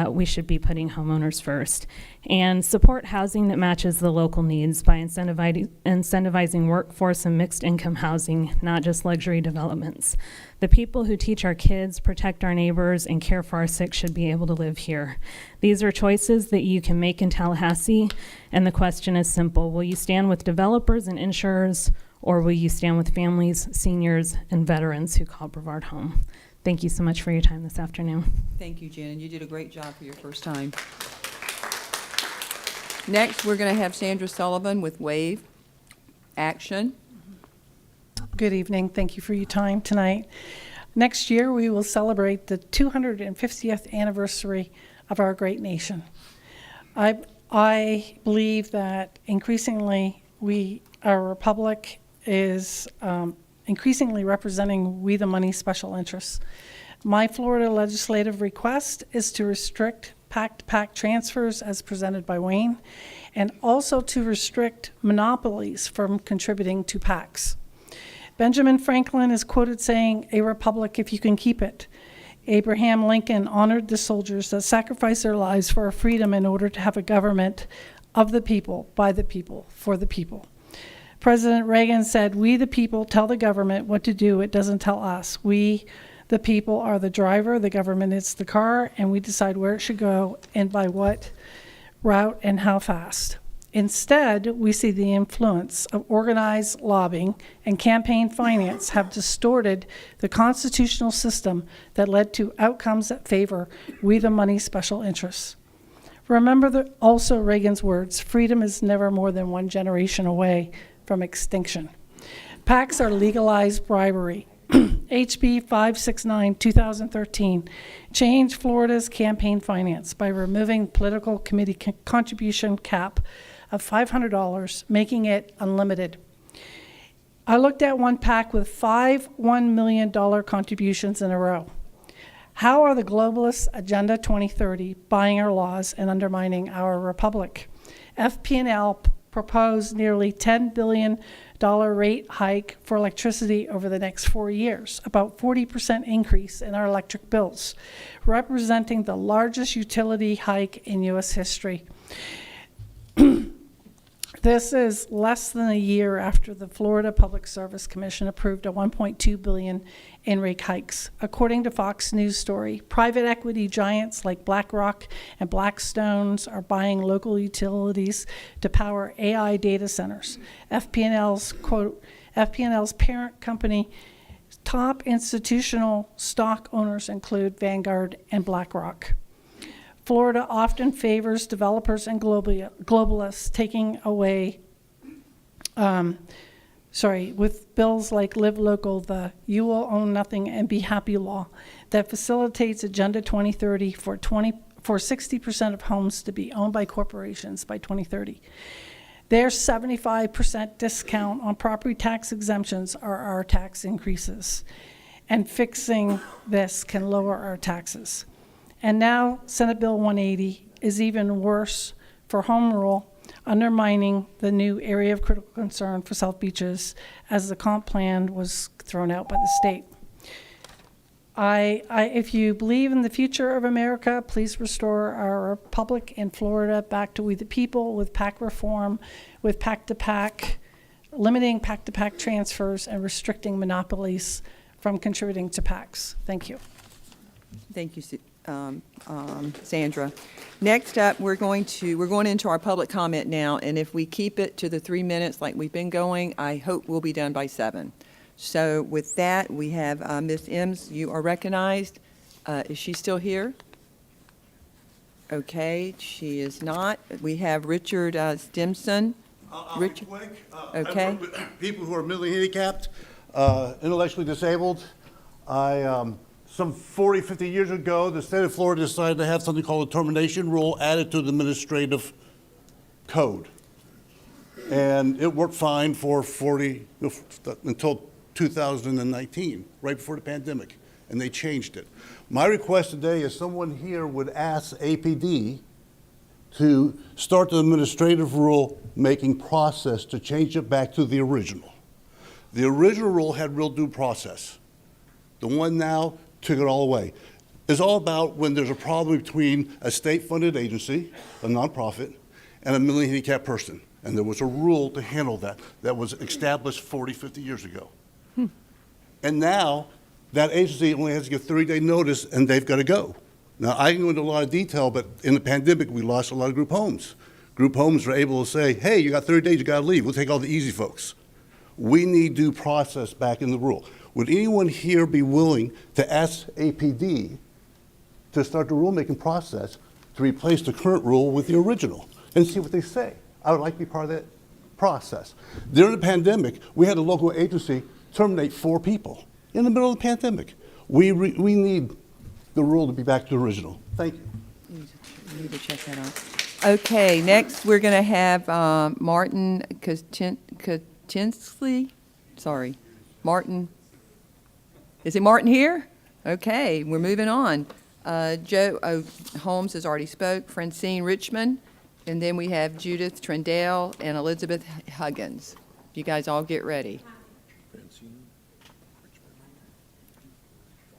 We should be putting homeowners first. And support housing that matches the local needs by incentivizing workforce and mixed income housing, not just luxury developments. The people who teach our kids, protect our neighbors, and care for our sick should be able to live here. These are choices that you can make in Tallahassee, and the question is simple: will you stand with developers and insurers, or will you stand with families, seniors, and veterans who call Brevard home? Thank you so much for your time this afternoon. Thank you, Jen, and you did a great job for your first time. Next, we're going to have Sandra Sullivan with Wave Action. Good evening. Thank you for your time tonight. Next year, we will celebrate the 250th anniversary of our great nation. I believe that increasingly our republic is increasingly representing We the Money special interests. My Florida legislative request is to restrict PAC-to-PAC transfers as presented by Wayne, and also to restrict monopolies from contributing to PACs. Benjamin Franklin is quoted saying, "A republic if you can keep it." Abraham Lincoln honored the soldiers that sacrificed their lives for our freedom in order to have a government of the people, by the people, for the people. President Reagan said, "We the people tell the government what to do, it doesn't tell us. We the people are the driver, the government is the car, and we decide where it should go and by what route and how fast." Instead, we see the influence of organized lobbying and campaign finance have distorted the constitutional system that led to outcomes that favor We the Money special interests. Remember also Reagan's words, "Freedom is never more than one generation away from extinction." PACs are legalized bribery. HB 569, 2013, changed Florida's campaign finance by removing political committee contribution cap of $500, making it unlimited. I looked at one PAC with 5 $1 million contributions in a row. How are the globalists Agenda 2030 buying our laws and undermining our republic? FP&L proposed nearly $10 billion rate hike for electricity over the next 4 years, about 40% increase in our electric bills, representing the largest utility hike in U.S. history. This is less than a year after the Florida Public Service Commission approved a $1.2 billion in rate hikes. According to Fox News story, private equity giants like BlackRock and Blackstone are buying local utilities to power AI data centers. FP&L's parent company top institutional stock owners include Vanguard and BlackRock. Florida often favors developers and globalists taking away, with bills like Live Local, the You Will Own Nothing and Be Happy law that facilitates Agenda 2030 for 60% of homes to be owned by corporations by 2030. Their 75% discount on property tax exemptions are our tax increases, and fixing this can lower our taxes. And now Senate Bill 180 is even worse for home rule, undermining the new area of critical concern for South Beaches as the comp plan was thrown out by the state. If you believe in the future of America, please restore our republic in Florida back to We the People with PAC reform, with PAC-to-PAC, limiting PAC-to-PAC transfers and restricting monopolies from contributing to PACs. Thank you. Thank you, Sandra. Next up, we're going into our public comment now, and if we keep it to the 3 minutes like we've been going, I hope we'll be done by 7. So with that, we have Ms. Ems, you are recognized. Is she still here? Okay, she is not. We have Richard Stimson. Richard. Quick. Okay. I work with people who are mentally handicapped, intellectually disabled. Some 40, 50 years ago, the state of Florida decided to have something called a termination rule added to the administrative code. And it worked fine for until 2019, right before the pandemic, and they changed it. My request today is someone here would ask APD to start the administrative rule making process to change it back to the original. The original rule had real due process. The one now took it all away. It's all about when there's a problem between a state-funded agency, a nonprofit, and a mentally handicapped person. And there was a rule to handle that that was established 40, 50 years ago. And now that agency only has to give 30-day notice and they've got to go. Now, I can go into a lot of detail, but in the pandemic, we lost a lot of group homes. Group homes were able to say, hey, you got 30 days, you got to leave. We'll take all the easy folks. We need due process back in the rule. Would anyone here be willing to ask APD to start the rulemaking process to replace the current rule with the original and see what they say? I would like to be part of that process. During the pandemic, we had a local agency terminate 4 people in the middle of the pandemic. We need the rule to be back to the original. Thank you. You need to check that out. Okay, next we're going to have Martin Kaczynski. Sorry. Martin? Is it Martin here? Okay, we're moving on. Joe Holmes has already spoke, Francine Richmond, and then we have Judith Trendale and Elizabeth Huggins. You guys all get ready.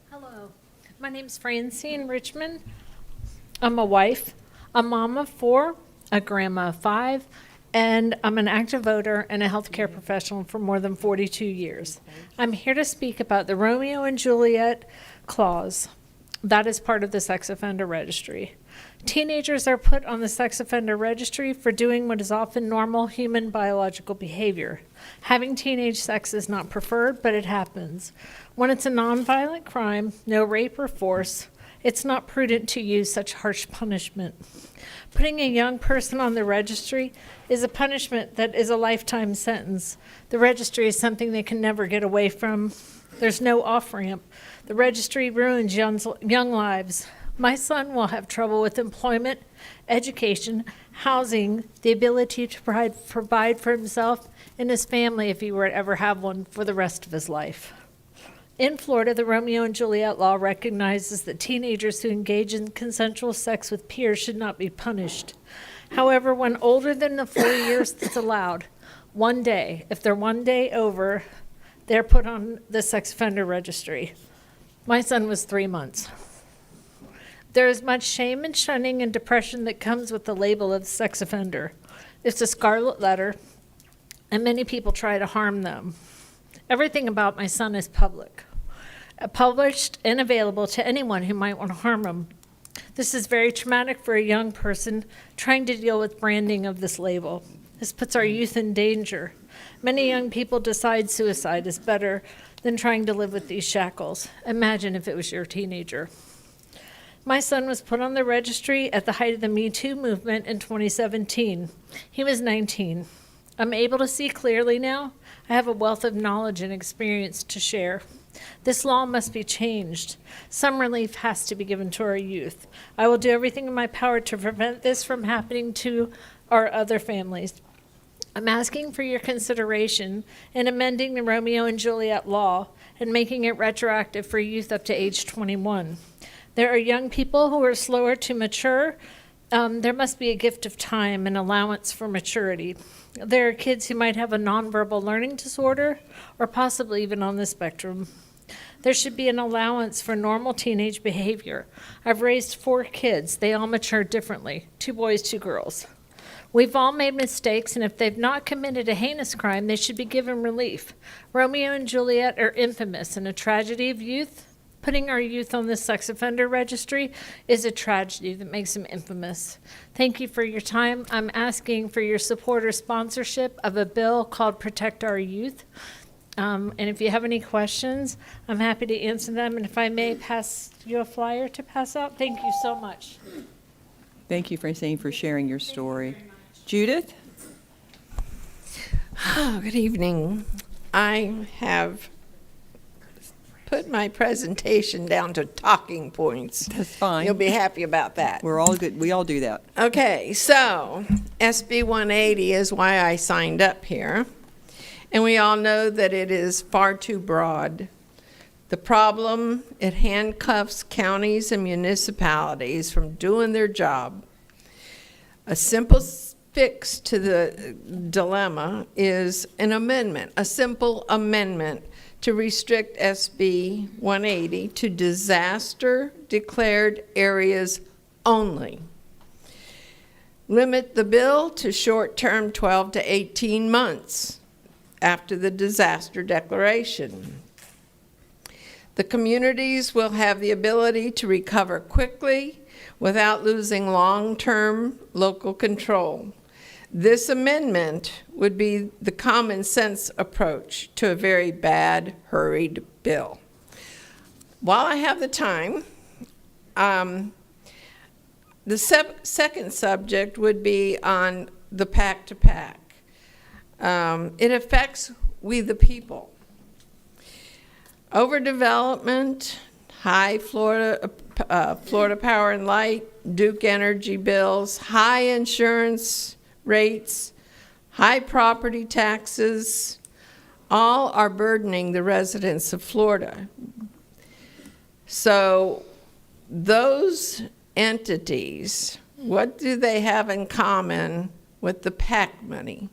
Hello, my name's Francine Richmond. I'm a wife, a mom of 4, a grandma of 5, and I'm an active voter and a healthcare professional for more than 42 years. I'm here to speak about the Romeo and Juliet clause. That is part of the sex offender registry. Teenagers are put on the sex offender registry for doing what is often normal human biological behavior. Having teenage sex is not preferred, but it happens. When it's a nonviolent crime, no rape or force, it's not prudent to use such harsh punishment. Putting a young person on the registry is a punishment that is a lifetime sentence. The registry is something they can never get away from. There's no off-ramp. The registry ruins young lives. My son will have trouble with employment, education, housing, the ability to provide for himself and his family if he were to ever have one for the rest of his life. In Florida, the Romeo and Juliet law recognizes that teenagers who engage in consensual sex with peers should not be punished. However, when older than the 4 years that's allowed, one day, if they're one day over, they're put on the sex offender registry. My son was 3 months. There is much shame and shunning and depression that comes with the label of sex offender. It's a scarlet letter, and many people try to harm them. Everything about my son is published and available to anyone who might want to harm him. This is very traumatic for a young person trying to deal with branding of this label. This puts our youth in danger. Many young people decide suicide is better than trying to live with these shackles. Imagine if it was your teenager. My son was put on the registry at the height of the Me Too movement in 2017. He was 19. I'm able to see clearly now. I have a wealth of knowledge and experience to share. This law must be changed. Some relief has to be given to our youth. I will do everything in my power to prevent this from happening to our other families. I'm asking for your consideration in amending the Romeo and Juliet law and making it retroactive for youth up to age 21. There are young people who are slower to mature. There must be a gift of time and allowance for maturity. There are kids who might have a nonverbal learning disorder or possibly even on the spectrum. There should be an allowance for normal teenage behavior. I've raised 4 kids. They all mature differently, 2 boys, 2 girls. We've all made mistakes, and if they've not committed a heinous crime, they should be given relief. Romeo and Juliet are infamous and a tragedy of youth. Putting our youth on the sex offender registry is a tragedy that makes them infamous. Thank you for your time. I'm asking for your support or sponsorship of a bill called Protect Our Youth. And if you have any questions, I'm happy to answer them. And if I may pass you a flyer to pass out, thank you so much. Thank you, Francine, for sharing your story. Judith? Good evening. I have put my presentation down to talking points. That's fine. You'll be happy about that. We're all good. We all do that. Okay, so SB 180 is why I signed up here. And we all know that it is far too broad. The problem, it handcuffs counties and municipalities from doing their job. A simple fix to the dilemma is an amendment, a simple amendment to restrict SB 180 to disaster-declared areas only. Limit the bill to short-term 12 to 18 months after the disaster declaration. The communities will have the ability to recover quickly without losing long-term local control. This amendment would be the common sense approach to a very bad, hurried bill. While I have the time, the second subject would be on the pack-to-pack. It affects we the people. Overdevelopment, high Florida Power and Light, Duke Energy bills, high insurance rates, high property taxes, all are burdening the residents of Florida. So those entities, what do they have in common with the PAC money?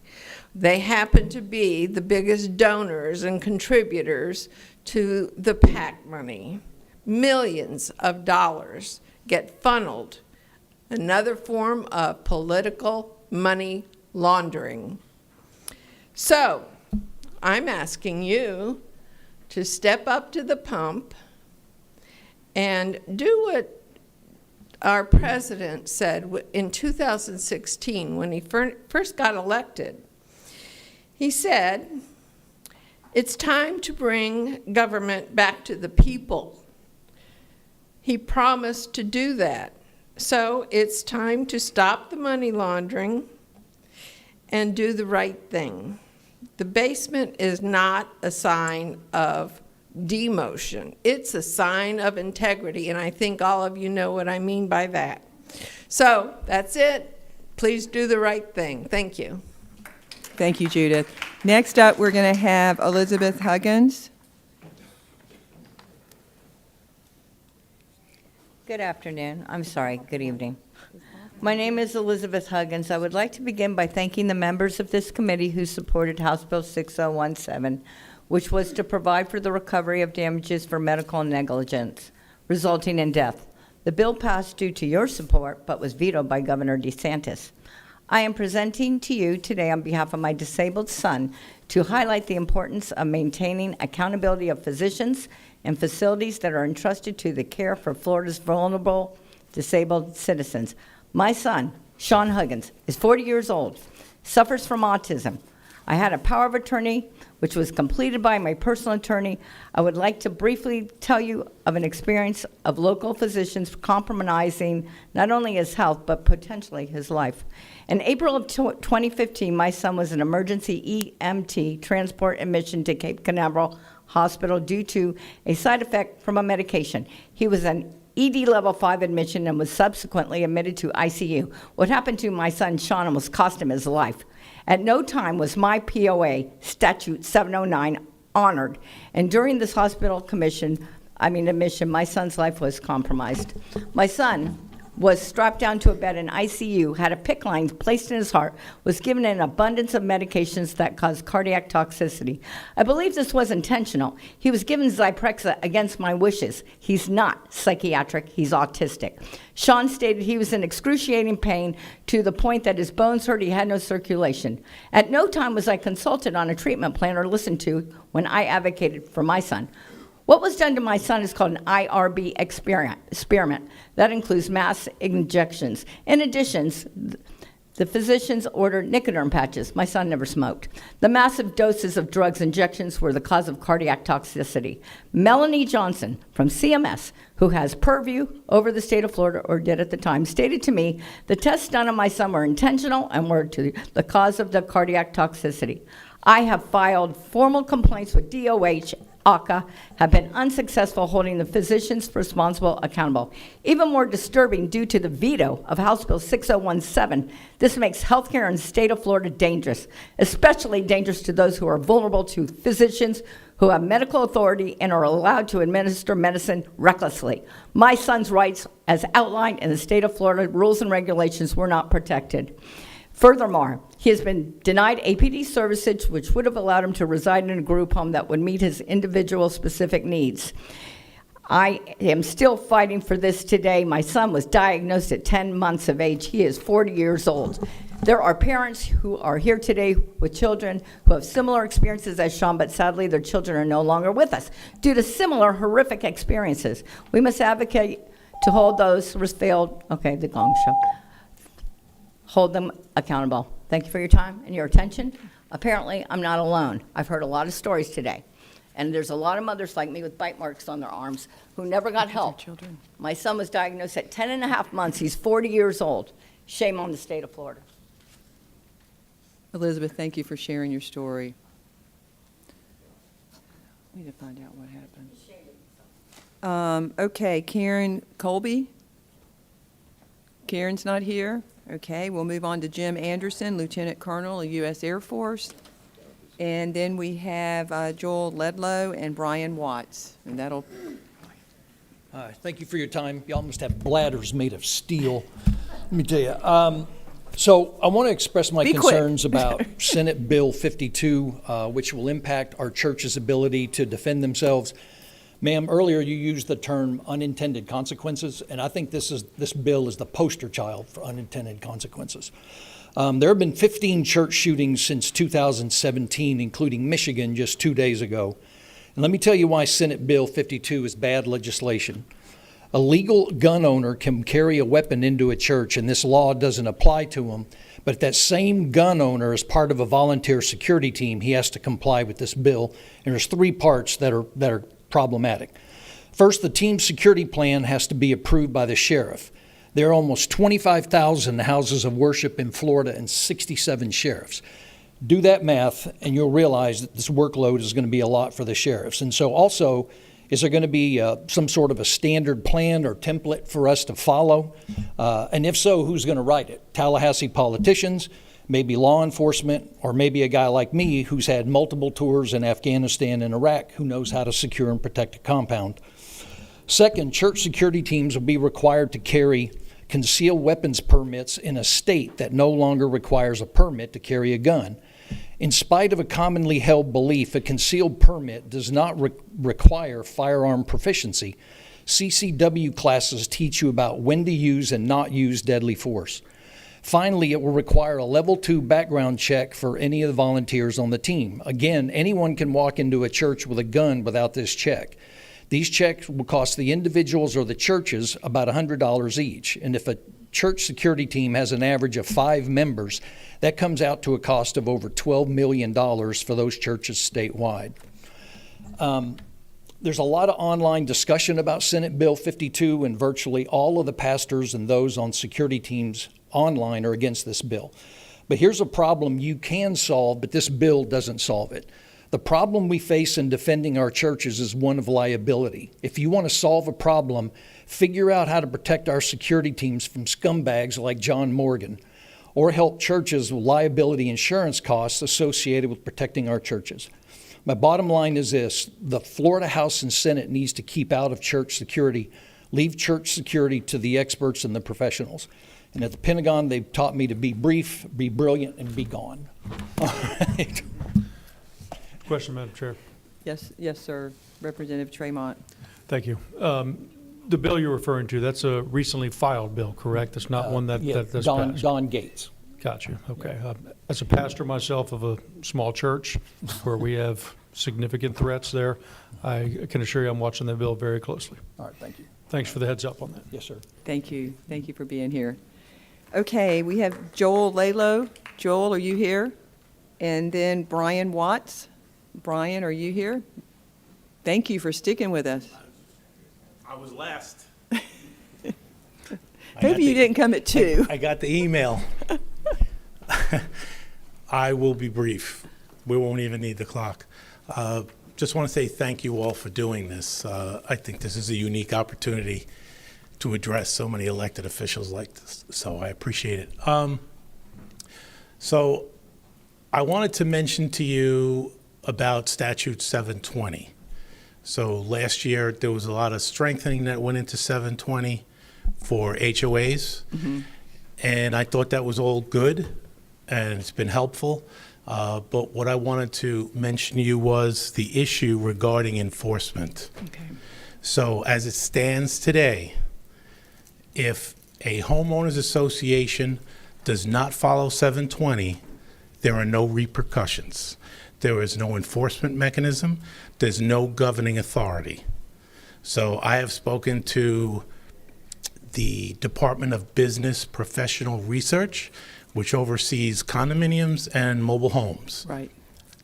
They happen to be the biggest donors and contributors to the PAC money. Millions of dollars get funneled, another form of political money laundering. So I'm asking you to step up to the pump and do what our president said in 2016 when he first got elected. He said, it's time to bring government back to the people. He promised to do that. So it's time to stop the money laundering and do the right thing. The basement is not a sign of demotion. It's a sign of integrity, and I think all of you know what I mean by that. So that's it. Please do the right thing. Thank you. Thank you, Judith. Next up, we're going to have Elizabeth Huggins. Good afternoon. I'm sorry, good evening. My name is Elizabeth Huggins. I would like to begin by thanking the members of this committee who supported House Bill 6017, which was to provide for the recovery of damages for medical negligence resulting in death. The bill passed due to your support, but was vetoed by Governor DeSantis. I am presenting to you today on behalf of my disabled son to highlight the importance of maintaining accountability of physicians and facilities that are entrusted to the care for Florida's vulnerable disabled citizens. My son, Sean Huggins, is 40 years old, suffers from autism. I had a power of attorney, which was completed by my personal attorney. I would like to briefly tell you of an experience of local physicians compromising not only his health, but potentially his life. In April of 2015, my son was an emergency EMT transport admission to Cape Canaveral Hospital due to a side effect from a medication. He was an ED level 5 admission and was subsequently admitted to ICU. What happened to my son, Sean, almost cost him his life. At no time was my POA, Statute 709, honored. And during this hospital admission, my son's life was compromised. My son was strapped down to a bed in ICU, had a PICC line placed in his heart, was given an abundance of medications that caused cardiac toxicity. I believe this was intentional. He was given Zyprexa against my wishes. He's not psychiatric, he's autistic. Sean stated he was in excruciating pain to the point that his bones hurt, he had no circulation. At no time was I consulted on a treatment plan or listened to when I advocated for my son. What was done to my son is called an IRB experiment. That includes mass injections. In addition, the physicians ordered nicotine patches. My son never smoked. The massive doses of drugs injections were the cause of cardiac toxicity. Melanie Johnson from CMS, who has purview over the state of Florida, or did at the time, stated to me the tests done on my son were intentional and were to the cause of the cardiac toxicity. I have filed formal complaints with DOH, ACA, have been unsuccessful holding the physicians responsible accountable. Even more disturbing, due to the veto of House Bill 6017, this makes healthcare in the state of Florida dangerous, especially dangerous to those who are vulnerable to physicians who have medical authority and are allowed to administer medicine recklessly. My son's rights, as outlined in the state of Florida rules and regulations, were not protected. Furthermore, he has been denied APD services, which would have allowed him to reside in a group home that would meet his individual specific needs. I am still fighting for this today. My son was diagnosed at 10 months of age. He is 40 years old. There are parents who are here today with children who have similar experiences as Sean, but sadly their children are no longer with us due to similar horrific experiences. We must advocate to hold those who failed, okay, the gong show. Hold them accountable. Thank you for your time and your attention. Apparently, I'm not alone. I've heard a lot of stories today. And there's a lot of mothers like me with bite marks on their arms who never got help. My son was diagnosed at 10 and a half months. He's 40 years old. Shame on the state of Florida. Elizabeth, thank you for sharing your story. I need to find out what happened. Okay, Karen Colby. Karen's not here. Okay, we'll move on to Jim Anderson, Lieutenant Colonel, U.S. Air Force. And then we have Joel Ledlow and Brian Watts, and that'll, Hi, thank you for your time. You almost have bladders made of steel. Let me tell you. So I want to express my Be quick. concerns about Senate Bill 52, which will impact our church's ability to defend themselves. Ma'am, earlier you used the term unintended consequences, and I think this bill is the poster child for unintended consequences. There have been 15 church shootings since 2017, including Michigan just 2 days ago. And let me tell you why Senate Bill 52 is bad legislation. A legal gun owner can carry a weapon into a church, and this law doesn't apply to him. But if that same gun owner is part of a volunteer security team, he has to comply with this bill. And there's 3 parts that are problematic. First, the team security plan has to be approved by the sheriff. There are almost 25,000 houses of worship in Florida and 67 sheriffs. Do that math, and you'll realize that this workload is going to be a lot for the sheriffs. And so also, is there going to be some sort of a standard plan or template for us to follow? And if so, who's going to write it? Tallahassee politicians, maybe law enforcement, or maybe a guy like me who's had multiple tours in Afghanistan and Iraq who knows how to secure and protect a compound. Second, church security teams will be required to carry concealed weapons permits in a state that no longer requires a permit to carry a gun. In spite of a commonly held belief, a concealed permit does not require firearm proficiency. CCW classes teach you about when to use and not use deadly force. Finally, it will require a level 2 background check for any of the volunteers on the team. Again, anyone can walk into a church with a gun without this check. These checks will cost the individuals or the churches about $100 each. And if a church security team has an average of 5 members, that comes out to a cost of over $12 million for those churches statewide. There's a lot of online discussion about Senate Bill 52, and virtually all of the pastors and those on security teams online are against this bill. But here's a problem you can solve, but this bill doesn't solve it. The problem we face in defending our churches is one of liability. If you want to solve a problem, figure out how to protect our security teams from scumbags like John Morgan, or help churches with liability insurance costs associated with protecting our churches. My bottom line is this: the Florida House and Senate needs to keep out of church security, leave church security to the experts and the professionals. And at the Pentagon, they've taught me to be brief, be brilliant, and be gone. All right. Question, Madam Chair. yes, sir. Representative Tremont. Thank you. The bill you're referring to, that's a recently filed bill, correct? It's not one that's passed? Don Gates. Got you. Okay. As a pastor myself of a small church where we have significant threats there, I can assure you I'm watching that bill very closely. All right, thank you. Thanks for the heads up on that. Yes, sir. Thank you. Thank you for being here. Okay, we have Joel Ledlow. Joel, are you here? And then Brian Watts. Brian, are you here? Thank you for sticking with us. I was last. Maybe you didn't come at 2. I got the email. I will be brief. We won't even need the clock. Just want to say thank you all for doing this. I think this is a unique opportunity to address so many elected officials like this, so I appreciate it. So I wanted to mention to you about Statute 720. So last year, there was a lot of strengthening that went into 720 for HOAs, and I thought that was all good, and it's been helpful. But what I wanted to mention to you was the issue regarding enforcement. Okay. So as it stands today, if a homeowners association does not follow 720, there are no repercussions. There is no enforcement mechanism. There's no governing authority. So I have spoken to the Department of Business Professional Research, which oversees condominiums and mobile homes. Right.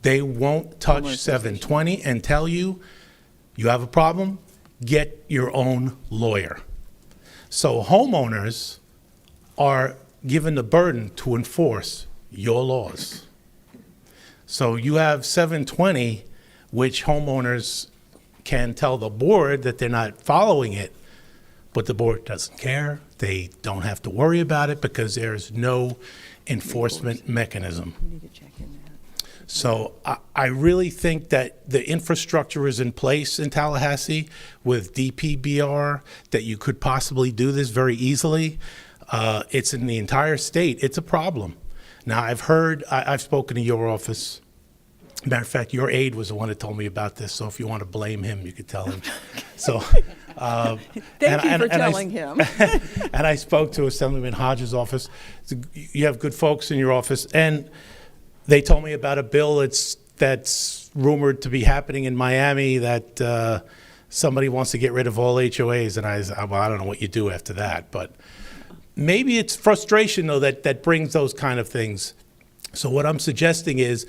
They won't touch 720 and tell you, you have a problem, get your own lawyer. So homeowners are given the burden to enforce your laws. So you have 720, which homeowners can tell the board that they're not following it, but the board doesn't care. They don't have to worry about it because there's no enforcement mechanism. We need to check in that. So I really think that the infrastructure is in place in Tallahassee with DPBR, that you could possibly do this very easily. It's in the entire state. It's a problem. Now, I've spoken to your office. Matter of fact, your aide was the one that told me about this, so if you want to blame him, you could tell him. So, Thank you for telling him. And I spoke to Assemblyman Hodges' office. You have good folks in your office, and they told me about a bill that's rumored to be happening in Miami that somebody wants to get rid of all HOAs, and I don't know what you do after that, but maybe it's frustration, though, that brings those kind of things. So what I'm suggesting is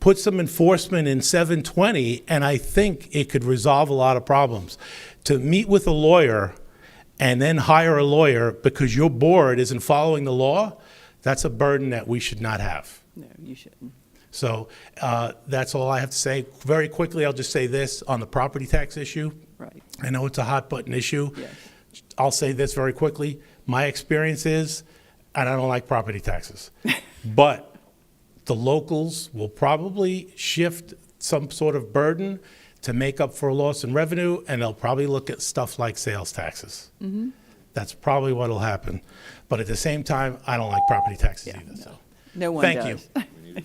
put some enforcement in 720, and I think it could resolve a lot of problems. To meet with a lawyer and then hire a lawyer because your board isn't following the law, that's a burden that we should not have. No, you shouldn't. So that's all I have to say. Very quickly, I'll just say this on the property tax issue. Right. I know it's a hot button issue. Yes. I'll say this very quickly. My experience is, and I don't like property taxes, but the locals will probably shift some sort of burden to make up for a loss in revenue, and they'll probably look at stuff like sales taxes. Mm-hmm. That's probably what will happen. But at the same time, I don't like property taxes either. So. No one Thank does. you.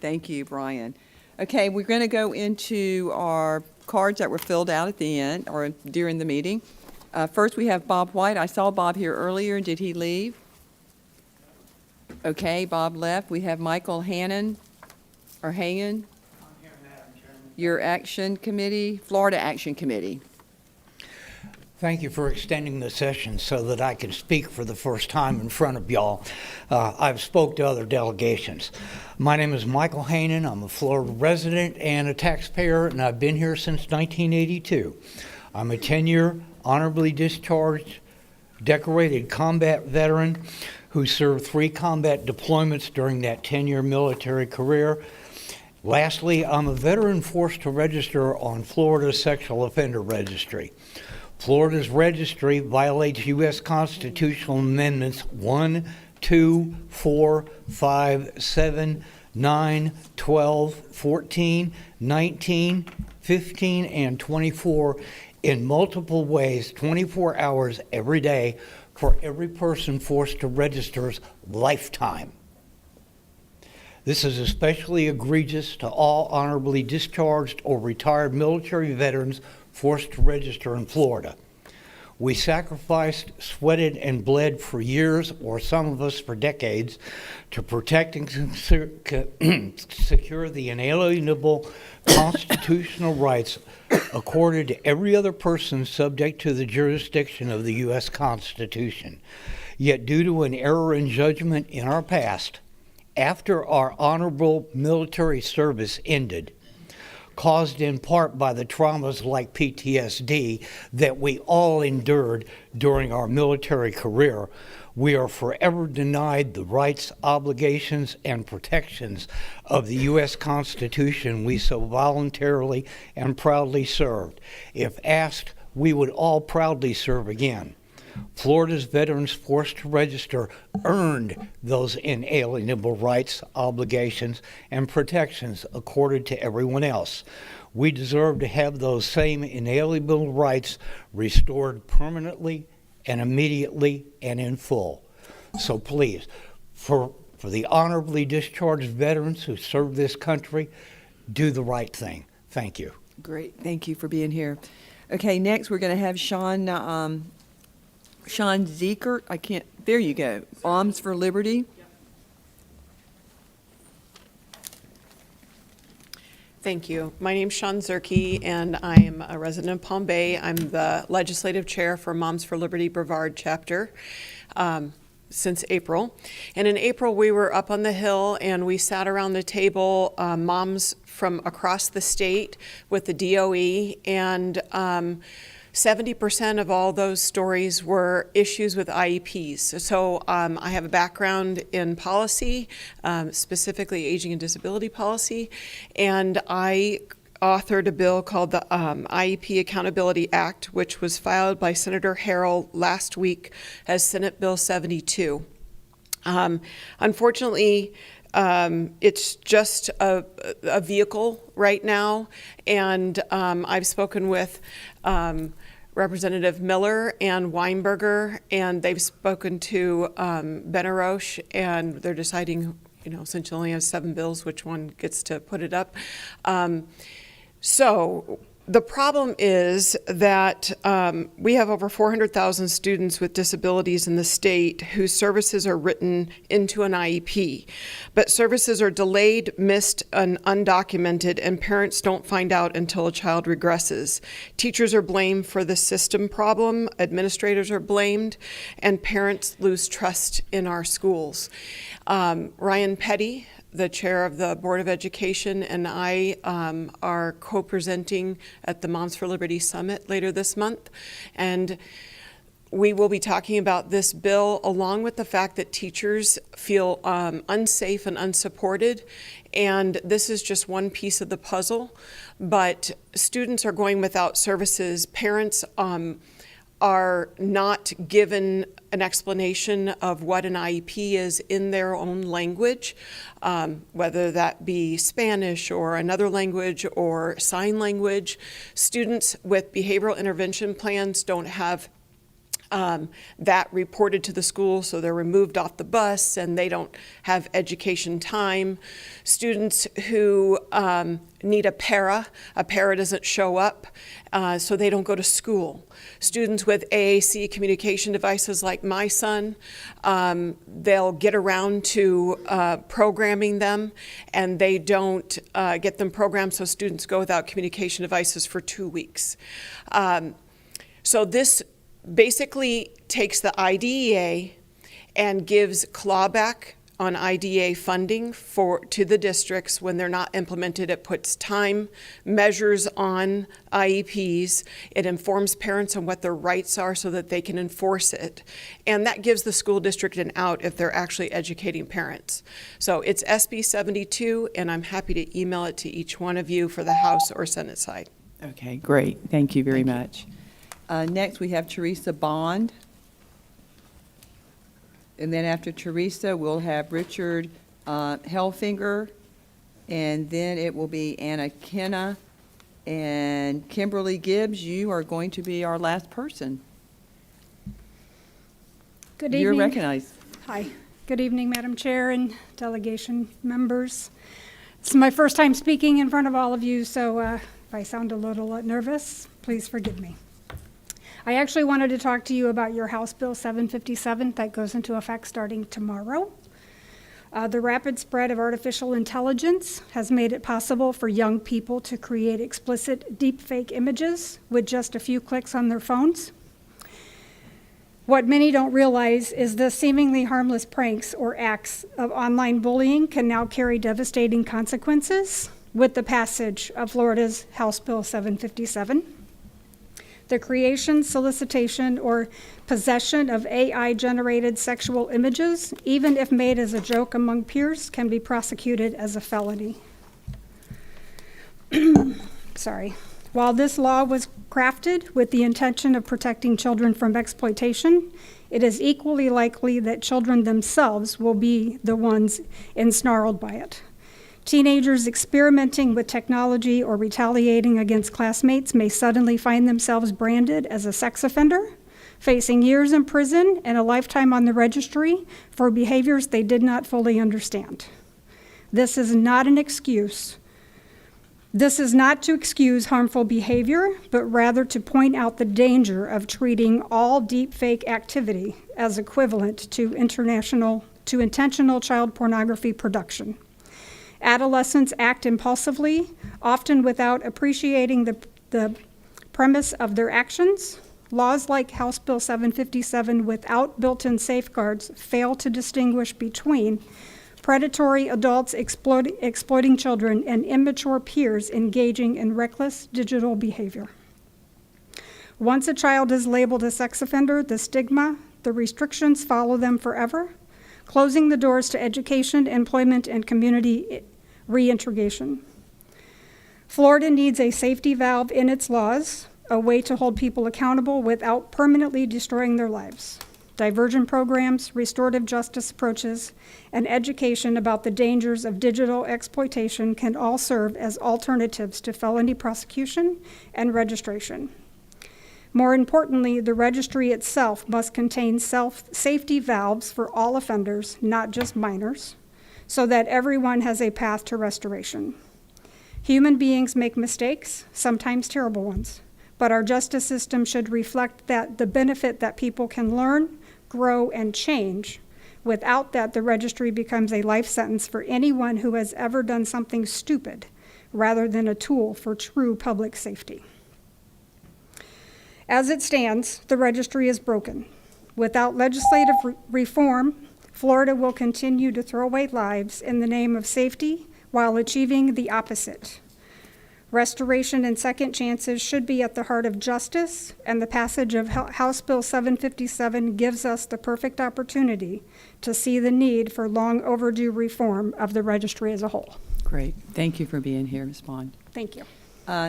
Thank you, Brian. Okay, we're going to go into our cards that were filled out at the end or during the meeting. First, we have Bob White. I saw Bob here earlier. Did he leave? Okay, Bob left. We have Michael Hannon, or Hagan. Your Action Committee, Florida Action Committee. Thank you for extending the session so that I can speak for the first time in front of y'all. I've spoke to other delegations. My name is Michael Hanan. I'm a Florida resident and a taxpayer, and I've been here since 1982. I'm a 10-year honorably discharged, decorated combat veteran who served 3 combat deployments during that 10-year military career. Lastly, I'm a veteran forced to register on Florida's Sexual Offender Registry. Florida's registry violates U.S. constitutional amendments 1, 2, 4, 5, 7, 9, 12, 14, 19, 15, and 24 in multiple ways, 24 hours every day for every person forced to register's lifetime. This is especially egregious to all honorably discharged or retired military veterans forced to register in Florida. We sacrificed, sweated, and bled for years, or some of us for decades, to protect and secure the inalienable constitutional rights accorded to every other person subject to the jurisdiction of the U.S. Constitution. Yet due to an error in judgment in our past, after our honorable military service ended, caused in part by the traumas like PTSD that we all endured during our military career, we are forever denied the rights, obligations, and protections of the U.S. Constitution we so voluntarily and proudly served. If asked, we would all proudly serve again. Florida's veterans forced to register earned those inalienable rights, obligations, and protections accorded to everyone else. We deserve to have those same inalienable rights restored permanently and immediately and in full. So please, for the honorably discharged veterans who serve this country, do the right thing. Thank you. Great, thank you for being here. Okay, next we're going to have Sean Ziekert, there you go, Moms for Liberty. Thank you. My name's Shawn Zierke, and I'm a resident of Palm Bay. I'm the legislative chair for Moms for Liberty Brevard chapter since April. And in April, we were up on the Hill, and we sat around the table, moms from across the state with the DOE, and 70% of all those stories were issues with IEPs. So I have a background in policy, specifically aging and disability policy, and I authored a bill called the IEP Accountability Act, which was filed by Senator Harrell last week as Senate Bill 72. Unfortunately, It's just a vehicle right now, and I've spoken with Representative Miller and Weinberger, and they've spoken to Benaroche, and they're deciding, since you only have 7 bills, which one gets to put it up. So the problem is that we have over 400,000 students with disabilities in the state whose services are written into an IEP. But services are delayed, missed, and undocumented, and parents don't find out until a child regresses. Teachers are blamed for the system problem, administrators are blamed, and parents lose trust in our schools. Ryan Petty, the chair of the Board of Education, and I are co-presenting at the Moms for Liberty Summit later this month. And we will be talking about this bill along with the fact that teachers feel unsafe and unsupported. And this is just one piece of the puzzle. But students are going without services. Parents are not given an explanation of what an IEP is in their own language, whether that be Spanish or another language or sign language. Students with behavioral intervention plans don't have that reported to the school, so they're removed off the bus and they don't have education time. Students who need a para doesn't show up, so they don't go to school. Students with AAC communication devices like my son, they'll get around to programming them, and they don't get them programmed, so students go without communication devices for 2 weeks. So this basically takes the IDEA and gives clawback on IDEA funding to the districts when they're not implemented. It puts time measures on IEPs. It informs parents on what their rights are so that they can enforce it. And that gives the school district an out if they're actually educating parents. So it's SB 72, and I'm happy to email it to each one of you for the House or Senate side. Okay, great. Thank you very much. Next, we have Teresa Bond. And then after Teresa, we'll have Richard Hellfinger. And then it will be Anna Kenna. And Kimberly Gibbs, you are going to be our last person. Good evening. You're recognized. Hi. Good evening, Madam Chair and delegation members. It's my first time speaking in front of all of you, so if I sound a little nervous, please forgive me. I actually wanted to talk to you about your House Bill 757 that goes into effect starting tomorrow. The rapid spread of artificial intelligence has made it possible for young people to create explicit deepfake images with just a few clicks on their phones. What many don't realize is the seemingly harmless pranks or acts of online bullying can now carry devastating consequences with the passage of Florida's House Bill 757. The creation, solicitation, or possession of AI-generated sexual images, even if made as a joke among peers, can be prosecuted as a felony. Sorry. While this law was crafted with the intention of protecting children from exploitation, it is equally likely that children themselves will be the ones ensnarled by it. Teenagers experimenting with technology or retaliating against classmates may suddenly find themselves branded as a sex offender, facing years in prison and a lifetime on the registry for behaviors they did not fully understand. This is not an excuse. This is not to excuse harmful behavior, but rather to point out the danger of treating all deepfake activity as equivalent to intentional child pornography production. Adolescents act impulsively, often without appreciating the premise of their actions. Laws like House Bill 757 without built-in safeguards fail to distinguish between predatory adults exploiting children and immature peers engaging in reckless digital behavior. Once a child is labeled a sex offender, the stigma, the restrictions follow them forever, closing the doors to education, employment, and community reintegration. Florida needs a safety valve in its laws, a way to hold people accountable without permanently destroying their lives. diversion programs, restorative justice approaches, and education about the dangers of digital exploitation can all serve as alternatives to felony prosecution and registration. More importantly, the registry itself must contain safety valves for all offenders, not just minors, so that everyone has a path to restoration. Human beings make mistakes, sometimes terrible ones, but our justice system should reflect that the benefit that people can learn, grow, and change. Without that, the registry becomes a life sentence for anyone who has ever done something stupid, rather than a tool for true public safety. As it stands, the registry is broken. Without legislative reform, Florida will continue to throw away lives in the name of safety while achieving the opposite. Restoration and second chances should be at the heart of justice, and the passage of House Bill 757 gives us the perfect opportunity to see the need for long overdue reform of the registry as a whole. Great. Thank you for being here, Ms. Bond. Thank you.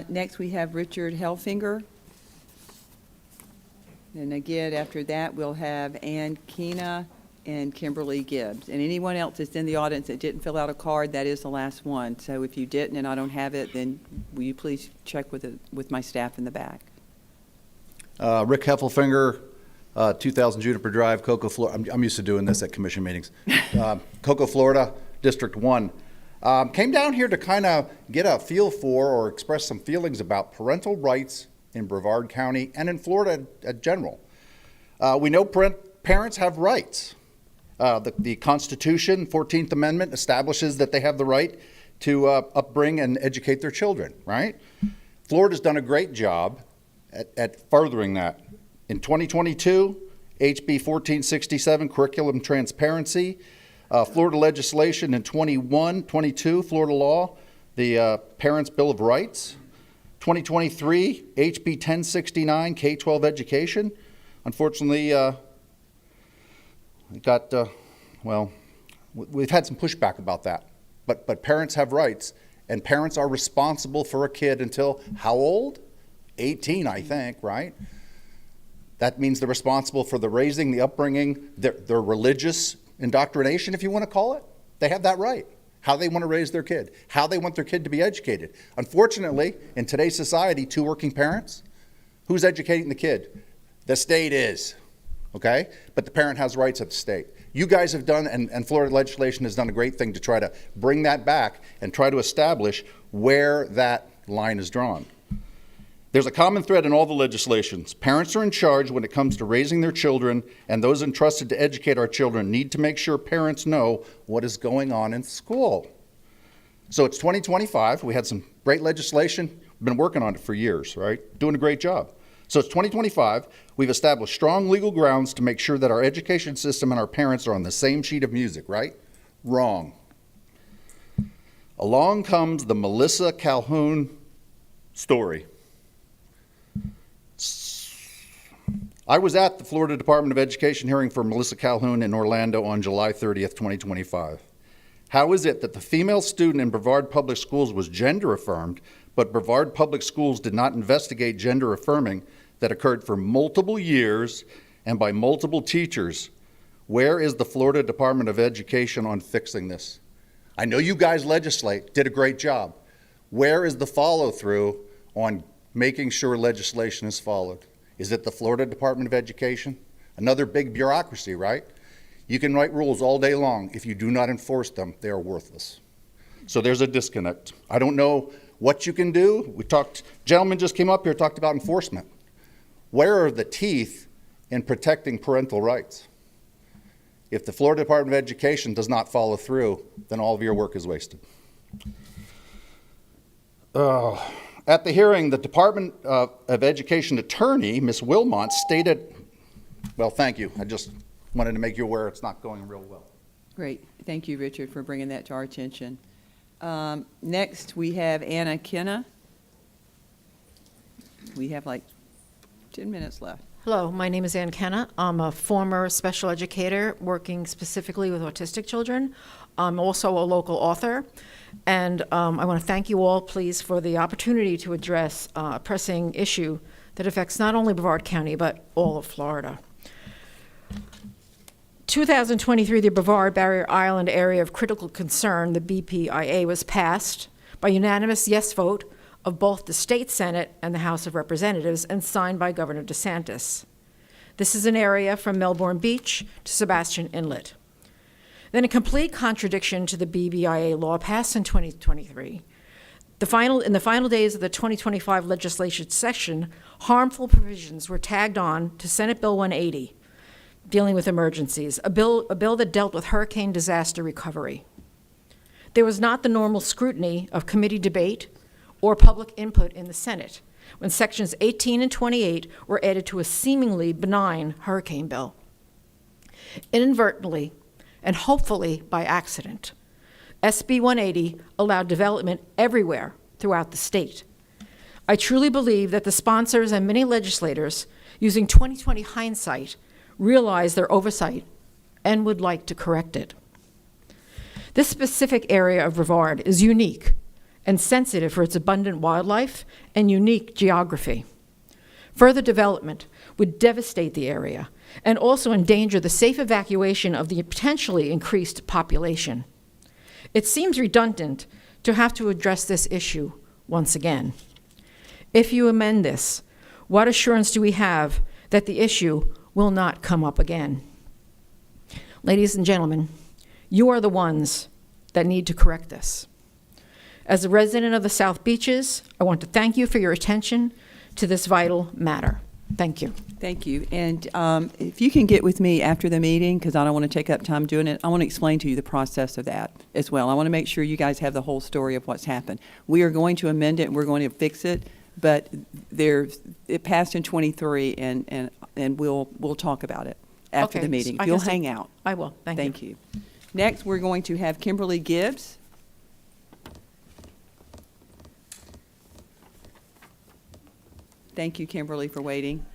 Next, we have Richard Hellfinger. And again, after that, we'll have Ann Keena and Kimberly Gibbs. And anyone else that's in the audience that didn't fill out a card, that is the last one. So if you didn't and I don't have it, then will you please check with my staff in the back? Rick Heffelfinger, 2000 Juniper Drive, Cocoa, Florida. I'm used to doing this at commission meetings. Cocoa, Florida, District 1. Came down here to kind of get a feel for or express some feelings about parental rights in Brevard County and in Florida in general. We know parents have rights. The Constitution, 14th Amendment, establishes that they have the right to upbring and educate their children, right? Florida's done a great job at furthering that. In 2022, HB 1467, Curriculum Transparency, Florida legislation in 22, Florida law, the Parents' Bill of Rights. 2023, HB 1069, K-12 education. Unfortunately, we've had some pushback about that. But parents have rights, and parents are responsible for a kid until how old? 18, I think, right? That means they're responsible for the raising, the upbringing, their religious indoctrination, if you want to call it. They have that right. How they want to raise their kid, how they want their kid to be educated. Unfortunately, in today's society, 2 working parents, who's educating the kid? The state is, okay? But the parent has rights at the state. You guys have done, and Florida legislation has done a great thing to try to bring that back and try to establish where that line is drawn. There's a common thread in all the legislations. Parents are in charge when it comes to raising their children, and those entrusted to educate our children need to make sure parents know what is going on in school. So it's 2025. We had some great legislation. We've been working on it for years, right? Doing a great job. So it's 2025. We've established strong legal grounds to make sure that our education system and our parents are on the same sheet of music, right? Wrong. Along comes the Melissa Calhoun story. I was at the Florida Department of Education hearing for Melissa Calhoun in Orlando on July 30th, 2025. How is it that the female student in Brevard Public Schools was gender affirmed, but Brevard Public Schools did not investigate gender affirming that occurred for multiple years and by multiple teachers? Where is the Florida Department of Education on fixing this? I know you guys legislate, did a great job. Where is the follow-through on making sure legislation is followed? Is it the Florida Department of Education? Another big bureaucracy, right? You can write rules all day long. If you do not enforce them, they are worthless. So there's a disconnect. I don't know what you can do. Gentleman just came up here, talked about enforcement. Where are the teeth in protecting parental rights? If the Florida Department of Education does not follow through, then all of your work is wasted. At the hearing, the Department of Education attorney, Ms. Wilmot, stated, well, thank you. I just wanted to make you aware it's not going real well. Great. Thank you, Richard, for bringing that to our attention. Next, we have Anna Kenna. We have like 10 minutes left. Hello, my name is Ann Kenna. I'm a former special educator working specifically with autistic children. I'm also a local author. And I want to thank you all, please, for the opportunity to address a pressing issue that affects not only Brevard County, but all of Florida. 2023, the Brevard Barrier Island Area of Critical Concern, the BPIA, was passed by unanimous yes vote of both the State Senate and the House of Representatives and signed by Governor DeSantis. This is an area from Melbourne Beach to Sebastian Inlet. Then, in complete contradiction to the BBIA law passed in 2023, in the final days of the 2025 legislation session, harmful provisions were tagged on to Senate Bill 180, dealing with emergencies, a bill that dealt with hurricane disaster recovery. There was not the normal scrutiny of committee debate or public input in the Senate when sections 18 and 28 were added to a seemingly benign hurricane bill. Inadvertently, and hopefully by accident, SB 180 allowed development everywhere throughout the state. I truly believe that the sponsors and many legislators, using 2020 hindsight, realize their oversight and would like to correct it. This specific area of Brevard is unique and sensitive for its abundant wildlife and unique geography. Further development would devastate the area and also endanger the safe evacuation of the potentially increased population. It seems redundant to have to address this issue once again. If you amend this, what assurance do we have that the issue will not come up again? Ladies and gentlemen, you are the ones that need to correct this. As a resident of the South Beaches, I want to thank you for your attention to this vital matter. Thank you. Thank you. And if you can get with me after the meeting, because I don't want to take up time doing it, I want to explain to you the process of that as well. I want to make sure you guys have the whole story of what's happened. We are going to amend it and we're going to fix it, but it passed in 23, and we'll talk about it after Okay, the meeting. I If you'll guess hang out. I will. Thank you. Thank you. Next, we're going to have Kimberly Gibbs. Thank you, Kimberly, for waiting.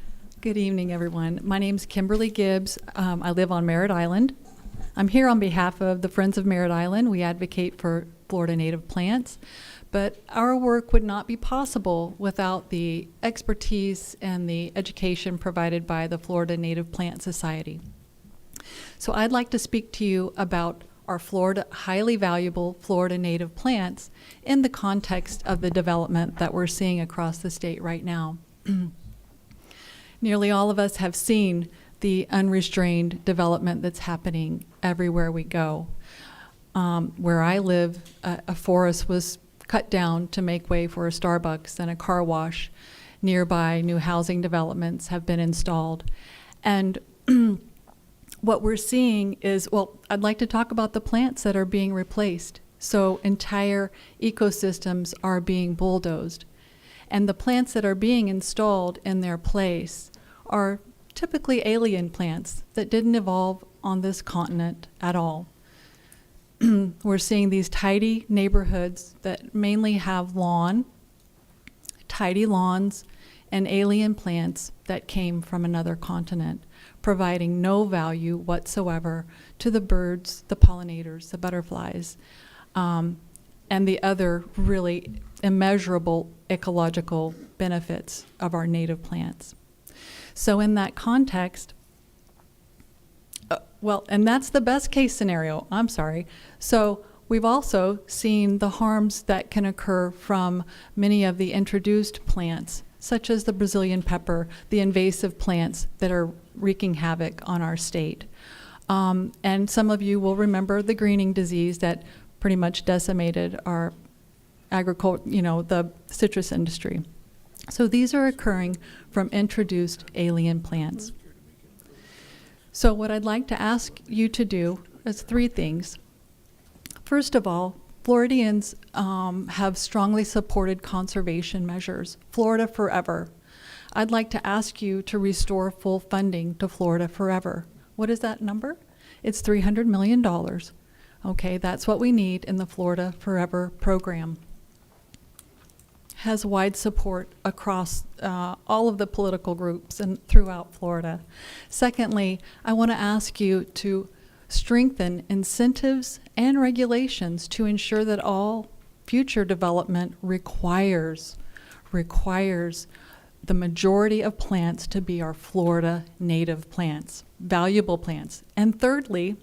Good evening, everyone. My name's Kimberly Gibbs. I live on Merritt Island. I'm here on behalf of the Friends of Merritt Island. We advocate for Florida native plants, but our work would not be possible without the expertise and the education provided by the Florida Native Plant Society. So I'd like to speak to you about our highly valuable Florida native plants in the context of the development that we're seeing across the state right now. Nearly all of us have seen the unrestrained development that's happening everywhere we go. Where I live, a forest was cut down to make way for a Starbucks and a car wash. Nearby, new housing developments have been installed. And what we're seeing is, well, I'd like to talk about the plants that are being replaced. So entire ecosystems are being bulldozed. And the plants that are being installed in their place are typically alien plants that didn't evolve on this continent at all. We're seeing these tidy neighborhoods that mainly have tidy lawns, and alien plants that came from another continent, providing no value whatsoever to the birds, the pollinators, the butterflies, and the other really immeasurable ecological benefits of our native plants. So in that context, and that's the best case scenario, I'm sorry. So we've also seen the harms that can occur from many of the introduced plants, such as the Brazilian pepper, the invasive plants that are wreaking havoc on our state. And some of you will remember the greening disease that pretty much decimated our the citrus industry. So these are occurring from introduced alien plants. So what I'd like to ask you to do is 3 things. First of all, Floridians have strongly supported conservation measures. Florida Forever. I'd like to ask you to restore full funding to Florida Forever. What is that number? It's $300 million. Okay, that's what we need in the Florida Forever program. Has wide support across all of the political groups and throughout Florida. Secondly, I want to ask you to strengthen incentives and regulations to ensure that all future development requires the majority of plants to be our Florida native plants, valuable plants. And thirdly,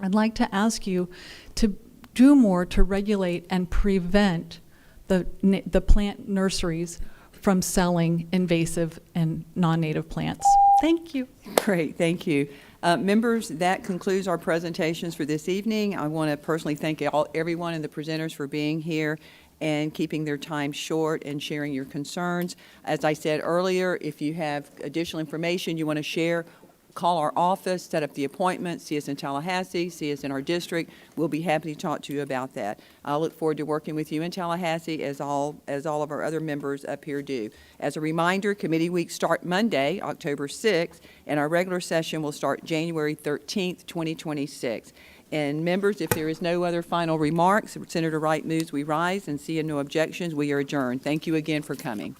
I'd like to ask you to do more to regulate and prevent the plant nurseries from selling invasive and non-native plants. Thank you. Great, thank you. Members, that concludes our presentations for this evening. I want to personally thank everyone and the presenters for being here and keeping their time short and sharing your concerns. As I said earlier, if you have additional information you want to share, call our office, set up the appointment, see us in Tallahassee, see us in our district. We'll be happy to talk to you about that. I look forward to working with you in Tallahassee as all of our other members up here do. As a reminder, committee weeks start Monday, October 6th, and our regular session will start January 13th, 2026. And members, if there is no other final remarks, Senator Wright moves we rise, and seeing no objections, we are adjourned. Thank you again for coming.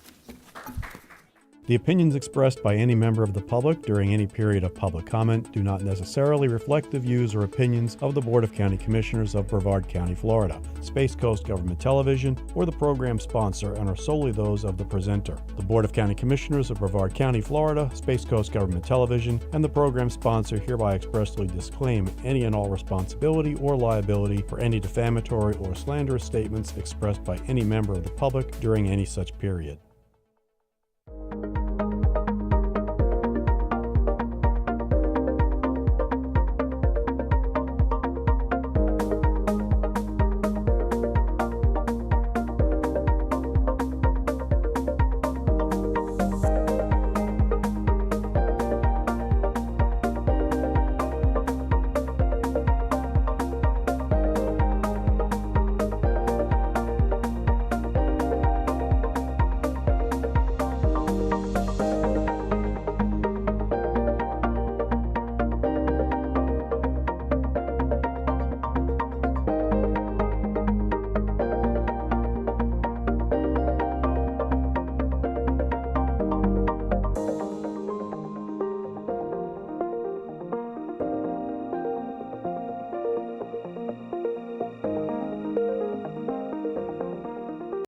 The opinions expressed by any member of the public during any period of public comment do not necessarily reflect the views or opinions of the Board of County Commissioners of Brevard County, Florida, Space Coast Government Television, or the program sponsor, and are solely those of the presenter. The Board of County Commissioners of Brevard County, Florida, Space Coast Government Television, and the program sponsor hereby expressly disclaim any and all responsibility or liability for any defamatory or slanderous statements expressed by any member of the public during any such period.